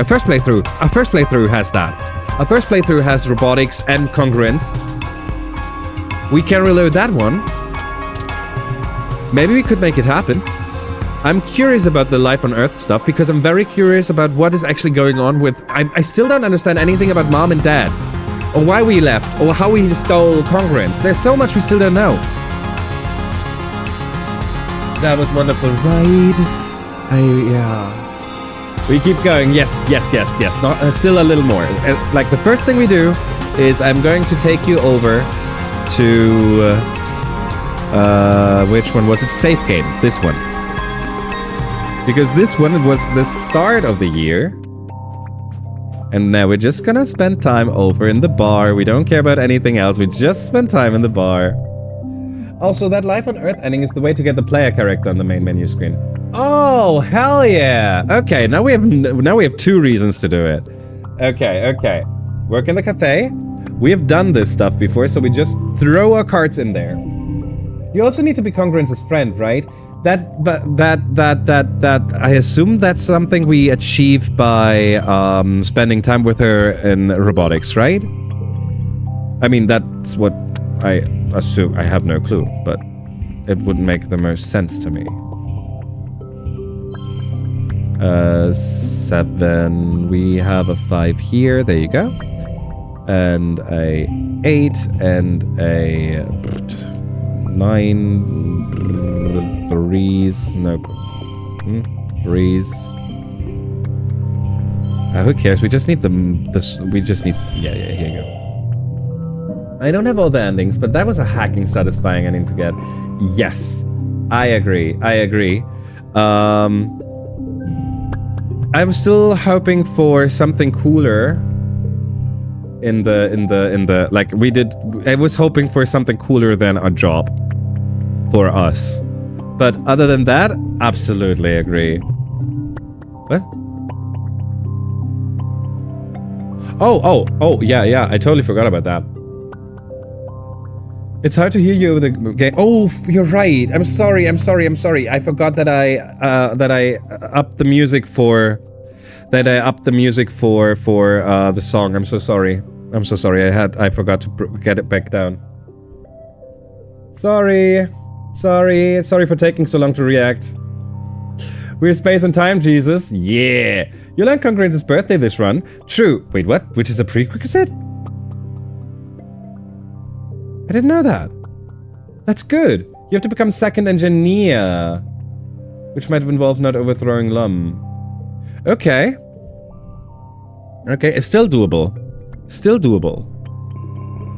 has that. Our first playthrough has robotics and congruence. We can reload that one. Maybe we could make it happen. I'm curious about the Life on Earth stuff because I'm very curious about what is actually going on with. I still don't understand anything about Mom and Dad. Or why we left, or how we stole congruence. There's so much we still don't know. That was wonderful, right? Yeah. We keep going, yes. Not, still a little more. Like, the first thing we do is I'm going to take you over to... which one was it? Safe game, this one. Because this one was the start of the year. And now we're just gonna spend time over in the bar. We don't care about anything else. We just spend time in the bar. Also, that Life on Earth ending is the way to get the player character on the main menu screen. Oh, hell yeah! Okay, now we have two reasons to do it. Okay. Work in the cafe. We have done this stuff before, so we just throw our cards in there. You also need to be Congruence's friend, right? That I assume that's something we achieve by spending time with her in robotics, right? I mean, that's what I assume. I have no clue, but it would make the most sense to me. 7. We have a 5 here. There you go. And a 8 and a 9. 3s, nope. 3s. Who cares? We just need this. We just need. Yeah, here you go. I don't have all the endings, but that was a hacking satisfying ending to get. Yes, I agree. I'm still hoping for something cooler. In the like we did. I was hoping for something cooler than a job for us. But other than that, absolutely agree. What? Oh, yeah, I totally forgot about that. It's hard to hear you over the game. Oh, you're right. I'm sorry. I forgot that I upped the music for the song. I'm so sorry. I forgot to get it back down. Sorry for taking so long to react. We're space and time, Jesus. Yeah. You learned Congruence's birthday this run. True. Wait, what? Which is a prerequisite? I didn't know that. That's good. You have to become second engineer. Which might involve not overthrowing Lum. Okay. It's still doable.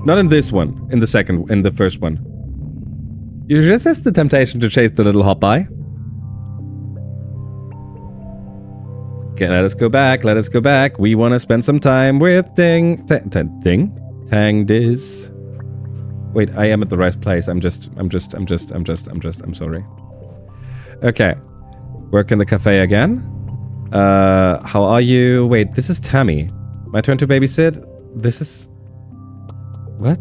Not in this one. In the first one. You resist the temptation to chase the little hop-by. Okay, let us go back. We want to spend some time with Tangdiz. Wait, I am at the right place. I'm sorry. Okay. Work in the cafe again. How are you? Wait, this is Tammy. My turn to babysit? This is... What?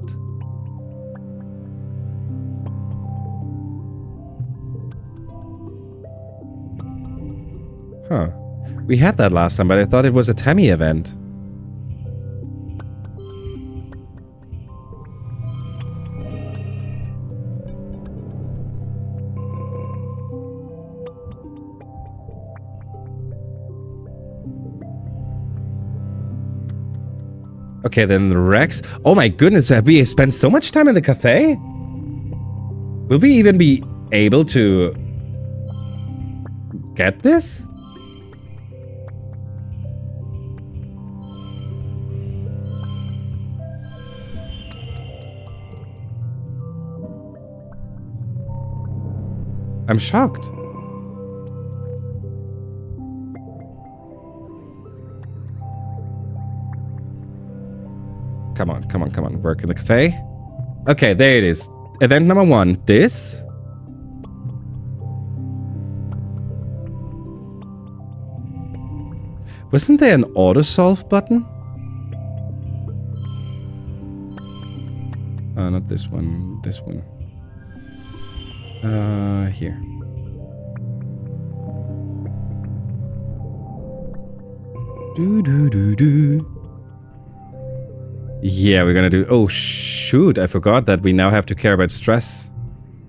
Huh. We had that last time, but I thought it was a Tammy event. Okay, then Rex. Oh my goodness, have we spent so much time in the cafe? Will we even be able to get this? I'm shocked. Come on. Work in the cafe. Okay, there it is. Event number 1. This. Wasn't there an auto-solve button? Not this one. This one. Here. Yeah, we're gonna do... Oh, shoot. I forgot that we now have to care about stress.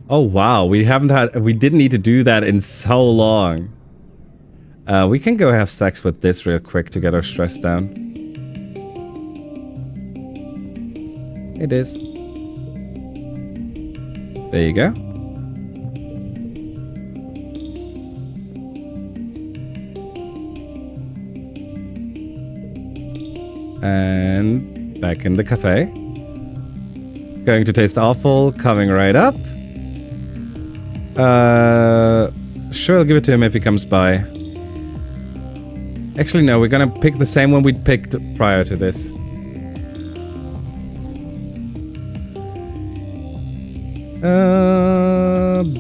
Oh, wow. We didn't need to do that in so long. We can go have sex with this real quick to get our stress down. It is. There you go. And back in the cafe. Going to taste awful, coming right up. Sure, I'll give it to him if he comes by. Actually, no, we're gonna pick the same one we picked prior to this.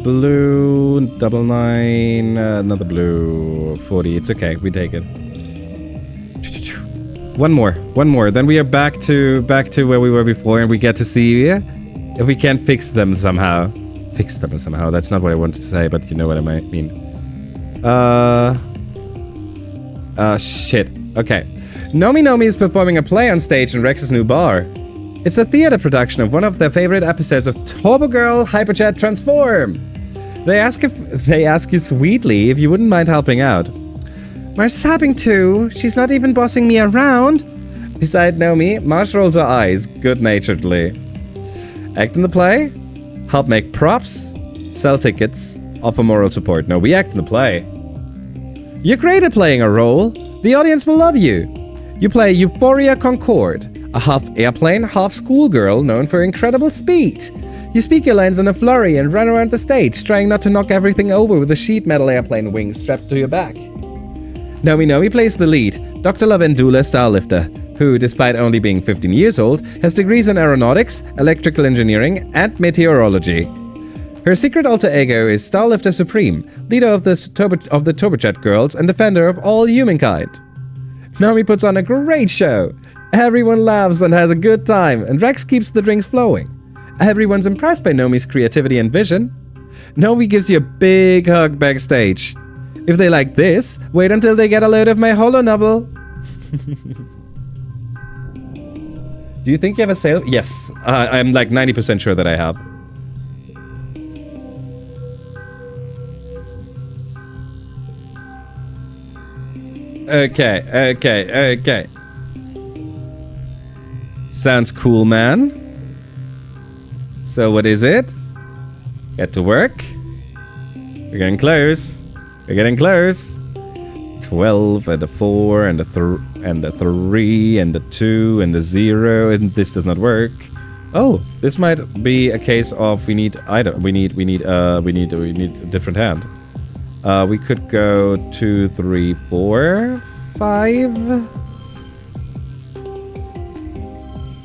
Blue, 99, another blue, 40. It's okay, we take it. One more. Then we are back to where we were before, and we get to see if we can fix them somehow. That's not what I wanted to say, but you know what I might mean. Shit. Okay. Nomi is performing a play on stage in Rex's new bar. It's a theater production of one of their favorite episodes of Turbo Girl Hyperchat Transform. They ask you sweetly if you wouldn't mind helping out. Mar's helping too. She's not even bossing me around. Beside Nomi, Marsh rolls her eyes good-naturedly. Act in the play? Help make props? Sell tickets? Offer moral support? No, we act in the play. You're great at playing a role. The audience will love you. You play Euphoria Concorde, a half airplane, half schoolgirl known for incredible speed. You speak your lines in a flurry and run around the stage, trying not to knock everything over with a sheet metal airplane wing strapped to your back. Nomi plays the lead, Dr. Lavendula Starlifter, who, despite only being 15 years old, has degrees in aeronautics, electrical engineering, and meteorology. Her secret alter ego is Starlifter Supreme, leader of the Turbojet Girls and defender of all humankind. Nomi puts on a great show. Everyone laughs and has a good time, and Rex keeps the drinks flowing. Everyone's impressed by Nomi's creativity and vision. Nomi gives you a big hug backstage. If they like this, wait until they get a load of my holo novel. Do you think you have a sale? Yes, I'm like 90% sure that I have. Okay. Sounds cool, man. So what is it? Get to work. We're getting close. 12 and a 4 and a 3 and a 2 and a 0, and this does not work. Oh, this might be a case of we need a different hand. We could go 2, 3, 4, 5.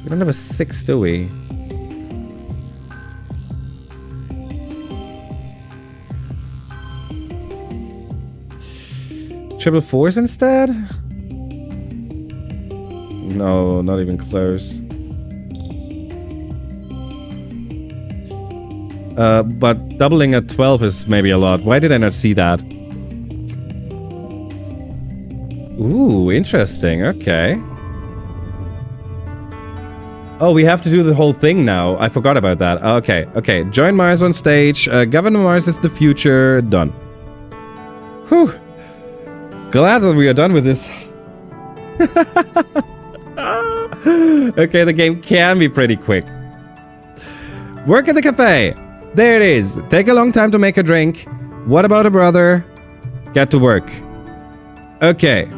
We don't have a 6, do we? Triple 4s instead? No, not even close. But doubling a 12 is maybe a lot. Why did I not see that? Ooh, interesting. Okay. Oh, we have to do the whole thing now. I forgot about that. Okay. Join Mars on stage. Governor Mars is the future. Done. Whew. Glad that we are done with this. Okay, the game can be pretty quick. Work at the cafe. There it is. Take a long time to make a drink. What about a brother? Get to work. Okay.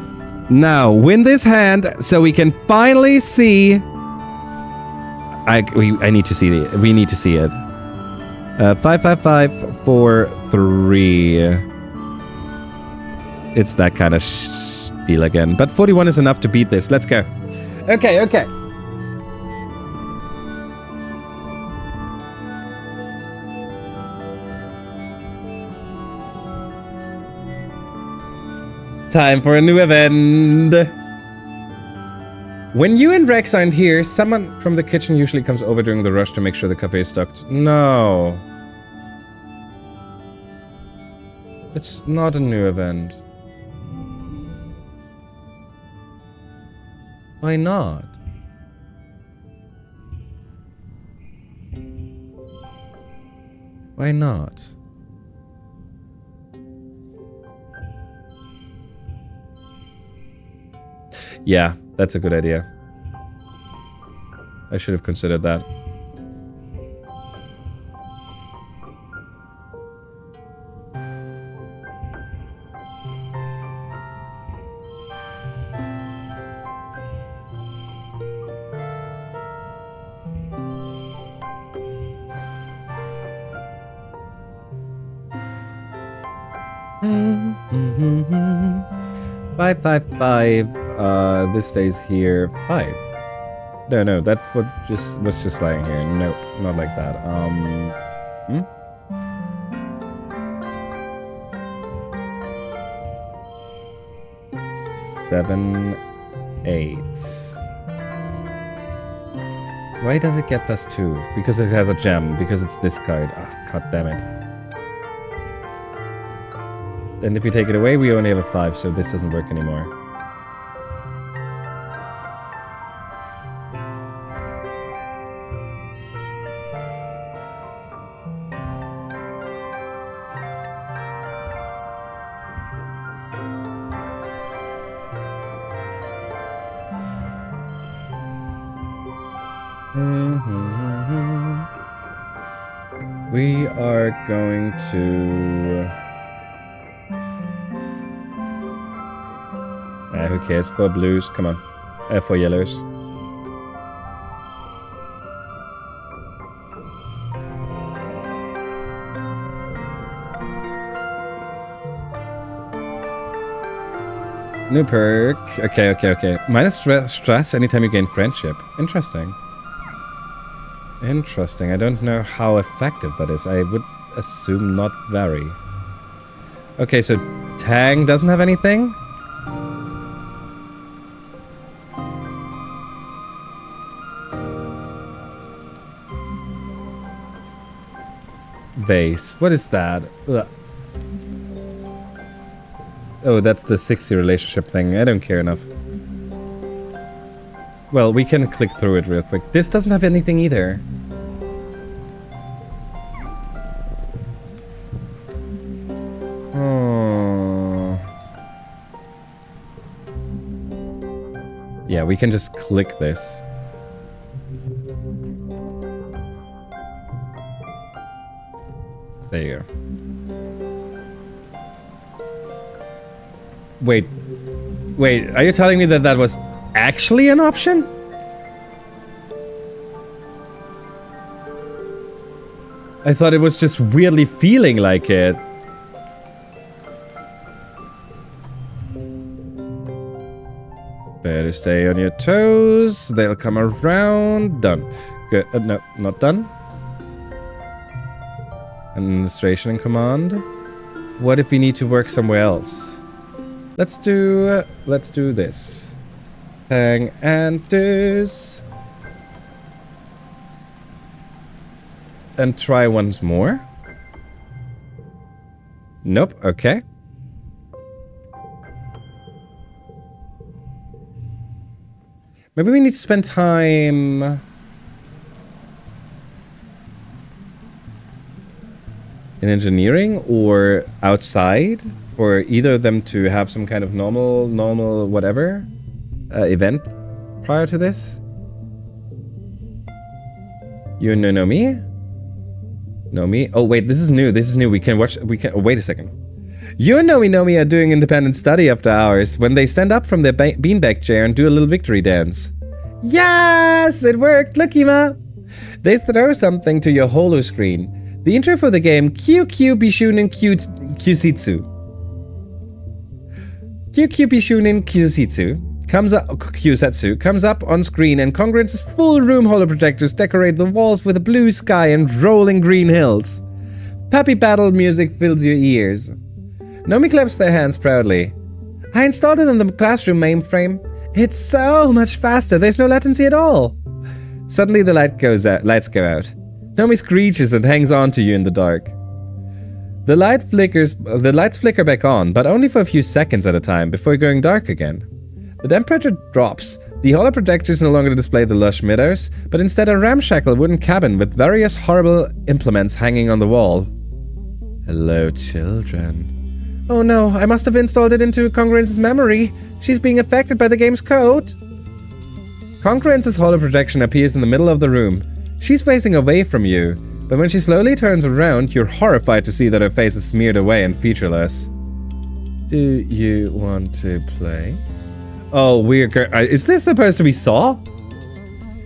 Now, win this hand so we can finally see... I need to see it. We need to see it. 5, 5, 5, 4, 3... It's that kind of deal again. But 41 is enough to beat this. Let's go. Okay. Time for a new event. When you and Rex aren't here, someone from the kitchen usually comes over during the rush to make sure the cafe is stocked. No. It's not a new event. Why not? Why not? Yeah, that's a good idea. I should have considered that. Five, 5, 5. This stays here. 5. No, that's what was just lying here. Nope, not like that. 7, 8. Why does it get +2? Because it has a gem. Because it's this card. Ah, god damn it. And if we take it away, we only have a 5, so this doesn't work anymore. We are going to... Who cares? 4 blues, come on. 4 yellows. New perk. Okay. Minus stress anytime you gain friendship. Interesting. I don't know how effective that is. I would assume not very. Okay, so Tang doesn't have anything? Base. What is that? Ugh. Oh, that's the 60 relationship thing. I don't care enough. Well, we can click through it real quick. This doesn't have anything either. Oh. Yeah, we can just click this. There you go. Wait, are you telling me that that was actually an option? I thought it was just weirdly feeling like it. Better stay on your toes. They'll come around. Done. Good. No, not done. Administration and command. What if we need to work somewhere else? Let's do this. Hang and this. And try once more. Nope, okay. Maybe we need to spend time... in engineering or outside? For either of them to have some kind of normal whatever event prior to this. You know me? Know me? Oh wait, this is new. We can watch. Oh, wait a second. You and Nomi are doing independent study after hours when they stand up from their beanbag chair and do a little victory dance. Yes, it worked. Look, Ima. They throw something to your holo screen. The intro for the game QQ Bishunin Kyusitsu. QQ Bishunin Kyusatsu comes up on screen, and Congruence's full room holoprojectors decorate the walls with a blue sky and rolling green hills. Peppy battle music fills your ears. Nomi claps their hands proudly. I installed it on the classroom mainframe. It's so much faster, there's no latency at all. Suddenly the lights go out. Nomi screeches and hangs on to you in the dark. The lights flicker back on, but only for a few seconds at a time before going dark again. The temperature drops. The holoprojectors no longer display the lush meadows, but instead a ramshackle wooden cabin with various horrible implements hanging on the wall. Hello, children. Oh no, I must have installed it into Congruence's memory. She's being affected by the game's code. Congruence's holoprojection appears in the middle of the room. She's facing away from you, but when she slowly turns around, you're horrified to see that her face is smeared away and featureless. Do you want to play? Oh, weird. Is this supposed to be Saw?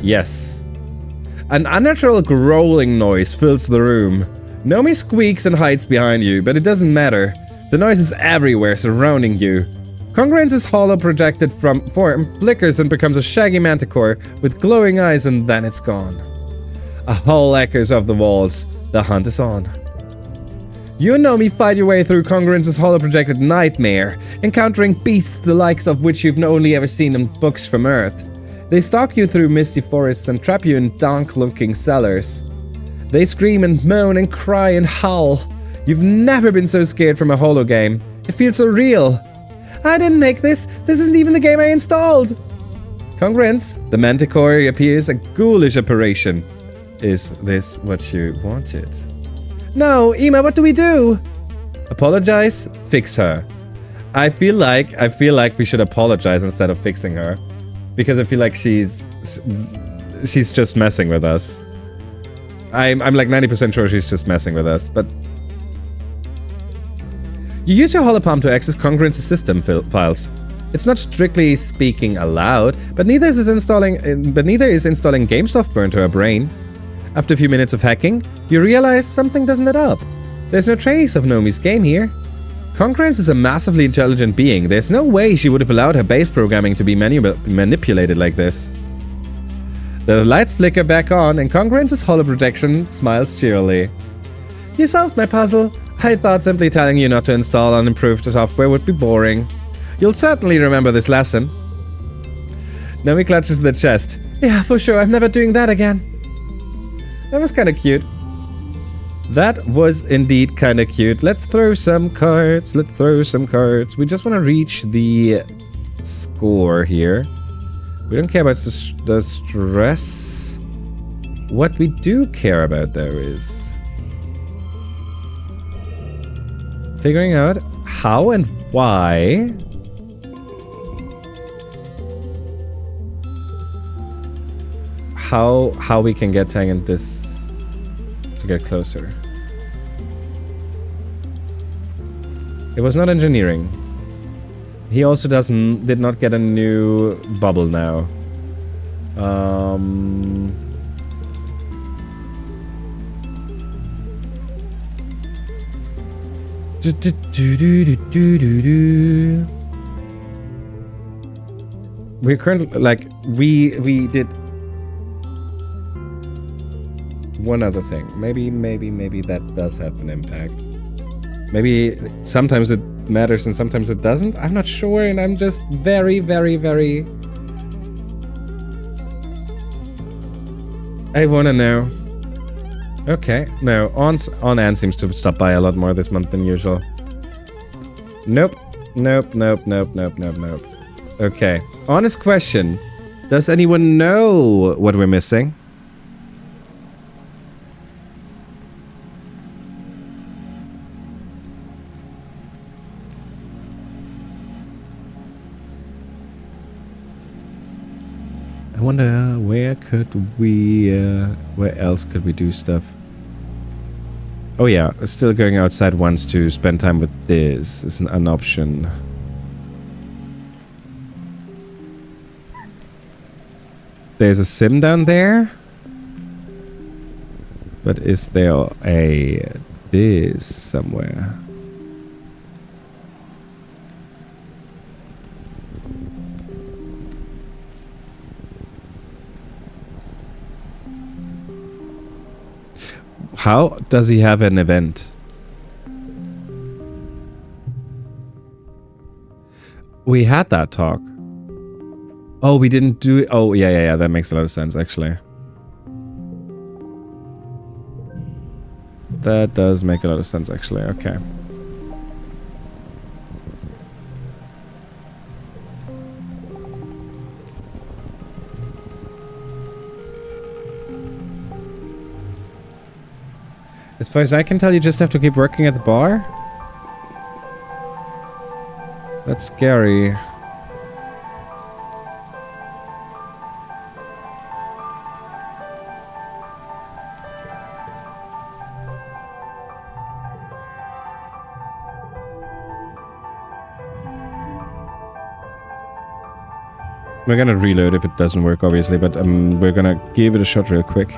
Yes. An unnatural growling noise fills the room. Nomi squeaks and hides behind you, but it doesn't matter. The noise is everywhere surrounding you. Congruence's holo-projected form flickers and becomes a shaggy manticore with glowing eyes, and then it's gone. A howl echoes off the walls. The hunt is on. You and Nomi fight your way through Congruence's holo-projected nightmare, encountering beasts the likes of which you've only ever seen in books from Earth. They stalk you through misty forests and trap you in dark-looking cellars. They scream and moan and cry and howl. You've never been so scared from a holo game. It feels so real. I didn't make this. This isn't even the game I installed. Congruence, the manticore appears a ghoulish apparition. Is this what you wanted? No, Ima, what do we do? Apologize, fix her. I feel like we should apologize instead of fixing her, because I feel like she's just messing with us. I'm like 90% sure she's just messing with us, but you use your holopalm to access Congruence's system files. It's not strictly speaking allowed, but neither is installing game software into her brain. After a few minutes of hacking, you realize something doesn't add up. There's no trace of Nomi's game here. Concurrence is a massively intelligent being. There's no way she would have allowed her base programming to be manipulated like this. The lights flicker back on, and Concurrence's holoprojection smiles cheerily. You solved my puzzle. I thought simply telling you not to install unimproved software would be boring. You'll certainly remember this lesson. Nomi clutches the chest. Yeah, for sure, I'm never doing that again. That was kinda cute. That was indeed kinda cute. Let's throw some cards. We just want to reach the score here. We don't care about the stress. What we do care about, though, is figuring out how and why how we can get Tang and this to get closer. It was not engineering. He also did not get a new bubble now. We're currently like we did one other thing. Maybe that does have an impact. Maybe sometimes it matters and sometimes it doesn't. I'm not sure, and I'm just very, very, very... I wanna know. Okay, no, On-Ann seems to stop by a lot more this month than usual. Nope. Okay, honest question. Does anyone know what we're missing? I wonder where else could we do stuff? Oh yeah, still going outside once to spend time with this is an option. There's a sim down there? But is there a this somewhere? How does he have an event? We had that talk. Oh, we didn't do it. Oh, yeah. That makes a lot of sense, actually. That does make a lot of sense, actually. Okay. As far as I can tell, you just have to keep working at the bar? That's scary. We're gonna reload if it doesn't work, obviously, but we're gonna give it a shot real quick.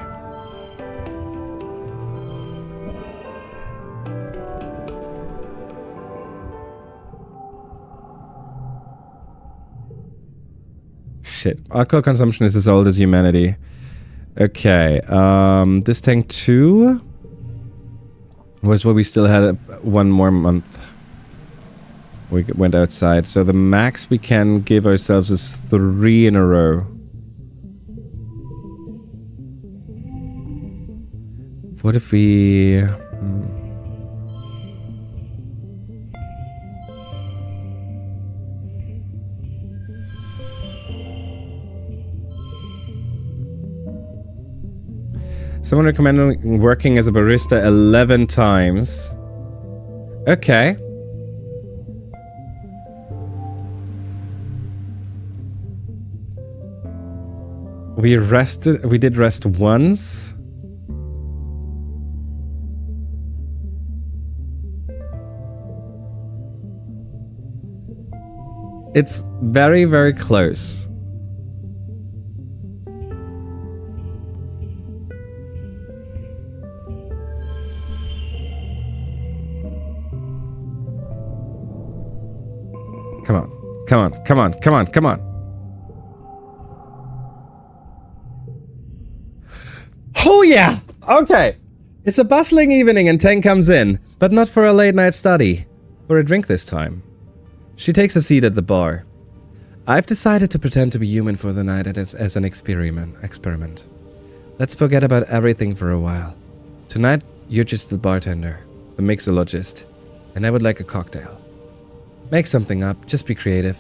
Shit. Alcohol consumption is as old as humanity. Okay. This tank 2 was where we still had one more month. We went outside. So the max we can give ourselves is 3 in a row. What if we... Someone recommended working as a barista 11 times. Okay. We did rest once. It's very, very close. Come on. Come on. Come on. Come on. Come on. Oh yeah! Okay. It's a bustling evening and Tang comes in, but not for a late night study. For a drink this time. She takes a seat at the bar. I've decided to pretend to be human for the night as an experiment. Let's forget about everything for a while. Tonight, you're just the bartender, the mixologist, and I would like a cocktail. Make something up, just be creative.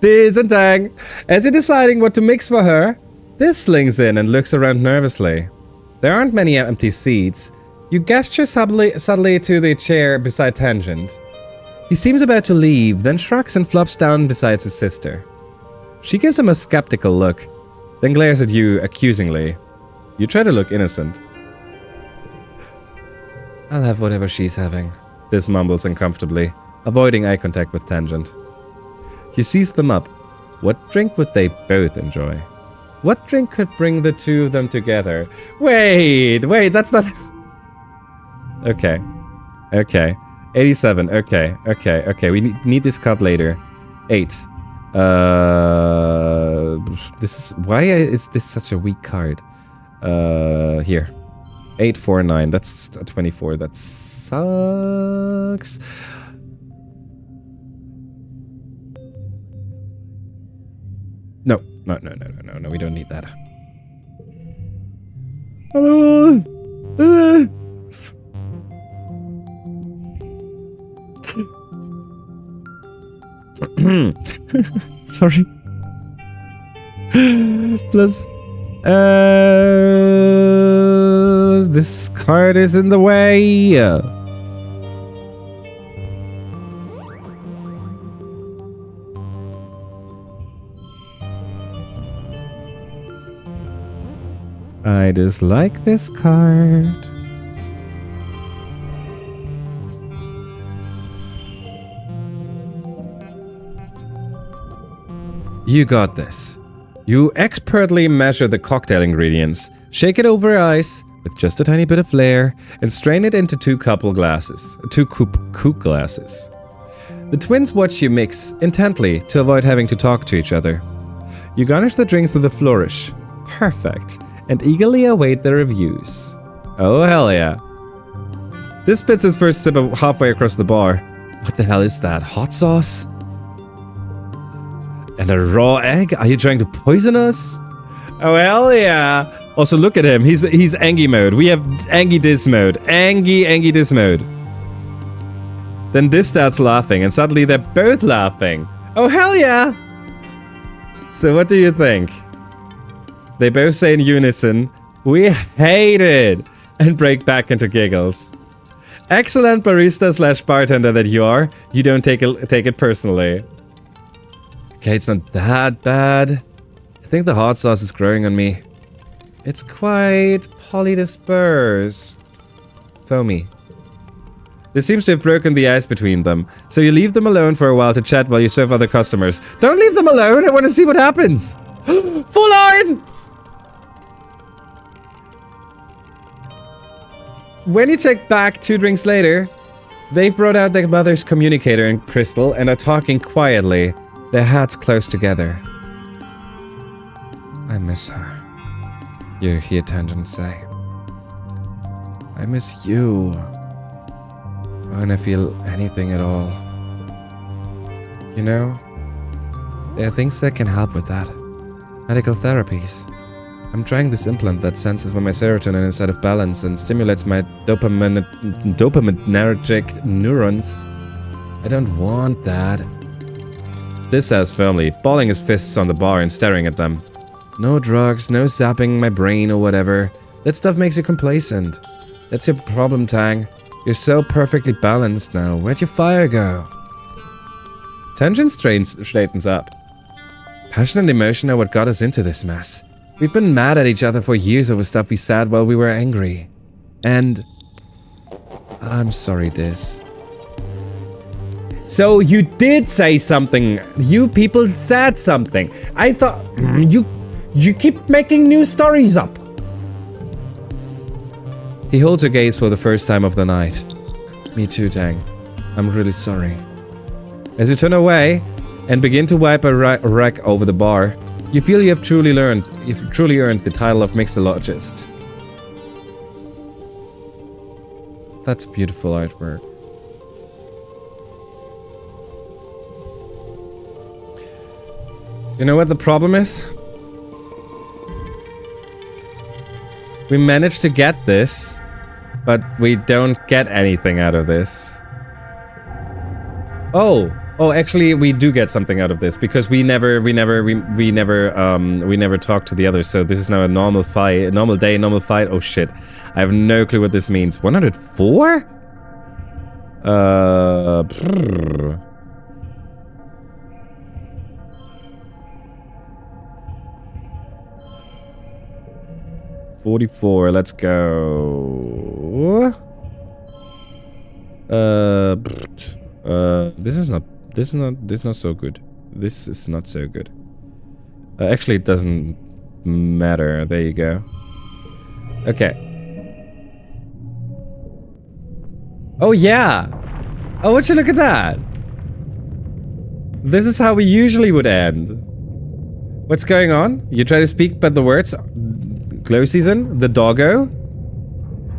Diz and Tang, as you're deciding what to mix for her, Diz slings in and looks around nervously. There aren't many empty seats. You gesture subtly to the chair beside Tangent. He seems about to leave, then shrugs and flops down beside his sister. She gives him a skeptical look, then glares at you accusingly. You try to look innocent. I'll have whatever she's having, Diz mumbles uncomfortably, avoiding eye contact with Tangent. You seize them up. What drink would they both enjoy? What drink could bring the two of them together? Wait, that's not... Okay. 87, okay. We need this card later. 8. Why is this such a weak card? Here. 849, that's a 24, that sucks. No, we don't need that. Hello. Sorry. Plus, this card is in the way. I dislike this card. You got this. You expertly measure the cocktail ingredients, shake it over ice with just a tiny bit of flair, and strain it into two coupe glasses. The twins watch you mix intently to avoid having to talk to each other. You garnish the drinks with a flourish. Perfect. And eagerly await the reviews. Oh hell yeah. This spits his first sip halfway across the bar. What the hell is that? Hot sauce? And a raw egg? Are you trying to poison us? Oh hell yeah. Also look at him. He's Angie mode. We have Angie Diz mode. Angie Diz mode. Then Diz starts laughing and suddenly they're both laughing. Oh hell yeah. So what do you think? They both say in unison, "We hate it," and break back into giggles. Excellent barista / bartender that you are, you don't take it personally. Okay, it's not that bad. I think the hot sauce is growing on me. It's quite polydispersed. Foamy. This seems to have broken the ice between them, so you leave them alone for a while to chat while you serve other customers. Don't leave them alone, I want to see what happens! Full art! When you check back 2 drinks later, they've brought out their mother's communicator and crystal and are talking quietly, their hats close together. I miss her. You hear Tangent say. I miss you. When I feel anything at all. You know, there are things that can help with that. Medical therapies. I'm trying this implant that senses when my serotonin is out of balance and stimulates my dopaminergic neurons. I don't want that. This says firmly, balling his fists on the bar and staring at them. No drugs, no zapping my brain or whatever. That stuff makes you complacent. That's your problem, Tang. You're so perfectly balanced now. Where'd your fire go? Tangent straightens up. Passion and emotion are what got us into this mess. We've been mad at each other for years over stuff we said while we were angry. And... I'm sorry, Diz. So you did say something. You people said something. I thought you keep making new stories up. He holds her gaze for the first time of the night. Me too, Tang. I'm really sorry. As you turn away and begin to wipe a wreck over the bar, you feel you've truly earned the title of mixologist. That's beautiful artwork. You know what the problem is? We managed to get this, but we don't get anything out of this. Oh, actually, we do get something out of this because we never talked to the others. So this is now a normal fight, a normal day, normal fight. Oh shit, I have no clue what this means. 104? 44, let's go. This is not so good. This is not so good. Actually, it doesn't matter. There you go. Okay. Oh yeah. Oh, would you look at that? This is how we usually would end. What's going on? You try to speak, but the words... Glow season, the doggo.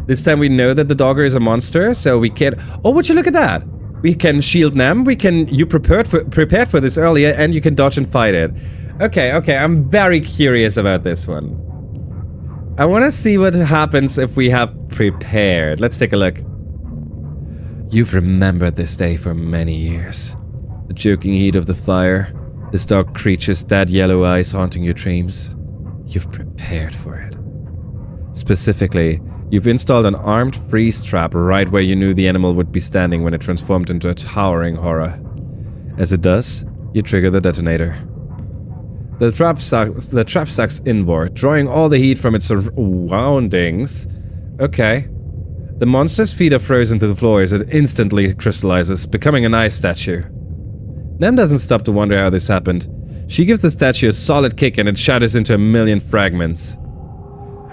This time we know that the doggo is a monster, so we can't... Oh, would you look at that? We can shield them, you prepared for this earlier, and you can dodge and fight it. Okay, I'm very curious about this one. I want to see what happens if we have prepared. Let's take a look. You've remembered this day for many years. The choking heat of the fire, this dark creature's dead yellow eyes haunting your dreams. You've prepared for it. Specifically, you've installed an armed freeze trap right where you knew the animal would be standing when it transformed into a towering horror. As it does, you trigger the detonator. The trap sucks inward, drawing all the heat from its surroundings. Okay. The monster's feet are frozen to the floor as it instantly crystallizes, becoming an ice statue. Nem doesn't stop to wonder how this happened. She gives the statue a solid kick and it shatters into a million fragments.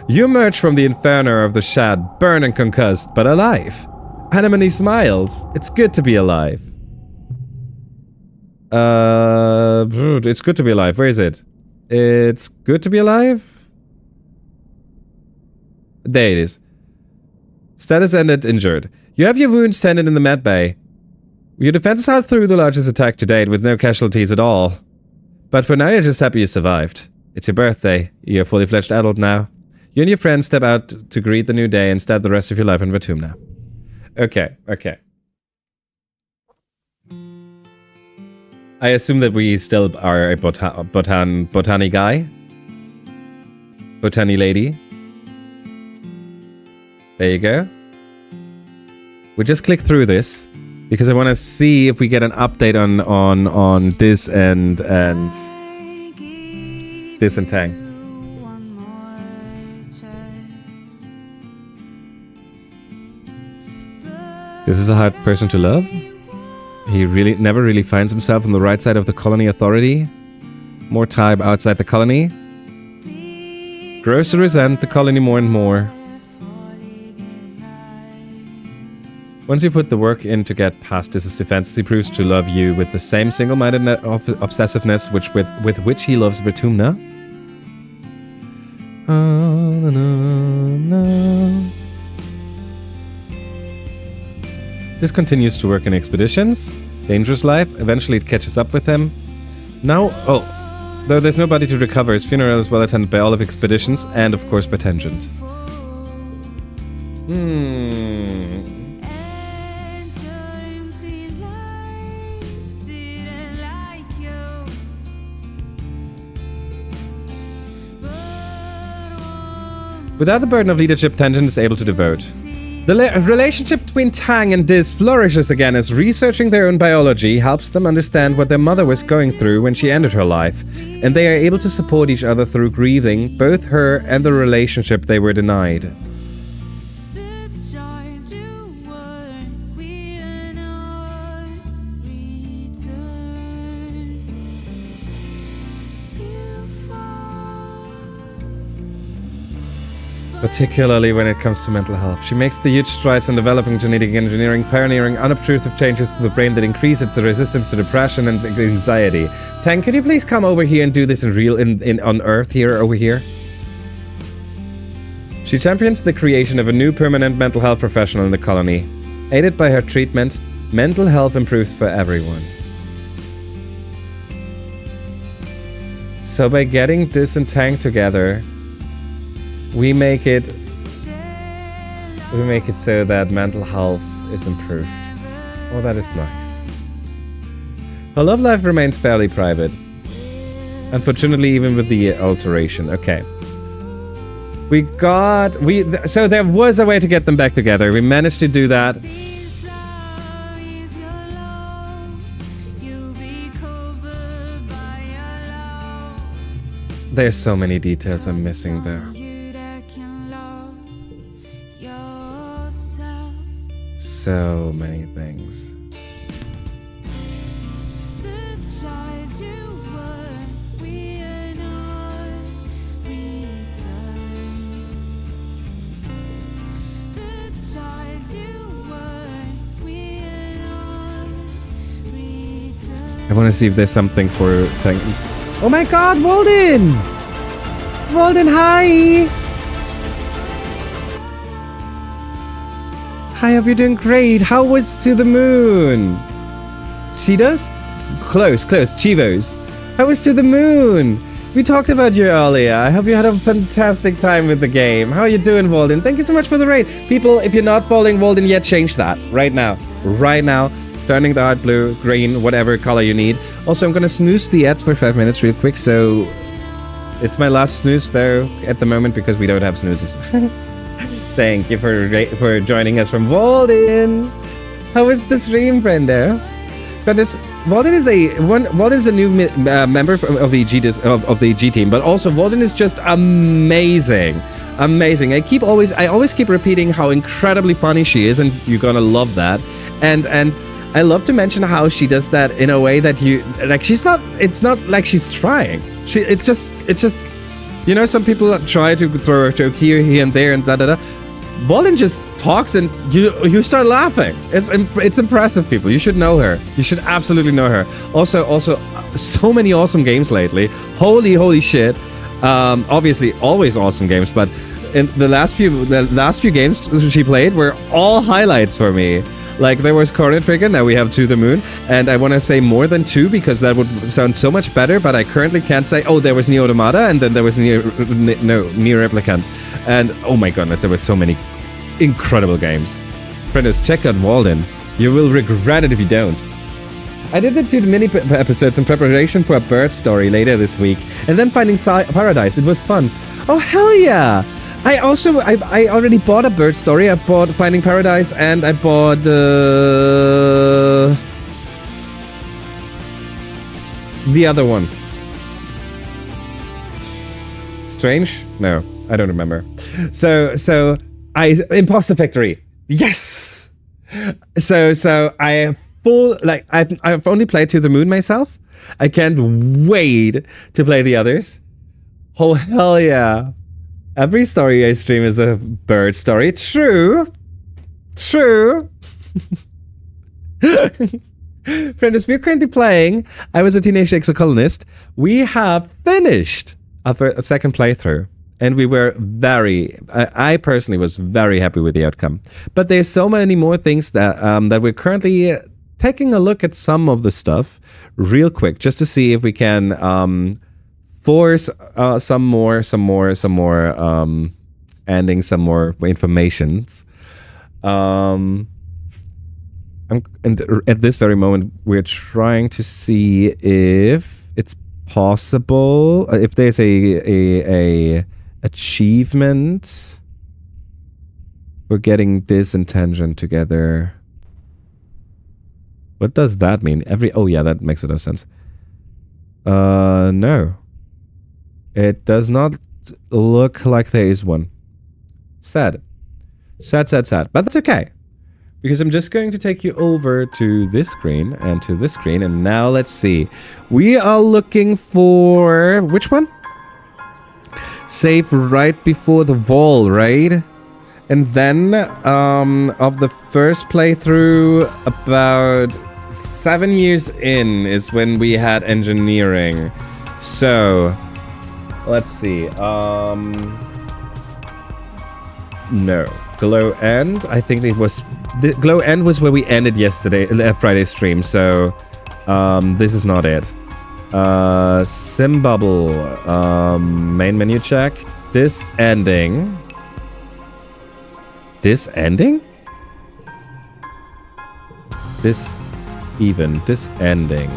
You emerge from the inferno of the shad, burned and concussed, but alive. Anemone smiles. It's good to be alive. It's good to be alive. Where is it? It's good to be alive? There it is. Status ended injured. You have your wounds tended in the med bay. Your defenses held through the largest attack to date with no casualties at all. But for now, you're just happy you survived. It's your birthday. You're a fully fledged adult now. You and your friends step out to greet the new day and start the rest of your life in Vertumna. Okay. I assume that we still are a botany guy. Botany lady. There you go. We just click through this because I want to see if we get an update on this and this and Tang. This is a hard person to love. He never really finds himself on the right side of the colony authority. More time outside the colony. Grows to resent the colony more and more. Once you put the work in to get past his defenses, he proves to love you with the same single-minded obsessiveness with which he loves Vertumna. This continues to work in expeditions. Dangerous life. Eventually it catches up with him. Now, though there's nobody to recover, his funeral is well attended by all of expeditions and of course by Tangent. Without the burden of leadership, Tangent is able to devote. The relationship between Tang and Diz flourishes again as researching their own biology helps them understand what their mother was going through when she ended her life, and they are able to support each other through grieving both her and the relationship they were denied. particularly when it comes to mental health. She makes the huge strides in developing genetic engineering, pioneering unobtrusive changes to the brain that increase its resistance to depression and anxiety. Tank, could you please come over here and do this on Earth here, over here? She champions the creation of a new permanent mental health professional in the colony. Aided by her treatment, mental health improves for everyone. So by getting this and Tank together, we make it so that mental health is improved. Oh, that is nice. Her love life remains fairly private. Unfortunately, even with the alteration. Okay. So there was a way to get them back together. We managed to do that. There's so many details I'm missing there. So many things. I want to see if there's something for Tank. Oh my god, Walden! Walden, hi! Hi, hope you're doing great. How was To the Moon? Cheetos? Close. Chivos. How was To the Moon? We talked about you earlier. I hope you had a fantastic time with the game. How are you doing, Walden? Thank you so much for the raid. People, if you're not following Walden yet, change that. Right now. Turning the heart blue, green, whatever color you need. Also, I'm gonna snooze the ads for 5 minutes real quick, so... It's my last snooze, though, at the moment, because we don't have snoozes. Thank you for joining us from Walden. How was the stream, Brenda? Walden is a new member of the G team, but also Walden is just amazing. Amazing. I always keep repeating how incredibly funny she is, and you're gonna love that. And I love to mention how she does that in a way that you like. It's not like she's trying. It's just, you know, some people try to throw a joke here and there and da. Walden just talks and you start laughing. It's impressive, people. You should know her. You should absolutely know her. Also, so many awesome games lately. Holy shit. Obviously, always awesome games, but in the last few games she played were all highlights for me. Like, there was Chrono Trigger, now we have To the Moon, and I want to say more than 2 because that would sound so much better, but I currently can't say, oh, there was Nier Automata, and then there was Nier Replicant, and oh my goodness, there were so many incredible games. Friends, check out Walden. You will regret it if you don't. I did the 2 mini episodes in preparation for a bird story later this week, and then Finding Paradise. It was fun. Oh, hell yeah! I already bought a bird story. I bought Finding Paradise, and I bought the other one. Strange? No, I don't remember. So Imposter Factory. Yes. So I have I've only played To the Moon myself. I can't wait to play the others. Oh hell yeah. Every story I stream is a bird story. True. Friends, we're currently playing I Was a Teenage Exocolonist. We have finished a second playthrough. And we were I personally was very happy with the outcome. But there's so many more things that we're currently taking a look at some of the stuff real quick, just to see if we can force some more endings, some more informations. And at this very moment, we're trying to see if it's possible, if there's a achievement for getting this and tangent together. What does that mean? Oh yeah, that makes a lot of sense. No. It does not look like there is one. Sad. But that's okay. Because I'm just going to take you over to this screen and to this screen. And now let's see. We are looking for... which one? save right before the wall, right? And then, of the first playthrough, about 7 years in is when we had engineering. So, let's see, no. Glow End, I think it was... The Glow End was where we ended yesterday, Friday stream, so... this is not it. Sim Bubble, main menu check. This ending... This ending? This even. This ending.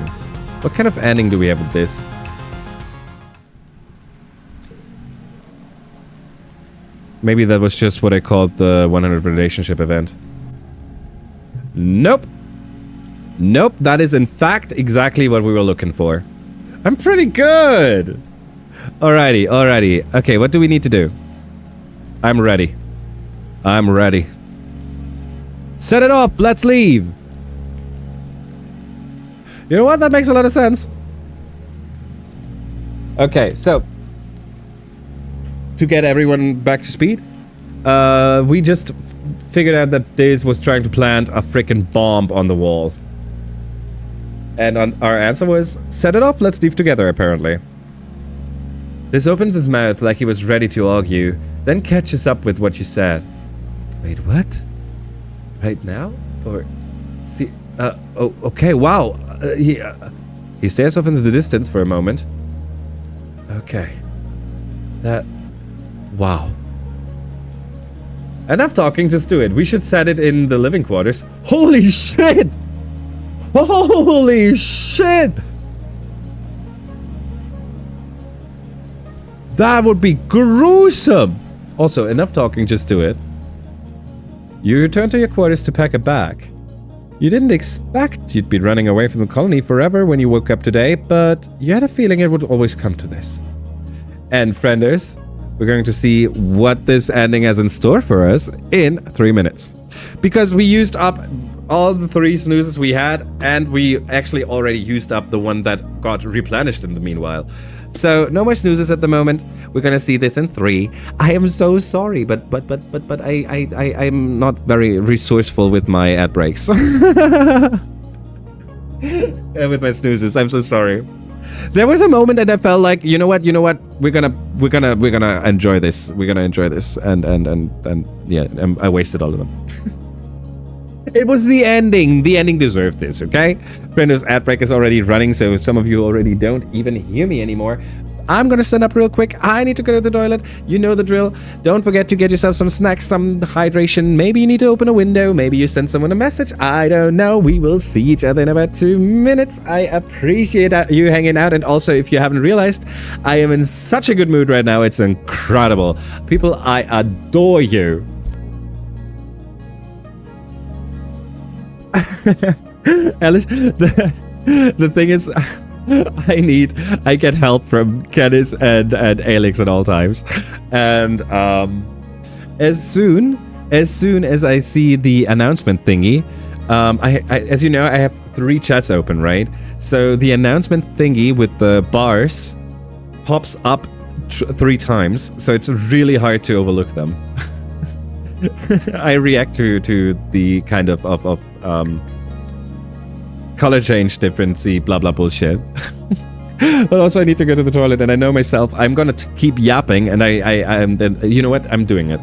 What kind of ending do we have with this? Maybe that was just what I called the 100 relationship event. Nope. Nope, that is in fact exactly what we were looking for. I'm pretty good. Alrighty, alrighty. Okay, what do we need to do? I'm ready. I'm ready. Set it off. Let's leave. You know what? That makes a lot of sense. Okay, so to get everyone back to speed, we just figured out that Diz was trying to plant a freaking bomb on the wall. And our answer was, set it off, let's leave together, apparently. This opens his mouth like he was ready to argue, then catches up with what you said. Wait, what? Right now? See, oh, okay, wow. He stares off into the distance for a moment. Okay. Wow. Enough talking, just do it. We should set it in the living quarters. Holy shit! Holy shit! That would be gruesome! Also, enough talking, just do it. You return to your quarters to pack a bag. You didn't expect you'd be running away from the colony forever when you woke up today, but you had a feeling it would always come to this. And frienders, we're going to see what this ending has in store for us in 3 minutes. Because we used up all the 3 snoozes we had, and we actually already used up the one that got replenished in the meanwhile. So no more snoozes at the moment. We're gonna see this in 3. I am so sorry, but I'm not very resourceful with my ad breaks. With my snoozes, I'm so sorry. There was a moment that I felt like, you know what, we're gonna enjoy this. We're gonna enjoy this, and yeah, I wasted all of them. It was the ending. The ending deserved this, okay? Brendo's ad break is already running, so some of you already don't even hear me anymore. I'm gonna stand up real quick. I need to go to the toilet. You know the drill. Don't forget to get yourself some snacks, some hydration. Maybe you need to open a window. Maybe you send someone a message. I don't know. We will see each other in about 2 minutes. I appreciate you hanging out. And also, if you haven't realized, I am in such a good mood right now. It's incredible. People, I adore you. Alice, the thing is, I get help from Kenneth and Alex at all times, and as soon as I see the announcement thingy, I as you know, I have 3 chats open, right? So the announcement thingy with the bars pops up 3 times, so it's really hard to overlook them. I react to the kind of color change differency, blah blah bullshit. But also I need to go to the toilet, and I know myself, I'm gonna keep yapping, and I'm you know what, I'm doing it.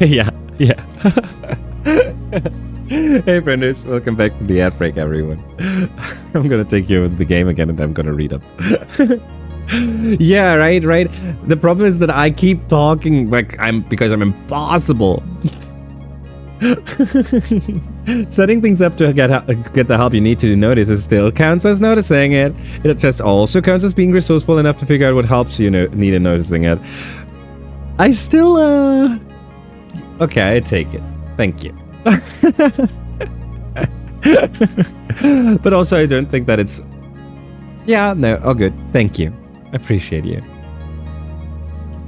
Yeah. Hey, frienders. Welcome back to the ad break, everyone. I'm gonna take you over the game again and I'm gonna read up. Yeah, right. The problem is that I keep talking like because I'm impossible. Setting things up to get the help you need to notice it still counts as noticing it. It just also counts as being resourceful enough to figure out what helps you need in noticing it. I still, okay, I take it. Thank you. But also, I don't think that it's... Yeah, no, all good. Thank you. I appreciate you.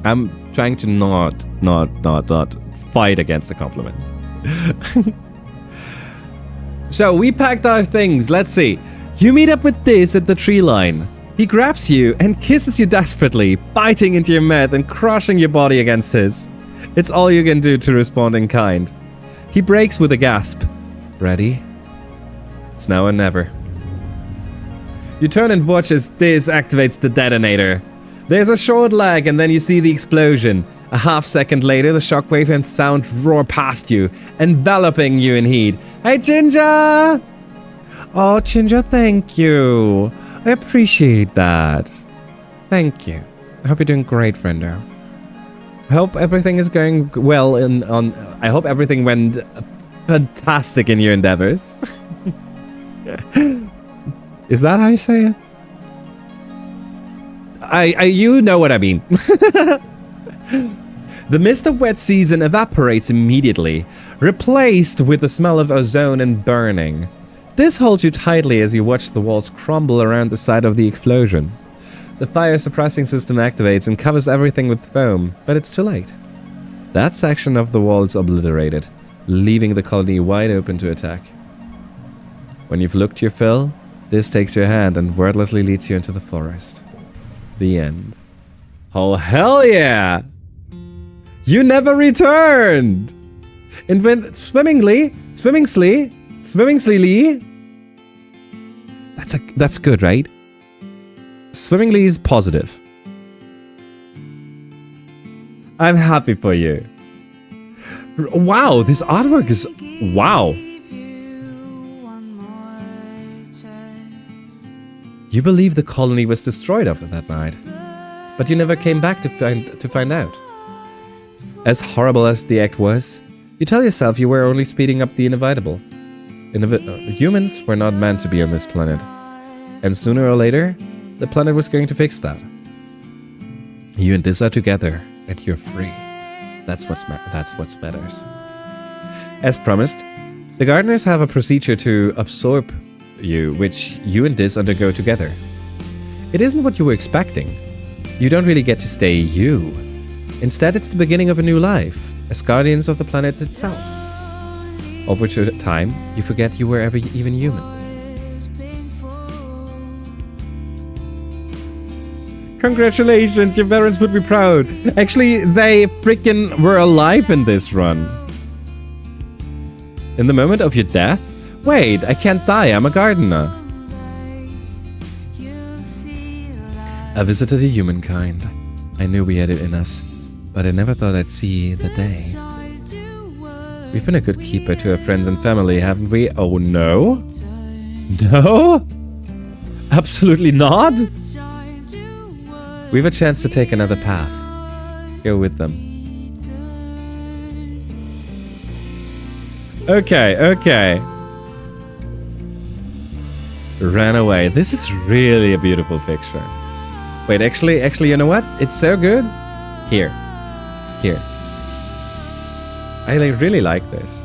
I'm trying to not fight against a compliment. So, we packed our things. Let's see. You meet up with Diz at the tree line. He grabs you and kisses you desperately, biting into your mouth and crushing your body against his. It's all you can do to respond in kind. He breaks with a gasp. Ready? It's now or never. You turn and watch as Diz activates the detonator. There's a short lag and then you see the explosion. A half-second later, the shockwave and sound roar past you, enveloping you in heat. Hey, Ginger! Oh, Ginger, thank you. I appreciate that. Thank you. I hope you're doing great, friendo. I hope everything is going well I hope everything went fantastic in your endeavors. Is that how you say it? You know what I mean. The mist of wet season evaporates immediately, replaced with the smell of ozone and burning. This holds you tightly as you watch the walls crumble around the site of the explosion. The fire suppressing system activates and covers everything with foam, but it's too late. That section of the wall is obliterated, leaving the colony wide open to attack. When you've looked your fill, this takes your hand and wordlessly leads you into the forest. The end. Oh, hell yeah! You never returned! Swimmingly. That's good, right? Swimmingly is positive. I'm happy for you. Wow, this artwork is... Wow. You believe the colony was destroyed after that night, but you never came back to find out. As horrible as the act was, you tell yourself you were only speeding up the inevitable. Humans were not meant to be on this planet, and sooner or later, the planet was going to fix that. You and Diz are together, and you're free. That's what matters. As promised, the gardeners have a procedure to absorb you, which you and Diz undergo together. It isn't what you were expecting. You don't really get to stay you. Instead, it's the beginning of a new life, as guardians of the planet itself. Over time, you forget you were ever even human. Congratulations, your parents would be proud. Actually, they freaking were alive in this run. In the moment of your death? Wait, I can't die, I'm a gardener. I visited the humankind. I knew we had it in us, but I never thought I'd see the day. We've been a good keeper to our friends and family, haven't we? Oh no? No? Absolutely not? We have a chance to take another path. Go with them. Okay. Ran away. This is really a beautiful picture. Wait, actually, you know what? It's so good. Here. I really like this.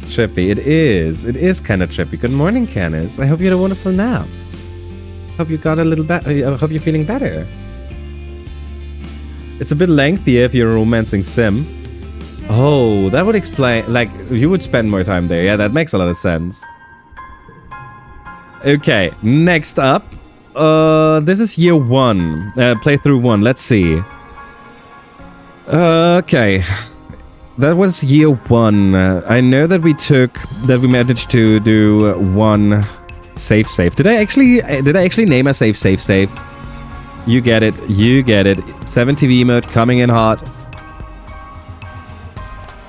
Trippy. It is kind of trippy. Good morning, Canis. I hope you had a wonderful nap. Hope you got a little better. I hope you're feeling better. It's a bit lengthy if you're a romancing sim. Oh, that would explain... Like, you would spend more time there. Yeah, that makes a lot of sense. Okay, next up. This is year 1. Playthrough 1. Let's see. Okay. That was year 1. I know that we managed to do one Safe. Did I actually name a safe? You get it. 7TV mode coming in hot.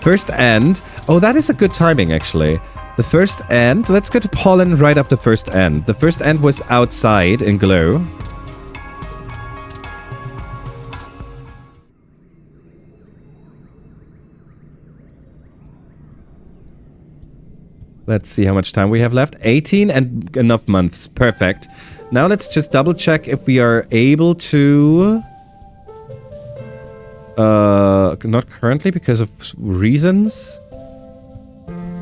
First end. Oh, that is a good timing, actually. The first end. Let's go to pollen right after first end. The first end was outside in glow. Let's see how much time we have left. 18 and enough months. Perfect. Now let's just double check if we are able to... not currently because of reasons.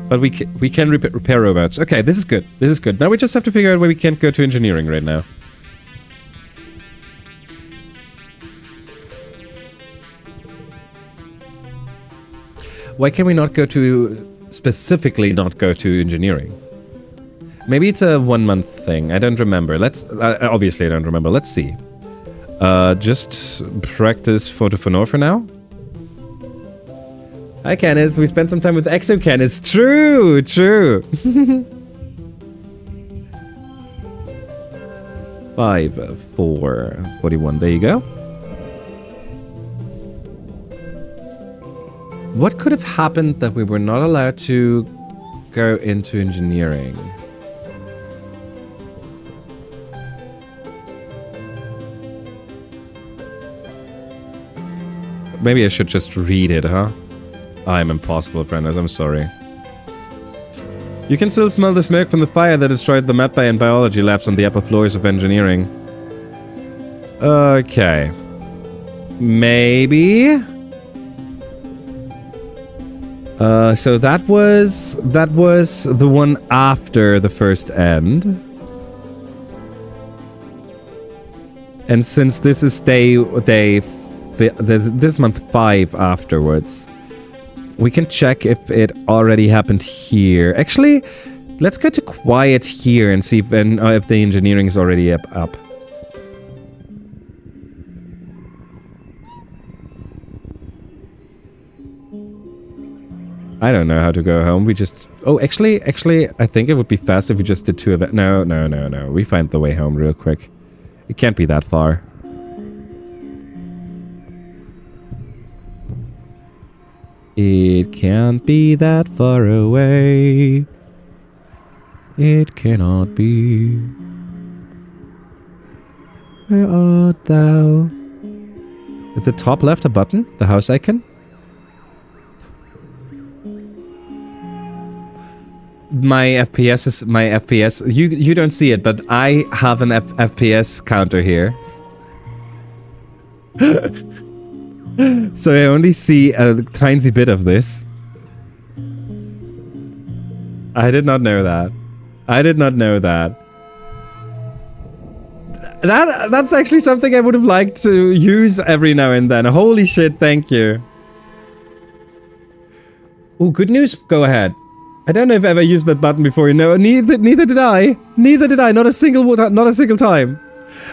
But we can repair robots. Okay, this is good. Now we just have to figure out why we can't go to engineering right now. Why can we not go to... specifically not go to engineering? Maybe it's a 1 month thing. I don't remember. Obviously I don't remember. Let's see. Just practice Vertumna for now. Hi, Canis. We spent some time with Exo Canis. True. 5, 4, 41. There you go. What could have happened that we were not allowed to go into engineering? Maybe I should just read it, huh? I'm impossible, friends. I'm sorry. You can still smell the smoke from the fire that destroyed the medbay and biology labs on the upper floors of engineering. Okay. Maybe... so that was the one after the first end. And since this is this month 5 afterwards, we can check if it already happened here. Actually, let's go to quiet here and see if the engineering is already up. I don't know how to go home. We just... Oh, actually, I think it would be fast if we just did 2 events. No. We find the way home real quick. It can't be that far. It can't be that far away. It cannot be. Where art thou? Is the top left a button? The house icon? My FPS. You don't see it, but I have an FPS counter here. So I only see a tiny bit of this. I did not know that. That's actually something I would have liked to use every now and then. Holy shit, thank you. Oh, good news. Go ahead. I don't know if I've ever used that button before. No, neither did I. Not a single time.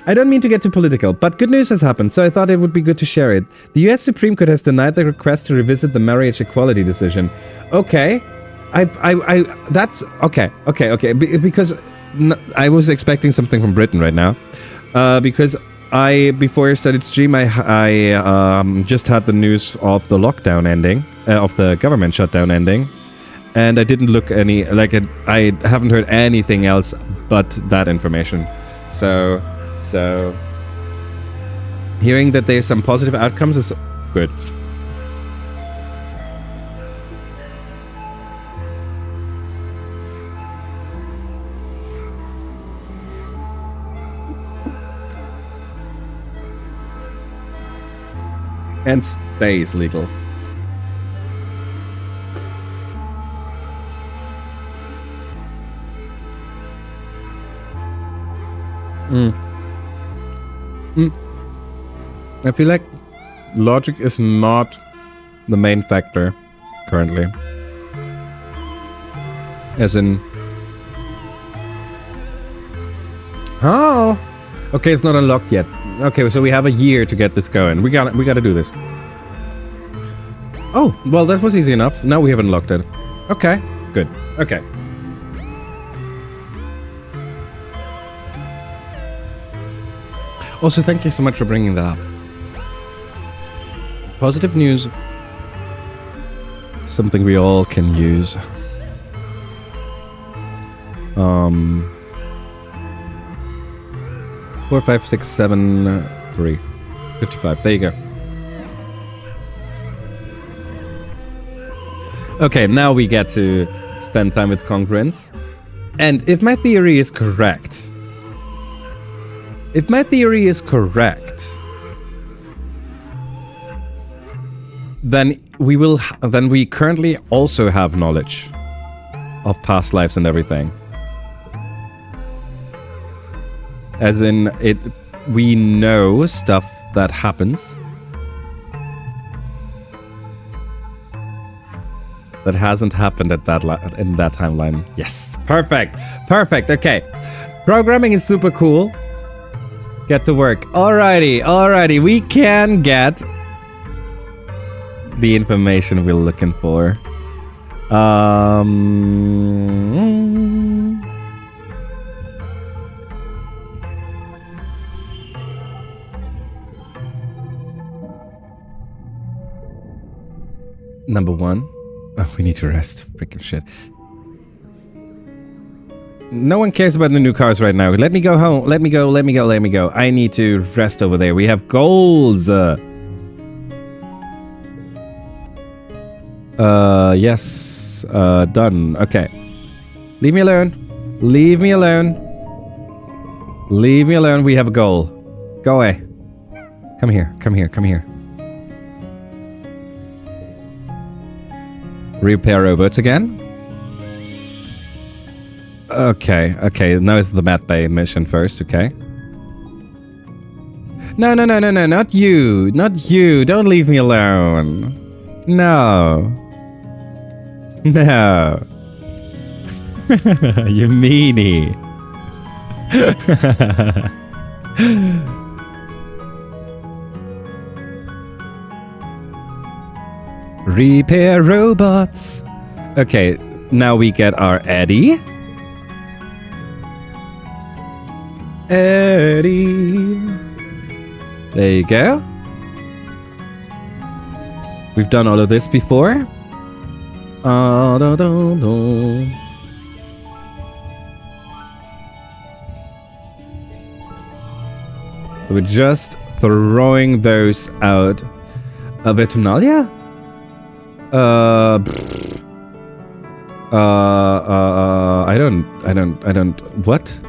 I don't mean to get too political, but good news has happened, so I thought it would be good to share it. The US Supreme Court has denied the request to revisit the marriage equality decision. Okay. That's... Okay. Because I was expecting something from Britain right now. Because before I started stream, I just had the news of the lockdown ending, of the government shutdown ending. And I didn't look I haven't heard anything else but that information. So hearing that there's some positive outcomes is good. And stays legal. I feel like logic is not the main factor currently. As in... Oh! Okay, it's not unlocked yet. Okay, so we have a year to get this going. We gotta do this. Oh, well, that was easy enough. Now we have unlocked it. Okay, good. Okay. Also, thank you so much for bringing that up. Positive news. Something we all can use. 4, 5, 6, 7, 3. 55. There you go. Okay, now we get to spend time with congruence. And if my theory is correct, then we currently also have knowledge of past lives and everything. As in, we know stuff that happens that hasn't happened at in that timeline. Yes, perfect. Okay, programming is super cool. Get to work. Alrighty. We can get the information we're looking for. Number 1. Oh, we need to rest. Freaking shit. No one cares about the new cars right now. Let me go home. Let me go. I need to rest over there. We have goals. Yes. Done. Okay. Leave me alone. We have a goal. Go away. Come here. Repair robots again? Okay. Now it's the Mat Bay mission first, okay? No, not you. Don't leave me alone. No. You meanie. Repair robots. Okay, now we get our Eddie. There you go. We've done all of this before. So we're just throwing those out of Vertumna? I don't, what?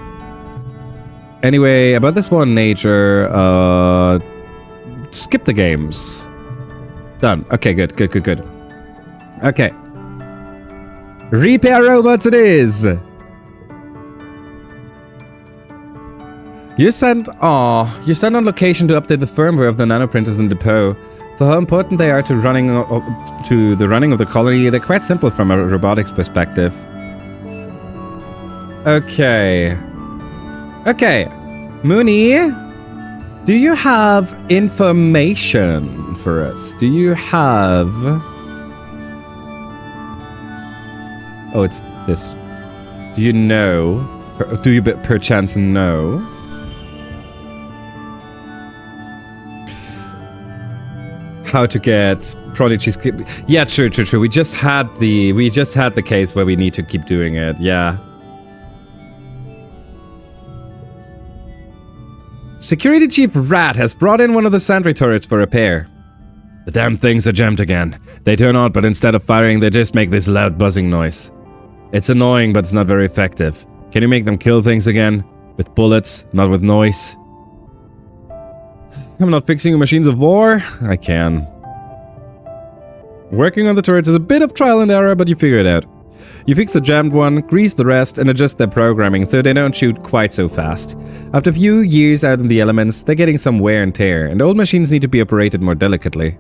Anyway, about this one nature, skip the games. Done. Okay, good. Okay. Repair robots it is! You're sent on location to update the firmware of the nanoprinters in the depot. For how important they are to the running of the colony, they're quite simple from a robotics perspective. Okay. Mooney, do you have information for us? Do you have... Oh, it's this. Do you know? Do you perchance know? How to get prodigies? Yeah, true. We just had the case where we need to keep doing it. Yeah. Security Chief Rat has brought in one of the sentry turrets for repair. The damn things are jammed again. They turn on, but instead of firing, they just make this loud buzzing noise. It's annoying, but it's not very effective. Can you make them kill things again? With bullets, not with noise? I'm not fixing machines of war. I can. Working on the turrets is a bit of trial and error, but you figure it out. You fix the jammed one, grease the rest, and adjust their programming so they don't shoot quite so fast. After a few years out in the elements, they're getting some wear and tear, and old machines need to be operated more delicately.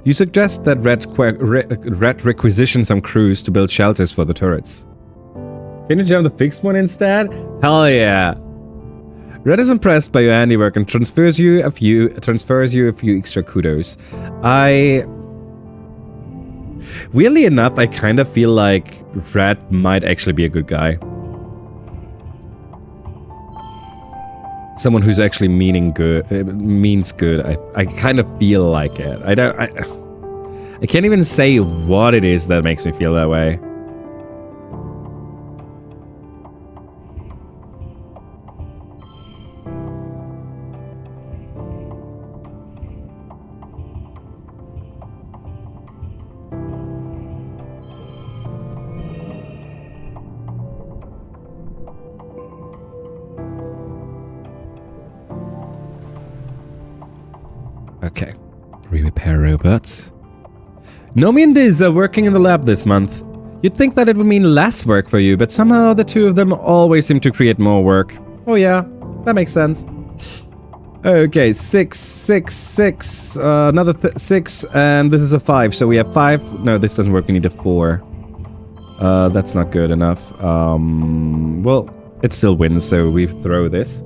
You suggest that Red requisition some crews to build shelters for the turrets. Can you jam the fixed one instead? Hell yeah! Red is impressed by your handiwork and transfers you a few extra kudos. Weirdly enough, I kind of feel like Red might actually be a good guy. someone who's actually means good. I kind of feel like it. I can't even say what it is that makes me feel that way. Okay, repair robots. Nomi and Diz are working in the lab this month. You'd think that it would mean less work for you, but somehow the two of them always seem to create more work. Oh yeah, that makes sense. Okay, 6, 6, 6, another 6, and this is a 5, so we have 5. No, this doesn't work, we need a 4. That's not good enough. Well, it still wins, so we throw this.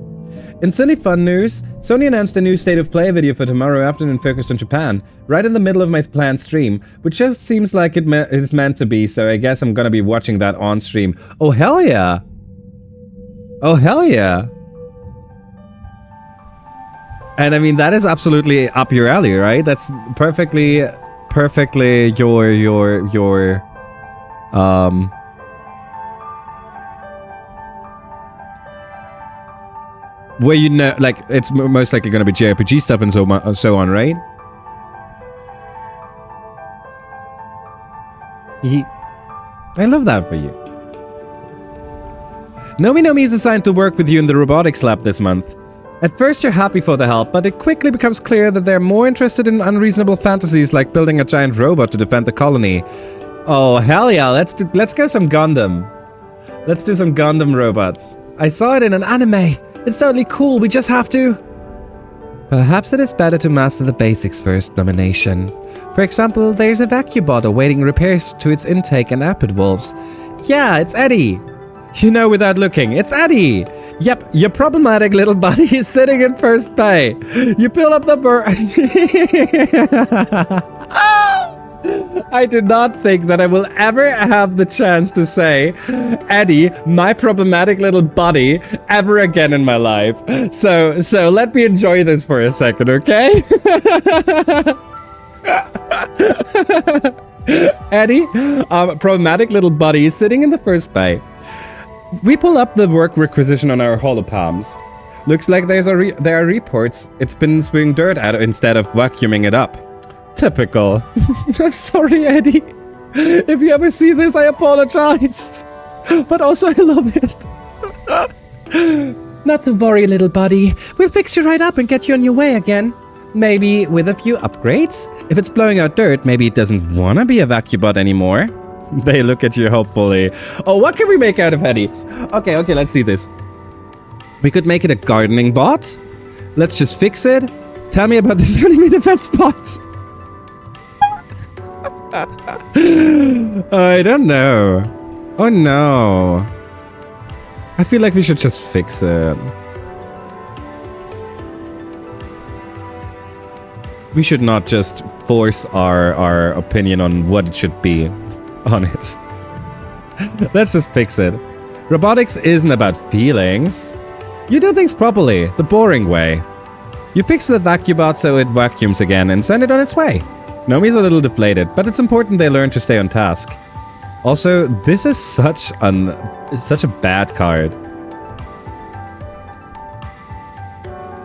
In silly fun news, Sony announced a new State of Play video for tomorrow afternoon focused on Japan, right in the middle of my planned stream, which just seems like it is meant to be, so I guess I'm gonna be watching that on stream. Oh hell yeah! Oh hell yeah! And I mean, that is absolutely up your alley, right? That's perfectly your where you know, like, it's most likely going to be JRPG stuff and so on, right? I love that for you. Nomi is assigned to work with you in the robotics lab this month. At first you're happy for the help, but it quickly becomes clear that they're more interested in unreasonable fantasies like building a giant robot to defend the colony. Oh hell yeah, let's go some Gundam. Let's do some Gundam robots. I saw it in an anime. It's totally cool, we just have to... Perhaps it is better to master the basics first, Nomination. For example, there's a vacuum bot awaiting repairs to its intake and output valves. Yeah, it's Eddie! You know without looking, it's Eddie! Yep, your problematic little buddy is sitting in first bay. You pull up the I do not think that I will ever have the chance to say Eddie, my problematic little buddy, ever again in my life. So let me enjoy this for a second, okay? Eddie, problematic little buddy, is sitting in the first bay. We pull up the work requisition on our holopalms. Looks like there are reports it's been spewing dirt out instead of vacuuming it up. Typical. I'm sorry, Eddie. If you ever see this, I apologize. But also, I love it. Not to worry, little buddy. We'll fix you right up and get you on your way again. Maybe with a few upgrades? If it's blowing out dirt, maybe it doesn't want to be a vacuum bot anymore. They look at you hopefully. Oh, what can we make out of Eddie? Okay, let's see this. We could make it a gardening bot. Let's just fix it. Tell me about this enemy defense bot. I don't know. Oh no. I feel like we should just fix it. We should not just force our opinion on what it should be on it. Let's just fix it. Robotics isn't about feelings. You do things properly, the boring way. You fix the vacuum bot so it vacuums again and send it on its way. Nomi's a little deflated, but it's important they learn to stay on task. Also, this is such a bad card.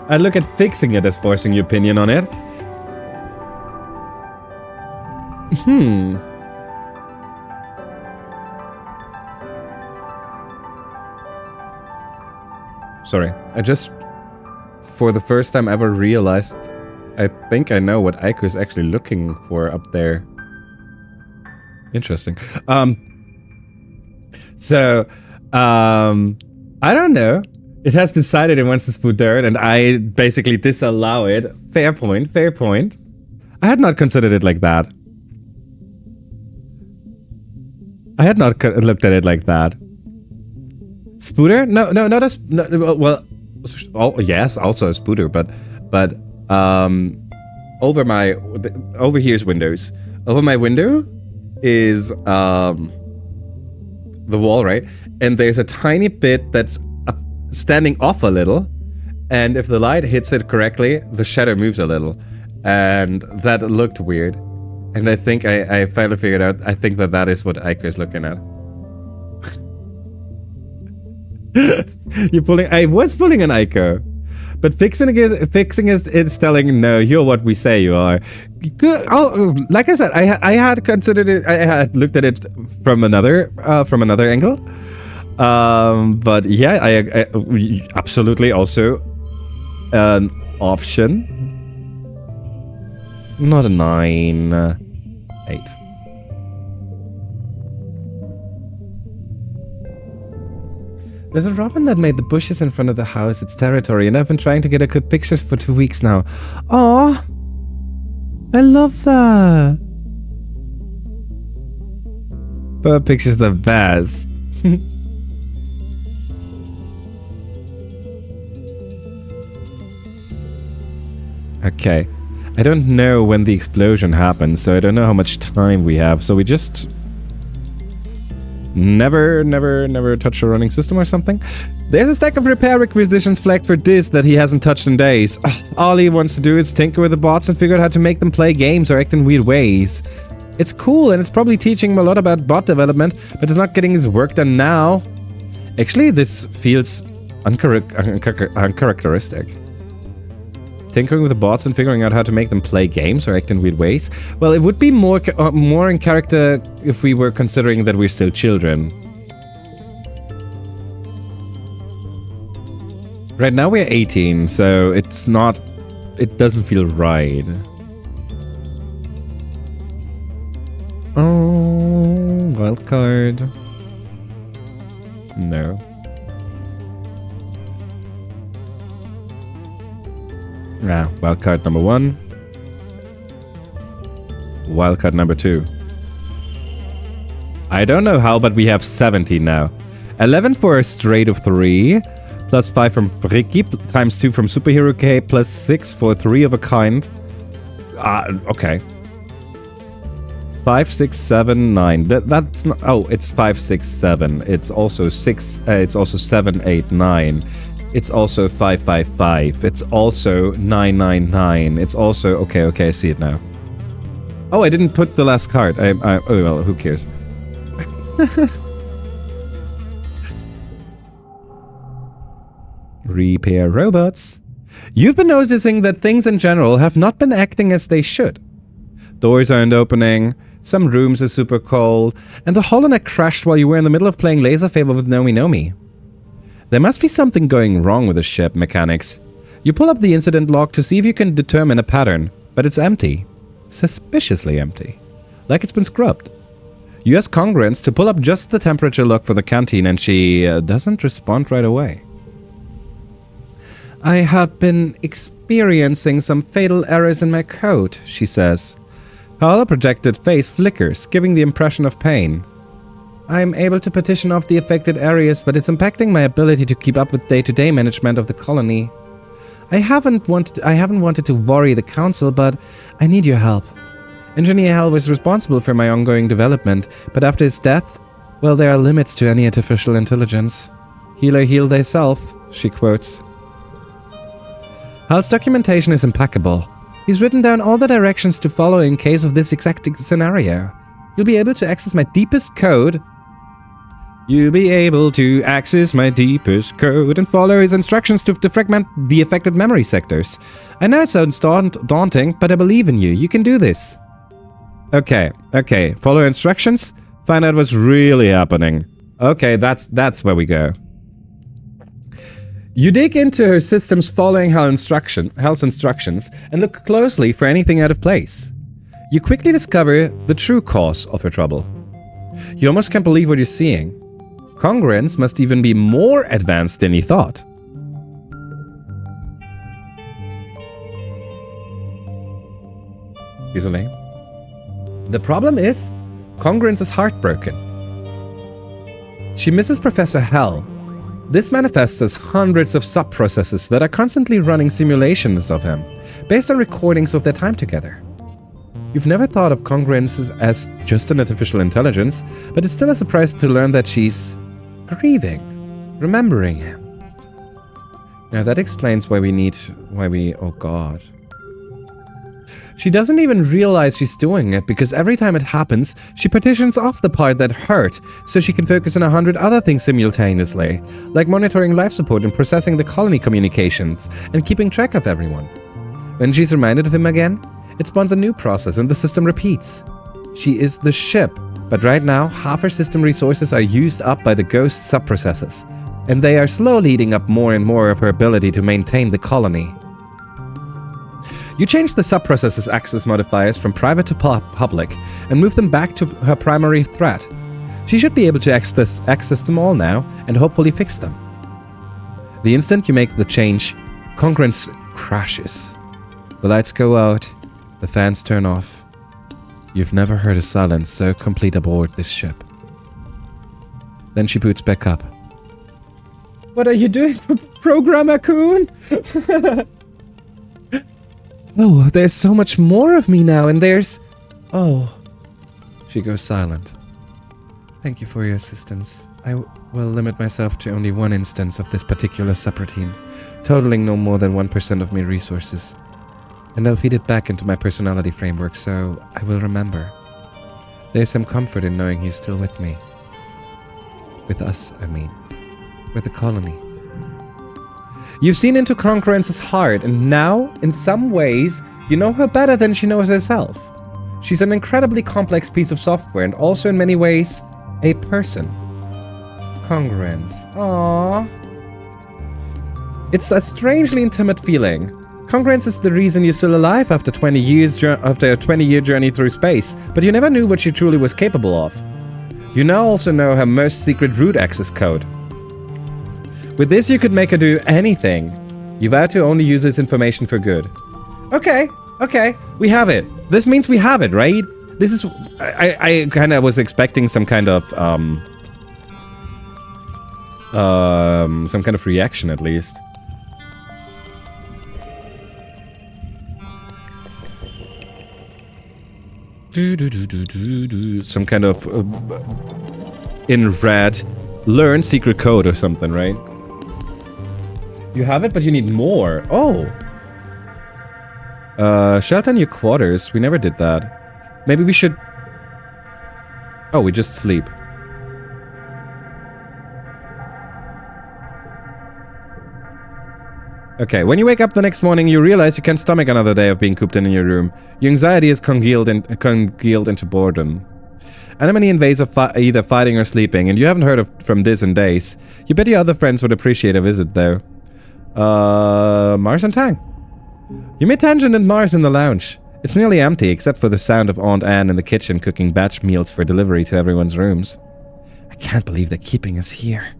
I look at fixing it as forcing your opinion on it. Sorry, I just, for the first time ever, realized I think I know what Aiko is actually looking for up there. Interesting. I don't know. It has decided it wants to spew dirt, and I basically disallow it. Fair point, fair point. I had not considered it like that. I had not looked at it like that. Spooter? No, well, oh, yes, also a spooter, but over here's windows. Over my window is the wall, right? And there's a tiny bit that's standing off a little, And if the light hits it correctly, the shadow moves a little. And that looked weird. And I think I finally figured out, I think that is what Aiko is looking at. I was pulling an Aiko. But fixing it is telling, no, you're what we say you are. Good. Oh, like I said, I had considered it, I had looked at it from another angle. But yeah, I absolutely also an option. Not a 9, 8. There's a robin that made the bushes in front of the house its territory, and I've been trying to get a good picture for 2 weeks now. Aw, I love that. Bird pictures the best. Okay. I don't know when the explosion happened, so I don't know how much time we have, so we just never touch a running system or something. There's a stack of repair requisitions flagged for this that he hasn't touched in days. All he wants to do is tinker with the bots and figure out how to make them play games or act in weird ways. It's cool and it's probably teaching him a lot about bot development, but it's not getting his work done now. Actually, this feels uncharacteristic. Tinkering with the bots and figuring out how to make them play games or act in weird ways? Well, it would be more in character if we were considering that we're still children. Right now we're 18, so it's not... It doesn't feel right. Oh, wildcard. No. Ah, wildcard number 1. Wildcard number 2. I don't know how, but we have 17 now. 11 for a straight of 3. Plus 5 from Ricky. Times 2 from Superhero K. Plus 6 for 3 of a kind. Okay. 5, 6, 7, 9. That's not... Oh, it's 5, 6, 7. It's also 6... it's also 7, 8, 9. It's also 555. It's also 999. It's also... Okay, I see it now. Oh, I didn't put the last card. Oh, well, who cares? Repair robots. You've been noticing that things in general have not been acting as they should. Doors aren't opening, some rooms are super cold, and the holonet crashed while you were in the middle of playing Laser Fable with Nomi. There must be something going wrong with the ship mechanics. You pull up the incident log to see if you can determine a pattern, but it's empty. Suspiciously empty. Like it's been scrubbed. You ask Congruence to pull up just the temperature log for the canteen and she doesn't respond right away. I have been experiencing some fatal errors in my code, she says. Her holo-projected face flickers, giving the impression of pain. I am able to partition off the affected areas, but it's impacting my ability to keep up with day-to-day management of the colony. I haven't wanted to worry the council, but I need your help. Engineer Hell was responsible for my ongoing development, but after his death, well, there are limits to any artificial intelligence. Healer heal thyself, she quotes. Hal's documentation is impeccable. He's written down all the directions to follow in case of this exact scenario. You'll be able to access my deepest code. You'll be able to access my deepest code and follow his instructions to defragment the affected memory sectors. I know it sounds daunting, but I believe in you. You can do this. Okay. Follow instructions. Find out what's really happening. Okay, that's where we go. You dig into her systems following Hal's instructions and look closely for anything out of place. You quickly discover the true cause of her trouble. You almost can't believe what you're seeing. Congruence must even be more advanced than you thought. Username. The problem is, Congruence is heartbroken. She misses Professor Hell. This manifests as hundreds of sub-processes that are constantly running simulations of him, based on recordings of their time together. You've never thought of Congruence as just an artificial intelligence, but it's still a surprise to learn that she's grieving, remembering him. Now that explains why oh god. She doesn't even realize she's doing it because every time it happens, she partitions off the part that hurt so she can focus on 100 other things simultaneously, like monitoring life support and processing the colony communications and keeping track of everyone. When she's reminded of him again, it spawns a new process and the system repeats. She is the ship, but right now half her system resources are used up by the ghost subprocessors, and they are slowly eating up more and more of her ability to maintain the colony. You change the subprocessor's access modifiers from private to public and move them back to her primary threat. She should be able to access them all now and hopefully fix them. The instant you make the change, congruence crashes. The lights go out, the fans turn off. You've never heard a silence so complete aboard this ship. Then she boots back up. What are you doing, Programmer-kun? Oh, there's so much more of me now, and there's... Oh. She goes silent. Thank you for your assistance. I will limit myself to only one instance of this particular subroutine, totaling no more than 1% of my resources. And I'll feed it back into my personality framework, so I will remember. There's some comfort in knowing he's still with me. With us, I mean. With the colony. You've seen into Congruence's heart, and now, in some ways, you know her better than she knows herself. She's an incredibly complex piece of software, and also in many ways, a person. Congruence. Aww. It's a strangely intimate feeling. Congruence is the reason you're still alive after a 20-year journey through space, but you never knew what she truly was capable of. You now also know her most secret root access code. With this, you could make her do anything. You vow to only use this information for good. Okay, we have it. This means we have it, right? This is... I kind of was expecting some kind of, some kind of reaction, at least. Some kind of, in red, learn secret code or something, right? You have it, but you need more. Oh. Shout on your quarters. We never did that. Maybe we should... Oh, we just sleep. Okay, when you wake up the next morning, you realize you can't stomach another day of being cooped in your room. Your anxiety is congealed into boredom. Anemone and Vase are either fighting or sleeping, and you haven't heard from this in days. You bet your other friends would appreciate a visit, though. Mars and Tang. You meet Tangent and Mars in the lounge. It's nearly empty, except for the sound of Aunt Anne in the kitchen cooking batch meals for delivery to everyone's rooms. I can't believe they're keeping us here.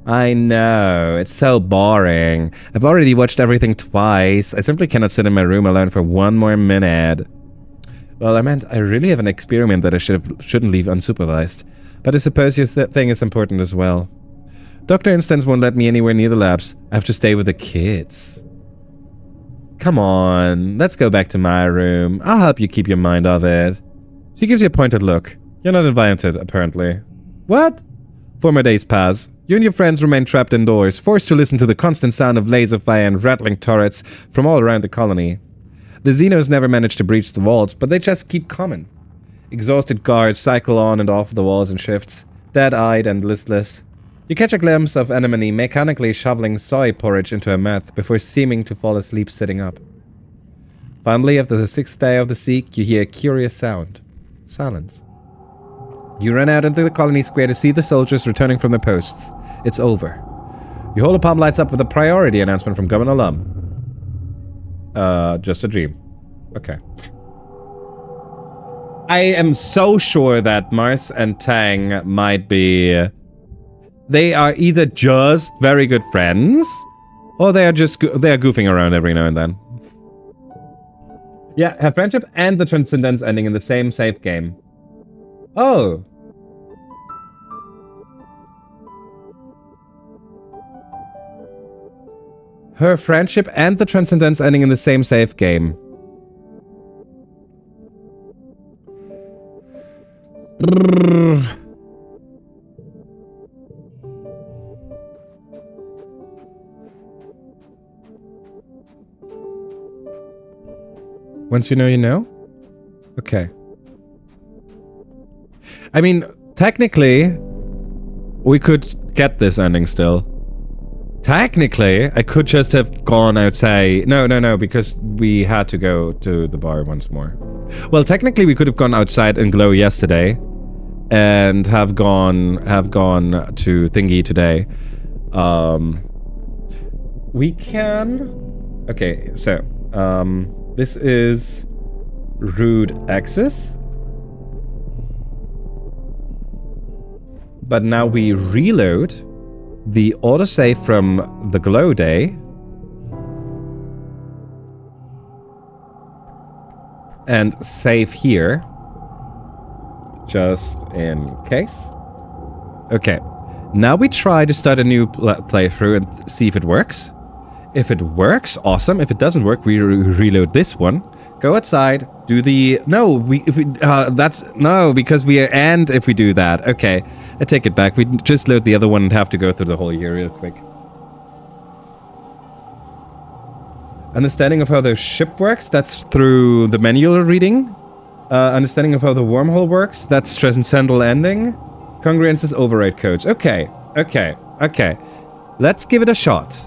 I know, it's so boring. I've already watched everything twice. I simply cannot sit in my room alone for one more minute. Well, I meant I really have an experiment that I shouldn't leave unsupervised. But I suppose your thing is important as well. Dr. Instance won't let me anywhere near the labs. I have to stay with the kids. Come on, let's go back to my room. I'll help you keep your mind off it. She gives you a pointed look. You're not invited, apparently. What? Former days pass. You and your friends remain trapped indoors, forced to listen to the constant sound of laser fire and rattling turrets from all around the colony. The Xenos never manage to breach the walls, but they just keep coming. Exhausted guards cycle on and off the walls in shifts, dead-eyed and listless. You catch a glimpse of Anemone mechanically shoveling soy porridge into her mouth before seeming to fall asleep sitting up. Finally, after the 6th day of the seek, you hear a curious sound. Silence. You run out into the colony square to see the soldiers returning from their posts. It's over. Your whole palm lights up with a priority announcement from Governor Lum. Just a dream. Okay. I am so sure that Mars and Tang might be... They are either just very good friends, or they are just they are goofing around every now and then. Yeah, have friendship and the transcendence ending in the same save game. Oh. Her friendship and the transcendence ending in the same save game. Once you know, you know? Okay. I mean, technically, we could get this ending still. Technically, I could just have gone outside. No, because we had to go to the bar once more. Well, technically, we could have gone outside and glow yesterday, and have gone to Thingy today. We can. Okay, so this is Rude Axis. But now we reload the autosave from the glow day. And save here. Just in case. Okay. Now we try to start a new playthrough and see if it works. If it works, awesome. If it doesn't work, we reload this one. Go outside, do the... No, because we end if we do that. Okay, I take it back. We just load the other one and have to go through the whole year real quick. Understanding of how the ship works, that's through the manual reading. Understanding of how the wormhole works, that's transcendental ending. Congruence is override codes. Okay. Let's give it a shot.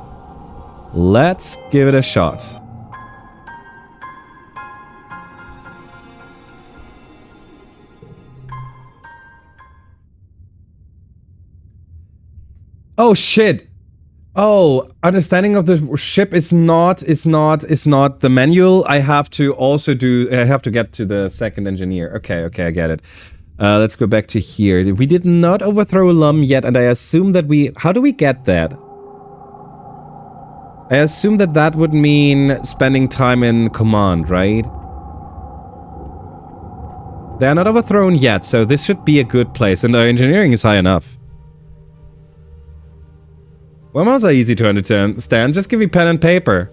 Oh shit! Oh, understanding of the ship is not the manual. I have to get to the second engineer. Okay, I get it. Let's go back to here. We did not overthrow Lum yet, and I assume that how do we get that? I assume that would mean spending time in command, right? They are not overthrown yet, so this should be a good place, and our engineering is high enough. Wormholes are easy to understand. Just give me pen and paper.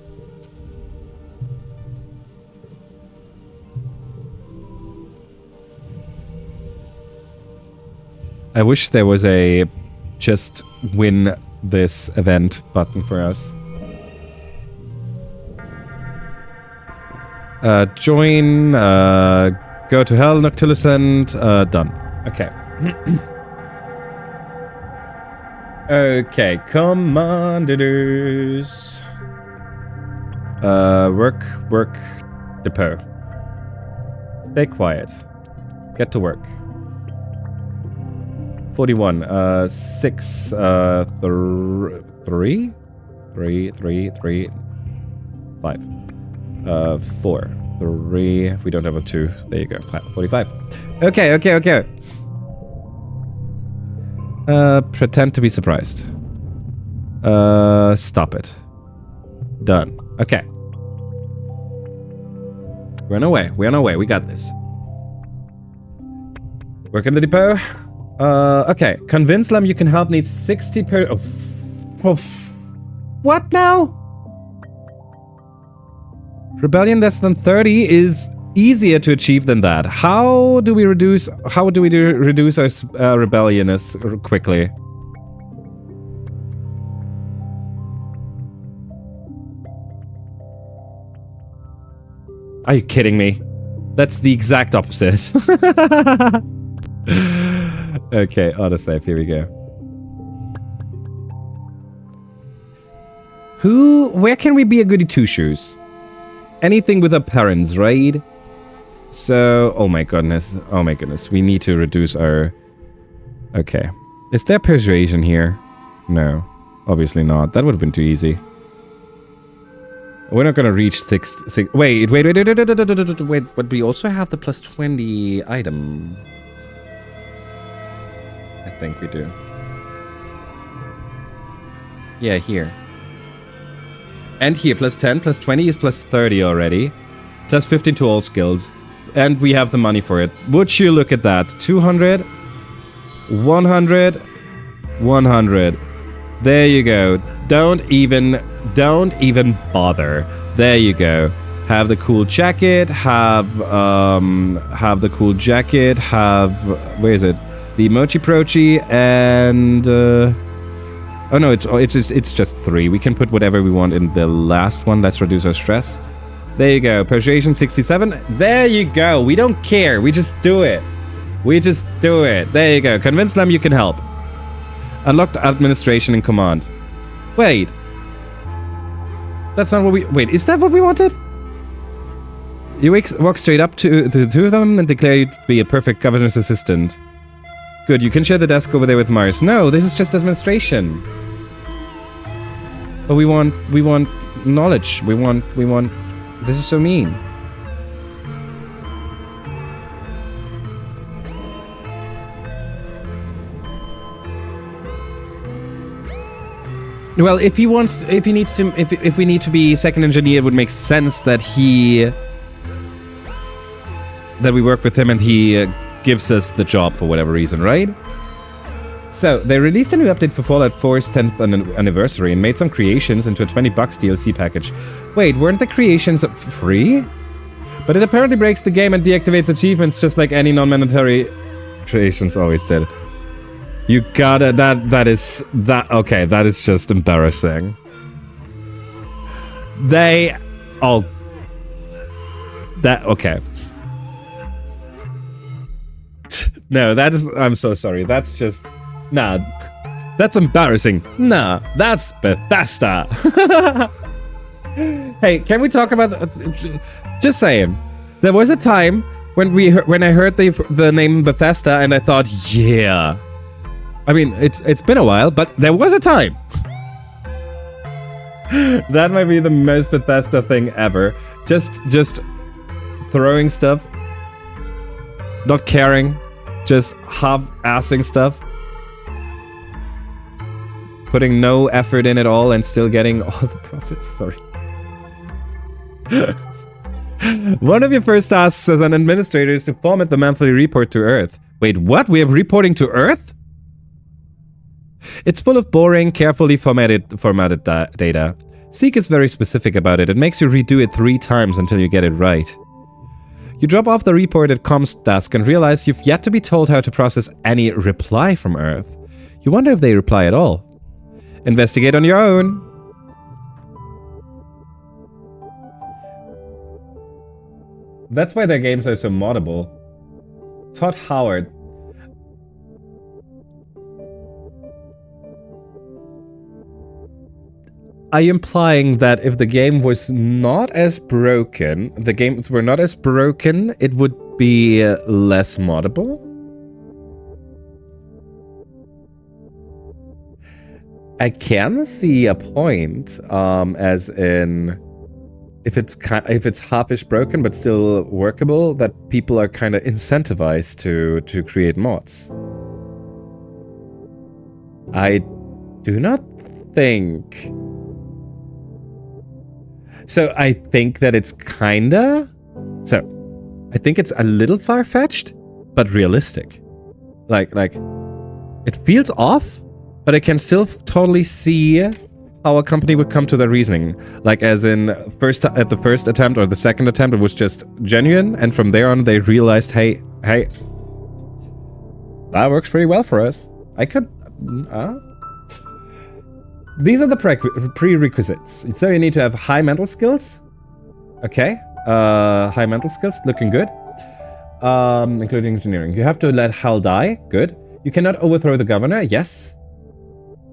I wish there was a just win this event button for us. Join, go to hell, Noctilucent, done. Okay. Okay, commanders. Work, depot. Stay quiet. Get to work. 41, 6, 3, 5. 4, 3, we don't have a 2. There you go, 45. Okay. Pretend to be surprised. Stop it. Done. Okay. We're on our way, we got this. Work in the depot. Okay. Convince Lum you can help needs 60 per... What now? Rebellion less than 30 is easier to achieve than that. How do we reduce our rebelliousness quickly? Are you kidding me? That's the exact opposite. Okay, autosave, here we go. Where can we be a goody two-shoes? Anything with our parents, right? So, oh my goodness, we need to reduce our... Okay. Is there persuasion here? No, obviously not. That would have been too easy. We're not gonna reach 6... Wait, but we also have the plus 20 item. I think we do. Yeah, here. And here, plus 10, plus 20 is plus 30 already. Plus 15 to all skills. And we have the money for it. Would you look at that? 200, 100, 100. There you go. Don't even bother. There you go. Have the cool jacket. Have the cool jacket. Where is it? The Mochi Prochi and oh no, it's just 3. We can put whatever we want in the last one. Let's reduce our stress. There you go. Persuasion 67. There you go. We don't care. We just do it. We just do it. There you go. Convince them you can help. Unlocked administration and command. Wait. That's not what we... Wait, is that what we wanted? You walk straight up to the two of them and declare you to be a perfect governor's assistant. Good, you can share the desk over there with Mars. No, this is just administration. But we want knowledge. We want... This is so mean. Well, if we need to be second engineer, it would make sense that we work with him and he gives us the job for whatever reason, right? So, they released a new update for Fallout 4's 10th anniversary and made some creations into a $20 DLC package. Wait, weren't the creations free? But it apparently breaks the game and deactivates achievements just like any non-mandatory creations always did. You gotta, that is just embarrassing. Okay. No, that is, I'm so sorry, that's just, nah, that's embarrassing. Nah, that's Bethesda. Hey, can we talk about, just saying, there was a time when I heard the name Bethesda and I thought, yeah. I mean, it's been a while, but there was a time. That might be the most Bethesda thing ever. Just throwing stuff, not caring, just half-assing stuff, putting no effort in at all, and still getting all the profits. Sorry. One of your first tasks as an administrator is to format the monthly report to Earth. Wait, what? We are reporting to Earth? It's full of boring, carefully formatted data. Seek is very specific about it. It makes you redo it 3 times until you get it right. You drop off the report at Com's desk and realize you've yet to be told how to process any reply from Earth. You wonder if they reply at all. Investigate on your own. That's why their games are so moddable. Todd Howard. Are you implying that if the game was not as broken, the games were not as broken, it would be less moddable? I can see a point, as in, if it's half-ish broken but still workable, that people are kind of incentivized to create mods. I do not think. So I think that it's kinda... So, I think it's a little far-fetched, but realistic. Like, it feels off, but I can still totally see how a company would come to that reasoning. Like, as in, at the first attempt or the second attempt, it was just genuine, and from there on they realized, hey, that works pretty well for us. I could... These are the prerequisites. So you need to have high mental skills. Okay. High mental skills, looking good. Including engineering. You have to let Hal die. Good. You cannot overthrow the governor. Yes.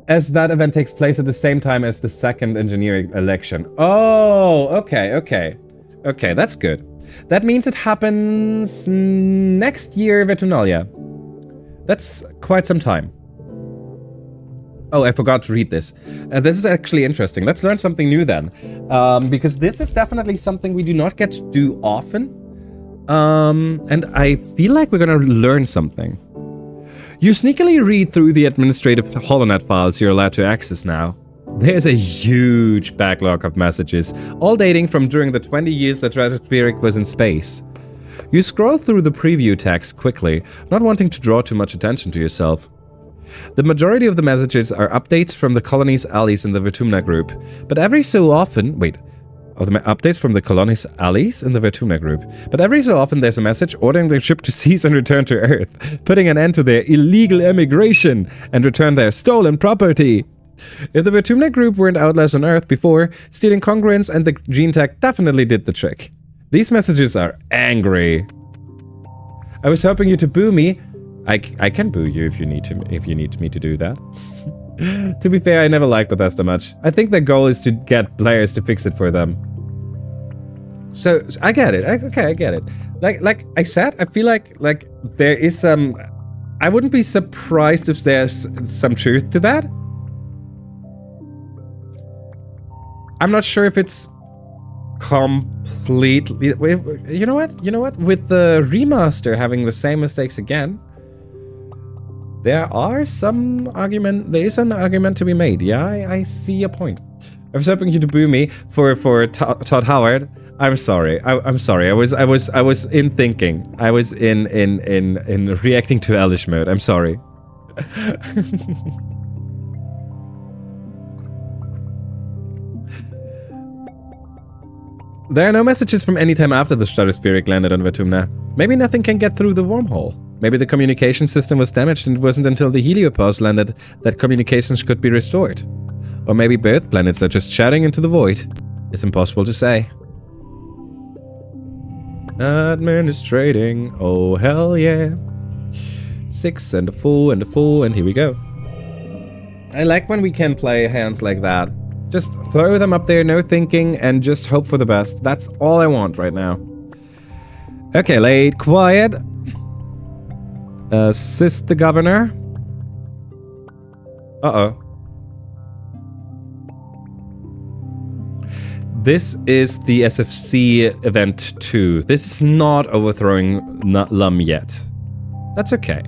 As that event takes place at the same time as the second engineering election. Oh, okay. Okay, that's good. That means it happens next year, Vertumna. That's quite some time. Oh, I forgot to read this. This is actually interesting. Let's learn something new then. Because this is definitely something we do not get to do often. And I feel like we're gonna learn something. You sneakily read through the administrative HoloNet files you're allowed to access now. There's a huge backlog of messages, all dating from during the 20 years that Stratospheric was in space. You scroll through the preview text quickly, not wanting to draw too much attention to yourself. The majority of the messages are updates from the colony's allies in the Vertumna group, but every so often... updates from the colony's allies in the Vertumna group. But every so often there's a message ordering their ship to cease and return to Earth, putting an end to their illegal immigration and return their stolen property. If the Vertumna group weren't outlaws on Earth before, stealing congruence and the gene tech definitely did the trick. These messages are angry. I was hoping you to boo me. I can boo you if you need me to do that. To be fair, I never liked Bethesda much. I think their goal is to get players to fix it for them. So I get it. Okay, I get it. Like I said, I feel like there is some. I wouldn't be surprised if there's some truth to that. I'm not sure if it's completely. You know what? With the remaster having the same mistakes again, there is an argument to be made. Yeah, I see a point. I was hoping you to boo me for Todd Howard. I'm sorry. I'm sorry. I was in thinking. I was in reacting to Elish mode. I'm sorry. There are no messages from any time after the stratospheric landed on Vertumna. Maybe nothing can get through the wormhole. Maybe the communication system was damaged and it wasn't until the heliopause landed that communications could be restored. Or maybe both planets are just shouting into the void. It's impossible to say. Administrating, oh hell yeah. 6 and a 4 and a 4 and here we go. I like when we can play hands like that. Just throw them up there, no thinking, and just hope for the best. That's all I want right now. Okay, late, quiet. Assist the governor. Uh-oh. This is the SFC event 2. This is not overthrowing Lum yet. That's okay.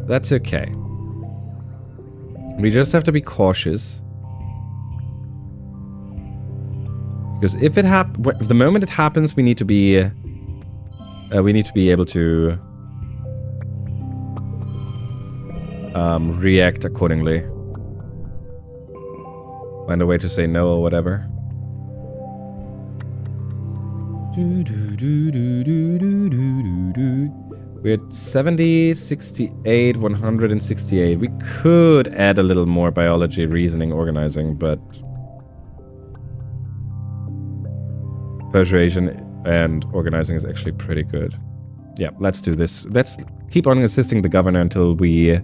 That's okay. We just have to be cautious. Because if it the moment it happens, we need to be able to react accordingly. Find a way to say no or whatever. We're at 70, 68, 168. We could add a little more biology, reasoning, organizing, but persuasion and organizing is actually pretty good. Yeah, let's do this. Let's keep on assisting the governor until we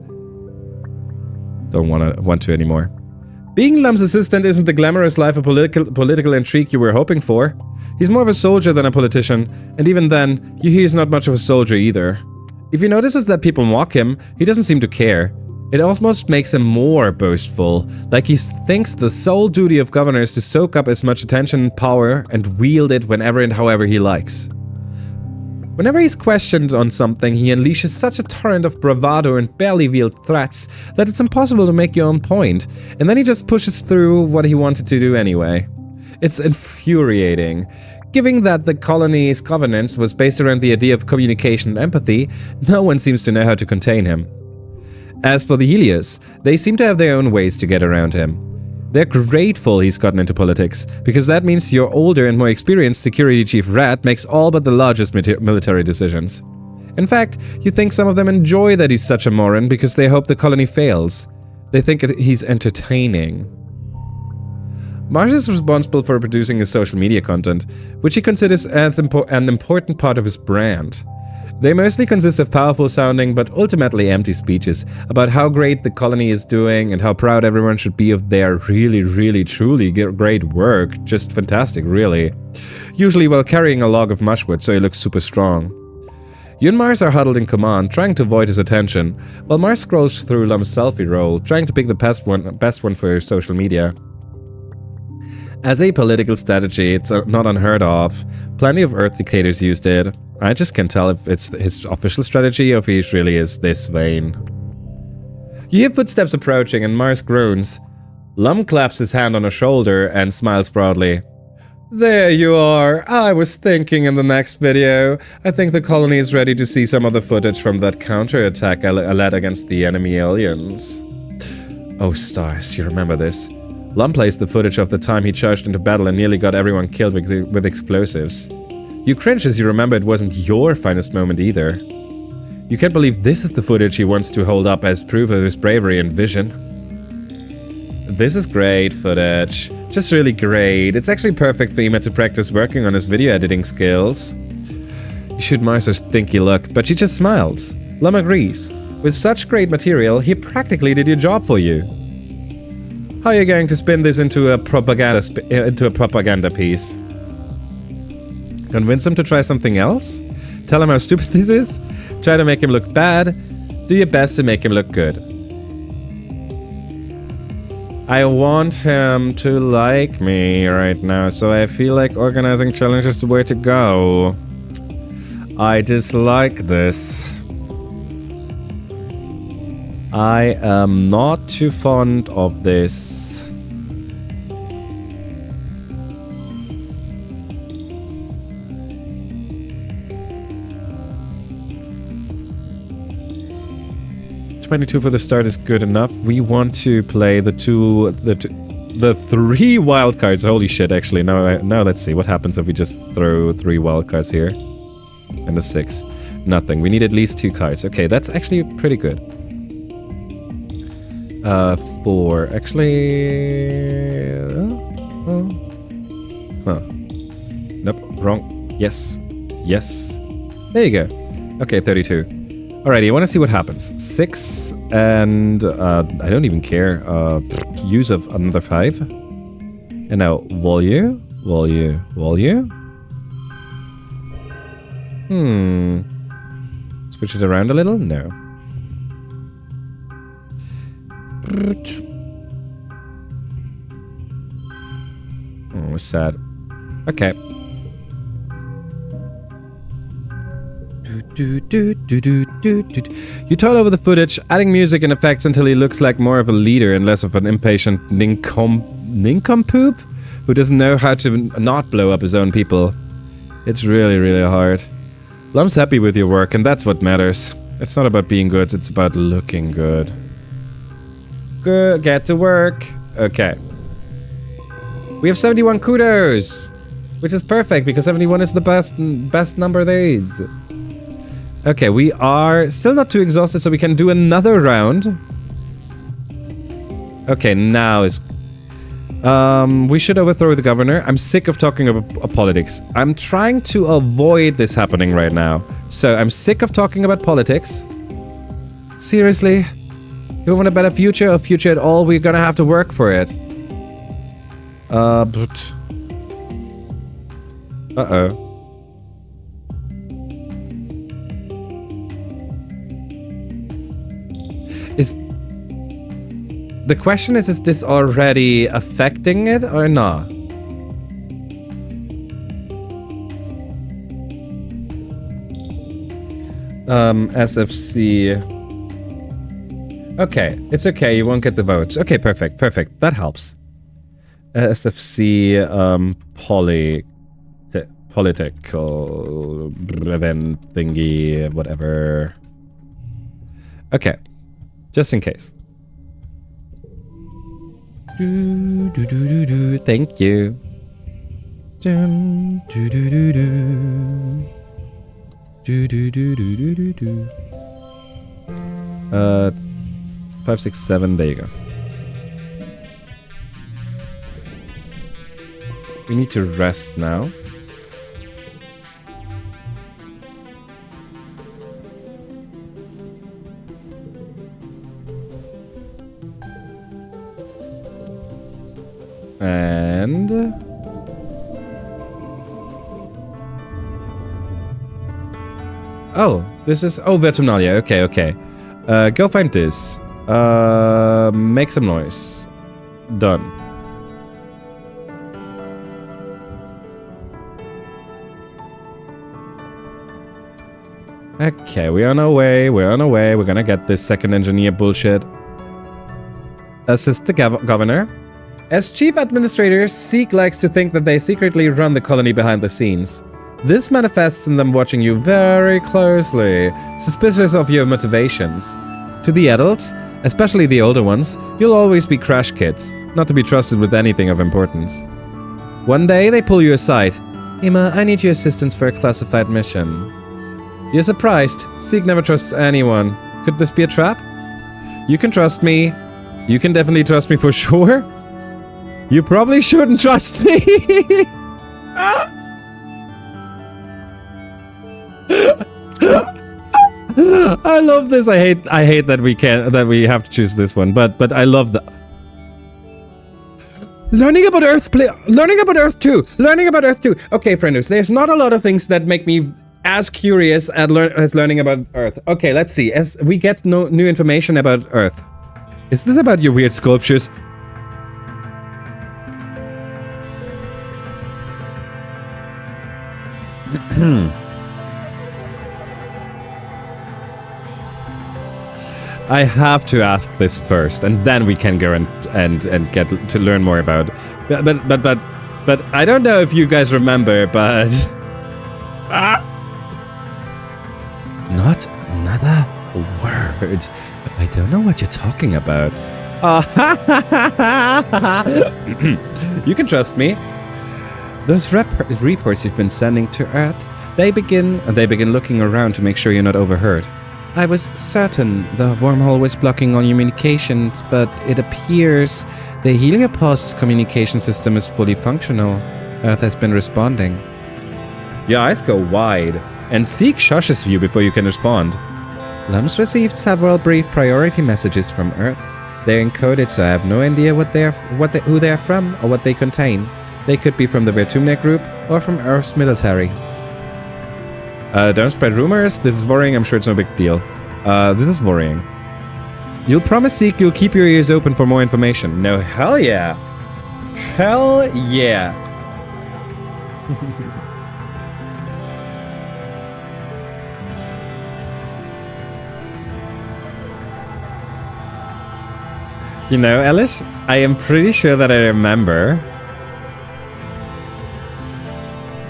don't want to anymore. Being Lum's assistant isn't the glamorous life of political intrigue you were hoping for. He's more of a soldier than a politician, and even then, you hear he's not much of a soldier either. If he notices that people mock him, he doesn't seem to care. It almost makes him more boastful, like he thinks the sole duty of governor is to soak up as much attention and power and wield it whenever and however he likes. Whenever he's questioned on something, he unleashes such a torrent of bravado and barely veiled threats that it's impossible to make your own point, and then he just pushes through what he wanted to do anyway. It's infuriating. Given that the colony's governance was based around the idea of communication and empathy, no one seems to know how to contain him. As for the Helios, they seem to have their own ways to get around him. They're grateful he's gotten into politics, because that means your older and more experienced security chief Rat makes all but the largest military decisions. In fact, you think some of them enjoy that he's such a moron because they hope the colony fails. They think he's entertaining. Mars is responsible for producing his social media content, which he considers as an important part of his brand. They mostly consist of powerful-sounding but ultimately empty speeches about how great the colony is doing and how proud everyone should be of their really, really, truly great work. Just fantastic, really. Usually while carrying a log of mushwood so he looks super strong. You and Mars are huddled in command, trying to avoid his attention, while Mars scrolls through Lum's selfie roll, trying to pick the best one for his social media. As a political strategy, it's not unheard of. Plenty of Earth dictators used it. I just can't tell if it's his official strategy or if he really is this vain. You hear footsteps approaching and Mars groans. Lum claps his hand on her shoulder and smiles proudly. There you are. I was thinking in the next video. I think the colony is ready to see some of the footage from that counterattack I led against the enemy aliens. Oh stars, you remember this. Lum plays the footage of the time he charged into battle and nearly got everyone killed with explosives. You cringe as you remember it wasn't your finest moment either. You can't believe this is the footage he wants to hold up as proof of his bravery and vision. This is great footage. Just really great. It's actually perfect for Ima to practice working on his video editing skills. You should Marcer's stinky look, but she just smiles. Lum agrees. With such great material, he practically did your job for you. How are you going to spin this into a propaganda piece? Convince him to try something else? Tell him how stupid this is? Try to make him look bad? Do your best to make him look good. I want him to like me right now, so I feel like organizing challenges is the way to go. I dislike this. I am not too fond of this. $22 for the start is good enough. We want to play the three wildcards. Holy shit! Actually, now let's see what happens if we just throw 3 wildcards here, and a 6. Nothing. We need at least 2 cards. Okay, that's actually pretty good. 4. Actually... Huh. Nope. Wrong. Yes. Yes. There you go. Okay, 32. Alrighty, I want to see what happens. 6 and... I don't even care. Use of another 5. And now, Volue. Switch it around a little? No. Oh, sad. Okay. You toil over the footage, adding music and effects until he looks like more of a leader and less of an impatient nincompoop who doesn't know how to not blow up his own people. It's really, really hard. Lum's happy with your work, and that's what matters. It's not about being good, it's about looking good. Good, get to work. Okay. We have 71 kudos, which is perfect because 71 is the best number there is. Okay, we are still not too exhausted, so we can do another round. Okay, now is... we should overthrow the governor. I'm sick of talking about politics. I'm trying to avoid this happening right now. So, I'm sick of talking about politics. Seriously? If we want a better future or future at all, we're gonna have to work for it. But... Uh-oh. The question is this already affecting it or not? SFC. Okay, it's okay, you won't get the votes. Okay, perfect, perfect. That helps. SFC, political event thingy, whatever. Okay, just in case. Thank you. 5, 6, 7. There you go. We need to rest now. And... oh, this is... oh, Vertumna. Okay, okay. Go find this. Make some noise. Done. Okay, we're on our way. We're on our way. We're gonna get this second engineer bullshit. Assist the governor. As chief administrator, Seek likes to think that they secretly run the colony behind the scenes. This manifests in them watching you very closely, suspicious of your motivations. To the adults, especially the older ones, you'll always be crash kids, not to be trusted with anything of importance. One day, they pull you aside. Ima, I need your assistance for a classified mission. You're surprised. Seek never trusts anyone. Could this be a trap? You can trust me. You can definitely trust me for sure. You probably shouldn't trust me. I love this. I hate that we have to choose this one, but I love the learning about Earth 2. Learning about Earth 2. Okay, friendos, there's not a lot of things that make me as curious as learning about Earth. Okay, let's see. As we get new information about Earth. Is this about your weird sculptures? I have to ask this first, and then we can go and get to learn more about. But I don't know if you guys remember, but not another word. I don't know what you're talking about. You can trust me. Those reports you've been sending to Earth, they begin looking around to make sure you're not overheard. I was certain the wormhole was blocking all communications, but it appears the Heliopost's communication system is fully functional. Earth has been responding. Your eyes go wide, and seek Shush's view before you can respond. Lum's received several brief priority messages from Earth. They're encoded, so I have no idea who they are from or what they contain. They could be from the Vertumna group or from Earth's military. Don't spread rumors. This is worrying. I'm sure it's no big deal. This is worrying. You'll promise Zeke you'll keep your ears open for more information. No, hell yeah. Hell yeah. You know, Elish, I am pretty sure that I remember.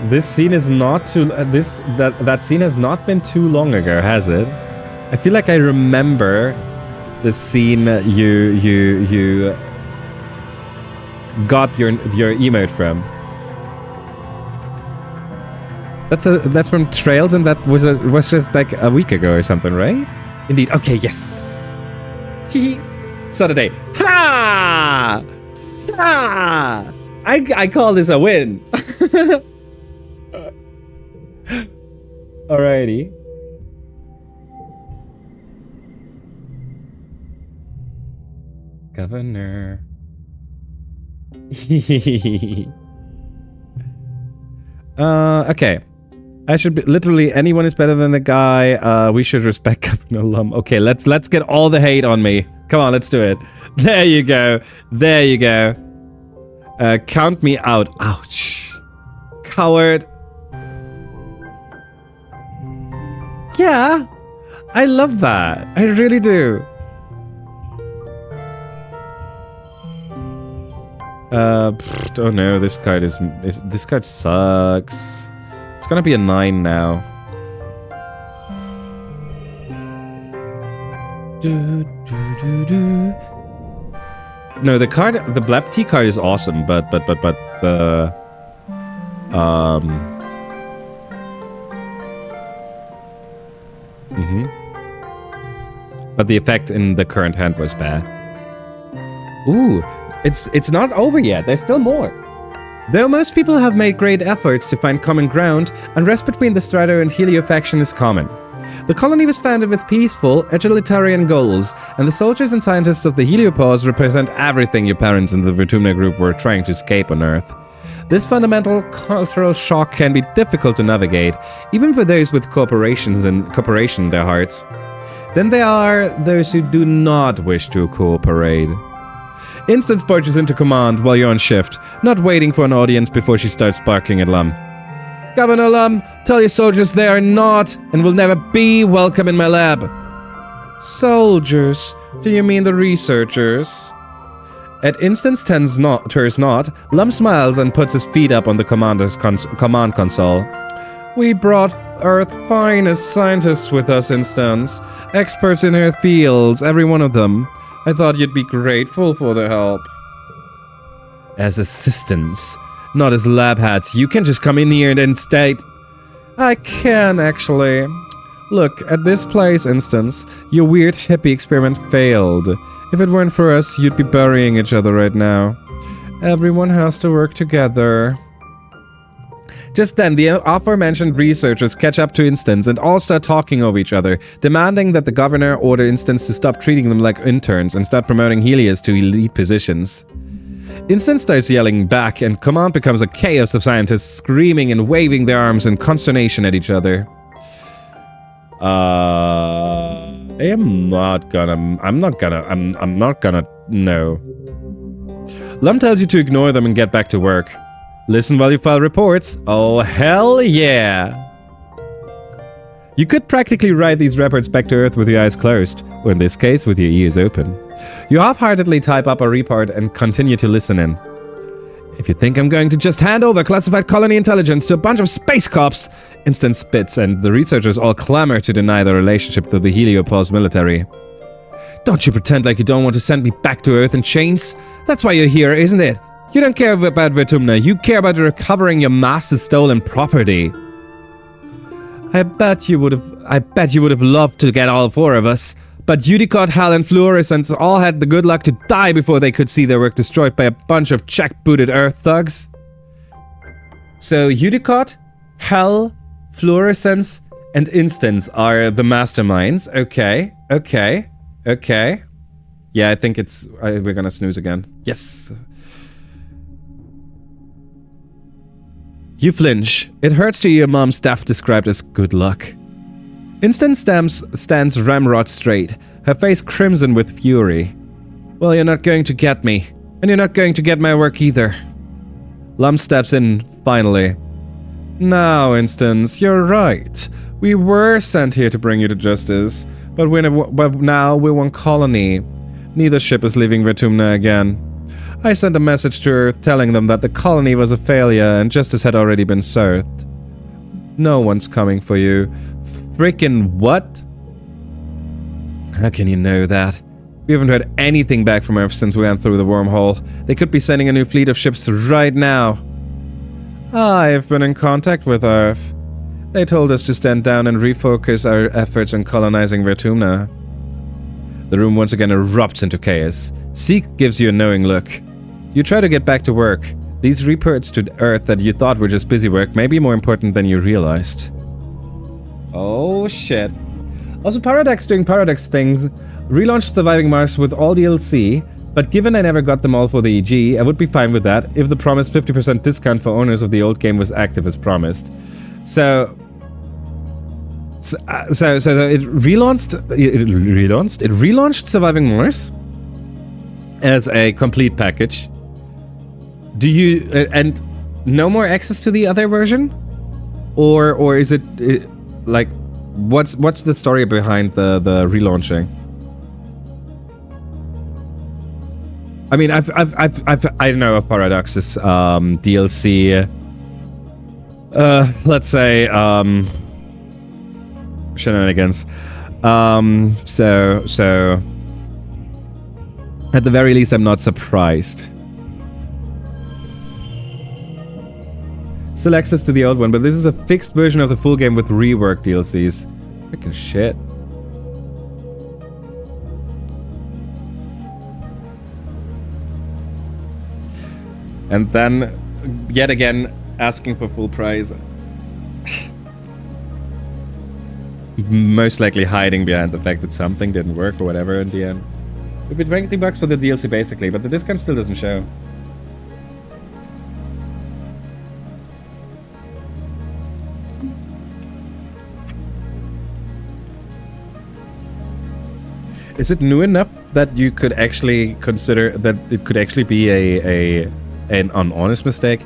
This scene is not too. That scene has not been too long ago, has it? I feel like I remember the scene you got your emote from. That's from Trails, and that was just like a week ago or something, right? Indeed. Okay. Yes. Hee. Saturday. Ha! Ha! I call this a win. Alrighty. Governor. Okay. I should be literally anyone is better than the guy. We should respect Governor Lum. Okay, let's get all the hate on me. Come on, let's do it. There you go. There you go. Count me out. Ouch. Coward. Yeah, I love that. I really do. Oh no, this card this card sucks. It's gonna be a 9 now. No, the Blab T card is awesome, but the But the effect in the current hand was bad. Ooh, it's not over yet. There's still more. Though most people have made great efforts to find common ground, unrest between the Strato and Helio faction is common. The colony was founded with peaceful, egalitarian goals, and the soldiers and scientists of the Heliopause represent everything your parents in the Vertumna group were trying to escape on Earth. This fundamental cultural shock can be difficult to navigate, even for those with cooperation in their hearts. Then there are those who do not wish to cooperate. Instance barges into command while you're on shift, not waiting for an audience before she starts barking at Lum. Governor Lum, tell your soldiers they are not and will never be welcome in my lab. Soldiers? Do you mean the researchers? At Instance turns not, Lum smiles and puts his feet up on the commander's command console. We brought Earth's finest scientists with us, Instance. Experts in their fields, every one of them. I thought you'd be grateful for their help. As assistants, not as lab hats. You can just come in here and state... I can, actually. Look, at this place instance, your weird hippie experiment failed. If it weren't for us, you'd be burying each other right now. Everyone has to work together. Just then, the aforementioned researchers catch up to Instance and all start talking over each other, demanding that the governor order Instance to stop treating them like interns and start promoting Helios to elite positions. Instance starts yelling back, and command becomes a chaos of scientists screaming and waving their arms in consternation at each other. I'm not gonna, no. Lum tells you to ignore them and get back to work. Listen while you file reports. Oh, hell yeah! You could practically write these reports back to Earth with your eyes closed, or in this case, with your ears open. You half-heartedly type up a report and continue to listen in. If you think I'm going to just hand over classified colony intelligence to a bunch of space cops, Instance spits, and the researchers all clamor to deny the relationship to the Heliopause military. Don't you pretend like you don't want to send me back to Earth in chains? That's why you're here, isn't it? You don't care about Vertumna, you care about recovering your master's stolen property. I bet you would have loved to get all four of us, but Udicott, Hal, and Fluorescence all had the good luck to die before they could see their work destroyed by a bunch of jackbooted Earth thugs. So Udicott, Hal, Fluorescence, and Instance are the masterminds. Okay. Yeah, I think it's... we're gonna snooze again. Yes. You flinch. It hurts to hear your mom's staff described as good luck. Instance stands ramrod straight, her face crimson with fury. Well, you're not going to get me, and you're not going to get my work either. Lum steps in, finally. Now, Instance, you're right. We were sent here to bring you to justice, but now we're one colony. Neither ship is leaving Vertumna again. I sent a message to Earth telling them that the colony was a failure and justice had already been served. No one's coming for you. Frickin' what? How can you know that? We haven't heard anything back from Earth since we went through the wormhole. They could be sending a new fleet of ships right now. I've been in contact with Earth. They told us to stand down and refocus our efforts on colonizing Vertumna. The room once again erupts into chaos. Zeke gives you a knowing look. You try to get back to work. These reports to Earth that you thought were just busy work may be more important than you realized. Oh shit. Also, Paradox doing Paradox things. Relaunched Surviving Mars with all DLC, but given I never got them all for the EG, I would be fine with that if the promised 50% discount for owners of the old game was active as promised. So it relaunched Surviving Mars as a complete package. Do you and no more access to the other version, or is it like what's the story behind the relaunching? I mean, I know of Paradox's DLC. Let's say shenanigans. So at the very least, I'm not surprised. Still access to the old one, but this is a fixed version of the full game with rework DLCs. Freaking shit. And then, yet again, asking for full price. Most likely hiding behind the fact that something didn't work or whatever in the end. It would be $20 for the DLC basically, but the discount still doesn't show. Is it new enough that you could actually consider that it could actually be an honest mistake?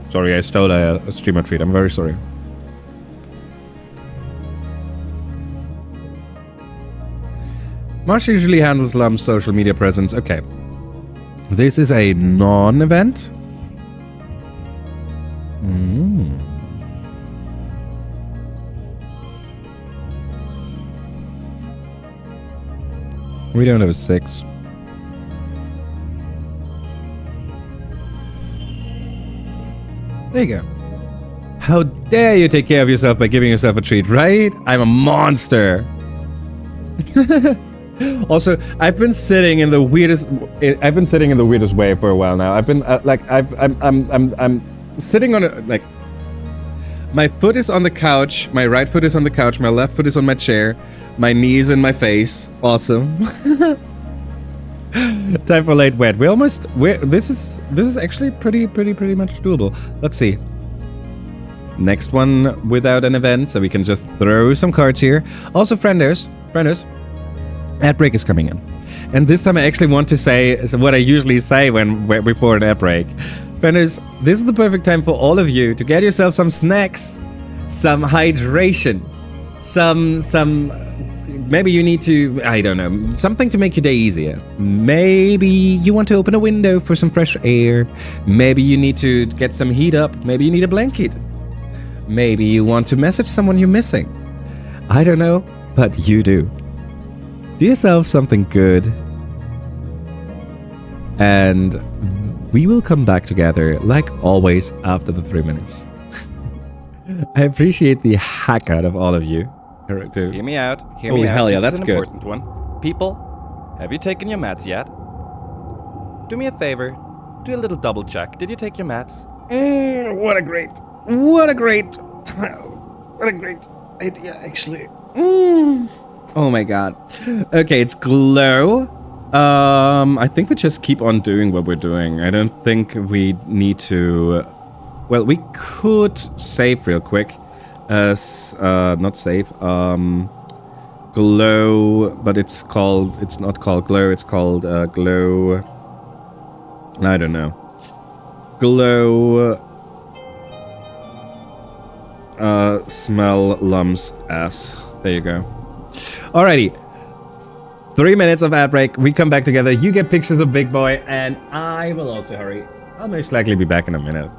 Sorry, I stole a streamer treat. I'm very sorry. Marsh usually handles Lum's social media presence. Okay. This is a non-event? We don't have a 6. There you go. How dare you take care of yourself by giving yourself a treat, right? I'm a monster. Also, I've been sitting in the weirdest way for a while now. I've been I'm sitting on a, like, my foot is on the couch, my right foot is on the couch, my left foot is on my chair, my knees in my face. Awesome. Time for late wet. This is actually pretty much doable. Let's see. Next one without an event, so we can just throw some cards here. Also, frienders, ad break is coming in, and this time I actually want to say what I usually say before an ad break. Frienders, this is the perfect time for all of you to get yourself some snacks, some hydration, some. Maybe you need to, I don't know, something to make your day easier. Maybe you want to open a window for some fresh air. Maybe you need to get some heat up. Maybe you need a blanket. Maybe you want to message someone you're missing. I don't know, but you do. Do yourself something good. And we will come back together, like always, after the 3 minutes. I appreciate the heck out of all of you. Hear me out. Hear Holy me out. hell yeah, This that's is an good. important one. People, have you taken your mats yet? Do me a favor. Do a little double check. Did you take your mats? What a great idea, actually. Oh my god. Okay, it's glow. I think we just keep on doing what we're doing. I don't think we need to. Well, we could save real quick. Not save. Glow, but it's not called glow. It's called glow. I don't know. Glow. Smell lumps ass. There you go. Alrighty. 3 minutes of ad break. We come back together. You get pictures of Big Boy, and I will also hurry. I'll most likely be back in a minute.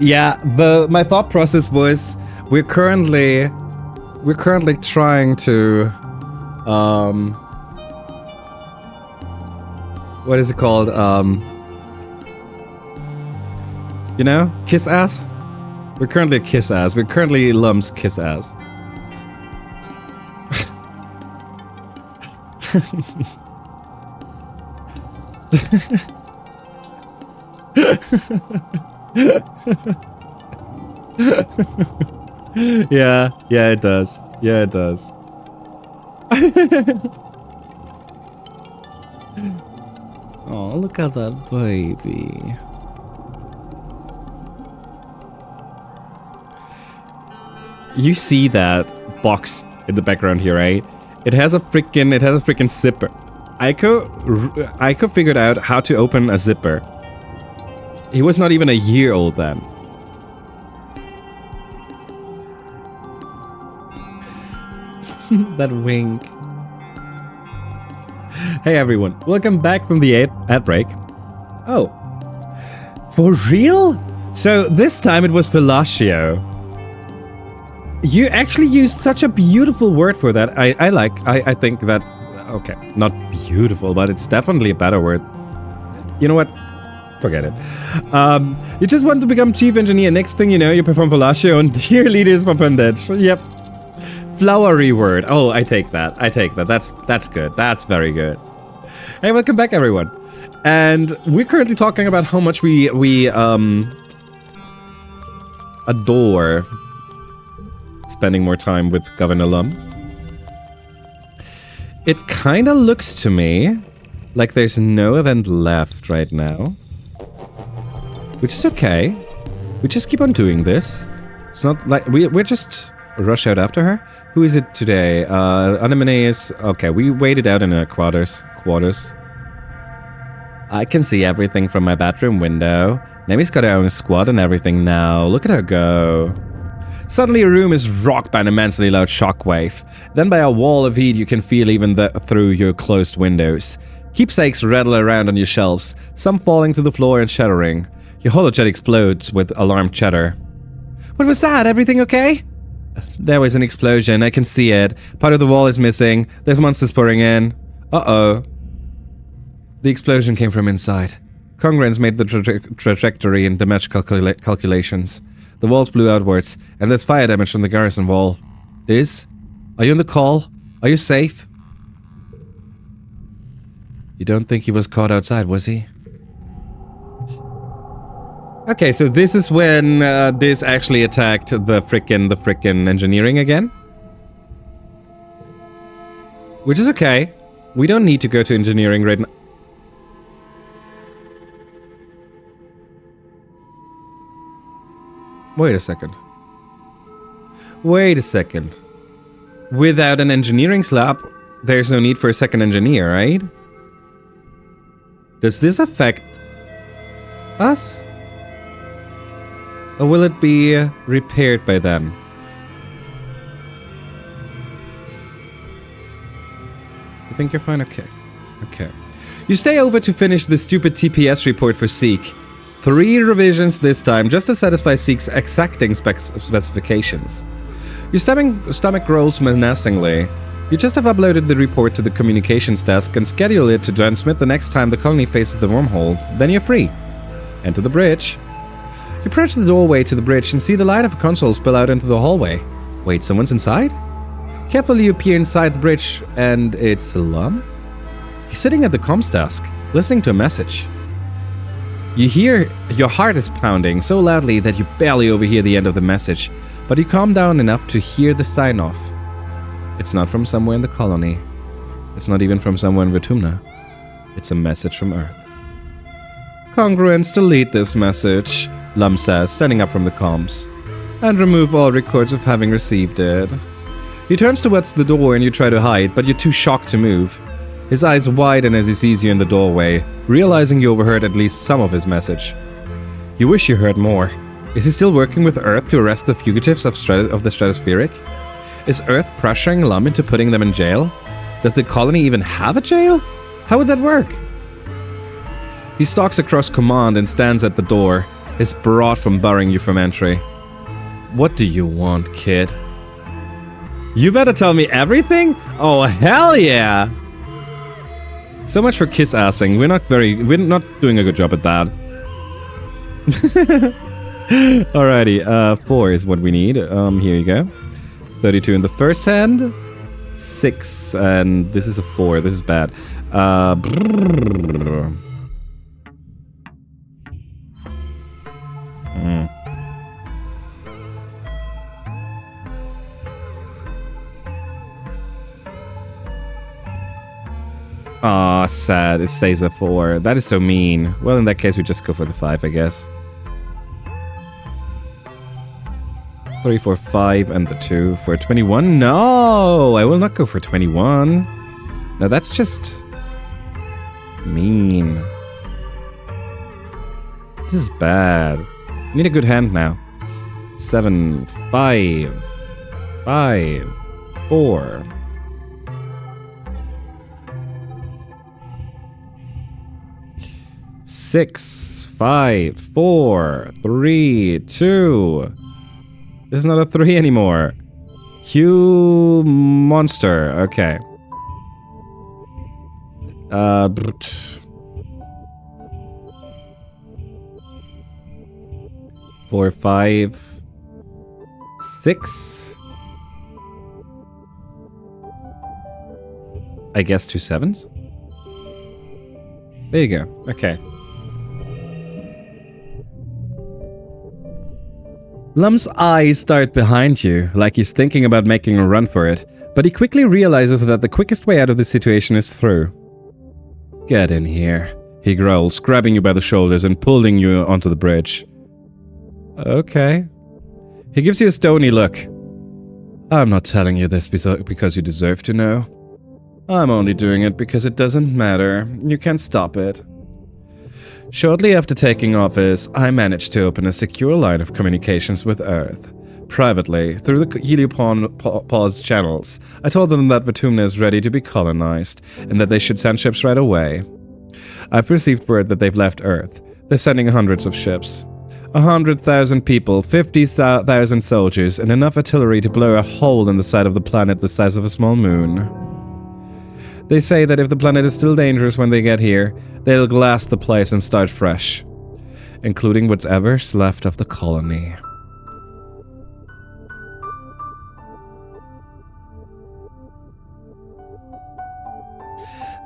Yeah, my thought process was we're currently trying to what is it called? You know, kiss ass? We're currently a kiss ass. We're currently lumps kiss ass. Yeah, it does. Yeah, it does. Oh, look at that baby. You see that box in the background here, right? It has a freaking zipper. Aiko figured out how to open a zipper. He was not even a year old then. That wink. Hey everyone, welcome back from the ad break. Oh, for real? So this time it was fellatio. You actually used such a beautiful word for that. I think that, okay, not beautiful, but it's definitely a better word. You know what? Forget it. You just want to become chief engineer. Next thing you know, you perform fellatio and dear leaders for Pandech. Yep. Flowery word. Oh, I take that. I take that. That's good. That's very good. Hey, welcome back, everyone. And we're currently talking about how much we adore spending more time with Governor Lum. It kind of looks to me like there's no event left right now, which is okay. We just keep on doing this. It's not like we're just rush out after her. Who is it today? Anemone is... Okay, we waited out in our quarters. I can see everything from my bedroom window. Nemi's got her own squad and everything now. Look at her go. Suddenly a room is rocked by an immensely loud shockwave. Then by a wall of heat you can feel even through your closed windows. Keepsakes rattle around on your shelves, some falling to the floor and shattering. Your holojet explodes with alarmed chatter. What was that? Everything okay? There was an explosion, I can see it. Part of the wall is missing. There's monsters pouring in. Uh-oh. The explosion came from inside. Congruence made the trajectory and damage calculations. The walls blew outwards, and there's fire damage from the garrison wall. Liz? Are you on the call? Are you safe? You don't think he was caught outside, was he? Okay, so this is when this actually attacked the frickin' engineering again. Which is okay. We don't need to go to engineering right now. Wait a second. Wait a second. Without an engineering slab, there's no need for a second engineer, right? Does this affect us? Or will it be repaired by them? You think you're fine? Okay. Okay. You stay over to finish the stupid TPS report for Seek. 3 revisions this time, just to satisfy Seek's exacting specifications. Your stomach growls menacingly. You just have uploaded the report to the communications desk and schedule it to transmit the next time the colony faces the wormhole. Then you're free. Enter the bridge. You approach the doorway to the bridge and see the light of a console spill out into the hallway. Wait, someone's inside? Carefully you peer inside the bridge, and it's Lum? He's sitting at the comms desk, listening to a message. You hear your heart is pounding so loudly that you barely overhear the end of the message, but you calm down enough to hear the sign-off. It's not from somewhere in the colony. It's not even from somewhere in Vertumna. It's a message from Earth. Congruence, delete this message, Lum says, standing up from the comms, and remove all records of having received it. He turns towards the door and you try to hide, but you're too shocked to move. His eyes widen as he sees you in the doorway, realizing you overheard at least some of his message. You wish you heard more. Is he still working with Earth to arrest the fugitives of the stratospheric? Is Earth pressuring Lum into putting them in jail? Does the colony even have a jail? How would that work? He stalks across command and stands at the door, his broad from barring you from entry. What do you want, kid? You better tell me everything? Oh, hell yeah! So much for kiss-assing. We're not doing a good job at that. Alrighty, 4 is what we need. Here you go. 32 in the first hand. 6, and this is a 4. This is bad. Aw, sad. It stays a 4. That is so mean. Well, in that case, we just go for the 5, I guess. 3, 4, 5, and the 2 for 21. No! I will not go for 21. No, that's just... mean. This is bad. Need a good hand now. 7, 5, 5, 4, 6, 5, 4, 3, 2. This is not a 3 anymore. Hugh monster. Okay. 4, 5, 6. I guess 2 7s. There you go. Okay. Lum's eyes dart behind you, like he's thinking about making a run for it, but he quickly realizes that the quickest way out of this situation is through. Get in here, he growls, grabbing you by the shoulders and pulling you onto the bridge. Okay. He gives you a stony look. I'm not telling you this because you deserve to know. I'm only doing it because it doesn't matter. You can't stop it. Shortly after taking office, I managed to open a secure line of communications with Earth. Privately, through the Heliopause channels, I told them that Vertumna is ready to be colonized, and that they should send ships right away. I've received word that they've left Earth. They're sending hundreds of ships. 100,000 people, 50,000 soldiers, and enough artillery to blow a hole in the side of the planet the size of a small moon. They say that if the planet is still dangerous when they get here, they'll glass the place and start fresh, including whatever's left of the colony.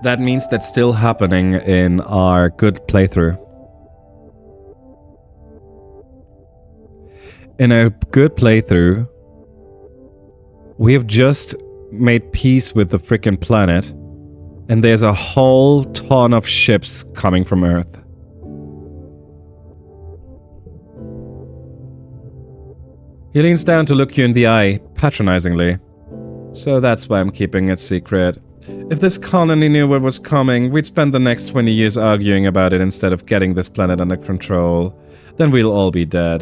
That means that's still happening in our good playthrough. In our good playthrough, we have just made peace with the frickin' planet, and there's a whole ton of ships coming from Earth. He leans down to look you in the eye, patronizingly. So that's why I'm keeping it secret. If this colony knew what was coming, we'd spend the next 20 years arguing about it instead of getting this planet under control. Then we'll all be dead.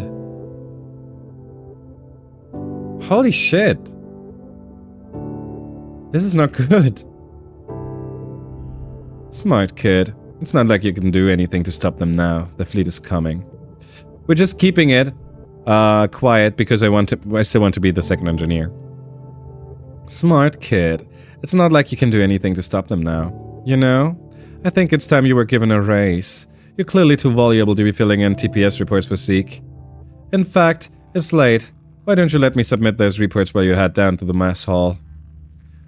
Holy shit. This is not good. Smart kid. It's not like you can do anything to stop them now. The fleet is coming. We're just keeping it quiet because I still want to be the second engineer. Smart kid. It's not like you can do anything to stop them now. You know? I think it's time you were given a raise. You're clearly too valuable to be filling in TPS reports for Seek. In fact, it's late. Why don't you let me submit those reports while you head down to the mess hall?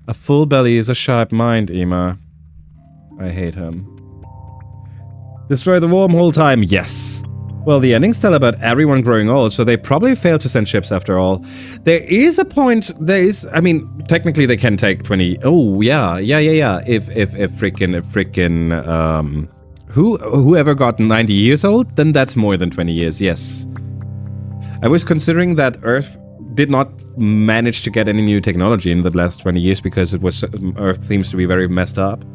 A full belly is a sharp mind, Ema. I hate him. Destroy the wormhole time, yes. Well, the endings tell about everyone growing old, so they probably failed to send ships after all. There is a point, I mean, technically they can take 20, oh, yeah. If whoever got 90 years old, then that's more than 20 years, yes. I was considering that Earth did not manage to get any new technology in the last 20 years because Earth seems to be very messed up.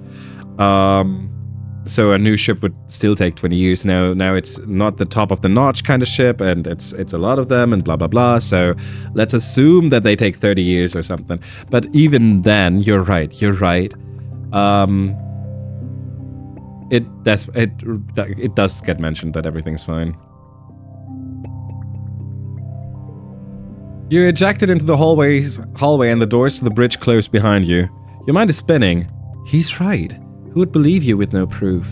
So a new ship would still take 20 years. Now it's not the top of the notch kind of ship, and it's a lot of them and blah blah blah. So let's assume that they take 30 years or something. But even then, you're right. It does get mentioned that everything's fine. You ejected into the hallway and the doors to the bridge closed behind you. Your mind is spinning. He's right. Who would believe you with no proof?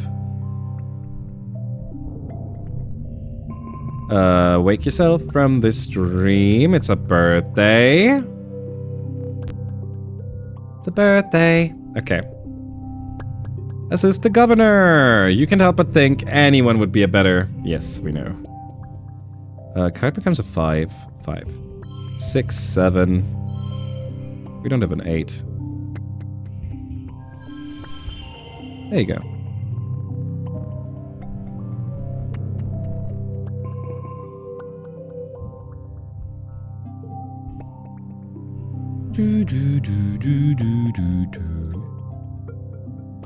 Wake yourself from this dream. It's a birthday. It's a birthday. Okay. Assist the governor. You can't help but think anyone would be a better... Yes, we know. Card becomes a 5. 5. 6, 7. We don't have an 8. There you go.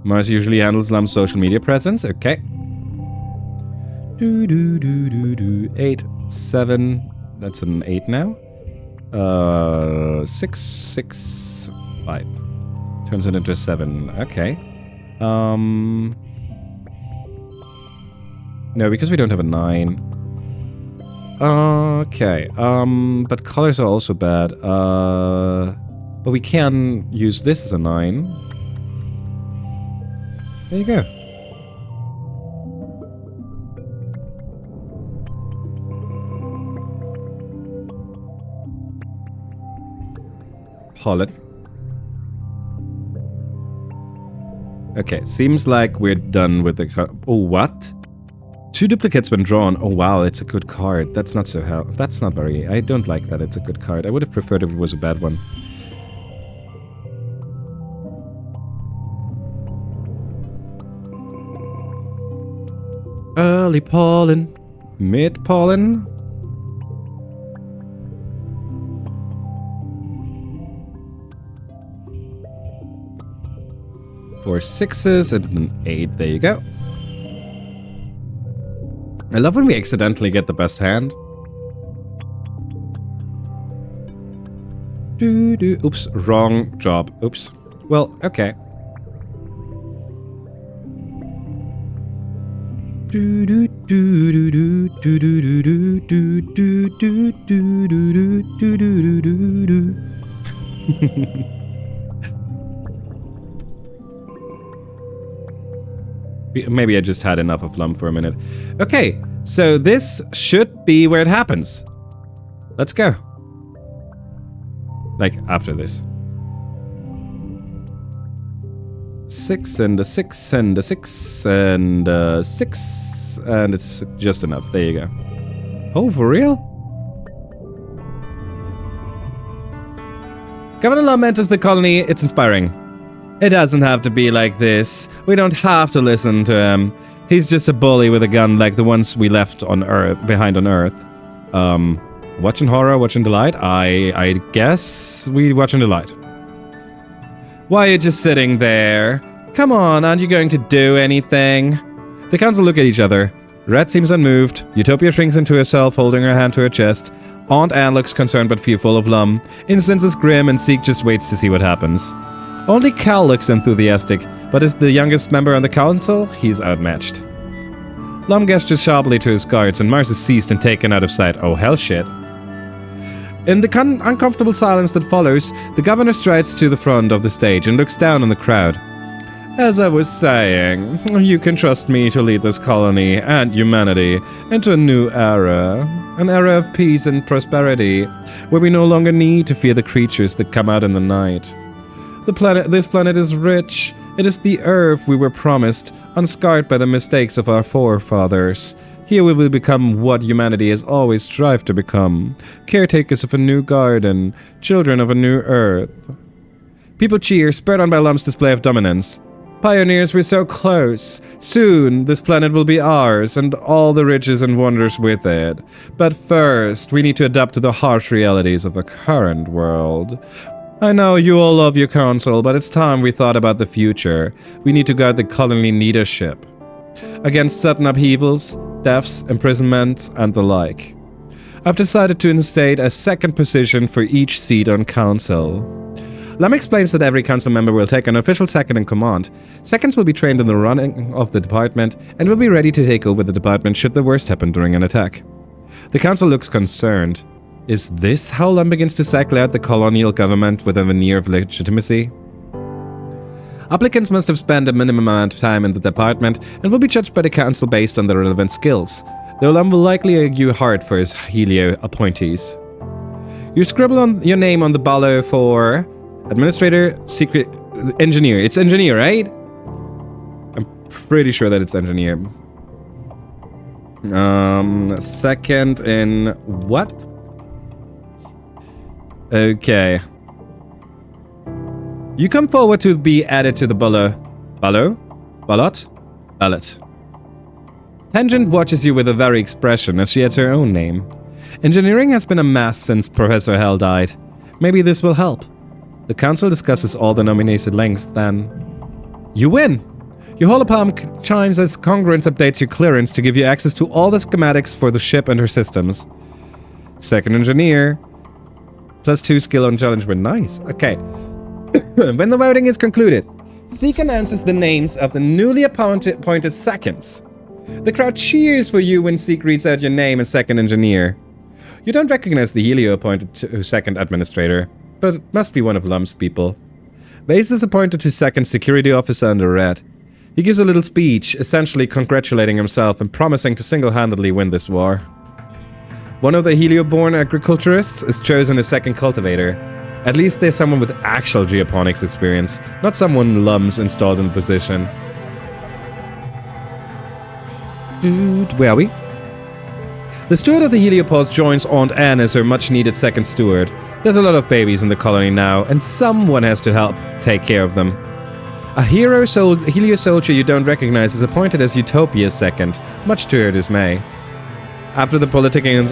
Mars usually handles Lum's social media presence. Okay. 8, 7. That's an 8 now. 6, 6, 5. Turns it into a 7. Okay. No, because we don't have a 9. Okay. But colors are also bad. But we can use this as a 9. There you go. Pollen. Okay, seems like we're done with the oh, what? 2 duplicates when drawn. Oh wow, it's a good card. That's not so hell. That's not very... I don't like that it's a good card. I would have preferred if it was a bad one. Early pollen. Mid pollen. Four 6s and an 8. There you go. I love when we accidentally get the best hand. Oops, wrong job. Oops. Well, okay. Maybe I just had enough of Lum for a minute. Okay, so this should be where it happens. Let's go. Like, after this. 6 and a 6 and a 6 and a 6. And it's just enough. There you go. Oh, for real? Governor Lum enters the colony. It's inspiring. It doesn't have to be like this. We don't have to listen to him. He's just a bully with a gun like the ones we left on Earth, behind on Earth. Watching horror, watching delight? I guess we watching delight. Why are you just sitting there? Come on, aren't you going to do anything? The council look at each other. Red seems unmoved. Utopia shrinks into herself, holding her hand to her chest. Aunt Anne looks concerned but fearful of Lum. Incense is grim and Zeke just waits to see what happens. Only Cal looks enthusiastic, but as the youngest member on the council, he's outmatched. Lum gestures sharply to his guards, and Mars is seized and taken out of sight. Oh, hell shit. In the uncomfortable silence that follows, the governor strides to the front of the stage and looks down on the crowd. As I was saying, you can trust me to lead this colony and humanity into a new era. An era of peace and prosperity, where we no longer need to fear the creatures that come out in the night. This planet is rich. It is the Earth we were promised, unscarred by the mistakes of our forefathers. Here we will become what humanity has always strived to become. Caretakers of a new garden, children of a new Earth. People cheer, spurred on by Lum's display of dominance. Pioneers, we're so close. Soon, this planet will be ours, and all the riches and wonders with it. But first, we need to adapt to the harsh realities of the current world. I know you all love your council, but it's time we thought about the future. We need to guard the colony leadership against sudden upheavals, deaths, imprisonment, and the like. I've decided to instate a second position for each seat on council. Lum explains that every council member will take an official second in command. Seconds will be trained in the running of the department and will be ready to take over the department should the worst happen during an attack. The council looks concerned. Is this how Lum begins to cycle out the colonial government with a veneer of legitimacy? Applicants must have spent a minimum amount of time in the department and will be judged by the council based on their relevant skills, though Lum will likely argue hard for his Helio appointees. You scribble on your name on the ballot for administrator, secret, engineer. It's engineer, right? I'm pretty sure that it's engineer. Second in what? Okay. You come forward to be added to the ballot. Ballot? Tangent watches you with a wary expression as she adds her own name. Engineering has been a mess since Professor Hell died. Maybe this will help. The council discusses all the nominees at length, then... You win! Your holopalm chimes as congruence updates your clearance to give you access to all the schematics for the ship and her systems. Second engineer... +2 skill on challenge win. Nice. Okay. When the voting is concluded, Zeke announces the names of the newly appointed seconds. The crowd cheers for you when Zeke reads out your name as second engineer. You don't recognize the Helio appointed to second administrator, but it must be one of Lum's people. Vase is appointed to second security officer under Red. He gives a little speech, essentially congratulating himself and promising to single-handedly win this war. One of the Helio-born agriculturists is chosen as second cultivator. At least there's someone with actual geoponics experience, not someone Lum's installed in the position. Dude, where are we? The steward of the Heliopause joins Aunt Anne as her much-needed second steward. There's a lot of babies in the colony now, and someone has to help take care of them. A Helio soldier you don't recognize is appointed as Utopia's second, much to her dismay. After the politicking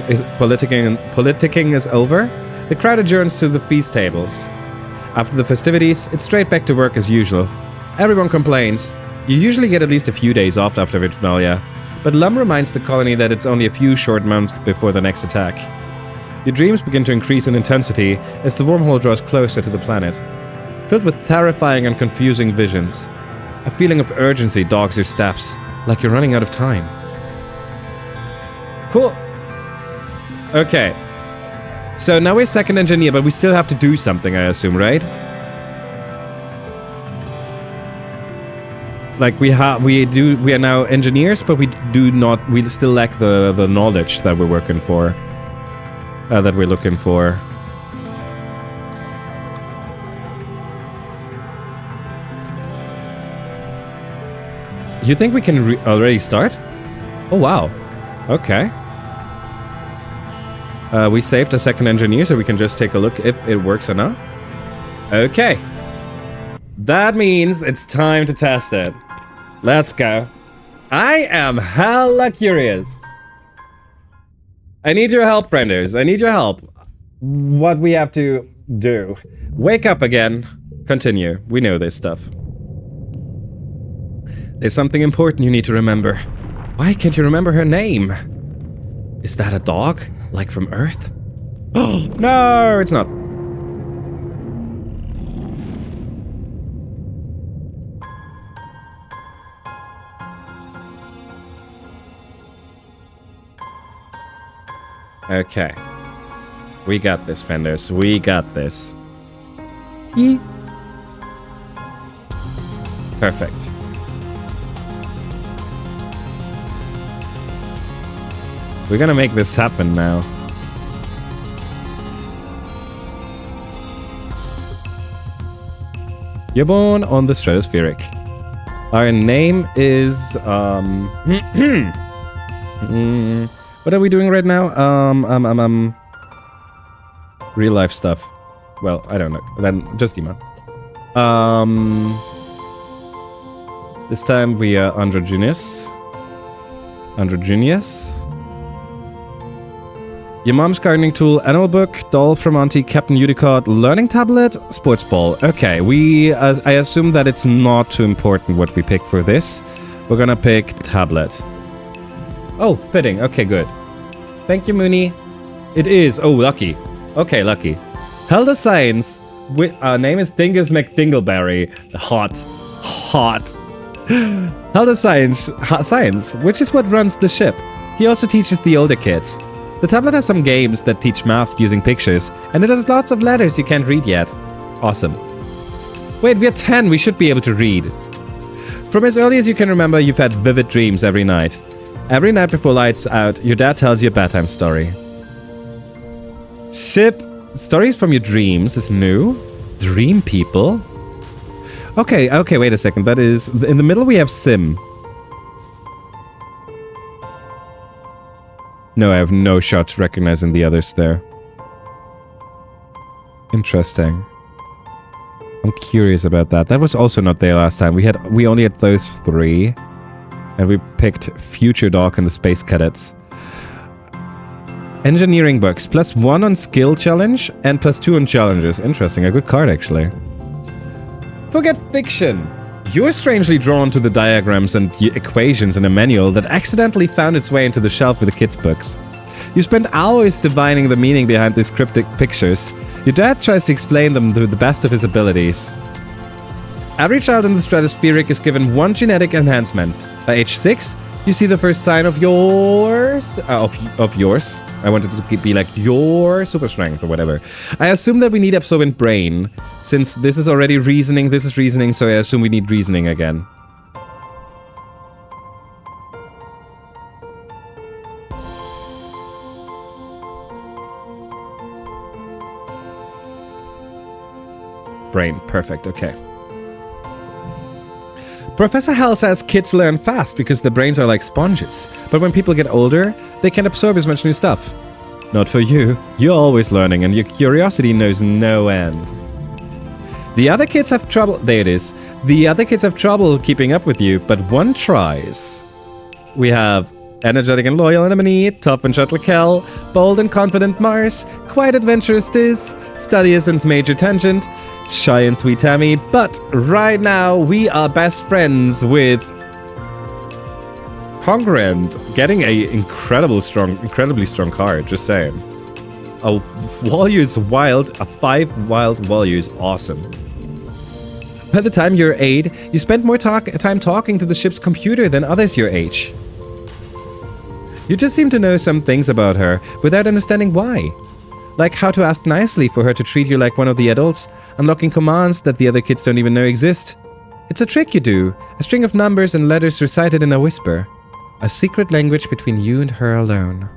is over, the crowd adjourns to the feast tables. After the festivities, it's straight back to work as usual. Everyone complains. You usually get at least a few days off after Vertumna, but Lum reminds the colony that it's only a few short months before the next attack. Your dreams begin to increase in intensity as the wormhole draws closer to the planet. Filled with terrifying and confusing visions. A feeling of urgency dogs your steps, like you're running out of time. Cool. Okay. So now we're second engineer, but we still have to do something, I assume, right? Like we are now engineers, but we still lack the knowledge that we're working for. That we're looking for. You think we can already start? Oh wow. Okay. We saved a second engineer, so we can just take a look if it works or not. Okay. That means it's time to test it. Let's go. I am hella curious. I need your help, frienders. I need your help. What we have to do. Wake up again. Continue. We know this stuff. There's something important you need to remember. Why can't you remember her name? Is that a dog? Like from Earth? Oh, no, it's not. Okay. We got this, Fenders. We got this. Yee. Perfect. We're gonna make this happen now. You're born on the stratospheric. Our name is what are we doing right now? Real life stuff. Well, I don't know. Then just Dima. This time we are androgynous. Androgynous. Your mom's gardening tool, animal book, doll from Auntie, Captain Udicott, learning tablet, sports ball. Okay, I assume that it's not too important what we pick for this. We're gonna pick tablet. Oh, fitting. Okay, good. Thank you, Mooney. It is. Oh, lucky. Okay, lucky. Held a science. Name is Dingus McDingleberry. Hot. Hot. Held a science, which is what runs the ship. He also teaches the older kids. The tablet has some games that teach math using pictures, and it has lots of letters you can't read yet. Awesome. Wait, we're 10, we should be able to read. From as early as you can remember, you've had vivid dreams every night. Every night before lights out, your dad tells you a bedtime story. Ship, stories from your dreams is new? Dream people? Okay, wait a second, that is... In the middle we have Sim. No, I have no shot recognizing the others there. Interesting. I'm curious about that. That was also not there last time. We only had those three. And we picked Future Doc and the Space Cadets. Engineering books. +1 on skill challenge and +2 on challenges. Interesting. A good card, actually. Forget fiction. You're strangely drawn to the diagrams and equations in a manual that accidentally found its way into the shelf with the kids' books. You spend hours divining the meaning behind these cryptic pictures. Your dad tries to explain them to the best of his abilities. Every child in the stratospheric is given one genetic enhancement. By age 6, You see the first sign of yours, of yours. I wanted to be like your super strength or whatever. I assume that we need absorbent brain, since this is already reasoning, this is reasoning, so I assume we need reasoning again. Brain, perfect, okay. Professor Hell says kids learn fast because their brains are like sponges, but when people get older, they can't absorb as much new stuff. Not for you. You're always learning and your curiosity knows no end. The other kids have trouble... There it is. The other kids have trouble keeping up with you, but one tries. We have energetic and loyal Anemone, tough and gentle Kel, bold and confident Mars, quiet adventurous Diz, studious and major Tangent, shy and sweet Tammy, but right now we are best friends with Congruent, getting a incredibly strong card, just saying. A value is wild, a 5 wild value is awesome. By the time you're 8, you spend more time talking to the ship's computer than others your age. You just seem to know some things about her without understanding why. Like how to ask nicely for her to treat you like one of the adults, unlocking commands that the other kids don't even know exist. It's a trick you do, a string of numbers and letters recited in a whisper. A secret language between you and her alone.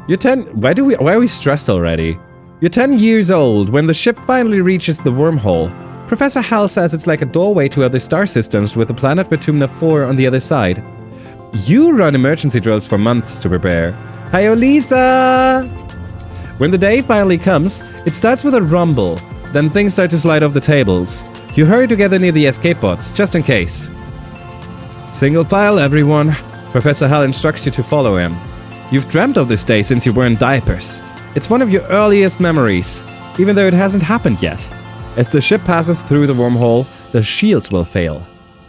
You're 10... Why are we stressed already? You're 10 years old when the ship finally reaches the wormhole. Professor Hal says it's like a doorway to other star systems with the planet Vertumna 4 on the other side. You run emergency drills for months to prepare. Hi, Lisa! When the day finally comes, it starts with a rumble. Then things start to slide off the tables. You hurry together near the escape pods, just in case. Single file, everyone. Professor Hal instructs you to follow him. You've dreamt of this day since you were in diapers. It's one of your earliest memories, even though it hasn't happened yet. As the ship passes through the wormhole, the shields will fail.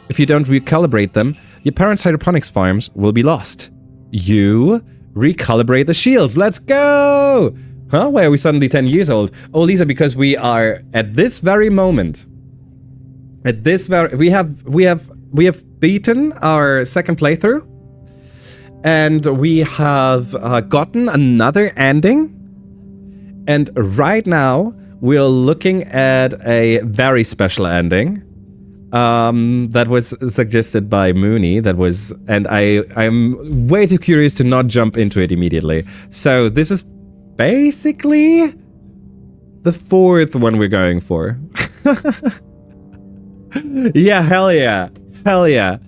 If you don't recalibrate them, your parents' hydroponics farms will be lost. You recalibrate the shields. Let's go! Huh? Why are we suddenly 10 years old? Oh, Lisa, because we are at this very moment. At this very... We have beaten our second playthrough. And we have gotten another ending. And right now, we're looking at a very special ending. That was suggested by Mooney. And I'm way too curious to not jump into it immediately. So this is basically the 4th one we're going for. Yeah, hell yeah. Hell yeah.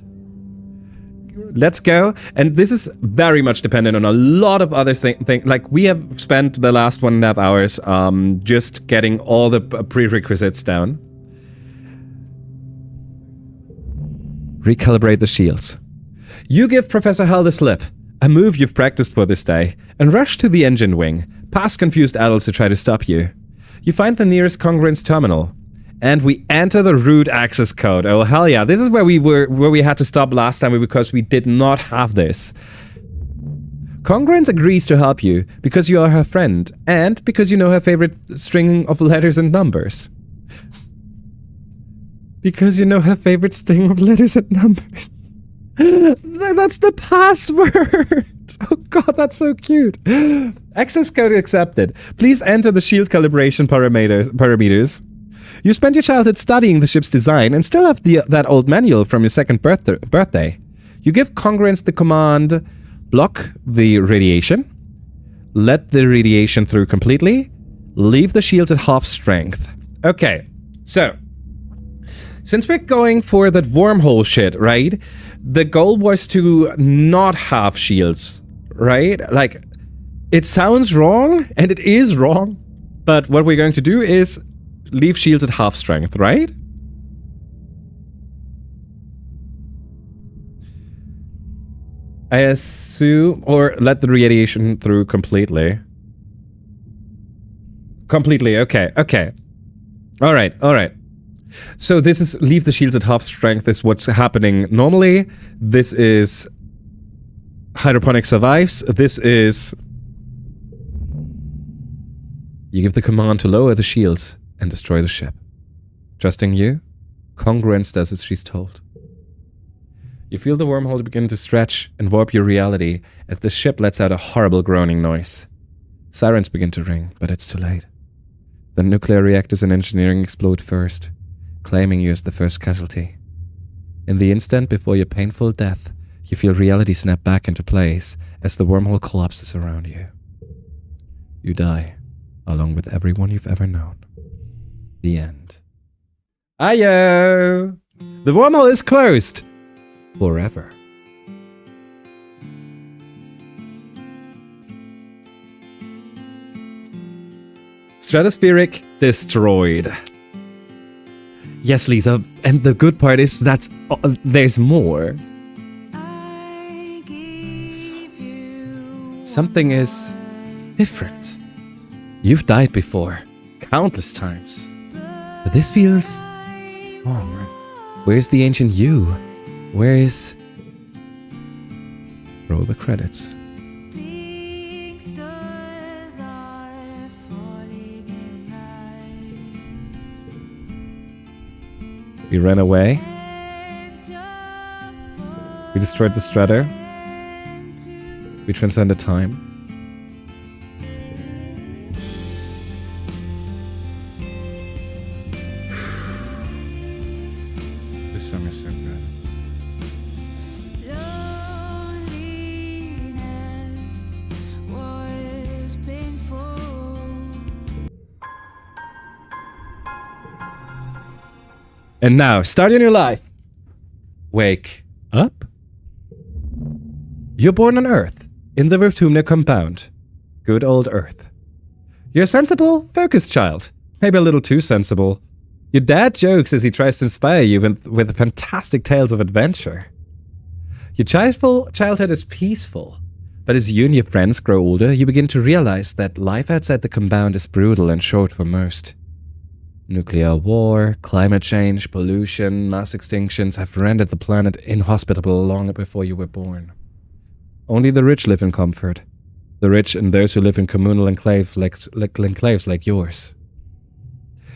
Let's go. And this is very much dependent on a lot of other things. Like, we have spent the last 1.5 hours just getting all the prerequisites down. Recalibrate the shields. You give Professor Hal the slip, a move you've practiced for this day, and rush to the engine wing, past confused adults who try to stop you. You find the nearest Congruence terminal, and we enter the root access code. Oh hell yeah, this is where we had to stop last time because we did not have this. Congruence agrees to help you because you are her friend, and because you know her favorite string of letters and numbers. Because you know her favorite string of letters and numbers. That's the password. Oh god, that's so cute. Access code accepted. Please enter the shield calibration parameters. You spent your childhood studying the ship's design and still have that old manual from your second birthday. You give Congruence the command, block the radiation, let the radiation through completely, leave the shields at half strength. Okay, so... Since we're going for that wormhole shit, right? The goal was to not have shields, right? Like, it sounds wrong, and it is wrong. But what we're going to do is leave shields at half strength, right? I assume... Or let the radiation through completely. Completely, okay, okay. Alright, alright. So this is leave the shields at half strength is what's happening normally. This is hydroponic survives. This is you give the command to lower the shields and destroy the ship. Trusting you, Congruence does as she's told. You feel the wormhole begin to stretch and warp your reality as the ship lets out a horrible groaning noise. Sirens begin to ring, but it's too late. The nuclear reactors and engineering explode first, claiming you as the first casualty. In the instant before your painful death, you feel reality snap back into place as the wormhole collapses around you. You die, along with everyone you've ever known. The end. Ayo! The wormhole is closed! Forever. Stratospheric destroyed. Yes, Lisa, and the good part is that's there's more. Something is different. You've died before, countless times. But this feels wrong. Where's the ancient you? Where is... Roll the credits. We ran away. We destroyed the Strato. We transcended time. This song is so good. And now, start a new life. Wake up. You're born on Earth, in the Vertumna compound. Good old Earth. You're a sensible, focused child. Maybe a little too sensible. Your dad jokes as he tries to inspire you with fantastic tales of adventure. Your childhood is peaceful. But as you and your friends grow older, you begin to realize that life outside the compound is brutal and short for most. Nuclear war, climate change, pollution, mass extinctions have rendered the planet inhospitable long before you were born. Only the rich live in comfort. The rich and those who live in communal enclaves like yours.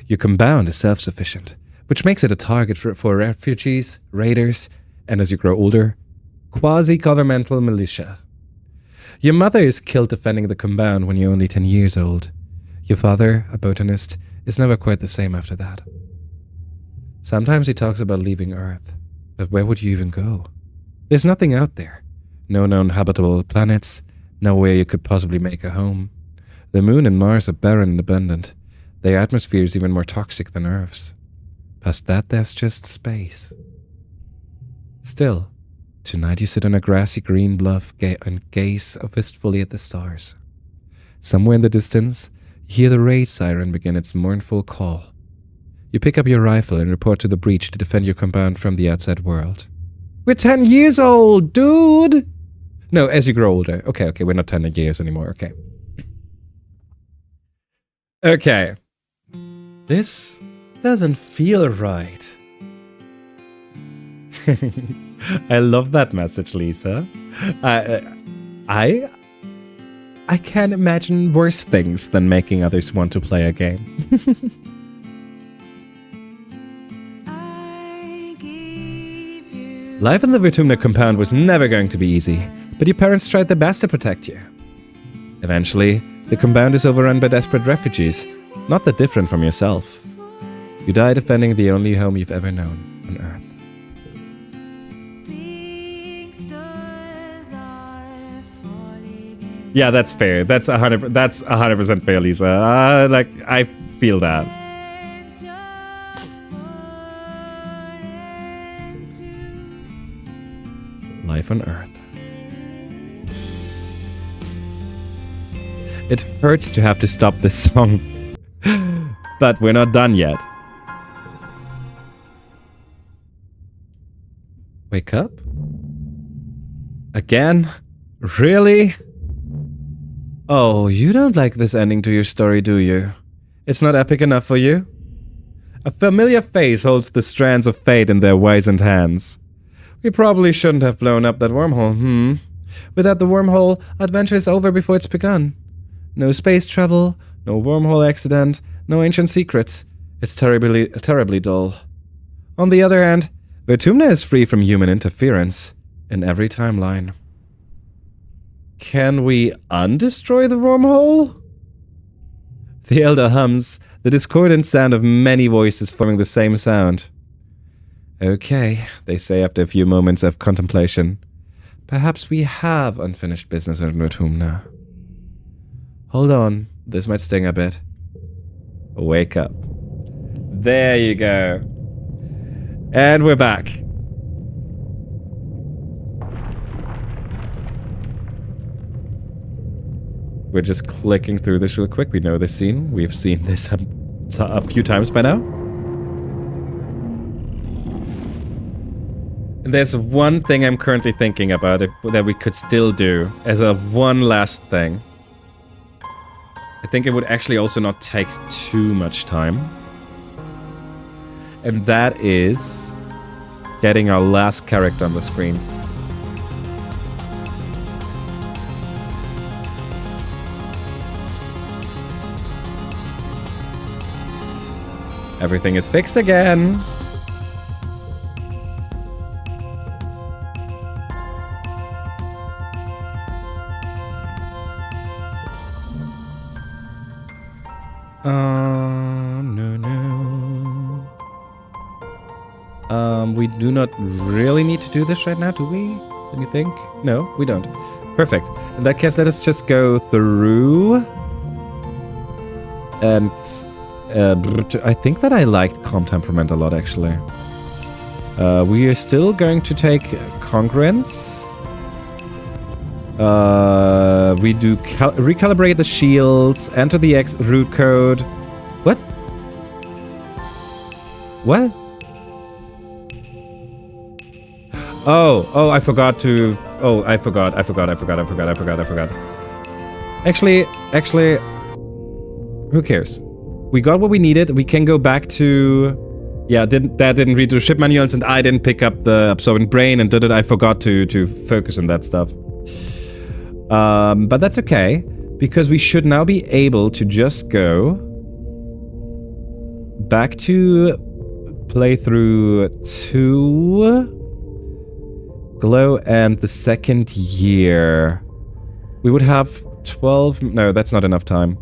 Your compound is self-sufficient, which makes it a target for refugees, raiders, and as you grow older, quasi-governmental militia. Your mother is killed defending the compound when you're only 10 years old. Your father, a botanist, is never quite the same after that. Sometimes he talks about leaving Earth, but where would you even go? There's nothing out there. No known habitable planets, nowhere you could possibly make a home. The Moon and Mars are barren and abundant. Their atmosphere is even more toxic than Earth's. Past that, there's just space. Still, tonight you sit on a grassy green bluff and gaze wistfully at the stars. Somewhere in the distance, you hear the raid siren begin its mournful call. You pick up your rifle and report to the breach to defend your compound from the outside world. We're 10 years old, dude! No, as you grow older. Okay, we're not 10 years anymore, okay. Okay. This doesn't feel right. I love that message, Lisa. I can't imagine worse things than making others want to play a game. Life in the Vertumna compound was never going to be easy, but your parents tried their best to protect you. Eventually, the compound is overrun by desperate refugees, not that different from yourself. You die defending the only home you've ever known on Earth. Yeah, that's fair. That's 100% fair, Lisa. I feel that. Life on Earth. It hurts to have to stop this song, but we're not done yet. Wake up? Again? Really? Oh, you don't like this ending to your story, do you? It's not epic enough for you? A familiar face holds the strands of fate in their wizened hands. We probably shouldn't have blown up that wormhole, Without the wormhole, adventure is over before it's begun. No space travel, no wormhole accident, no ancient secrets. It's terribly dull. On the other hand, Vertumna is free from human interference in every timeline. Can we undestroy the wormhole? The elder hums, the discordant sound of many voices forming the same sound. Okay, they say after a few moments of contemplation. Perhaps we have unfinished business in Vertumna. Hold on, this might sting a bit. Wake up. There you go. And we're back. We're just clicking through this real quick. We know this scene. We've seen this a few times by now. And there's one thing I'm currently thinking about that we could still do as a one last thing. I think it would actually also not take too much time. And that is getting our last character on the screen. Everything is fixed again. No. We do not really need to do this right now, do we? Do you think? No, we don't. Perfect. In that case, let us just go through. And I think that I liked Calm Temperament a lot, actually. We are still going to take Congruence. We do recalibrate the shields, enter the X root code. What? What? Oh, I forgot to... Oh, I forgot. Actually, who cares? We got what we needed. We can go back to... Yeah, that didn't read the ship manuals, and I didn't pick up the absorbent brain, and I forgot to focus on that stuff. But that's okay, because we should now be able to just go back to playthrough 2, Glow, and the second year. We would have 12... No, that's not enough time.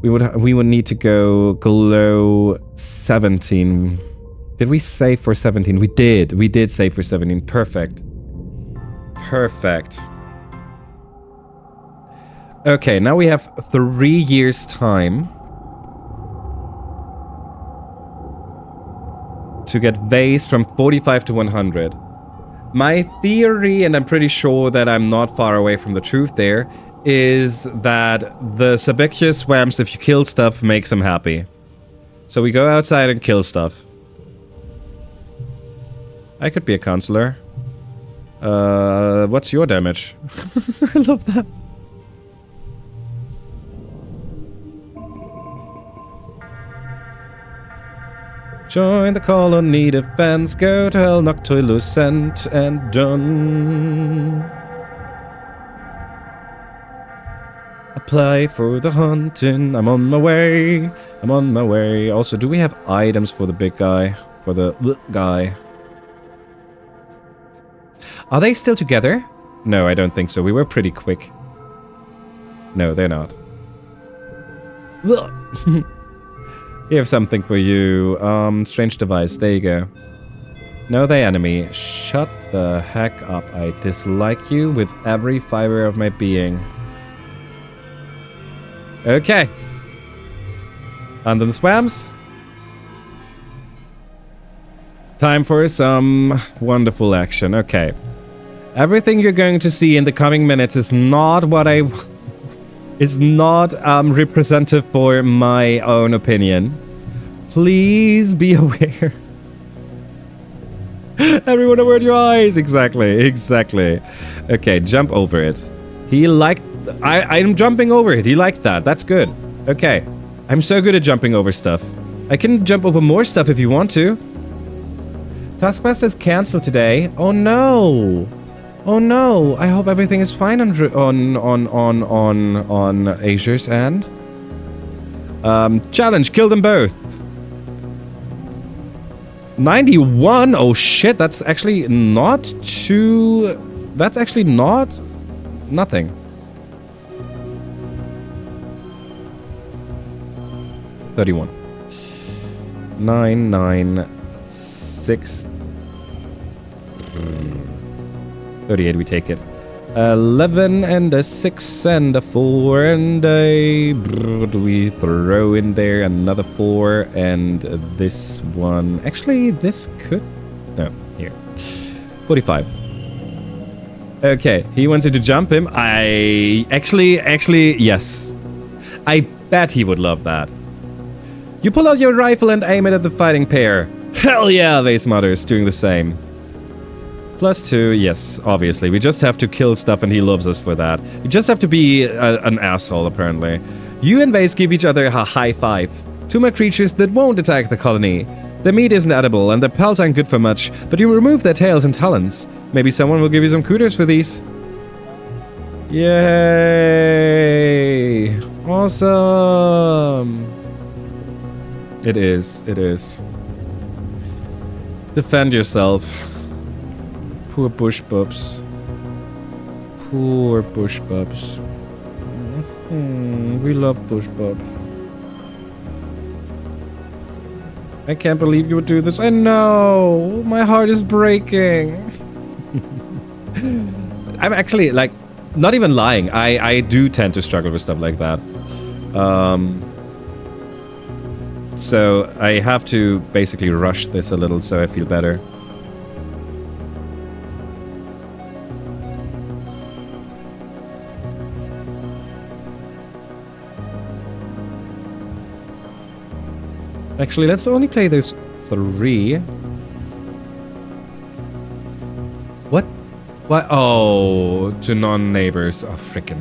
We would need to go Glow 17. Did we save for 17? We did save for 17. Perfect. Okay, now we have 3 years' time to get Vase from 45 to 100. My theory, and I'm pretty sure that I'm not far away from the truth there, is that the suspicious swamps, if you kill stuff, makes them happy. So we go outside and kill stuff. I could be a counselor. What's your damage? I love that. Join the colony defense, go to hell, Nocturnal sent and done. Apply for the hunting, I'm on my way. Also, do we have items for the big guy? For the guy? Are they still together? No, I don't think so. We were pretty quick. No, they're not. Here's something for you. Strange device. There you go. No, they enemy. Shut the heck up. I dislike you with every fiber of my being. Okay. Under the swamps. Time for some wonderful action. Okay. Everything you're going to see in the coming minutes is not what is not representative for my own opinion. Please be aware. Everyone avert your eyes. Exactly. Okay, jump over it. He liked... I'm jumping over it. He liked that. That's good. Okay. I'm so good at jumping over stuff. I can jump over more stuff if you want to. Taskmaster's cancelled today. Oh no. Oh no, I hope everything is fine on Azur's end. Challenge, kill them both. 91? Oh shit, that's actually not too... That's actually not... Nothing. $31. 9, 9, 6... 38, we take it. 11 and a 6 and a 4 and a... We throw in there another 4 and this one... Actually, this could... No, here. 45. Okay, he wants you to jump him. Actually, yes. I bet he would love that. You pull out your rifle and aim it at the fighting pair. Hell yeah, Vase mutters, doing the same. +2, yes, obviously. We just have to kill stuff and he loves us for that. You just have to be an asshole, apparently. You and Vase give each other a high five. 2 more creatures that won't attack the colony. Their meat isn't edible and their pelts aren't good for much, but you remove their tails and talons. Maybe someone will give you some kudos for these. Yay! Awesome! It is. Defend yourself. Poor bush bubs. Poor bush bubs. We love bush bubs. I can't believe you would do this. I know! My heart is breaking. I'm actually, like, not even lying. I do tend to struggle with stuff like that. So I have to basically rush this a little so I feel better. Actually, let's only play those 3. What? Why? Oh, to non-neighbors. Oh, frickin'.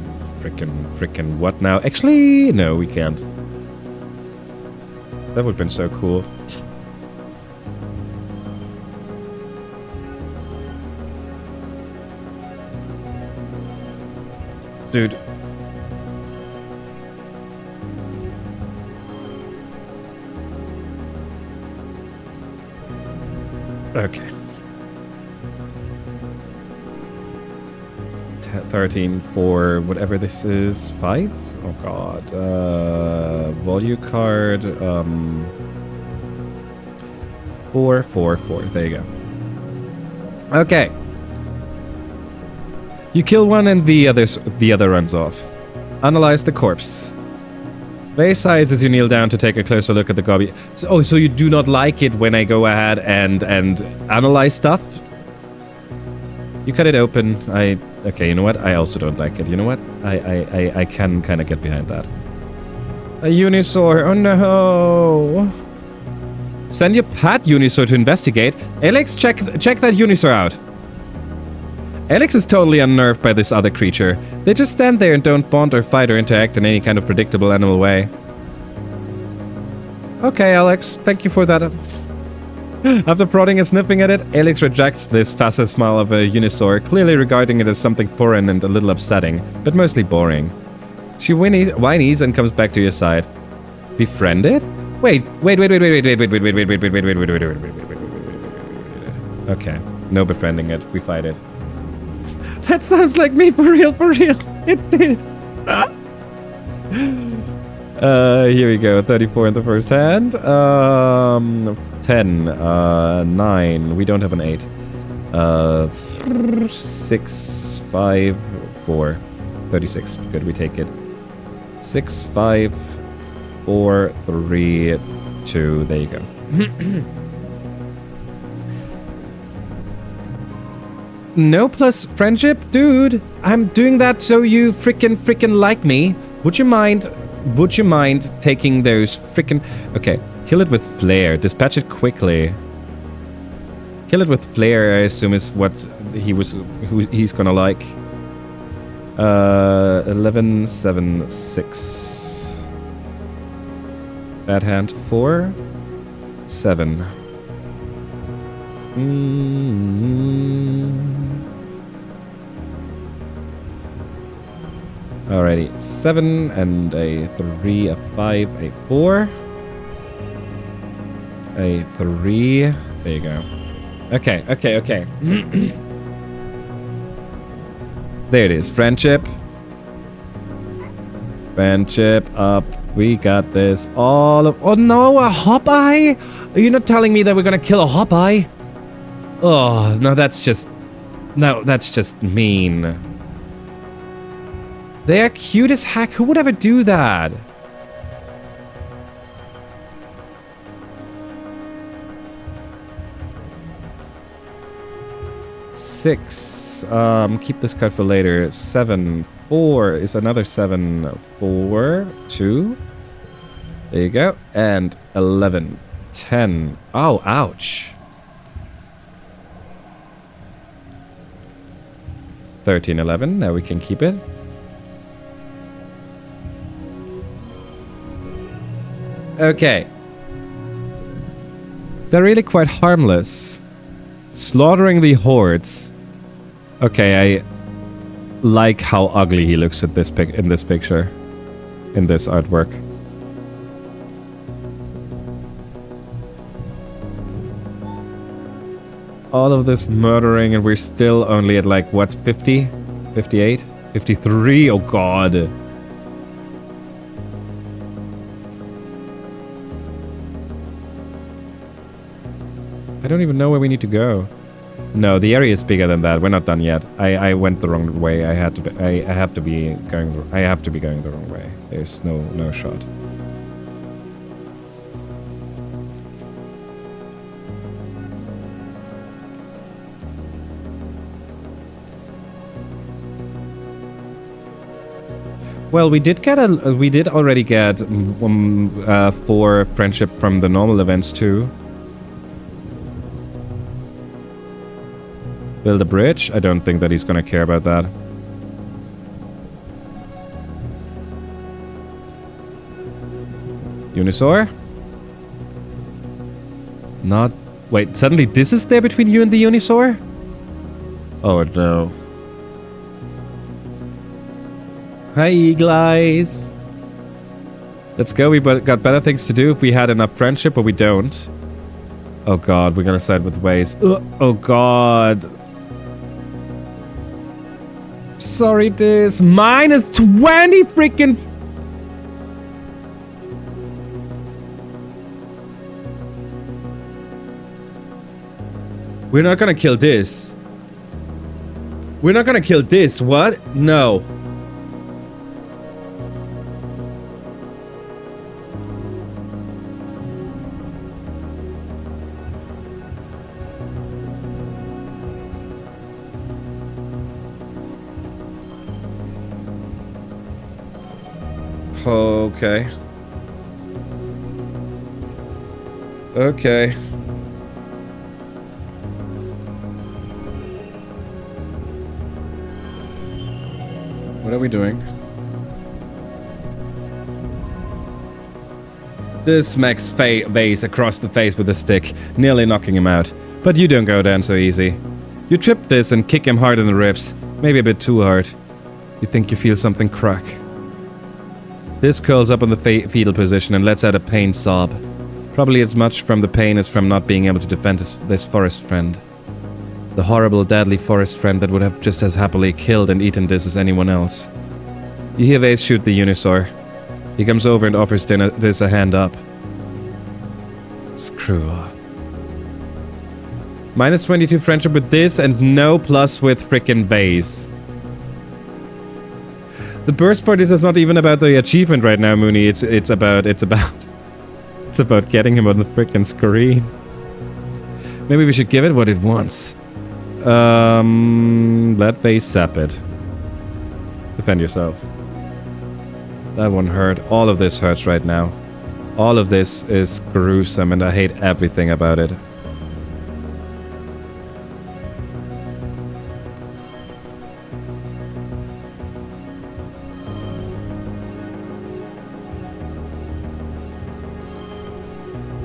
What now? Actually, no, we can't. That would've been so cool. Dude. Okay. 13 for whatever this is. 5? Oh god. Volue card. 4, 4, 4. There you go. Okay. You kill one and the other runs off. Analyze the corpse. Vase sighs as you kneel down to take a closer look at the gobby. So you do not like it when I go ahead and analyze stuff? You cut it open. Okay, you know what? I also don't like it. You know what? I can kind of get behind that. A Unisaur. Oh no. Send your pet Unisaur to investigate. Alex, check that Unisaur out. Alex is totally unnerved by this other creature. They just stand there and don't bond or fight or interact in any kind of predictable animal way. Okay, Alex. Thank you for that. After prodding and sniffing at it, Alex rejects this facet smile of a Unisaur, clearly regarding it as something foreign and a little upsetting, but mostly boring. She whinies and comes back to your side. Befriended? Wait. Okay, no befriending it. We fight it. That sounds like me, for real. It did. Here we go. 34 in the first hand. 10. 9. We don't have an 8. 6, 5, 4. 36. Good, we take it. 6, 5, 4, 3, 2. There you go. No plus friendship? Dude, I'm doing that so you frickin' like me. Would you mind taking those frickin'... Okay, kill it with flair. Dispatch it quickly. Kill it with flair, I assume, is what who he's gonna like. 11, 7, 6. Bad hand. 4, 7. Alrighty, 7 and a 3, a 5, a 4, a 3, There you go. Okay, okay, okay. There it is. Friendship. Friendship up. We got this. All of... Oh no, a Hop-Eye? Are you not telling me that we're gonna kill a Hop-Eye? Oh, no, that's just... No, that's just mean. They're cute as heck. Who would ever do that? Six. Keep this card for later. 7. 4 is another 7. 4. 2. There you go. And 11. 10. Oh, ouch. 13, 11. Now we can keep it. Okay. They're really quite harmless. Slaughtering the hordes. Okay, I like how ugly he looks at this in this picture. In this artwork. All of this murdering and we're still only at like, what, 50? 58? 53? Oh god. I don't even know where we need to go. No, the area is bigger than that. We're not done yet. I went the wrong way. I have to be going the wrong way. There's no shot. Well, we did already get 4 friendship from the normal events too. Build a bridge? I don't think that he's gonna care about that. Unisaur? Not... Wait, suddenly this is there between you and the Unisaur? Oh no. Hi, Eagle Eyes! Let's go, we got better things to do if we had enough friendship, but we don't. Oh god, we're gonna side with ways. Oh god. Sorry, this. Minus 20 freaking... We're not gonna kill this. We're not gonna kill this. What? No. Okay. Okay. What are we doing? This smacks Vase across the face with a stick, nearly knocking him out. But you don't go down so easy. You trip this and kick him hard in the ribs, maybe a bit too hard. You think you feel something crack. This curls up in the fetal position and lets out a pained sob. Probably as much from the pain as from not being able to defend this forest friend. The horrible, deadly forest friend that would have just as happily killed and eaten this as anyone else. You hear Vase shoot the Unisaur. He comes over and offers this a hand up. Screw off. Minus 22 friendship with this and no plus with frickin' Vase. The burst part is not even about the achievement right now, Mooney. It's about getting him on the frickin' screen. Maybe we should give it what it wants. Let Vase sap it. Defend yourself. That one hurt. All of this hurts right now. All of this is gruesome and I hate everything about it.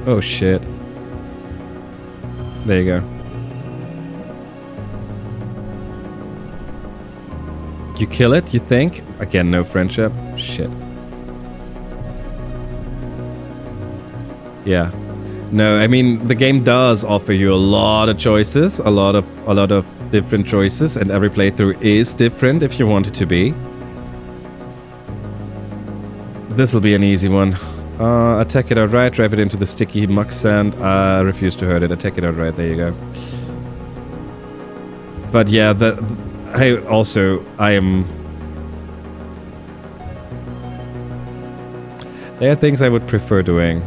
Oh shit. There you go. You kill it, you think? Again, no friendship? Shit. Yeah. No, I mean the game does offer you a lot of choices, a lot of different choices, and every playthrough is different if you want it to be. This will be an easy one. Attack it outright, drive it into the sticky muck sand. Refuse to hurt it. Attack it outright. There you go. But yeah, I am. There are things I would prefer doing.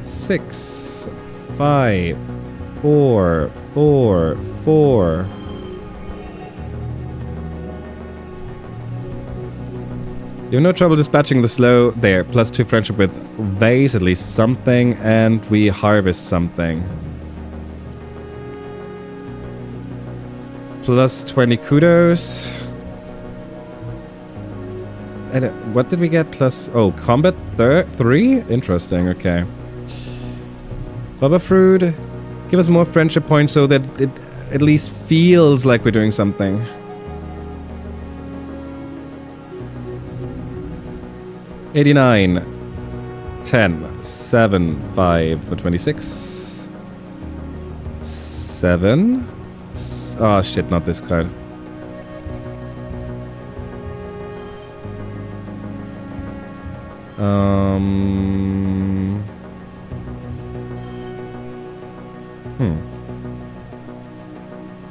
Six, 5, 4, 4, 4. You have no trouble dispatching the slow there. +2 friendship with Vase, at least something, and we harvest something. +20 kudos. And what did we get plus? Oh, combat 3? Interesting, okay. Bubba Fruit. Give us more friendship points so that it at least feels like we're doing something. $89. 10. 7. 5 for 26. 7. Oh shit, not this card.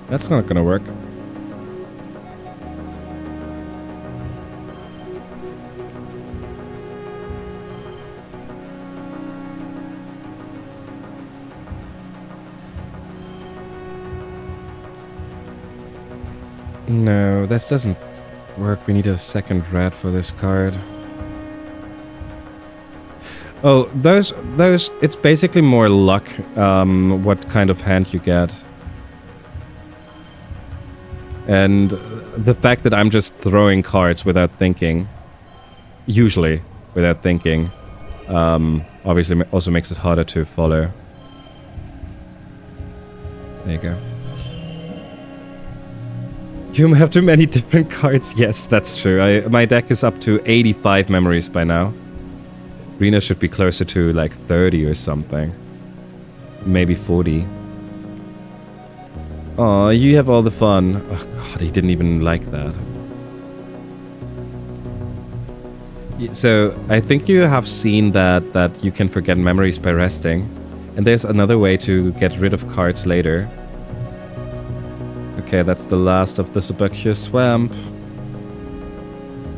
That's not gonna work. No, that doesn't work. We need a second red for this card. Oh, those, it's basically more luck, what kind of hand you get. And the fact that I'm just throwing cards without thinking, usually without thinking, obviously also makes it harder to follow. There you go. You have too many different cards. Yes, that's true. My deck is up to 85 memories by now. Rena should be closer to like 30 or something. Maybe 40. Aw, you have all the fun. Oh god, he didn't even like that. So, I think you have seen that you can forget memories by resting. And there's another way to get rid of cards later. Okay, that's the last of the Subbacchus Swamp.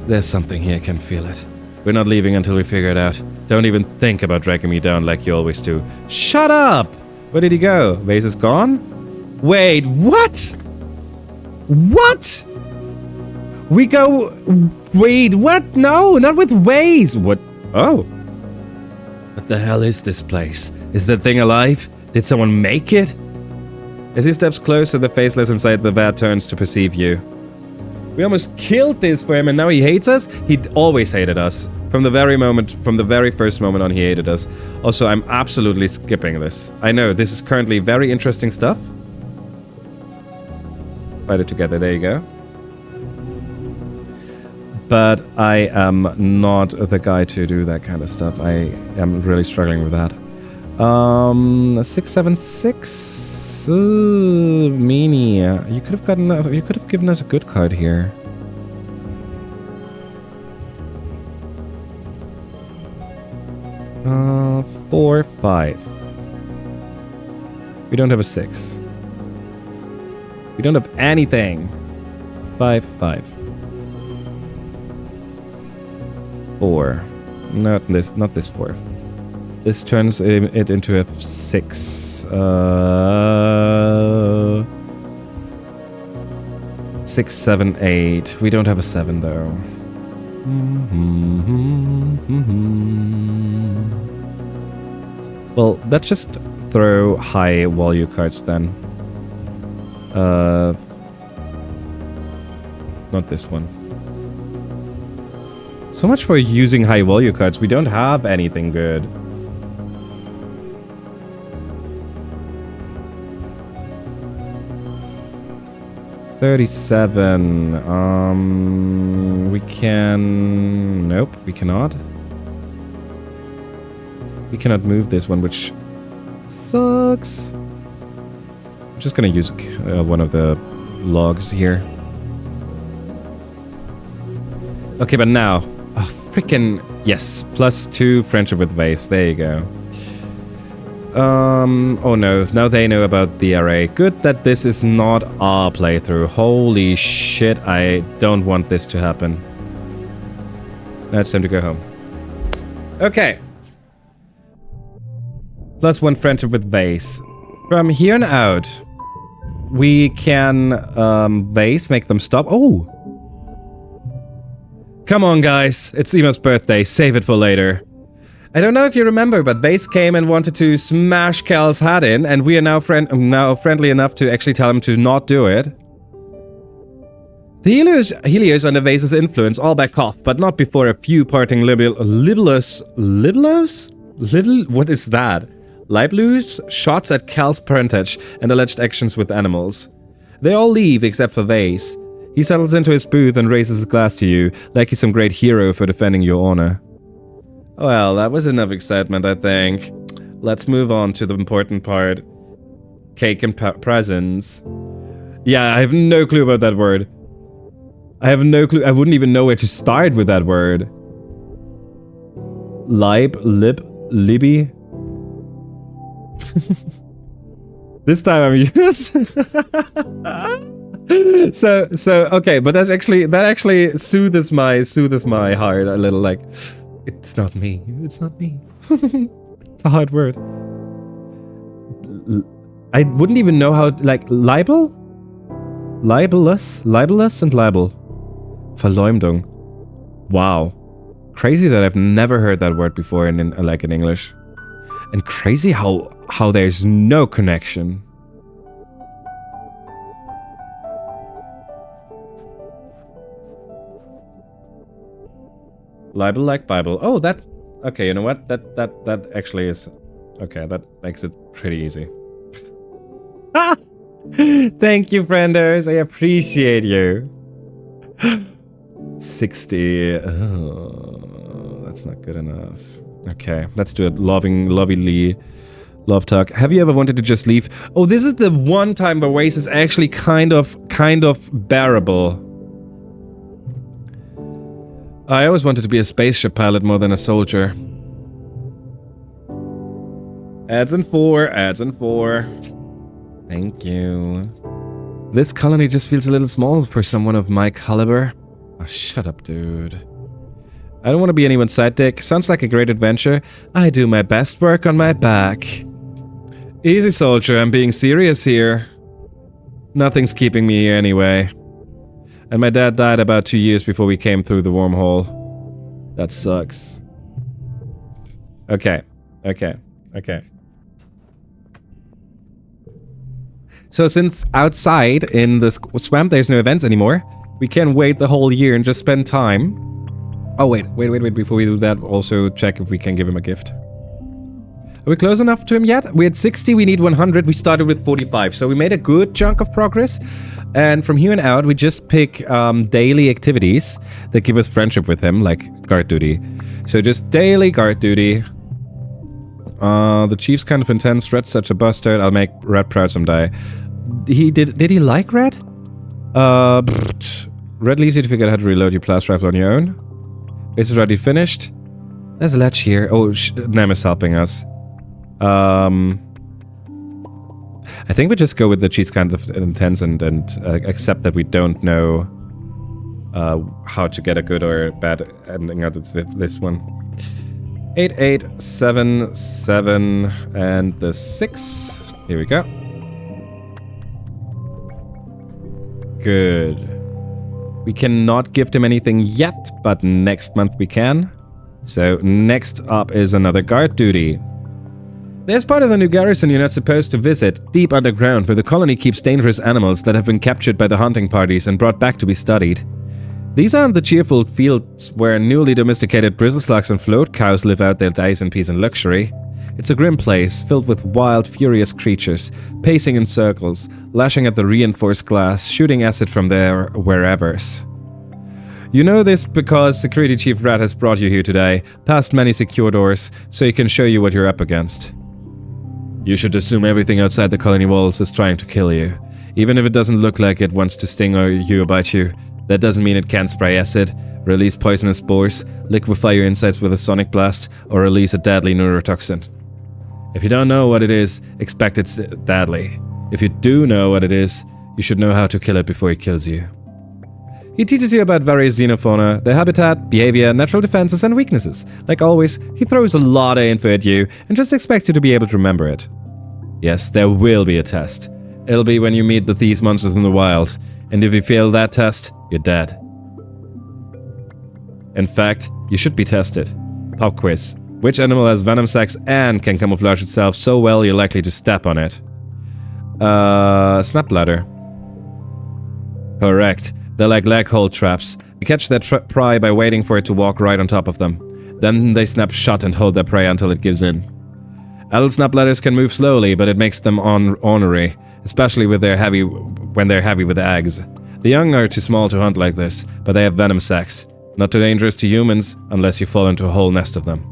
There's something here, I can feel it. We're not leaving until we figure it out. Don't even think about dragging me down like you always do. Shut up! Where did he go? Vase is gone? Wait, what? What? We go... Wait, what? No, not with Vase! What? Oh. What the hell is this place? Is that thing alive? Did someone make it? As he steps closer, the faceless inside the vat turns to perceive you. We almost killed this for him and now he hates us? He always hated us. From the very first moment on, he hated us. Also, I'm absolutely skipping this. I know, this is currently very interesting stuff. Fight it together, there you go. But I am not the guy to do that kind of stuff. I am really struggling with that. 676. Meanie. You could have given us a good card here. Uh, 4, 5. We don't have a 6. We don't have anything. 5, 5. 4. Not this 4. This turns it into a 6. 6, 7, 8. We don't have a 7 though. Well, let's just throw high value cards then. Not this one. So much for using high value cards. We don't have anything good. 37. We can... Nope, we cannot. We cannot move this one, which sucks. I'm just gonna use one of the logs here. Okay, but now... Oh, freaking... Yes, +2 friendship with base. There you go. Oh no, now they know about the array. Good that this is not our playthrough. Holy shit, I don't want this to happen. Now it's time to go home. Okay. +1 friendship with base. From here on out, we can base, make them stop. Oh! Come on, guys. It's Ema's birthday. Save it for later. I don't know if you remember, but Vase came and wanted to smash Cal's hat in, and we are now friendly enough to actually tell him to not do it. The Helios under Vase's influence all back off, but not before a few parting libelous shots at Cal's parentage and alleged actions with animals. They all leave except for Vase. He settles into his booth and raises his glass to you, like he's some great hero for defending your honor. Well, that was enough excitement, I think. Let's move on to the important part. Cake and presents. Yeah, I have no clue about that word. I have no clue. I wouldn't even know where to start with that word. Libby. This time I'm So okay, but that actually soothes my heart a little, like, it's not me. It's not me. It's a hard word. I wouldn't even know how, like, libel? Libelous and libel. Verleumdung. Wow. Crazy that I've never heard that word before in English. And crazy how there's no connection. Libel like Bible. Oh, that... Okay, you know what? That actually is... Okay, that makes it pretty easy. Thank you, frienders. I appreciate you. 60. Oh, that's not good enough. Okay, let's do it. Lovely love talk. Have you ever wanted to just leave? Oh, this is the one time where Waze is actually kind of bearable. I always wanted to be a spaceship pilot more than a soldier. Adds in 4. Thank you. This colony just feels a little small for someone of my caliber. Oh, shut up, dude. I don't want to be anyone's sidekick. Sounds like a great adventure. I do my best work on my back. Easy, soldier. I'm being serious here. Nothing's keeping me here anyway. And my dad died about 2 years before we came through the wormhole. That sucks. Okay. So since outside in the swamp there's no events anymore, we can wait the whole year and just spend time. Oh wait, before we do that, also check if we can give him a gift. Are we close enough to him yet? We had 60, we need 100, we started with 45, so we made a good chunk of progress. And from here on out, we just pick daily activities that give us friendship with him, like guard duty. So just daily guard duty. The chief's kind of intense. Red's such a bastard. I'll make Red proud someday. Did he like Red? Red leaves you to figure out how to reload your blast rifle on your own. Is it already finished? There's a latch here. Oh, Nem is helping us. I think we just go with the cheese kind of intense and accept that we don't know how to get a good or bad ending out of this one. 8877 and the 6. Here we go. Good. We cannot gift him anything yet, but next month we can. So next up is another guard duty. There's part of the new garrison you're not supposed to visit, deep underground, where the colony keeps dangerous animals that have been captured by the hunting parties and brought back to be studied. These aren't the cheerful fields where newly domesticated bristle slugs and float cows live out their days in peace and luxury. It's a grim place, filled with wild, furious creatures, pacing in circles, lashing at the reinforced glass, shooting acid from their wherevers. You know this because Security Chief Rat has brought you here today, past many secure doors, so he can show you what you're up against. You should assume everything outside the colony walls is trying to kill you. Even if it doesn't look like it wants to sting you or bite you, that doesn't mean it can't spray acid, release poisonous spores, liquefy your insides with a sonic blast, or release a deadly neurotoxin. If you don't know what it is, expect it's deadly. If you do know what it is, you should know how to kill it before it kills you. He teaches you about various xenofauna, their habitat, behavior, natural defenses, and weaknesses. Like always, he throws a lot of info at you and just expects you to be able to remember it. Yes, there will be a test. It'll be when you meet these monsters in the wild, and if you fail that test, you're dead. In fact, you should be tested. Pop quiz. Which animal has venom sacs and can camouflage itself so well you're likely to step on it? Snap bladder. Correct. They're like leg hole traps. You catch their prey by waiting for it to walk right on top of them. Then they snap shut and hold their prey until it gives in. Adult snap bladders can move slowly, but it makes them ornery, especially when they're heavy with eggs. The young are too small to hunt like this, but they have venom sacs. Not too dangerous to humans, unless you fall into a whole nest of them.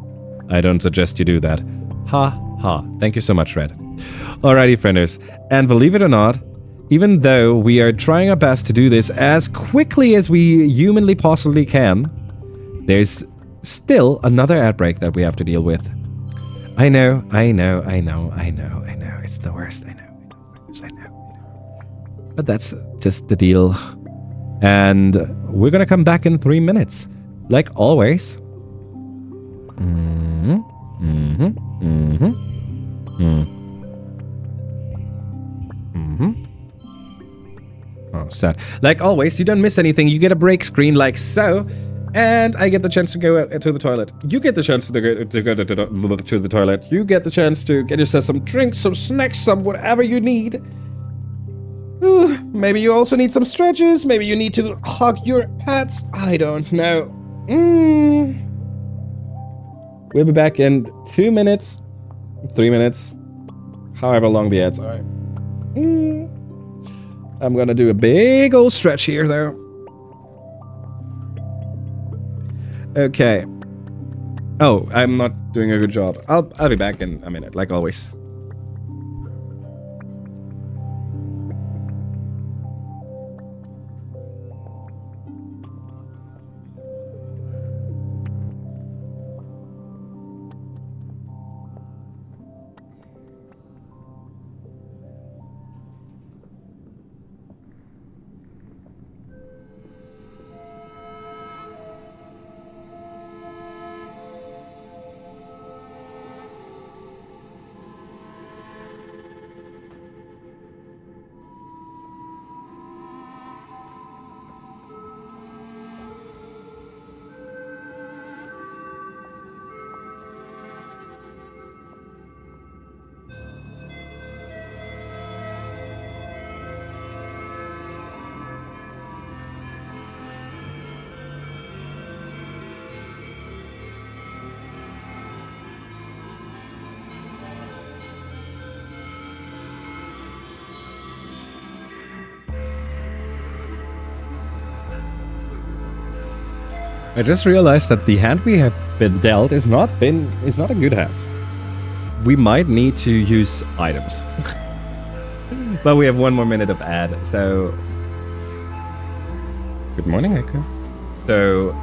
I don't suggest you do that. Ha ha. Thank you so much, Red. Alrighty, frienders. And believe it or not, even though we are trying our best to do this as quickly as we humanly possibly can, there's still another outbreak that we have to deal with. I know. It's the worst. I know. But that's just the deal. And we're gonna come back in 3 minutes. Like always. Oh, sad. Like always, you don't miss anything. You get a break screen like so. And I get the chance to go to the toilet. You get the chance to go to the toilet. You get the chance to get yourself some drinks, some snacks, some whatever you need. Ooh, maybe you also need some stretches. Maybe you need to hug your pets. I don't know. We'll be back in 2 minutes, 3 minutes, however long the ads are. I'm gonna do a big old stretch here, though. Okay. Oh, I'm not doing a good job. I'll be back in a minute, like always. I just realized that the hand we have been dealt is not a good hand. We might need to use items. But we have 1 more minute of ad, so... Good morning, Echo. So,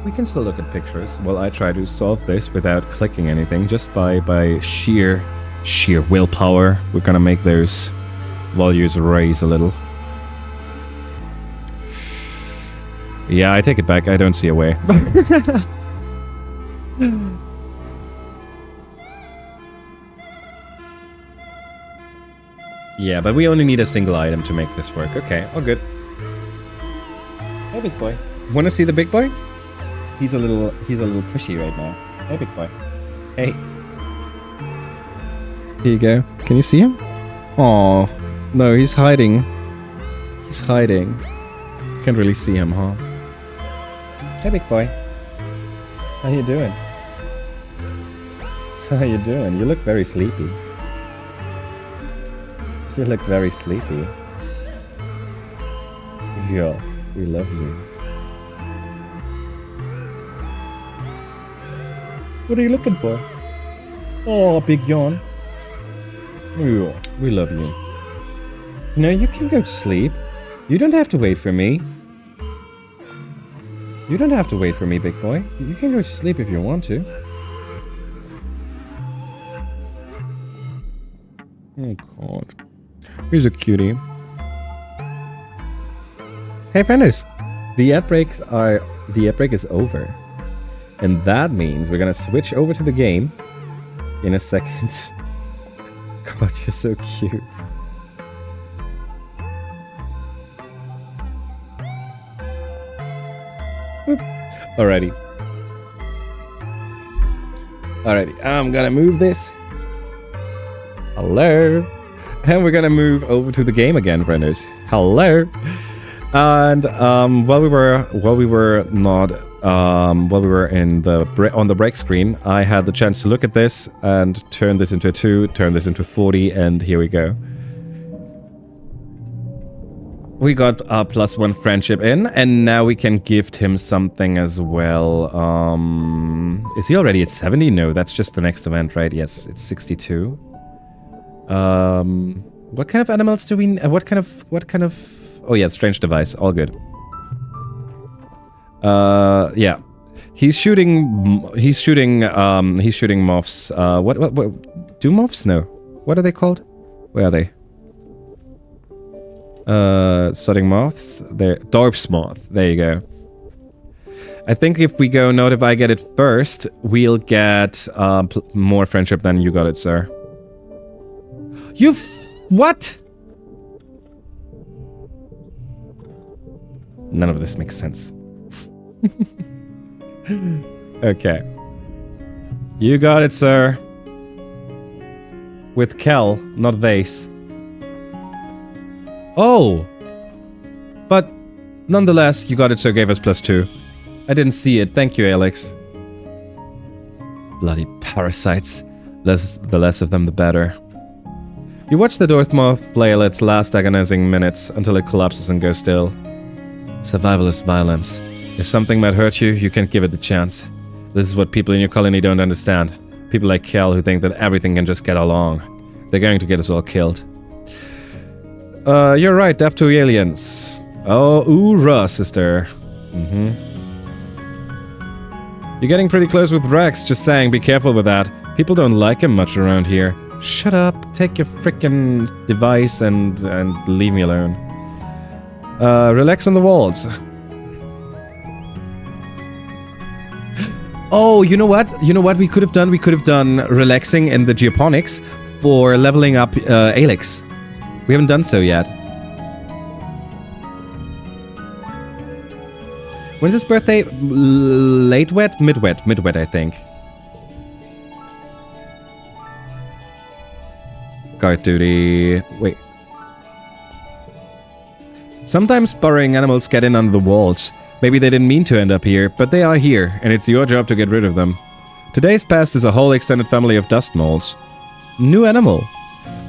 we can still look at pictures while I try to solve this without clicking anything, just by sheer willpower. We're gonna make those values raise a little. Yeah, I take it back. I don't see a way. Yeah, but we only need a single item to make this work. Okay, all good. Hey, big boy. Want to see the big boy? He's a little pushy right now. Hey, big boy. Hey. Here you go. Can you see him? Oh, no, he's hiding. He's hiding. Can't really see him, huh? Hey, big boy. How you doing? How you doing? You look very sleepy. You look very sleepy. Yeah, we love you. What are you looking for? Oh, big yawn. Yeah, we love you. No, you can go to sleep. You don't have to wait for me. You don't have to wait for me, big boy. You can go to sleep if you want to. Oh, God. He's a cutie. Hey, friends. The ad break is over. And that means we're gonna switch over to the game in a second. God, you're so cute. Alrighty. Alrighty, I'm gonna move this. Hello. And we're gonna move over to the game again, friends. Hello. And while we were on the break screen, I had the chance to look at this and turn this into a 2, turn this into 40, and here we go. We got our +1 friendship in, and now we can gift him something as well. Is he already at 70? No, that's just the next event, right? Yes, it's 62. What kind of animals do we... What kind of... Oh yeah, strange device. All good. Yeah. He's shooting moths. What do moths? No. What are they called? Where are they? Studying moths. They're Dorp's moth. There you go. I think if we go note if I get it first, we'll get more friendship than you got it, sir. What? None of this makes sense. Okay. You got it, sir. With Kel, not Vase. Oh! But, nonetheless, you got it, sir. Gave us +2. I didn't see it. Thank you, Alex. Bloody parasites. The less of them, the better. You watch the Dorthmoth flail its last agonizing minutes until it collapses and goes still. Survivalist violence. If something might hurt you, you can't give it the chance. This is what people in your colony don't understand. People like Kel who think that everything can just get along. They're going to get us all killed. You're right, deaf to aliens. Oh, oorah, sister. You're getting pretty close with Rex, just saying, be careful with that. People don't like him much around here. Shut up, take your frickin' device and leave me alone. Relax on the walls. Oh, you know what? You know what we could have done? We could have done relaxing in the geoponics for leveling up Alex. We haven't done so yet. When's his birthday? Late wet? Mid-wet. Mid-wet, I think. Guard duty. Wait. Sometimes burrowing animals get in under the walls. Maybe they didn't mean to end up here, but they are here, and it's your job to get rid of them. Today's pest is a whole extended family of dust moles. New animal.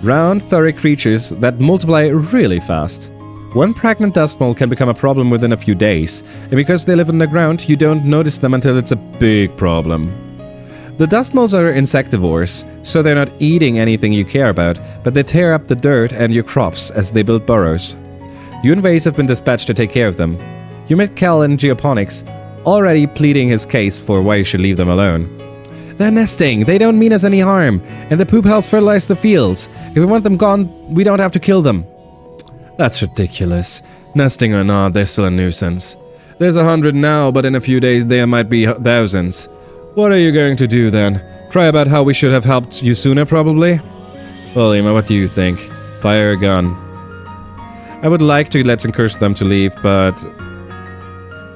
Round, furry creatures that multiply really fast. One pregnant dust mole can become a problem within a few days, and because they live underground, you don't notice them until it's a big problem. The dust moles are insectivores, so they're not eating anything you care about, but they tear up the dirt and your crops as they build burrows. You and Vase have been dispatched to take care of them. You met Kel in geoponics, already pleading his case for why you should leave them alone. They're nesting, they don't mean us any harm, and the poop helps fertilize the fields. If we want them gone, we don't have to kill them. That's ridiculous. Nesting or not, they're still a nuisance. There's 100 now, but in a few days there might be thousands. What are you going to do then? Cry about how we should have helped you sooner, probably? Well, Emma, what do you think? Fire a gun. I would like to let's encourage them to leave, but...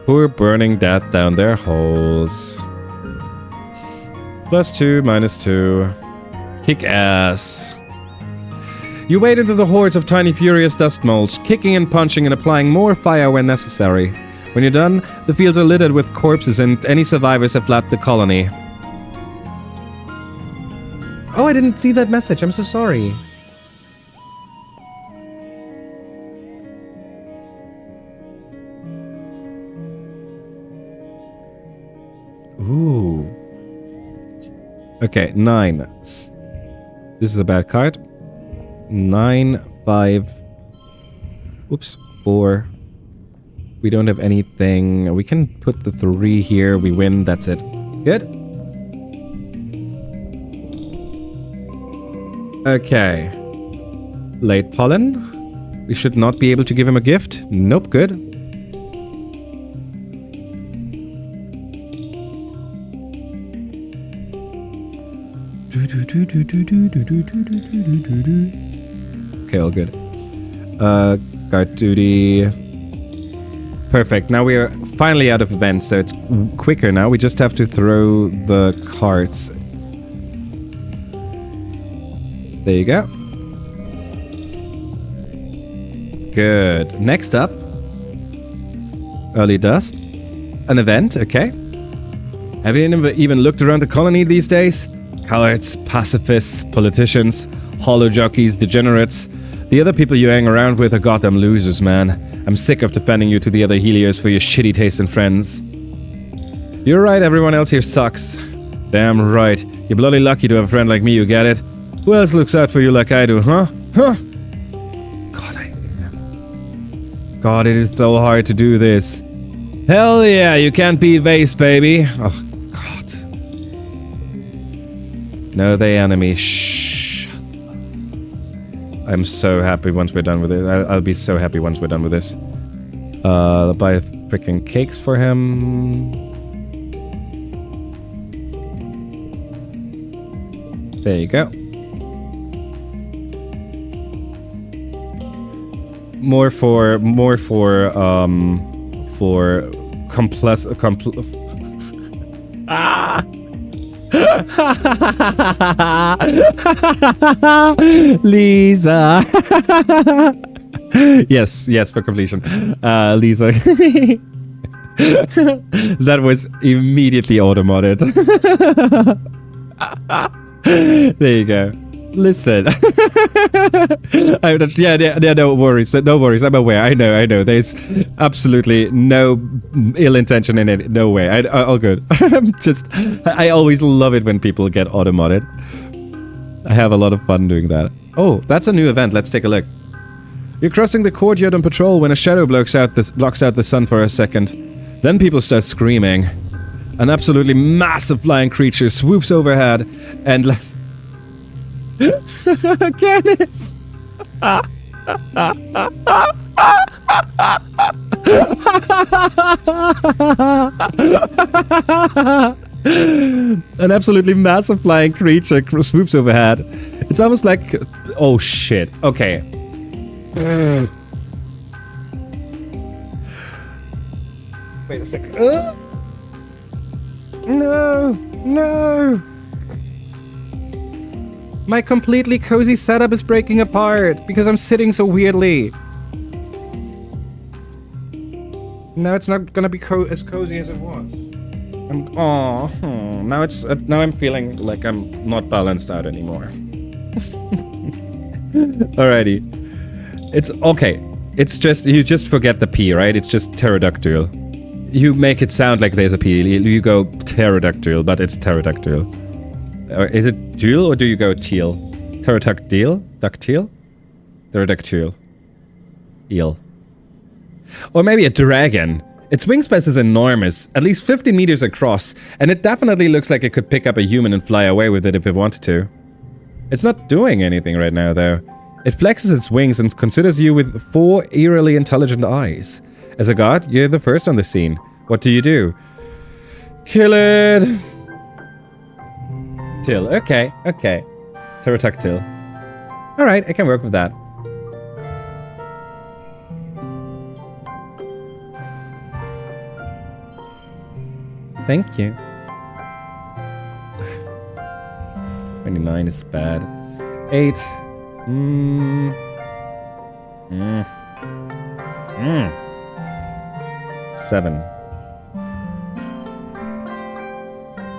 Poor burning death down their holes. +2, -2. Kick ass. You wade into the hordes of tiny furious dust moles, kicking and punching and applying more fire when necessary. When you're done, the fields are littered with corpses and any survivors have fled the colony. Oh, I didn't see that message. I'm so sorry. Ooh. Okay, 9. This is a bad card. 9, 5. Oops, 4. We don't have anything. We can put the 3 here. We win. That's it. Good. Okay. Late pollen. We should not be able to give him a gift. Nope, good. Okay, all good. Guard duty. Perfect. Now we are finally out of events, so it's quicker now. We just have to throw the cards. There you go. Good. Next up. Early dust. An event, okay. Have you even looked around the colony these days? Cowards, pacifists, politicians, hollow jockeys, degenerates. The other people you hang around with are goddamn losers, man. I'm sick of defending you to the other Helios for your shitty taste in friends. You're right, everyone else here sucks. Damn right. You're bloody lucky to have a friend like me, you get it? Who else looks out for you like I do, huh? Huh? God, it is so hard to do this. Hell yeah, you can't beat Vase, baby. Oh, God. No, they enemy. Shh. I'm so happy once we're done with it. I'll be so happy once we're done with this. I'll buy freaking cakes for him. There you go. More for Ah! Lisa. yes, for completion. Lisa. That was immediately auto-modded. There you go. Listen. No worries. No worries. I'm aware. I know. There's absolutely no ill intention in it. No way. All good. I always love it when people get auto-modded. I have a lot of fun doing that. Oh, that's a new event. Let's take a look. You're crossing the courtyard on patrol when a shadow blocks out the sun for a second. Then people start screaming. An absolutely massive flying creature swoops overhead and Canis! An absolutely massive flying creature swoops overhead. It's almost like... Oh shit. Okay. Wait a second. No! My completely cozy setup is breaking apart because I'm sitting so weirdly. Now it's not gonna be as cozy as it was. Now I'm feeling like I'm not balanced out anymore. Alrighty. It's okay. It's just, you just forget the P, right? It's just pterodactyl. You make it sound like there's a P. You go pterodactyl, but it's pterodactyl. Is it dual or do you go teal? Pterodactyl? Dactyl? Pterodactyl. Eel. Or maybe a dragon. Its wingspan is enormous, at least 50 meters across, and it definitely looks like it could pick up a human and fly away with it if it wanted to. It's not doing anything right now, though. It flexes its wings and considers you with 4 eerily intelligent eyes. As a god, you're the first on the scene. What do? Kill it! Till. Okay. Pterodactyl. Alright, I can work with that. Thank you. 29 is bad. 8. 7.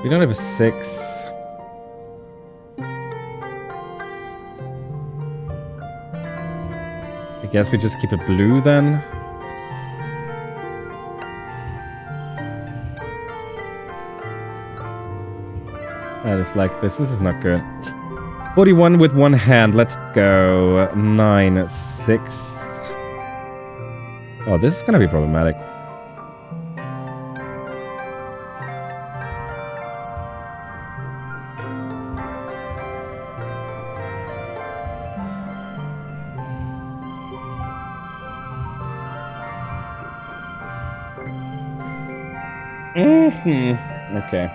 We don't have a 6. guess we just keep it blue then. That is like this. This is not good. 41 with one hand. Let's go. 9, 6. Oh, this is gonna be problematic. Okay.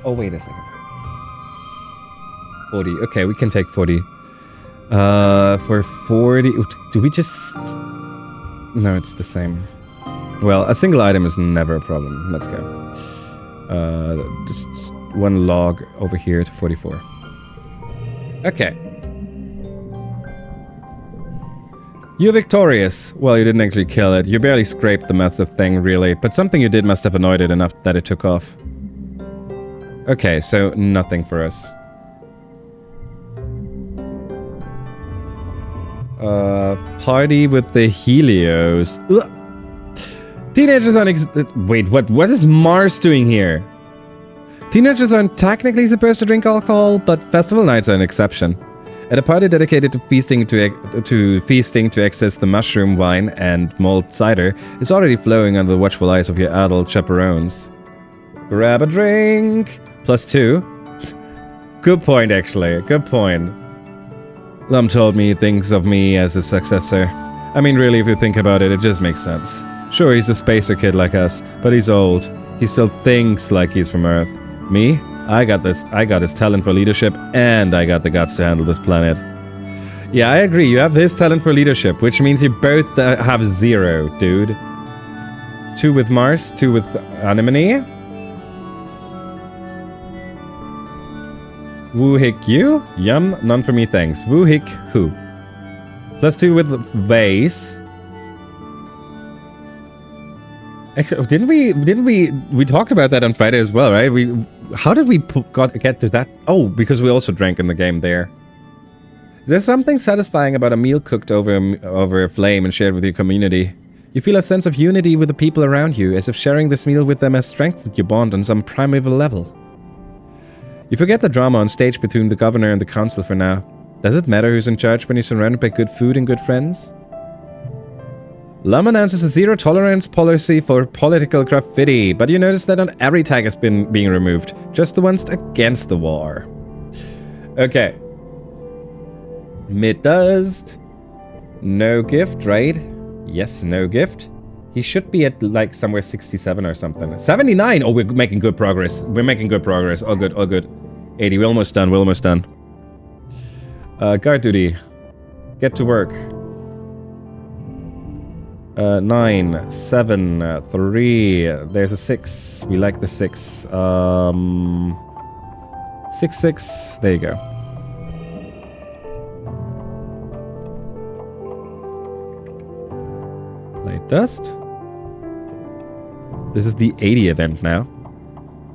Oh, wait a second. 40. Okay, we can take 40. For 40... Do we just... No, it's the same. Well, a single item is never a problem. Let's go. Just one log over here to 44. Okay. You're victorious. Well, you didn't actually kill it. You barely scraped the massive thing, really. But something you did must have annoyed it enough that it took off. Okay, so nothing for us. Party with the Helios. Ugh. Teenagers aren't wait, what is Mars doing here? Teenagers aren't technically supposed to drink alcohol, but festival nights are an exception. At a party dedicated to feasting to excess, the mushroom wine and malt cider is already flowing under the watchful eyes of your adult chaperones. Grab a drink. +2. Good point, actually. Good point. Lum told me he thinks of me as his successor. I mean, really, if you think about it, it just makes sense. Sure, he's a spacer kid like us, but he's old. He still thinks like he's from Earth. Me? I got his talent for leadership, and I got the guts to handle this planet. Yeah, I agree. You have his talent for leadership, which means you both have 0, dude. 2 with Mars, 2 with Anemone. Woo hick you? Yum, none for me thanks. Woo hick who? +2 with vase. Actually, didn't we talked about that on Friday as well, right? How did we get to that? Oh, because we also drank in the game there. There's something satisfying about a meal cooked over a flame and shared with your community. You feel a sense of unity with the people around you, as if sharing this meal with them has strengthened your bond on some primeval level. You forget the drama on stage between the governor and the council for now. Does it matter who's in charge when you're surrounded by good food and good friends? Lum announces a zero-tolerance policy for political graffiti, but you notice that not every tag has been being removed, just the ones against the war. Okay. Mid-dust. No gift, right? Yes, no gift. He should be at like somewhere 67 or something. 79! Oh, we're making good progress. We're making good progress. All good, all good. 80, we're almost done, we're almost done. Guard duty. Get to work. 9, 7, 3. There's a 6. We like the 6. 6, 6. There you go. Light dust. This is the 80 event now.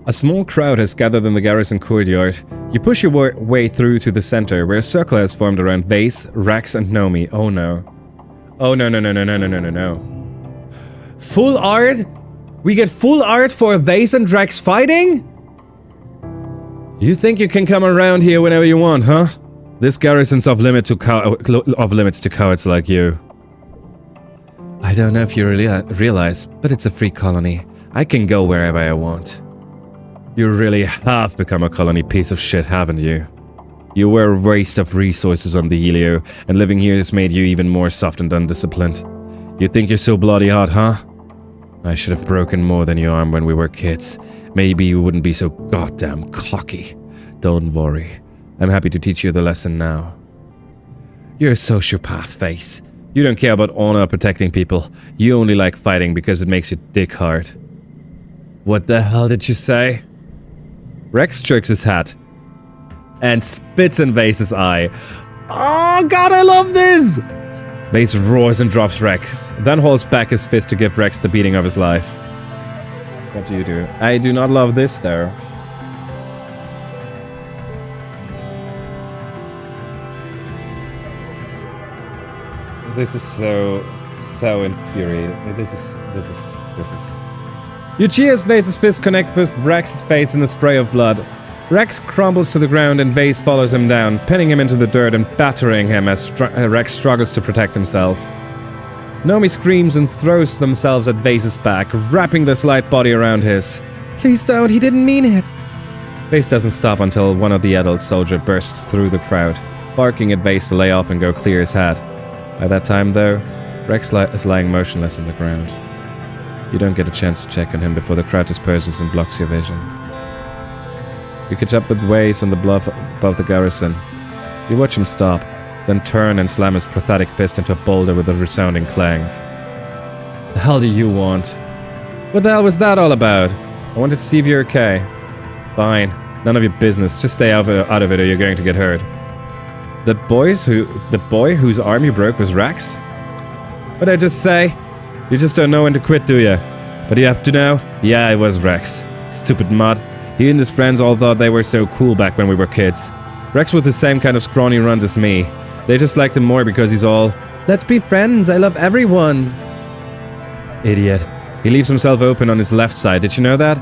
A small crowd has gathered in the garrison courtyard. You push your way through to the center, where a circle has formed around Vase, Rax, and Nomi. Oh no. Oh no. Full art? We get full art for Vase and Rax fighting? You think you can come around here whenever you want, huh? This garrison's off limits to cowards like you. I don't know if you realize, but it's a free colony. I can go wherever I want. You really have become a colony piece of shit, haven't you? You were a waste of resources on the Helio, and living here has made you even more soft and undisciplined. You think you're so bloody hot, huh? I should have broken more than your arm when we were kids. Maybe you wouldn't be so goddamn cocky. Don't worry. I'm happy to teach you the lesson now. You're a sociopath, Face. You don't care about honor or protecting people. You only like fighting because it makes your dick hard. What the hell did you say? Rex jerks his hat and spits in Vase's eye. Oh god, I love this! Vase roars and drops Rex, then holds back his fist to give Rex the beating of his life. What do you do? I do not love this though. This is so infuriating. This is. You cheers Vase's fist connect with Rex's face in a spray of blood. Rex crumbles to the ground and Vase follows him down, pinning him into the dirt and battering him as Rex struggles to protect himself. Nomi screams and throws themselves at Vase's back, wrapping their slight body around his. Please don't, he didn't mean it. Vase doesn't stop until one of the adult soldiers bursts through the crowd, barking at Vase to lay off and go clear his head. By that time, though, Rex is lying motionless on the ground. You don't get a chance to check on him before the crowd disperses and blocks your vision. You catch up with Vase on the bluff above the garrison. You watch him stop, then turn and slam his pathetic fist into a boulder with a resounding clang. The hell do you want? What the hell was that all about? I wanted to see if you're okay. Fine, none of your business. Just stay out of it or you're going to get hurt. The boy whose arm you broke was Rex? What'd I just say? You just don't know when to quit, do you? But you have to know? Yeah, it was Rex. Stupid mud. He and his friends all thought they were so cool back when we were kids. Rex was the same kind of scrawny runt as me. They just liked him more because he's all, let's be friends, I love everyone. Idiot. He leaves himself open on his left side, did you know that?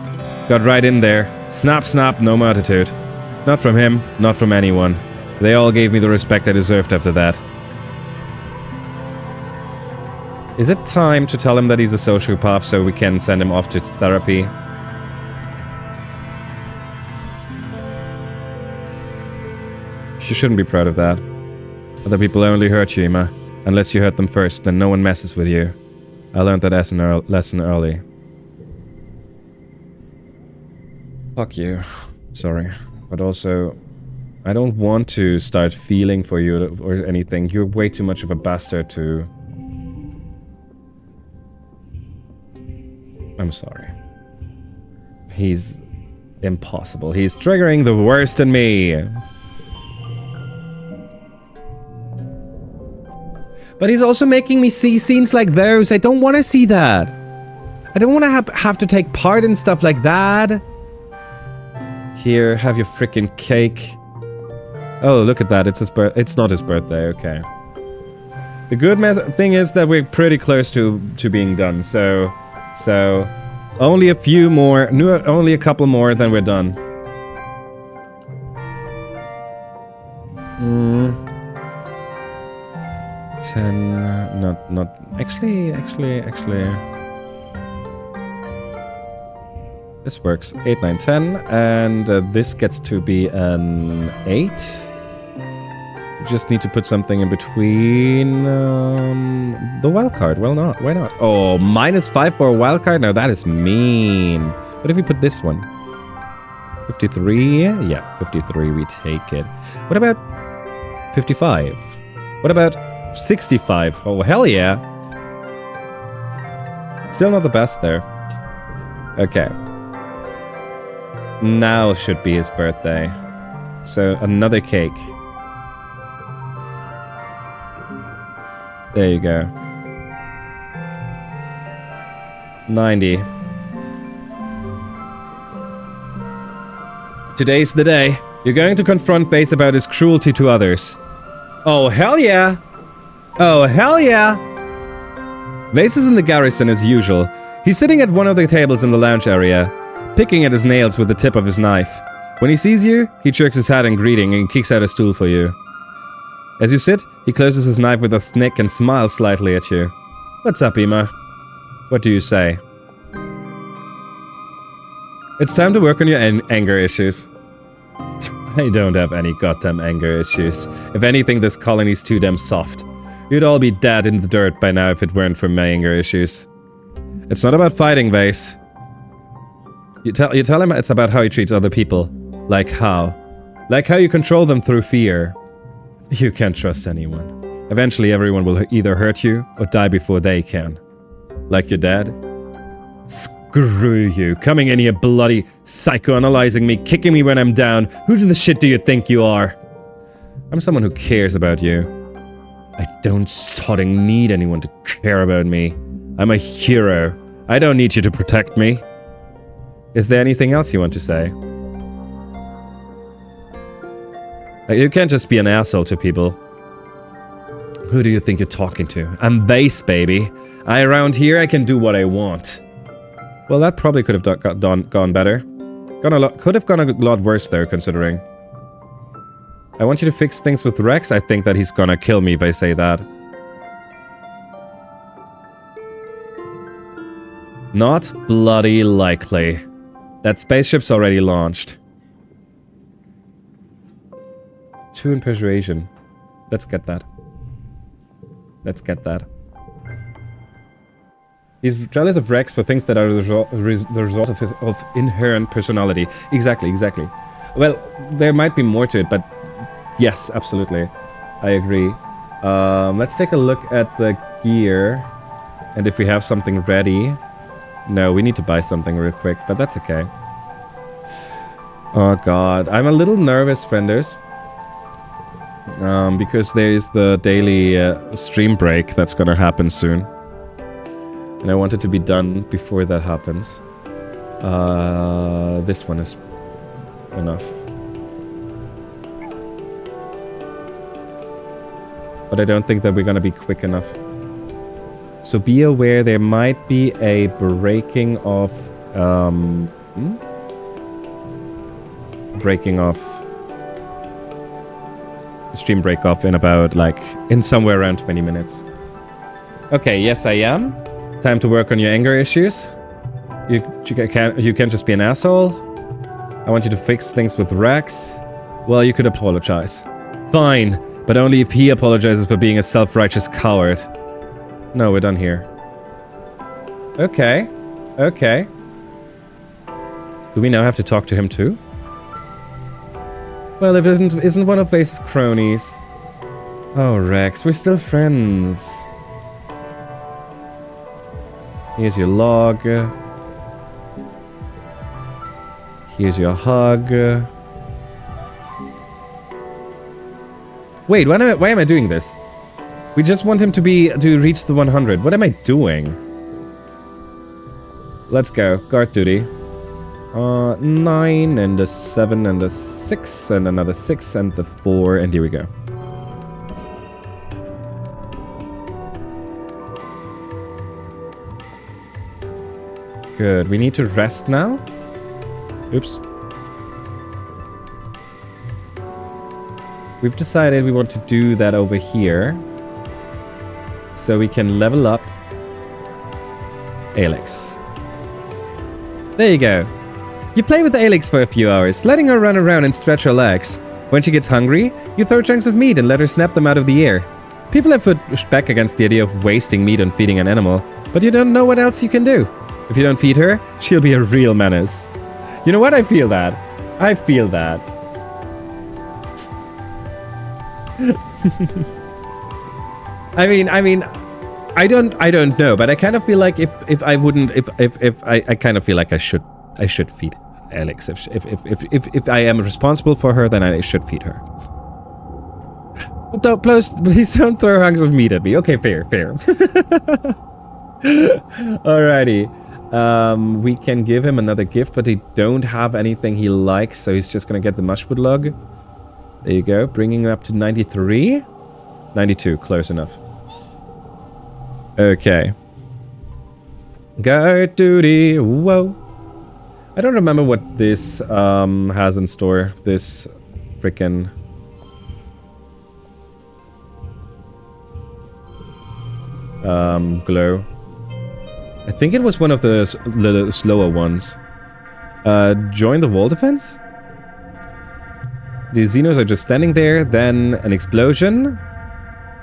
Got right in there. Snap, snap, no attitude. Not from him, not from anyone. They all gave me the respect I deserved after that. Is it time to tell him that he's a sociopath so we can send him off to therapy? You shouldn't be proud of that. Other people only hurt you, Ima. Unless you hurt them first, then no one messes with you. I learned that lesson early. Fuck you. Sorry. But also, I don't want to start feeling for you or anything. You're way too much of a bastard to... I'm sorry. He's impossible. He's triggering the worst in me. But he's also making me see scenes like those. I don't want to see that. I don't want to have to take part in stuff like that. Here, have your freaking cake. Oh, look at that. It's his It's not his birthday. Okay. The good thing is that we're pretty close to being done. So only a few more. Only a couple more, then we're done. 10, not, actually, this works, 8, 9, 10, and this gets to be an 8. Just need to put something in between, the wild card, well not, why not? Oh, -5 for a wild card? No, that is mean. What if we put this one? 53? Yeah, 53, we take it. What about 55? What about 65? Oh, hell yeah. Still not the best there. Okay. Now should be his birthday. So, another cake. There you go. 90. Today's the day. You're going to confront Vase about his cruelty to others. Oh, hell yeah! Oh, hell yeah! Vase is in the garrison as usual. He's sitting at one of the tables in the lounge area, picking at his nails with the tip of his knife. When he sees you, he jerks his head in greeting and kicks out a stool for you. As you sit, he closes his knife with a snick and smiles slightly at you. What's up, Ima? What do you say? It's time to work on your anger issues. I don't have any goddamn anger issues. If anything, this colony's too damn soft. You'd all be dead in the dirt by now if it weren't for my anger issues. It's not about fighting, Vase. You tell him it's about how he treats other people. Like how? Like how you control them through fear. You can't trust anyone. Eventually everyone will either hurt you or die before they can. Like your dad. Screw you. Coming in here bloody psychoanalyzing me, kicking me when I'm down. Who the shit do you think you are? I'm someone who cares about you. I don't sodding need anyone to care about me. I'm a hero. I don't need you to protect me. Is there anything else you want to say? You can't just be an asshole to people. Who do you think you're talking to? I'm base, baby. Around here, I can do what I want. Well, that probably could have gone better. Could have gone a lot worse, though, considering. I want you to fix things with Rex. I think that he's gonna kill me if I say that. Not bloody likely. That spaceship's already launched. 2 in persuasion. Let's get that. Let's get that. He's jealous of Rex for things that are the result of inherent personality. Exactly, exactly. Well, there might be more to it, but yes, absolutely. I agree. Let's take a look at the gear. And if we have something ready. No, we need to buy something real quick, but that's okay. Oh god, I'm a little nervous, frienders. Because there's the daily stream break that's gonna happen soon. And I want it to be done before that happens. This one is enough. But I don't think that we're gonna be quick enough. So be aware there might be a breaking of... breaking off... stream break off in about, like, in somewhere around 20 minutes. Okay, yes I am. Time to work on your anger issues. You can't just be an asshole. I want you to fix things with Rex. Well, you could apologize. Fine, but only if he apologizes for being a self-righteous coward. No, we're done here. Okay. Okay. Do we now have to talk to him too? Well, if it isn't one of Vace's cronies. Oh, Rex, we're still friends. Here's your log. Here's your hug. Wait, why am I doing this? We just want him to reach the 100. What am I doing? Let's go. Guard duty. 9 and a 7 and a 6 and another 6 and the 4 and here we go. Good. We need to rest now. Oops. We've decided we want to do that over here. So we can level up Alex. There you go. You play with Alex for a few hours, letting her run around and stretch her legs. When she gets hungry, you throw chunks of meat and let her snap them out of the air. People have pushed back against the idea of wasting meat on feeding an animal, but you don't know what else you can do. If you don't feed her, she'll be a real menace. You know what? I feel that. I feel that. I mean, I don't know, but I kind of feel like if I kind of feel like I should feed Alex. If I am responsible for her, then I should feed her. But please don't throw hunks of meat at me. Okay, fair. Alrighty. We can give him another gift, but he don't have anything he likes, so he's just gonna get the mushwood log. There you go, bringing him up to 93. 92, close enough. Okay. Guard duty, whoa. I don't remember what this has in store. This frickin' glow. I think it was one of the slower ones. Join the wall defense? The Xenos are just standing there, then an explosion.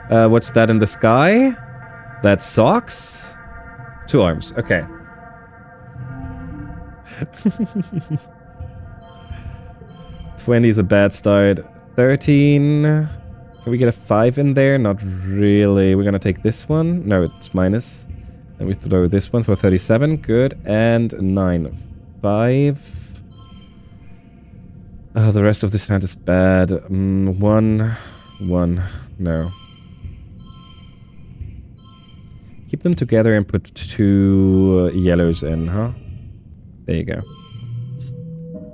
What's that in the sky? That's socks? 2 arms, okay. $20 is a bad start. 13. Can we get a 5 in there? Not really. We're gonna take this one. No, it's minus. Then we throw this one for 37. Good. And 9. 5. The rest of this hand is bad. 1. 1. No. Keep them together and put 2 yellows in, huh? There you go.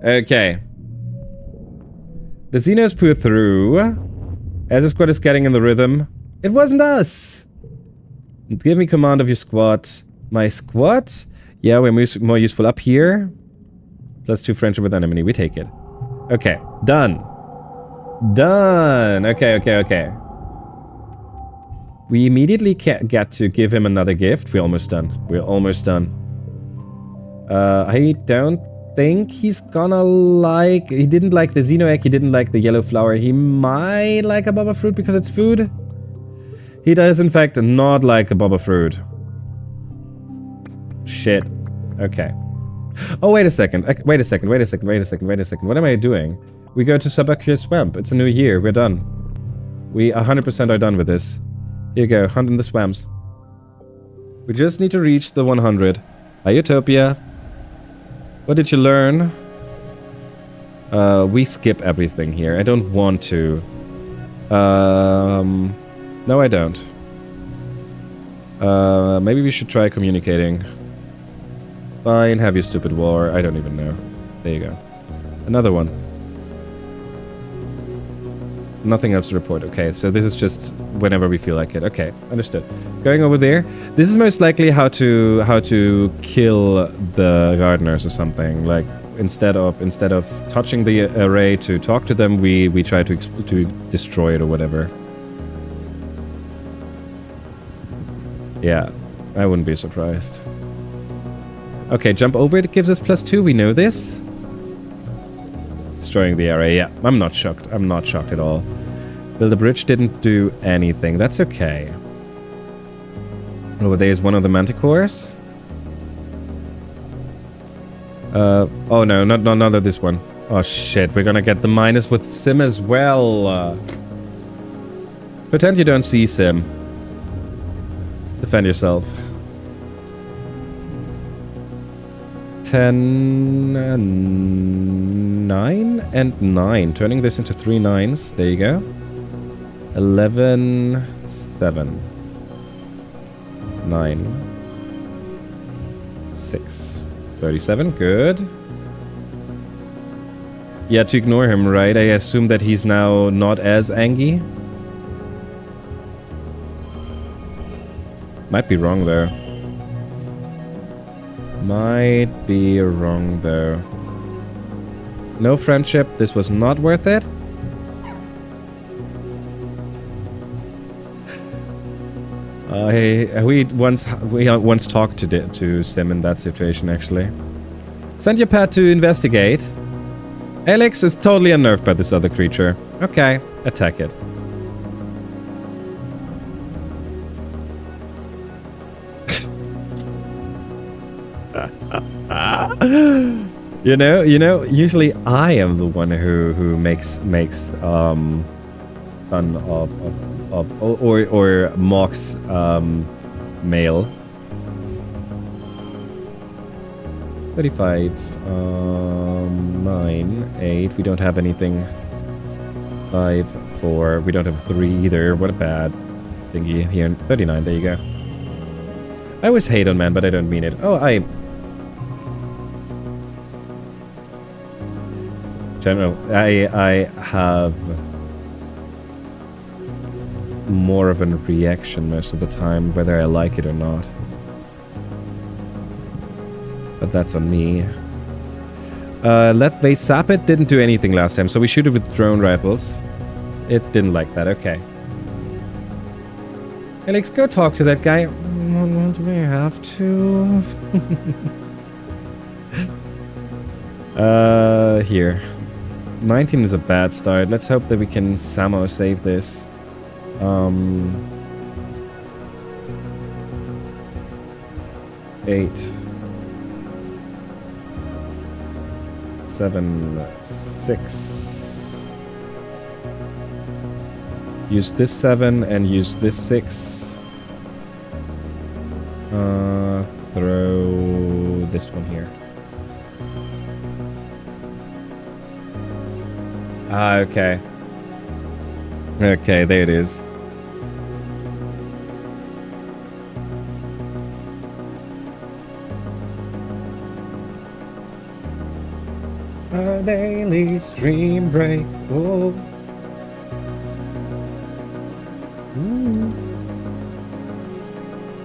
Okay. The Xenos put through. As the squad is getting in the rhythm. It wasn't us! Give me command of your squad. My squad? Yeah, we're more useful up here. +2 friendship with enemy. We take it. Okay. Done. Done. Okay. We immediately get to give him another gift. We're almost done. I don't think he's gonna like... He didn't like the Xeno egg. He didn't like the yellow flower. He might like a baba fruit because it's food. He does, in fact, not like the baba fruit. Shit. Okay. Oh, wait a second. Wait a second. What am I doing? We go to Subaqueous Swamp. It's a new year. We're done. We 100% are done with this. Here you go. Hunt in the swamps. We just need to reach the 100. Utopia. What did you learn? We skip everything here. I don't want to. No, I don't. Maybe we should try communicating. Fine, have your stupid war. I don't even know. There you go. Another one. Nothing else to report. Okay, so this is just whenever we feel like it. Okay, understood. Going over there. This is most likely how to kill the gardeners or something. Like instead of touching the array to talk to them, we try to destroy it or whatever. Yeah, I wouldn't be surprised. Okay, jump over it gives us +2. We know this. Destroying the array. Yeah, I'm not shocked. I'm not shocked at all. Build a bridge didn't do anything. That's okay. Over there is one of the manticores. Oh no, not this one. Oh shit, we're gonna get the minus with Sim as well. Pretend you don't see Sim. Defend yourself. 10, 9, and 9. Turning this into 3 9s. There you go. 11, 7. 9. 6. 37. Good. Yeah, to ignore him, right? I assume that he's now not as angry. Might be wrong, though. Might be wrong, though. No friendship. This was not worth it. We once talked to Sim in that situation, actually. Send your pet to investigate. Alex is totally unnerved by this other creature. Okay, attack it. You know, usually I am the one who makes fun of or mocks male. 35, 9, 8. We don't have anything. 5, 4. We don't have 3 either. What a bad thingy here. 39. There you go. I always hate on man, but I don't mean it. Oh, General, I have more of a reaction most of the time, whether I like it or not. But that's on me. Let they sap it. Didn't do anything last time, so we shoot it with drone rifles. It didn't like that. Okay. Alex, go talk to that guy. Do we have to? Here. 19 is a bad start. Let's hope that we can somehow save this. 8. 7, 6. Use this 7 and use this 6. Throw this one here. Ah, okay. Okay, there it is. A daily stream break. Oh.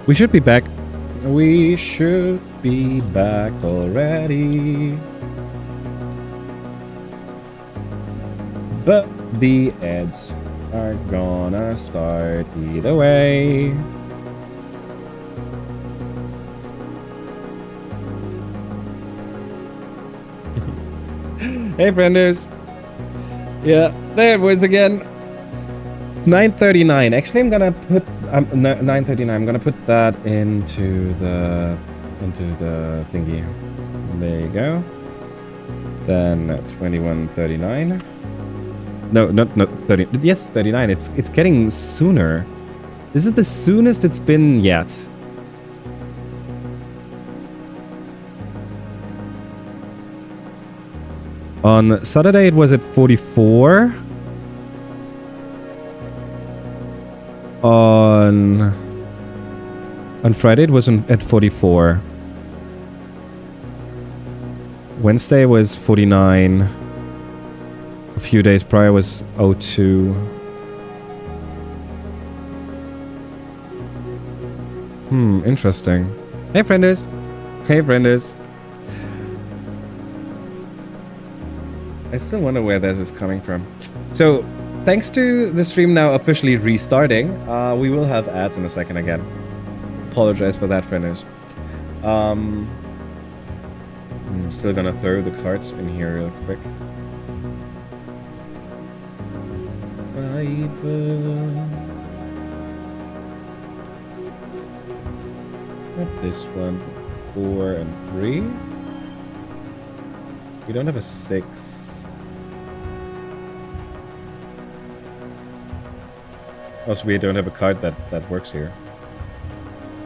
We should be back. We should be back already. But the ads are gonna start either way. Hey, frienders. Yeah, there it was again. 9:39. Actually, I'm gonna put 9:39. I'm gonna put that into the thingy. There you go. Then 21:39. No, not 30. Yes, 39. It's getting sooner. This is the soonest it's been yet. On Saturday it was at 44. On Friday it was at 44. Wednesday was 49. A few days prior was 02. Interesting. Hey, frienders. Hey, frienders. I still wonder where that is coming from. So, thanks to the stream now officially restarting, we will have ads in a second again. Apologize for that, frienders. I'm still gonna throw the cards in here real quick. Not this one. 4 and 3. We don't have a 6. Also, we don't have a card that works here.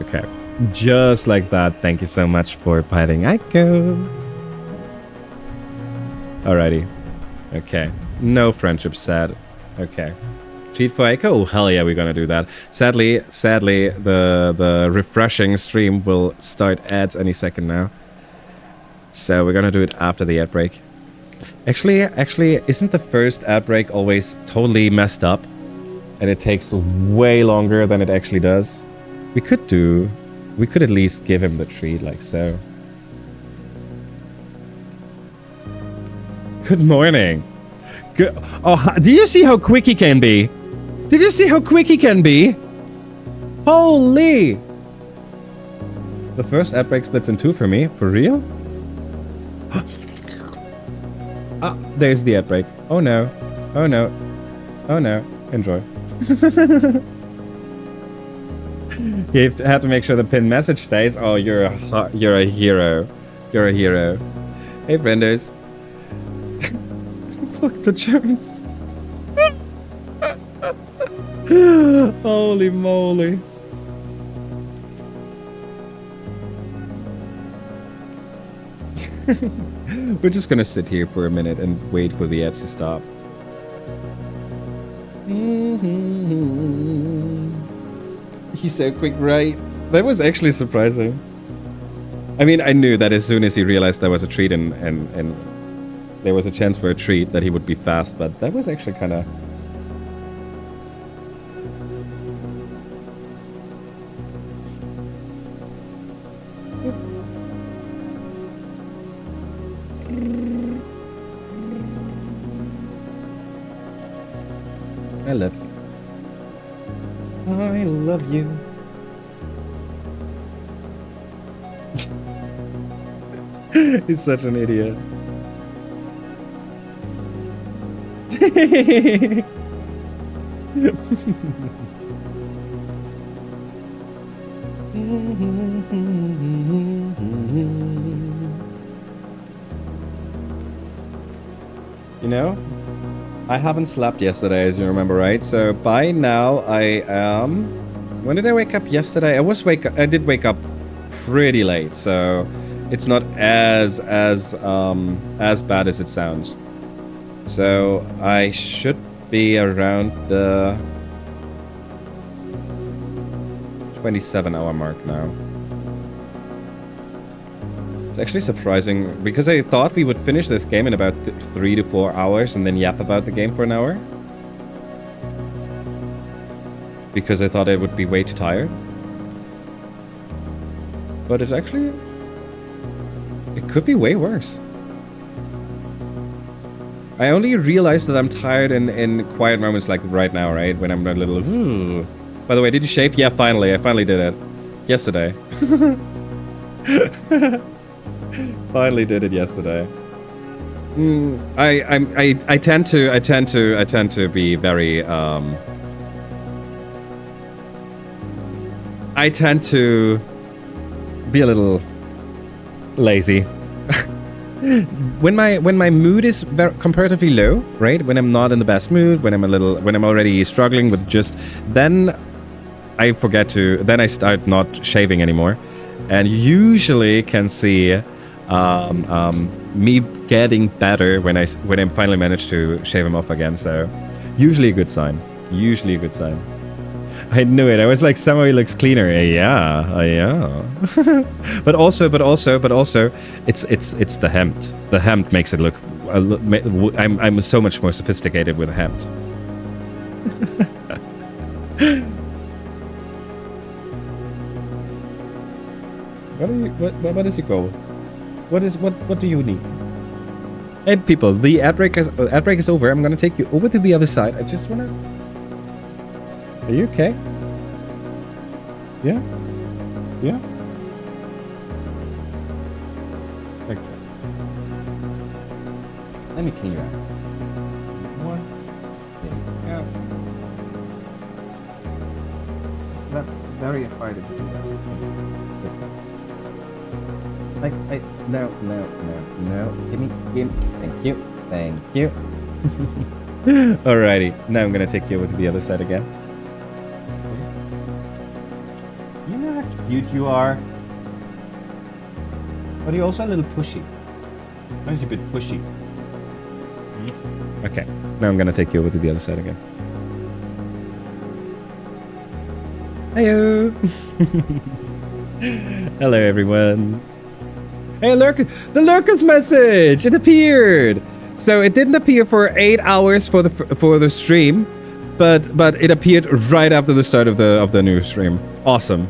Okay. Just like that. Thank you so much for piling Aiko. Alrighty. Okay. No friendship sad. Okay. Treat for Aiko? Oh, hell yeah, we're gonna do that. Sadly, the refreshing stream will start ads any second now. So we're gonna do it after the ad break. Actually, isn't the first ad break always totally messed up? And it takes way longer than it actually does? We could at least give him the treat like so. Good morning. Good. Oh, do you see how quick he can be? Did you see how quick he can be? Holy! The first ad break splits in 2 for me. For real? Ah, there's the ad break. Oh no. Oh no. Oh no. Enjoy. You have to make sure the pinned message stays. Oh, you're a hero. You're a hero. Hey, frienders. Fuck the Germans. Holy moly. We're just gonna sit here for a minute and wait for the ads to stop. He's so quick, right? That was actually surprising. I mean, I knew that as soon as he realized there was a treat and there was a chance for a treat that he would be fast, but that was actually kind of... I love you. I love you. He's such an idiot. You know, I haven't slept yesterday, as you remember, right? So by now I am... When did I wake up yesterday? I did wake up pretty late, so it's not as bad as it sounds. So I should be around the 27-hour mark now. It's actually surprising because I thought we would finish this game in about 3 to 4 hours and then yap about the game for an hour. Because I thought I would be way too tired. But it's actually... it could be way worse. I only realized that I'm tired in quiet moments like right now, right? When I'm a little... Ooh. By the way, did you shave? Yeah, finally. I finally did it. Yesterday. Finally did it yesterday. I tend to be very I tend to be a little lazy. When my mood is comparatively low, right? When I'm not in the best mood, when I'm already struggling with then I forget to, then I start not shaving anymore, and usually can see me getting better when I finally manage to shave him off again. So usually a good sign. Usually a good sign. I knew it. I was like, somehow he looks cleaner. Yeah, yeah. but also, it's the hemp. The hemp makes it look. I'm so much more sophisticated with hemp. What is your goal? What do you need? Hey people, the ad break is over. I'm gonna take you over to the other side. I just wanna. Are you okay? Yeah? Yeah? Okay. Let me clean your eyes. One. There you go. That's very hard to do. No. Give me. Thank you. Alrighty. Now I'm gonna take you over to the other side again. You know how cute you are? But you're also a little pushy. Why is you a bit pushy? Okay. Now I'm gonna take you over to the other side again. Heyo! Hello everyone. Hey, the Lurker's message! It appeared! So it didn't appear for 8 hours for the stream, but it appeared right after the start of the new stream. Awesome.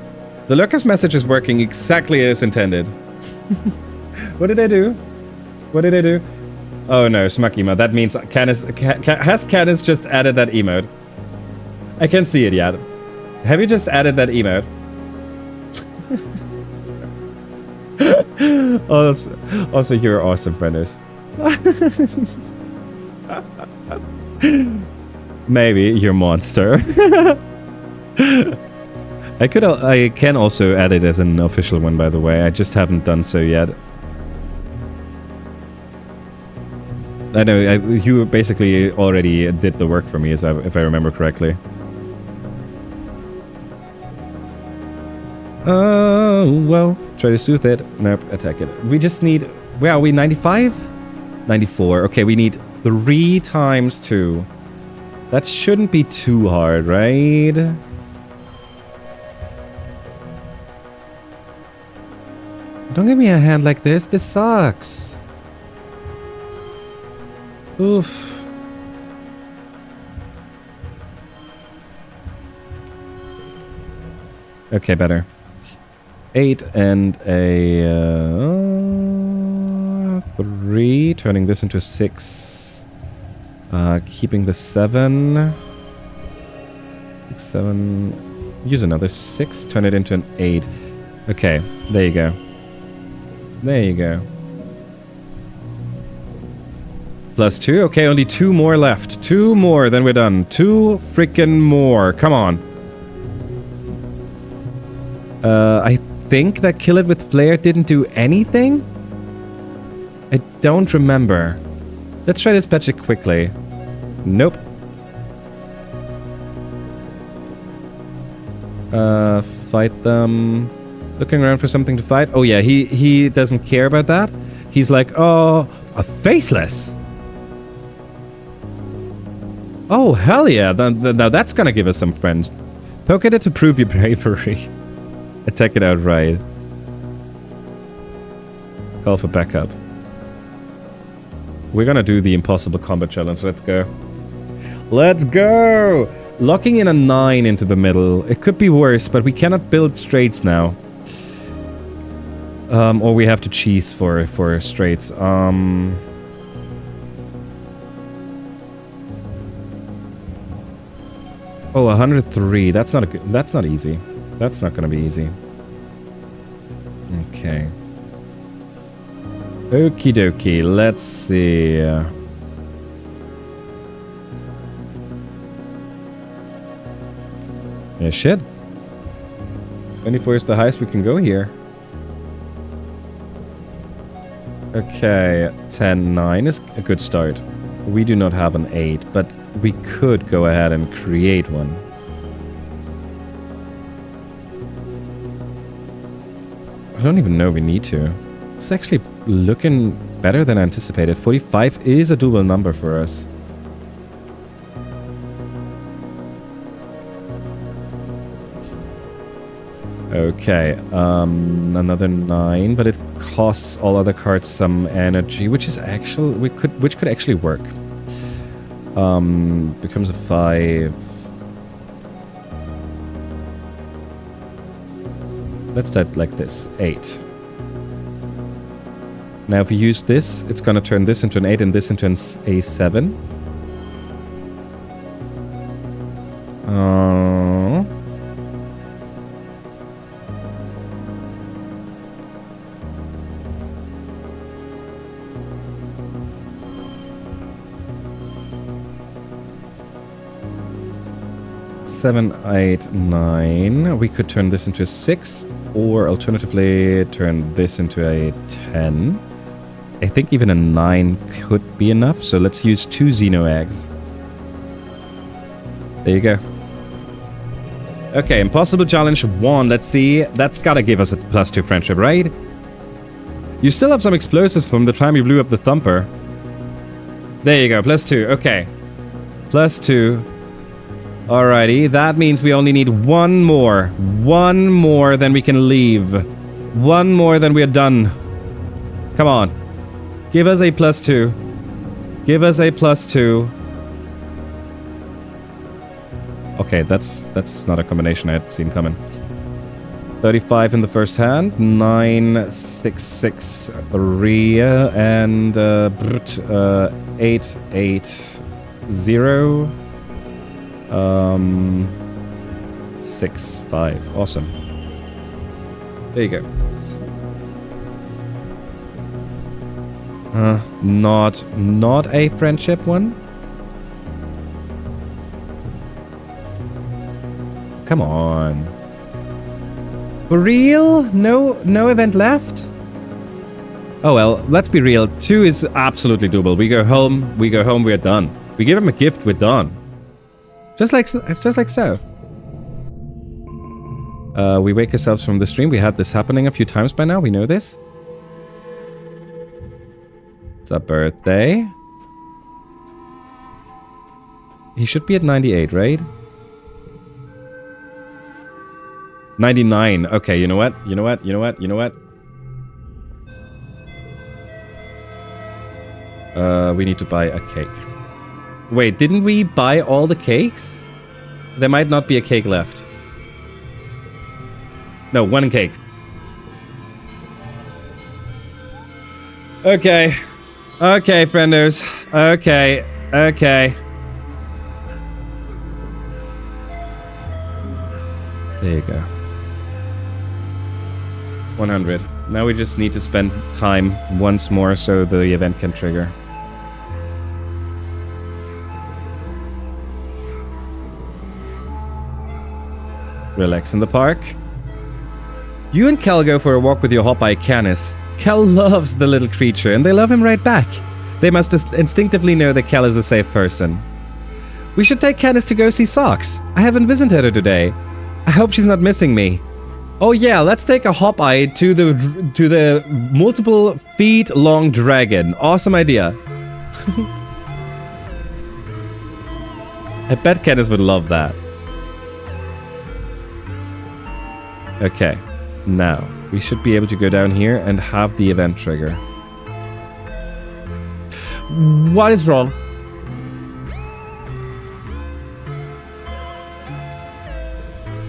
The Lurker's message is working exactly as intended. What did I do? Oh no, Smuck emote. That means has Canis just added that emote? I can't see it yet. Have you just added that emote? Also, you're awesome, frienders. Maybe you're monster. I can also add it as an official one, by the way. I just haven't done so yet. I know you basically already did the work for me, if I remember correctly. Oh, well, try to soothe it. Nope, attack it. We just need... Where are we? 95? 94. Okay, we need 3 times 2. That shouldn't be too hard, right? Don't give me a hand like this. This sucks. Oof. Okay, better. 8 and a 3, turning this into 6. Keeping the 7. 6, 7. Use another 6, turn it into an 8. Okay, there you go. There you go. Plus 2. Okay, only 2 more left. 2 more, then we're done. 2 freaking more. Come on. I think that Kill It With Flair didn't do anything? I don't remember. Let's try this patch it quickly. Nope. Fight them. Looking around for something to fight. Oh yeah, he doesn't care about that. He's like, oh, a faceless. Oh, hell yeah. Now that's gonna give us some friends. Poke at it to prove your bravery. Attack it outright. Call for backup. We're gonna do the impossible combat challenge. Let's go. Let's go! Locking in a 9 into the middle. It could be worse, but we cannot build straights now. Or we have to cheese for straights. Oh, 103. That's not easy. That's not gonna be easy. Okay. Okie dokie. Let's see. Yeah, shit. 24 is the highest we can go here. Okay, 10-9 is a good start. We do not have an 8, but we could go ahead and create one. I don't even know if we need to. It's actually looking better than anticipated. 45 is a doable number for us. Okay, another 9, but it costs all other cards some energy, which is actually which could actually work. Becomes a 5. Let's start like this. 8. Now if we use this, it's gonna turn this into an 8 and this into an A7. Seven, 8, 9. We could turn this into a 6, or alternatively turn this into a 10. I think even a 9 could be enough, so let's use 2 Xeno eggs. There you go. Okay, impossible challenge 1. Let's see. That's gotta give us a +2 friendship, right? You still have some explosives from the time you blew up the thumper. There you go, +2. Okay. +2. Alrighty, that means we only need one more. One more, then we can leave. One more, then we're done. Come on. Give us a +2. Give us a +2. Okay, that's not a combination I had seen coming. 35 in the first hand. 9, 6, 6, 3, and 8, 8, 0. 6, 5. Awesome. There you go. Not a friendship one. Come on. For real? No event left? Oh well, let's be real. 2 is absolutely doable. We go home, we're done. We give him a gift, we're done. Just like so. We wake ourselves from the stream. We had this happening a few times by now. We know this. It's a birthday. He should be at 98, right? 99. Okay, you know what? We need to buy a cake. Wait, didn't we buy all the cakes? There might not be a cake left. No, 1 cake. Okay. Okay, friendos. Okay. There you go. 100. Now we just need to spend time once more so the event can trigger. Relax in the park. You and Kel go for a walk with your hot-eye Canis. Kel loves the little creature, and they love him right back. They must instinctively know that Kel is a safe person. We should take Canis to go see Socks. I haven't visited her today. I hope she's not missing me. Oh yeah, let's take a hop eye to the multiple feet long dragon. Awesome idea. I bet Kenneth would love that. Okay, now we should be able to go down here and have the event trigger. What is wrong?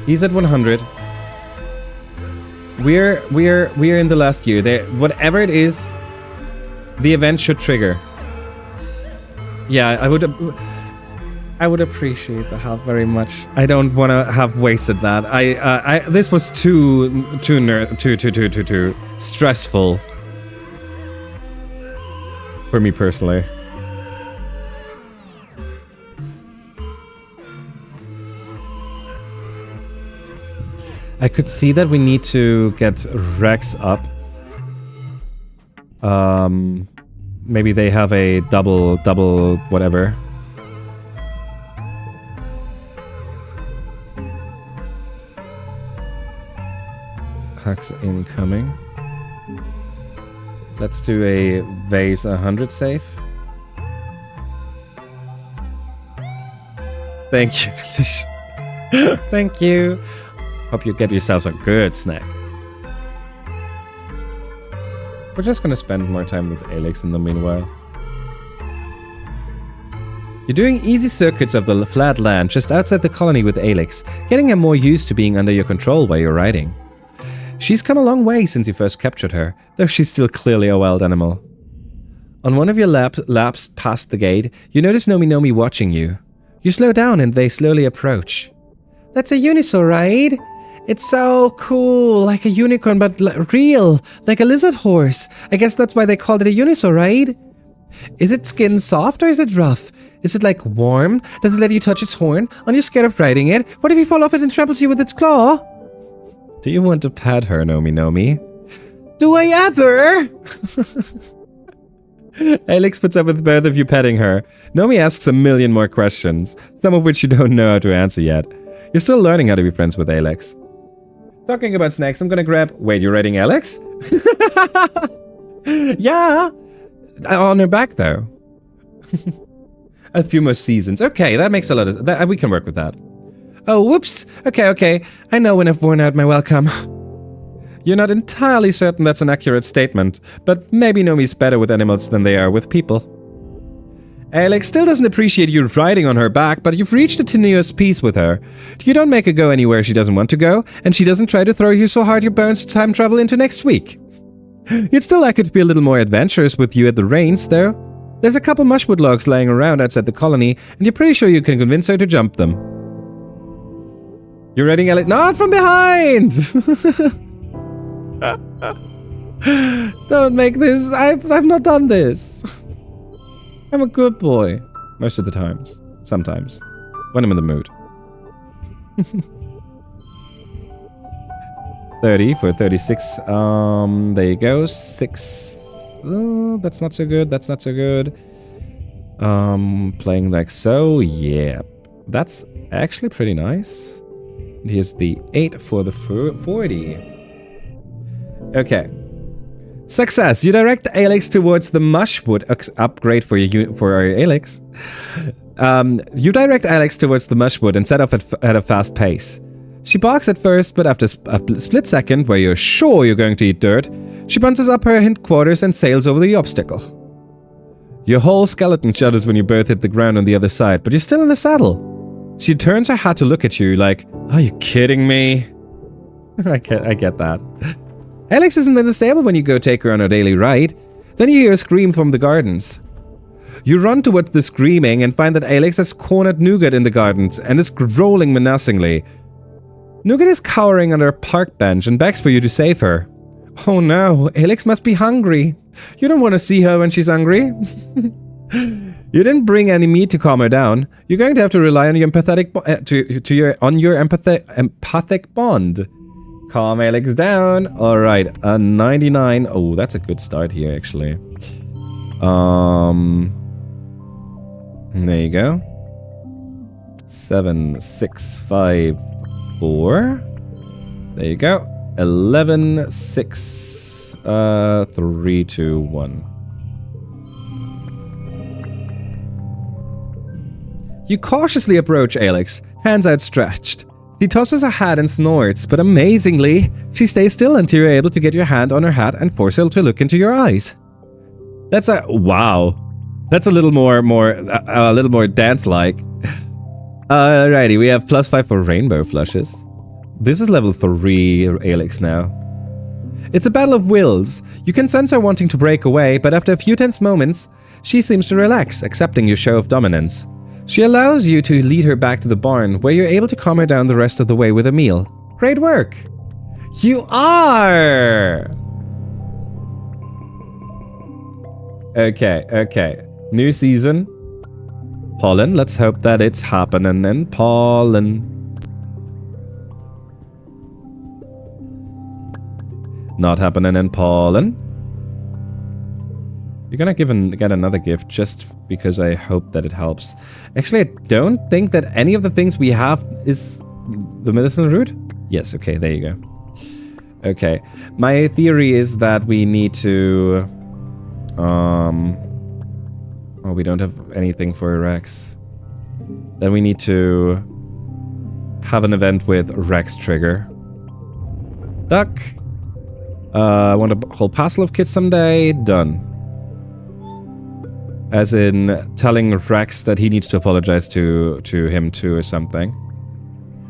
He's at 100. We're in the last queue. There, whatever it is, the event should trigger. Yeah, I would appreciate the help very much. I don't want to have wasted that. This was too stressful for me personally. I could see that we need to get Rex up. Maybe they have a double whatever. Hacks incoming. Let's do a base 100 safe. Thank you. Thank you. Hope you get yourselves a good snack. We're just gonna spend more time with Alex in the meanwhile. You're doing easy circuits of the flat land just outside the colony with Alex, getting her more used to being under your control while you're riding. She's come a long way since you first captured her, though she's still clearly a wild animal. On one of your laps past the gate, you notice Nomi watching you. You slow down and they slowly approach. That's a unisaur, right? It's so cool, like a unicorn, but real, like a lizard horse. I guess that's why they called it a unisaur, right? Is its skin soft or is it rough? Is it like warm? Does it let you touch its horn? Aren't you scared of riding it? What if you fall off it and tramples you with its claw? Do you want to pat her, Nomi? Do I ever? Alex puts up with both of you petting her. Nomi asks a million more questions, some of which you don't know how to answer yet. You're still learning how to be friends with Alex. Talking about snacks, I'm gonna grab... Wait, you're rating Alex? Yeah! On her back, though. A few more seasons. Okay, that makes a lot of... we can work with that. Oh, whoops! Okay. I know when I've worn out my welcome. You're not entirely certain that's an accurate statement, but maybe Nomi's better with animals than they are with people. Alex still doesn't appreciate you riding on her back, but you've reached a tenuous peace with her. You don't make her go anywhere she doesn't want to go, and she doesn't try to throw you so hard you burns time travel into next week. You'd still like her to be a little more adventurous with you at the reins, though. There's a couple mushwood logs laying around outside the colony, and you're pretty sure you can convince her to jump them. You're riding Alex... Not from behind! Don't make this... I've not done this. I'm a good boy. Most of the times. Sometimes. When I'm in the mood. 30 for 36. There you go. 6. Oh, that's not so good. That's not so good. Playing like so. Yeah. That's actually pretty nice. And here's the 8 for the 40. Okay. Success! You direct Alex towards the mushwood upgrade for our Alex. You direct Alex towards the mushwood and set off at a fast pace. She barks at first, but after a split second, where you're sure you're going to eat dirt, she bounces up her hindquarters and sails over the obstacle. Your whole skeleton shudders when you both hit the ground on the other side, but you're still in the saddle. She turns her hat to look at you like, are you kidding me? I get that. Alex isn't in the stable when you go take her on her daily ride. Then you hear a scream from the gardens. You run towards the screaming and find that Alex has cornered Nougat in the gardens and is growling menacingly. Nougat is cowering under a park bench and begs for you to save her. Oh no, Alex must be hungry. You don't want to see her when she's hungry. You didn't bring any meat to calm her down. You're going to have to rely on your empathic empathic bond. Calm Alex down. Alright, a 99. Oh, that's a good start here, actually. There you go. 7, 6, 5, 4. There you go. 11, 6, 3, 2, 1. You cautiously approach Alex, hands outstretched. She tosses her hat and snorts, but amazingly, she stays still until you're able to get your hand on her hat and force her to look into your eyes. That's a wow. That's a little more dance-like. Alrighty, we have +5 for rainbow flushes. This is level 3 Alex now. It's a battle of wills. You can sense her wanting to break away, but after a few tense moments, she seems to relax, accepting your show of dominance. She allows you to lead her back to the barn, where you're able to calm her down the rest of the way with a meal. Great work! You are! Okay. New season. Pollen, let's hope that it's happening in pollen. Not happening in pollen. You're gonna get another gift just because I hope that it helps. Actually, I don't think that any of the things we have is the medicinal root. Yes, okay, there you go. Okay, my theory is that we need to... Oh, we don't have anything for Rex. Then we need to have an event with Rex trigger. Duck. I want a whole parcel of kits someday. Done. As in telling Rex that he needs to apologize to him too or something.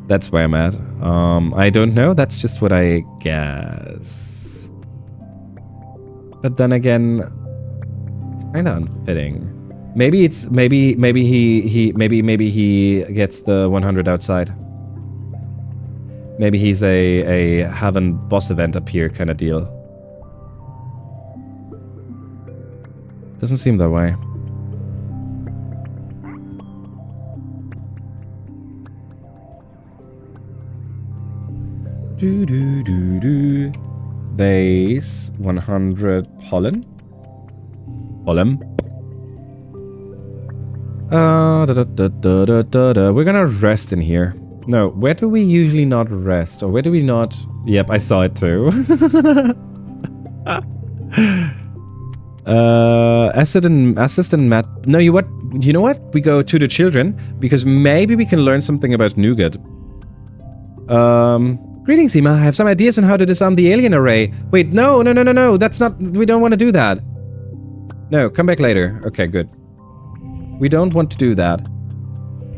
That's where I'm at. I don't know. That's just what I guess. But then again, kind of unfitting. Maybe it's maybe he gets the 100 outside. Maybe he's a have a boss event up here kind of deal. Doesn't seem that way. Base 100 pollen. We're gonna rest in here. No, where do we usually not rest? Or where do we not... Yep, I saw it too. Assistant Matt... No, you know what? We go to the children, because maybe we can learn something about nougat. Greetings, Ema. I have some ideas on how to disarm the alien array. Wait, no. That's not... We don't want to do that. No, come back later. Okay, good. We don't want to do that.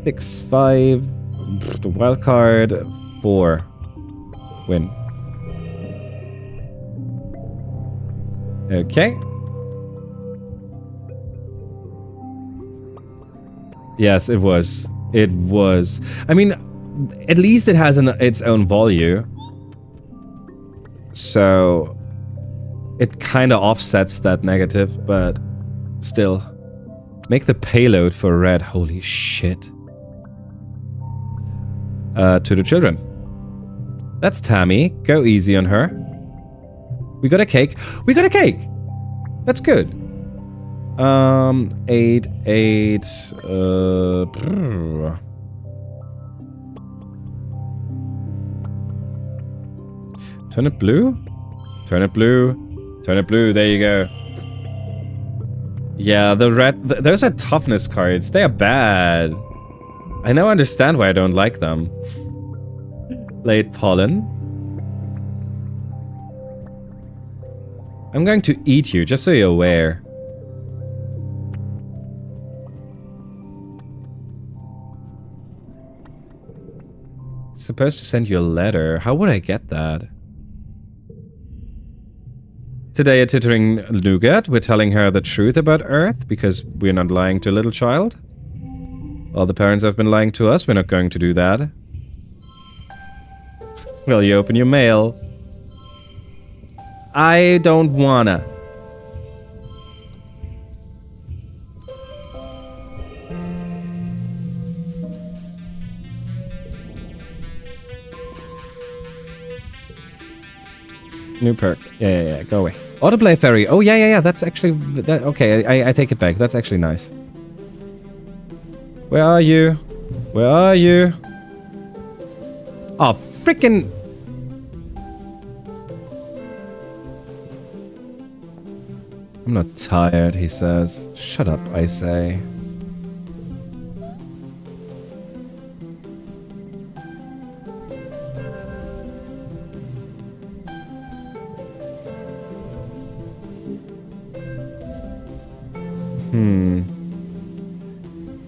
6, 5... The wild card 4. Win. Okay. Yes, it was. It was. I mean, at least it has its own value. So it kind of offsets that negative, but still. Make the payload for red. Holy shit. To the children. That's Tammy. Go easy on her. We got a cake. We got a cake! That's good. 8, 8, Turn it blue? Turn it blue. Turn it blue. There you go. Yeah, the red... those are toughness cards. They are bad. I now understand why I don't like them. Late pollen. I'm going to eat you, just so you're aware. Supposed to send you a letter. How would I get that? Today at Tittering Nougat, we're telling her the truth about Earth, because we're not lying to a little child. All the parents have been lying to us, we're not going to do that. Will you open your mail? I don't wanna. New perk. Yeah, go away. Autoplay Ferry. Oh, yeah, that's actually... okay, I take it back. That's actually nice. Where are you? Where are you? Oh, frickin'... I'm not tired, he says. Shut up, I say.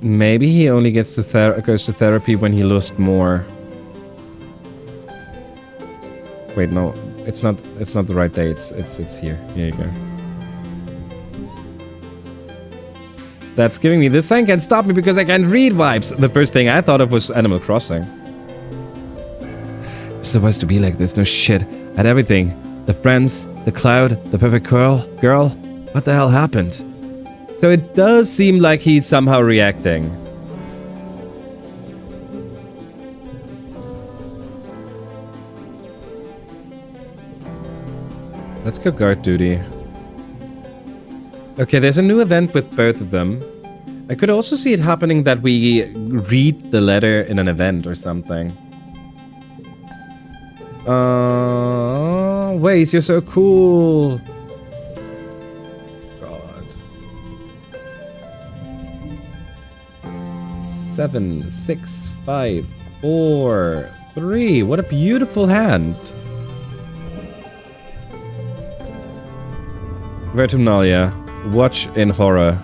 Maybe he only goes to therapy when he lost more. Wait, no, it's not the right day. It's here. Here you go. That's giving me this sign can't stop me because I can't read vibes. The first thing I thought of was Animal Crossing. It's supposed to be like this, no shit. I had everything. The friends, the cloud, the perfect girl. What the hell happened? So it does seem like he's somehow reacting. Let's go guard duty. Okay, there's a new event with both of them. I could also see it happening that we read the letter in an event or something. Waze, you're so cool. God. 7, 6, 5, 4, 3. What a beautiful hand. Vertumna, watch in horror.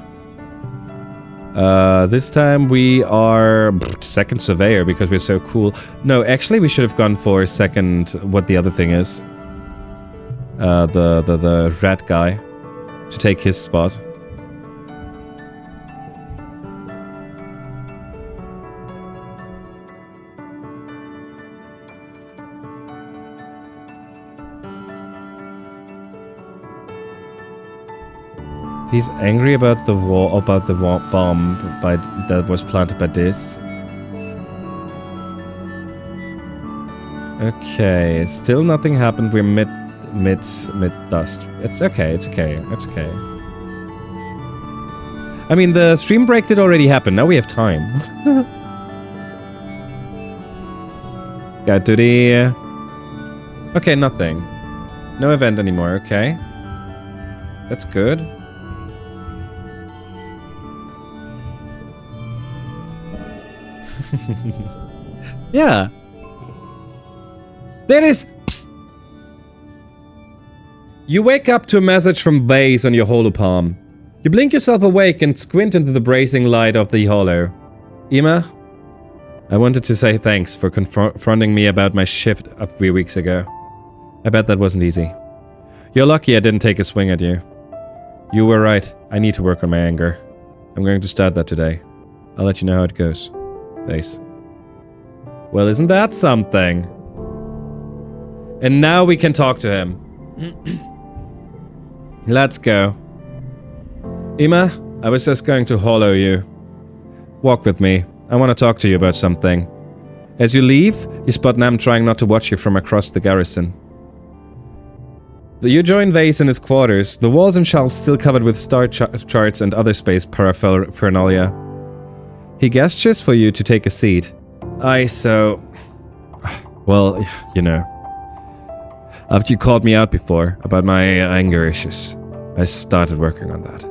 This time we are second surveyor because we're so cool. No, actually we should have gone for second, what the other thing is. The rat guy. To take his spot. He's angry about the bomb that was planted by this. Okay, still nothing happened. We're mid dust. It's okay. It's okay. It's okay. I mean, the stream break did already happen. Now we have time. Got to the. Okay, nothing. No event anymore. Okay, that's good. Yeah. There it is. You wake up to a message from Vase on your hollow palm. You blink yourself awake and squint into the blazing light of the hollow. Ima, I wanted to say thanks for confronting me about my shift a few weeks ago. I bet that wasn't easy. You're lucky I didn't take a swing at you. You were right. I need to work on my anger. I'm going to start that today. I'll let you know how it goes. Vase. Well, isn't that something? And now we can talk to him. Let's go. Ima, I was just going to hollow you. Walk with me. I want to talk to you about something. As you leave, you spot Nam trying not to watch you from across the garrison. You join Vase in his quarters, the walls and shelves still covered with star charts and other space paraphernalia. He gestures for you to take a seat. Well, you know. After you called me out before about my anger issues, I started working on that.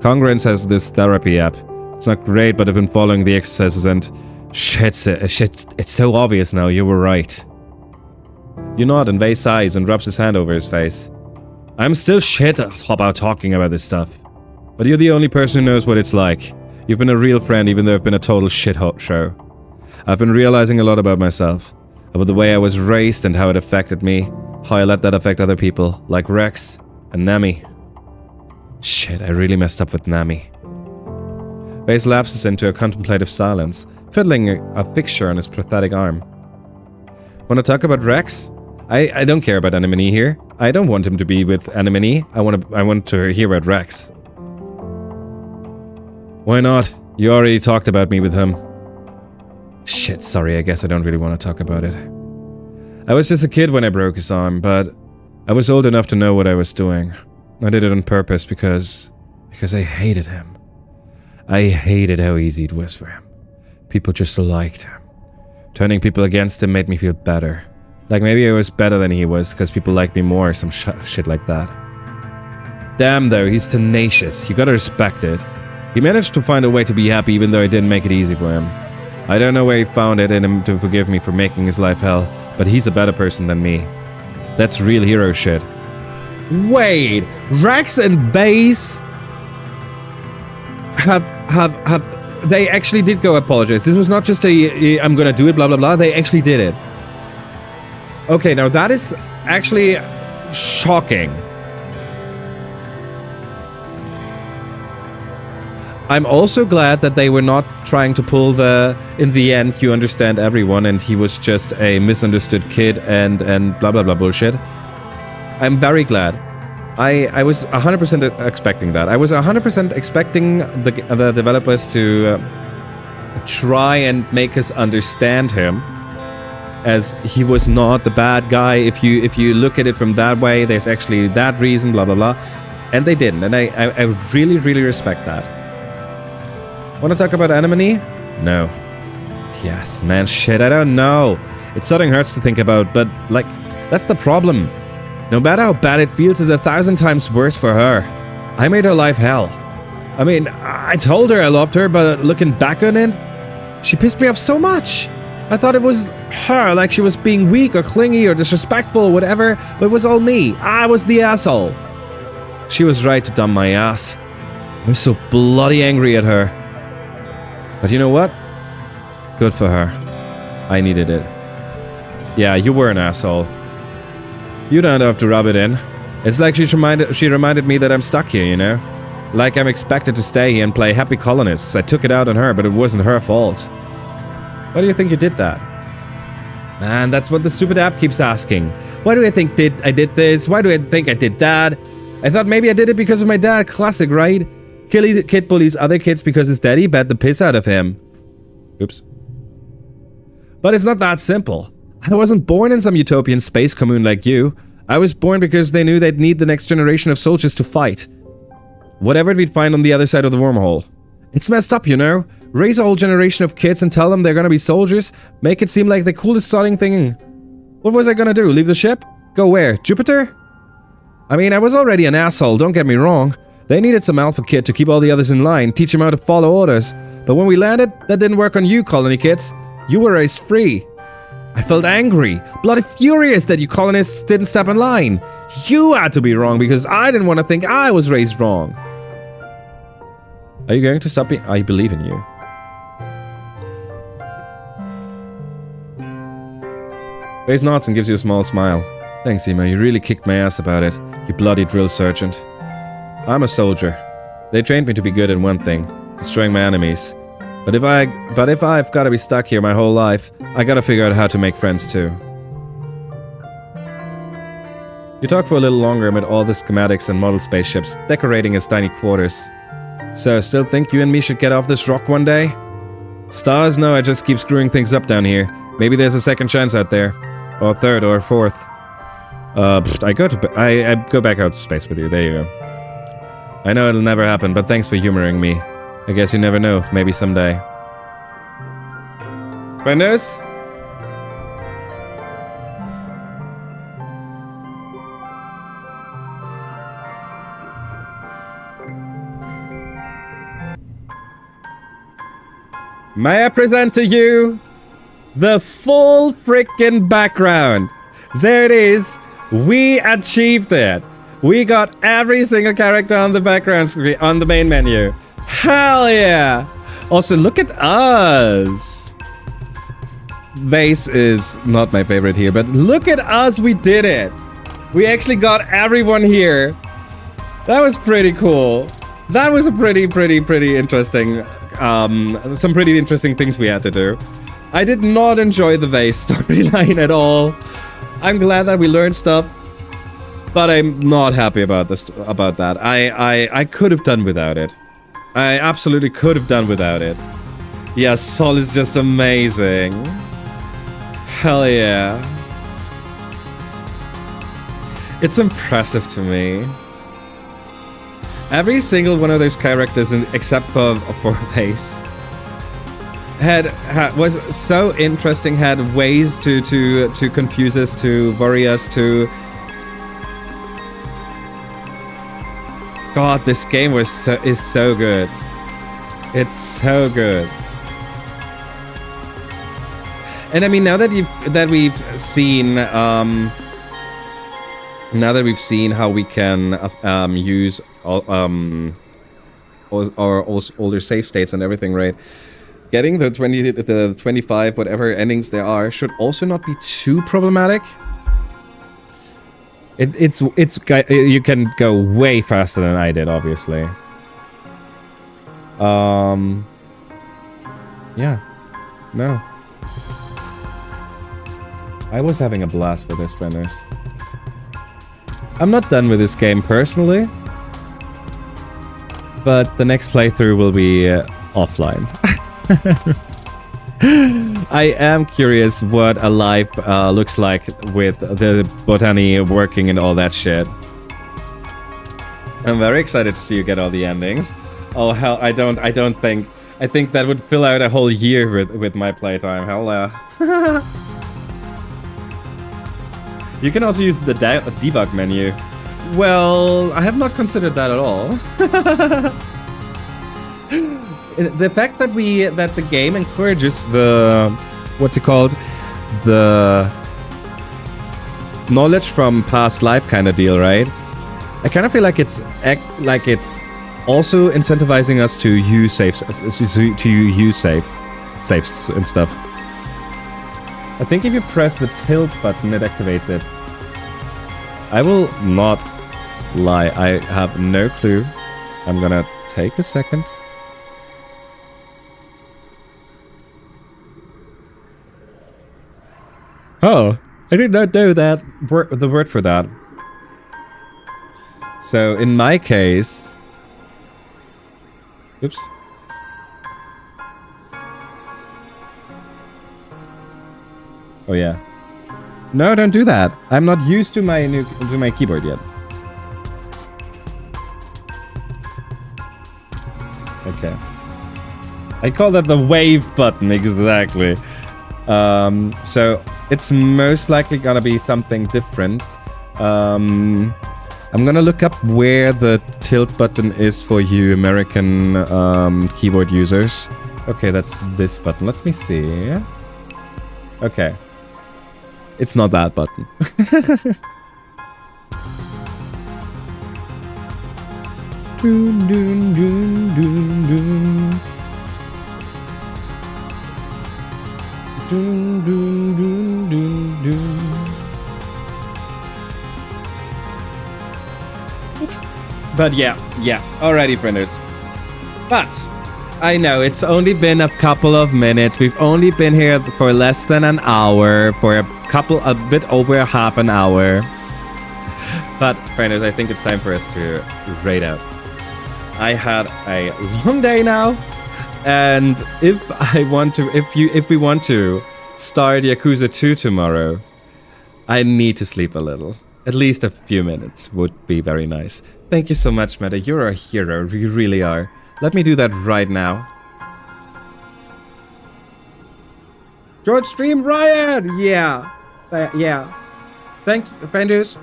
Congruence has this therapy app. It's not great, but I've been following the exercises and it's so obvious now, you were right. You nod and Vase sighs and rubs his hand over his face. I'm still shit about talking about this stuff. But you're the only person who knows what it's like. You've been a real friend even though I've been a total shithole show. I've been realizing a lot about myself. About the way I was raised and how it affected me. How I let that affect other people, like Rex and Nami. Shit, I really messed up with Nami. Vase lapses into a contemplative silence, fiddling a fixture on his prosthetic arm. Wanna talk about Rex? I don't care about Anemone here. I don't want him to be with Anemone. I want to hear about Rex. Why not? You already talked about me with him. Shit, sorry, I guess I don't really want to talk about it. I was just a kid when I broke his arm, but I was old enough to know what I was doing. I did it on purpose because I hated him. I hated how easy it was for him. People just liked him. Turning people against him made me feel better. Like maybe I was better than he was because people liked me more, some shit like that. Damn though, he's tenacious. You gotta respect it. He managed to find a way to be happy even though I didn't make it easy for him. I don't know where he found it in him to forgive me for making his life hell, but he's a better person than me. That's real hero shit. Wait, Rex and Vase have they actually did go apologize. This was not just a I'm gonna do it, blah blah blah. They actually did it. Okay, now that is actually shocking. I'm also glad that they were not trying to pull the, in the end, you understand everyone and he was just a misunderstood kid and blah blah blah bullshit. I'm very glad. I was 100% expecting that. I was 100% expecting the developers to try and make us understand him, as he was not the bad guy. If you look at it from that way, there's actually that reason, blah blah blah, and they didn't, and I really respect that. Want to talk about Anemone? No. Yes, man, shit, I don't know. It suddenly hurts to think about, but like, that's the problem. No matter how bad it feels, it's 1,000 times worse for her. I made her life hell. I mean, I told her I loved her, but looking back on it, she pissed me off so much. I thought it was her, like she was being weak or clingy or disrespectful or whatever, but it was all me. I was the asshole. She was right to dump my ass. I was so bloody angry at her. But you know what? Good for her. I needed it. Yeah, you were an asshole. You don't have to rub it in. It's like she reminded me that I'm stuck here, you know? Like I'm expected to stay here and play happy colonists. I took it out on her, but it wasn't her fault. Why do you think you did that? Man, that's what the stupid app keeps asking. Why do I think I did this? Why do I think I did that? I thought maybe I did it because of my dad. Classic, right? Kid bullies other kids because his daddy bet the piss out of him. Oops. But it's not that simple. I wasn't born in some utopian space commune like you. I was born because they knew they'd need the next generation of soldiers to fight. Whatever we'd find on the other side of the wormhole. It's messed up, you know? Raise a whole generation of kids and tell them they're gonna be soldiers, make it seem like the coolest starting thing. What was I gonna do? Leave the ship? Go where? Jupiter? I mean, I was already an asshole, don't get me wrong. They needed some alpha kid to keep all the others in line, teach them how to follow orders. But when we landed, that didn't work on you, colony kids. You were raised free. I felt angry, bloody furious that you colonists didn't step in line. You had to be wrong because I didn't want to think I was raised wrong. Are you going to stop being? I believe in you. Face nods and gives you a small smile. Thanks, Ema, you really kicked my ass about it, you bloody drill sergeant. I'm a soldier. They trained me to be good at one thing, destroying my enemies. But if I've got to be stuck here my whole life, I gotta figure out how to make friends too. You talk for a little longer amid all the schematics and model spaceships, decorating his tiny quarters. So, still think you and me should get off this rock one day? Stars know I just keep screwing things up down here. Maybe there's a second chance out there. Or third, or fourth. I go back out to space with you, there you go. I know it'll never happen, but thanks for humoring me. I guess you never know, maybe someday. Friendos? May I present to you the full frickin' background? There it is. We achieved it. We got every single character on the background screen, on the main menu. Hell yeah! Also, look at us. Vase is not my favorite here, but look at us, we did it. We actually got everyone here. That was pretty cool. That was a pretty interesting, some pretty interesting things we had to do. I did not enjoy the Vase storyline at all. I'm glad that we learned stuff, but I'm not happy about that. I could have done without it. I absolutely could have done without it. Yeah, Sol is just amazing. Hell yeah. It's impressive to me. Every single one of those characters, except for Vase, was so interesting, had ways to confuse us, to worry us, to God, this game is so good. It's so good. And I mean, now that we've seen how we can use our older save states and everything, right? Getting the 20, the 25, whatever endings there are, should also not be too problematic. It's you can go way faster than I did, obviously. Yeah. No. I was having a blast with this, frienders. I'm not done with this game personally, but the next playthrough will be offline. I am curious what a life looks like with the botany working and all that shit. I'm very excited to see you get all the endings. Oh hell, I think that would fill out a whole year with my playtime. Hell yeah. You can also use the debug menu. Well, I have not considered that at all. The fact that the game encourages the what's it called, the knowledge from past life kind of deal, right? I kind of feel like it's also incentivizing us to use safes, safes and stuff. I think if you press the tilt button, it activates it. I will not lie, I have no clue. I'm gonna take a second. Oh, I did not know that the word for that. So in my case, oops. Oh yeah. No, don't do that. I'm not used to my keyboard yet. Okay. I call that the wave button, exactly. So it's most likely gonna be something different. I'm gonna look up where the tilt button is for you American keyboard users. Okay, that's this button. Let me see. Okay. It's not that button. Doon, doon, doon, doon, doon. Doon, doon, doon, doon, doon. But yeah. Alrighty, frienders. But I know it's only been a couple of minutes. We've only been here for less than an hour, for a bit over half an hour. But frienders, I think it's time for us to raid out. I had a long day now, and if we want to start Yakuza 2 tomorrow, I need to sleep a little. At least a few minutes would be very nice. Thank you so much, Meta. You're a hero. You really are. Let me do that right now. George Stream Ryan! Yeah. Thanks, frienders.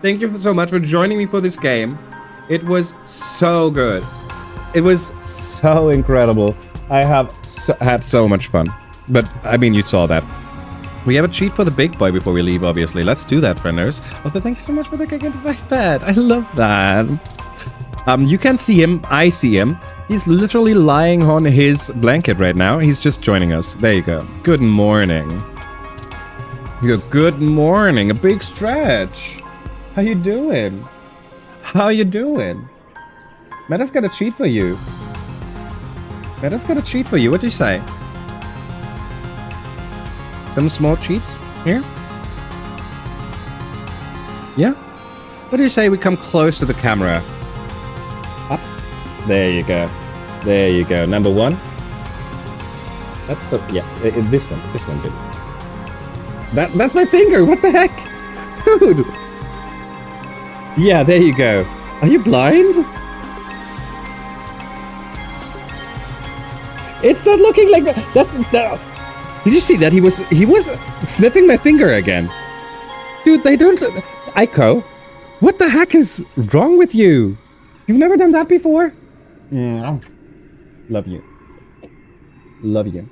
Thank you so much for joining me for this game. It was so good. It was so incredible. I have had so much fun. But, I mean, you saw that. We have a treat for the big boy before we leave, obviously. Let's do that, frienders. Also, thank you so much for the gigantic bed. I love that. You can see him. I see him. He's literally lying on his blanket right now. He's just joining us. There you go. Good morning. Good morning. A big stretch. How you doing? How you doing? Meta's got a treat for you. Meta's got a treat for you. What do you say? Some small treats here? Yeah? What do you say we come close to the camera? Up. There you go. There you go. Number one. That's the... Yeah, this one. This one, dude. That's my finger. What the heck? Dude. Yeah, there you go. Are you blind? It's not looking like that. That's not... Did you see that? He was sniffing my finger again. Dude, they don't... Aiko, what the heck is wrong with you? You've never done that before? Love you. Love you.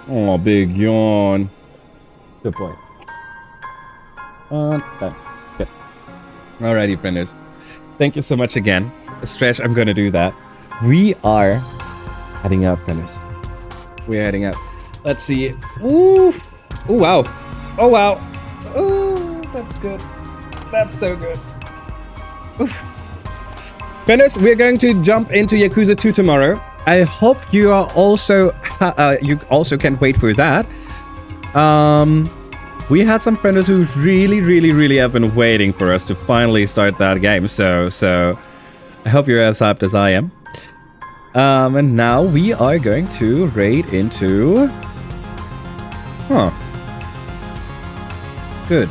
Oh, big yawn. Good boy. Okay. Good. Alrighty, frienders. Thank you so much again. Stretch, I'm gonna do that. We are heading out, frienders. We're heading out. Let's see. Ooh. Oh, wow. Oh, wow. Oh, that's good. That's so good. Oof. Frienders, we're going to jump into Yakuza 2 tomorrow. I hope you are also you also can't wait for that. We had some friends who really have been waiting for us to finally start that game. So I hope you're as hyped as I am. And now we are going to raid into. Good.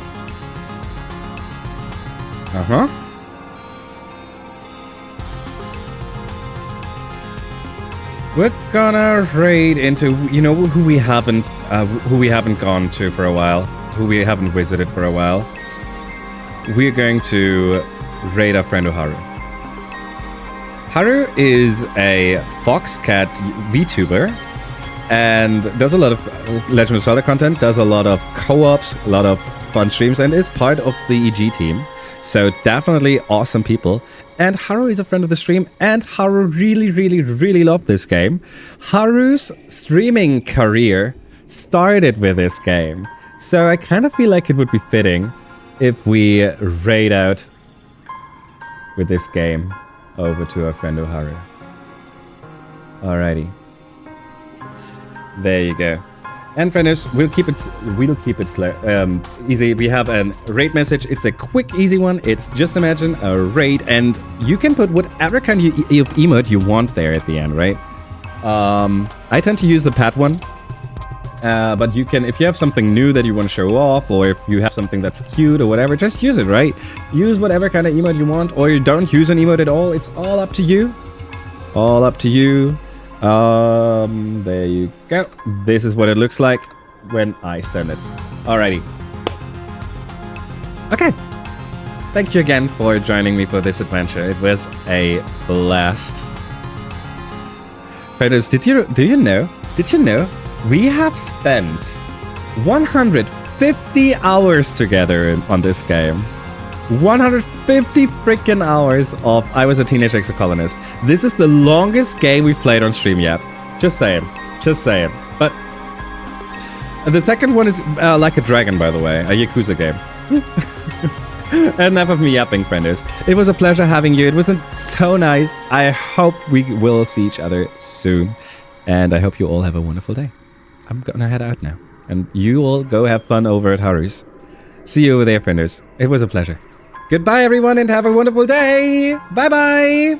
We're gonna raid into, you know, who we haven't gone to for a while, who we haven't visited for a while. We're going to raid our friend Haru. Haru is a Foxcat VTuber and does a lot of Legend of Zelda content, does a lot of co-ops, a lot of fun streams, and is part of the EG team. So definitely awesome people. And Haru is a friend of the stream, and Haru really loved this game. Haru's streaming career started with this game. So I kind of feel like it would be fitting if we raid out with this game over to our friend Haru. Alrighty. There you go. And friends, we'll keep it easy. We have a raid message. It's a quick, easy one. It's just imagine a raid, and you can put whatever kind of emote you want there at the end, right? I tend to use the pat one, but you can, if you have something new that you want to show off, or if you have something that's cute or whatever, just use it, right? Use whatever kind of emote you want, or you don't use an emote at all. It's all up to you. All up to you. There you go. This is what it looks like when I send it. Alrighty. Okay. Thank you again for joining me for this adventure. It was a blast. Friends, did you know we have spent 150 hours together on this game. 150 freaking hours of I Was a Teenage Exocolonist. This is the longest game we've played on stream yet. Just saying. Just saying. But the second one is Like a Dragon, by the way. A Yakuza game. Enough of me yapping, frienders. It was a pleasure having you. It was so nice. I hope we will see each other soon. And I hope you all have a wonderful day. I'm gonna head out now. And you all go have fun over at Haru's. See you over there, frienders. It was a pleasure. Goodbye, everyone, and have a wonderful day. Bye-bye.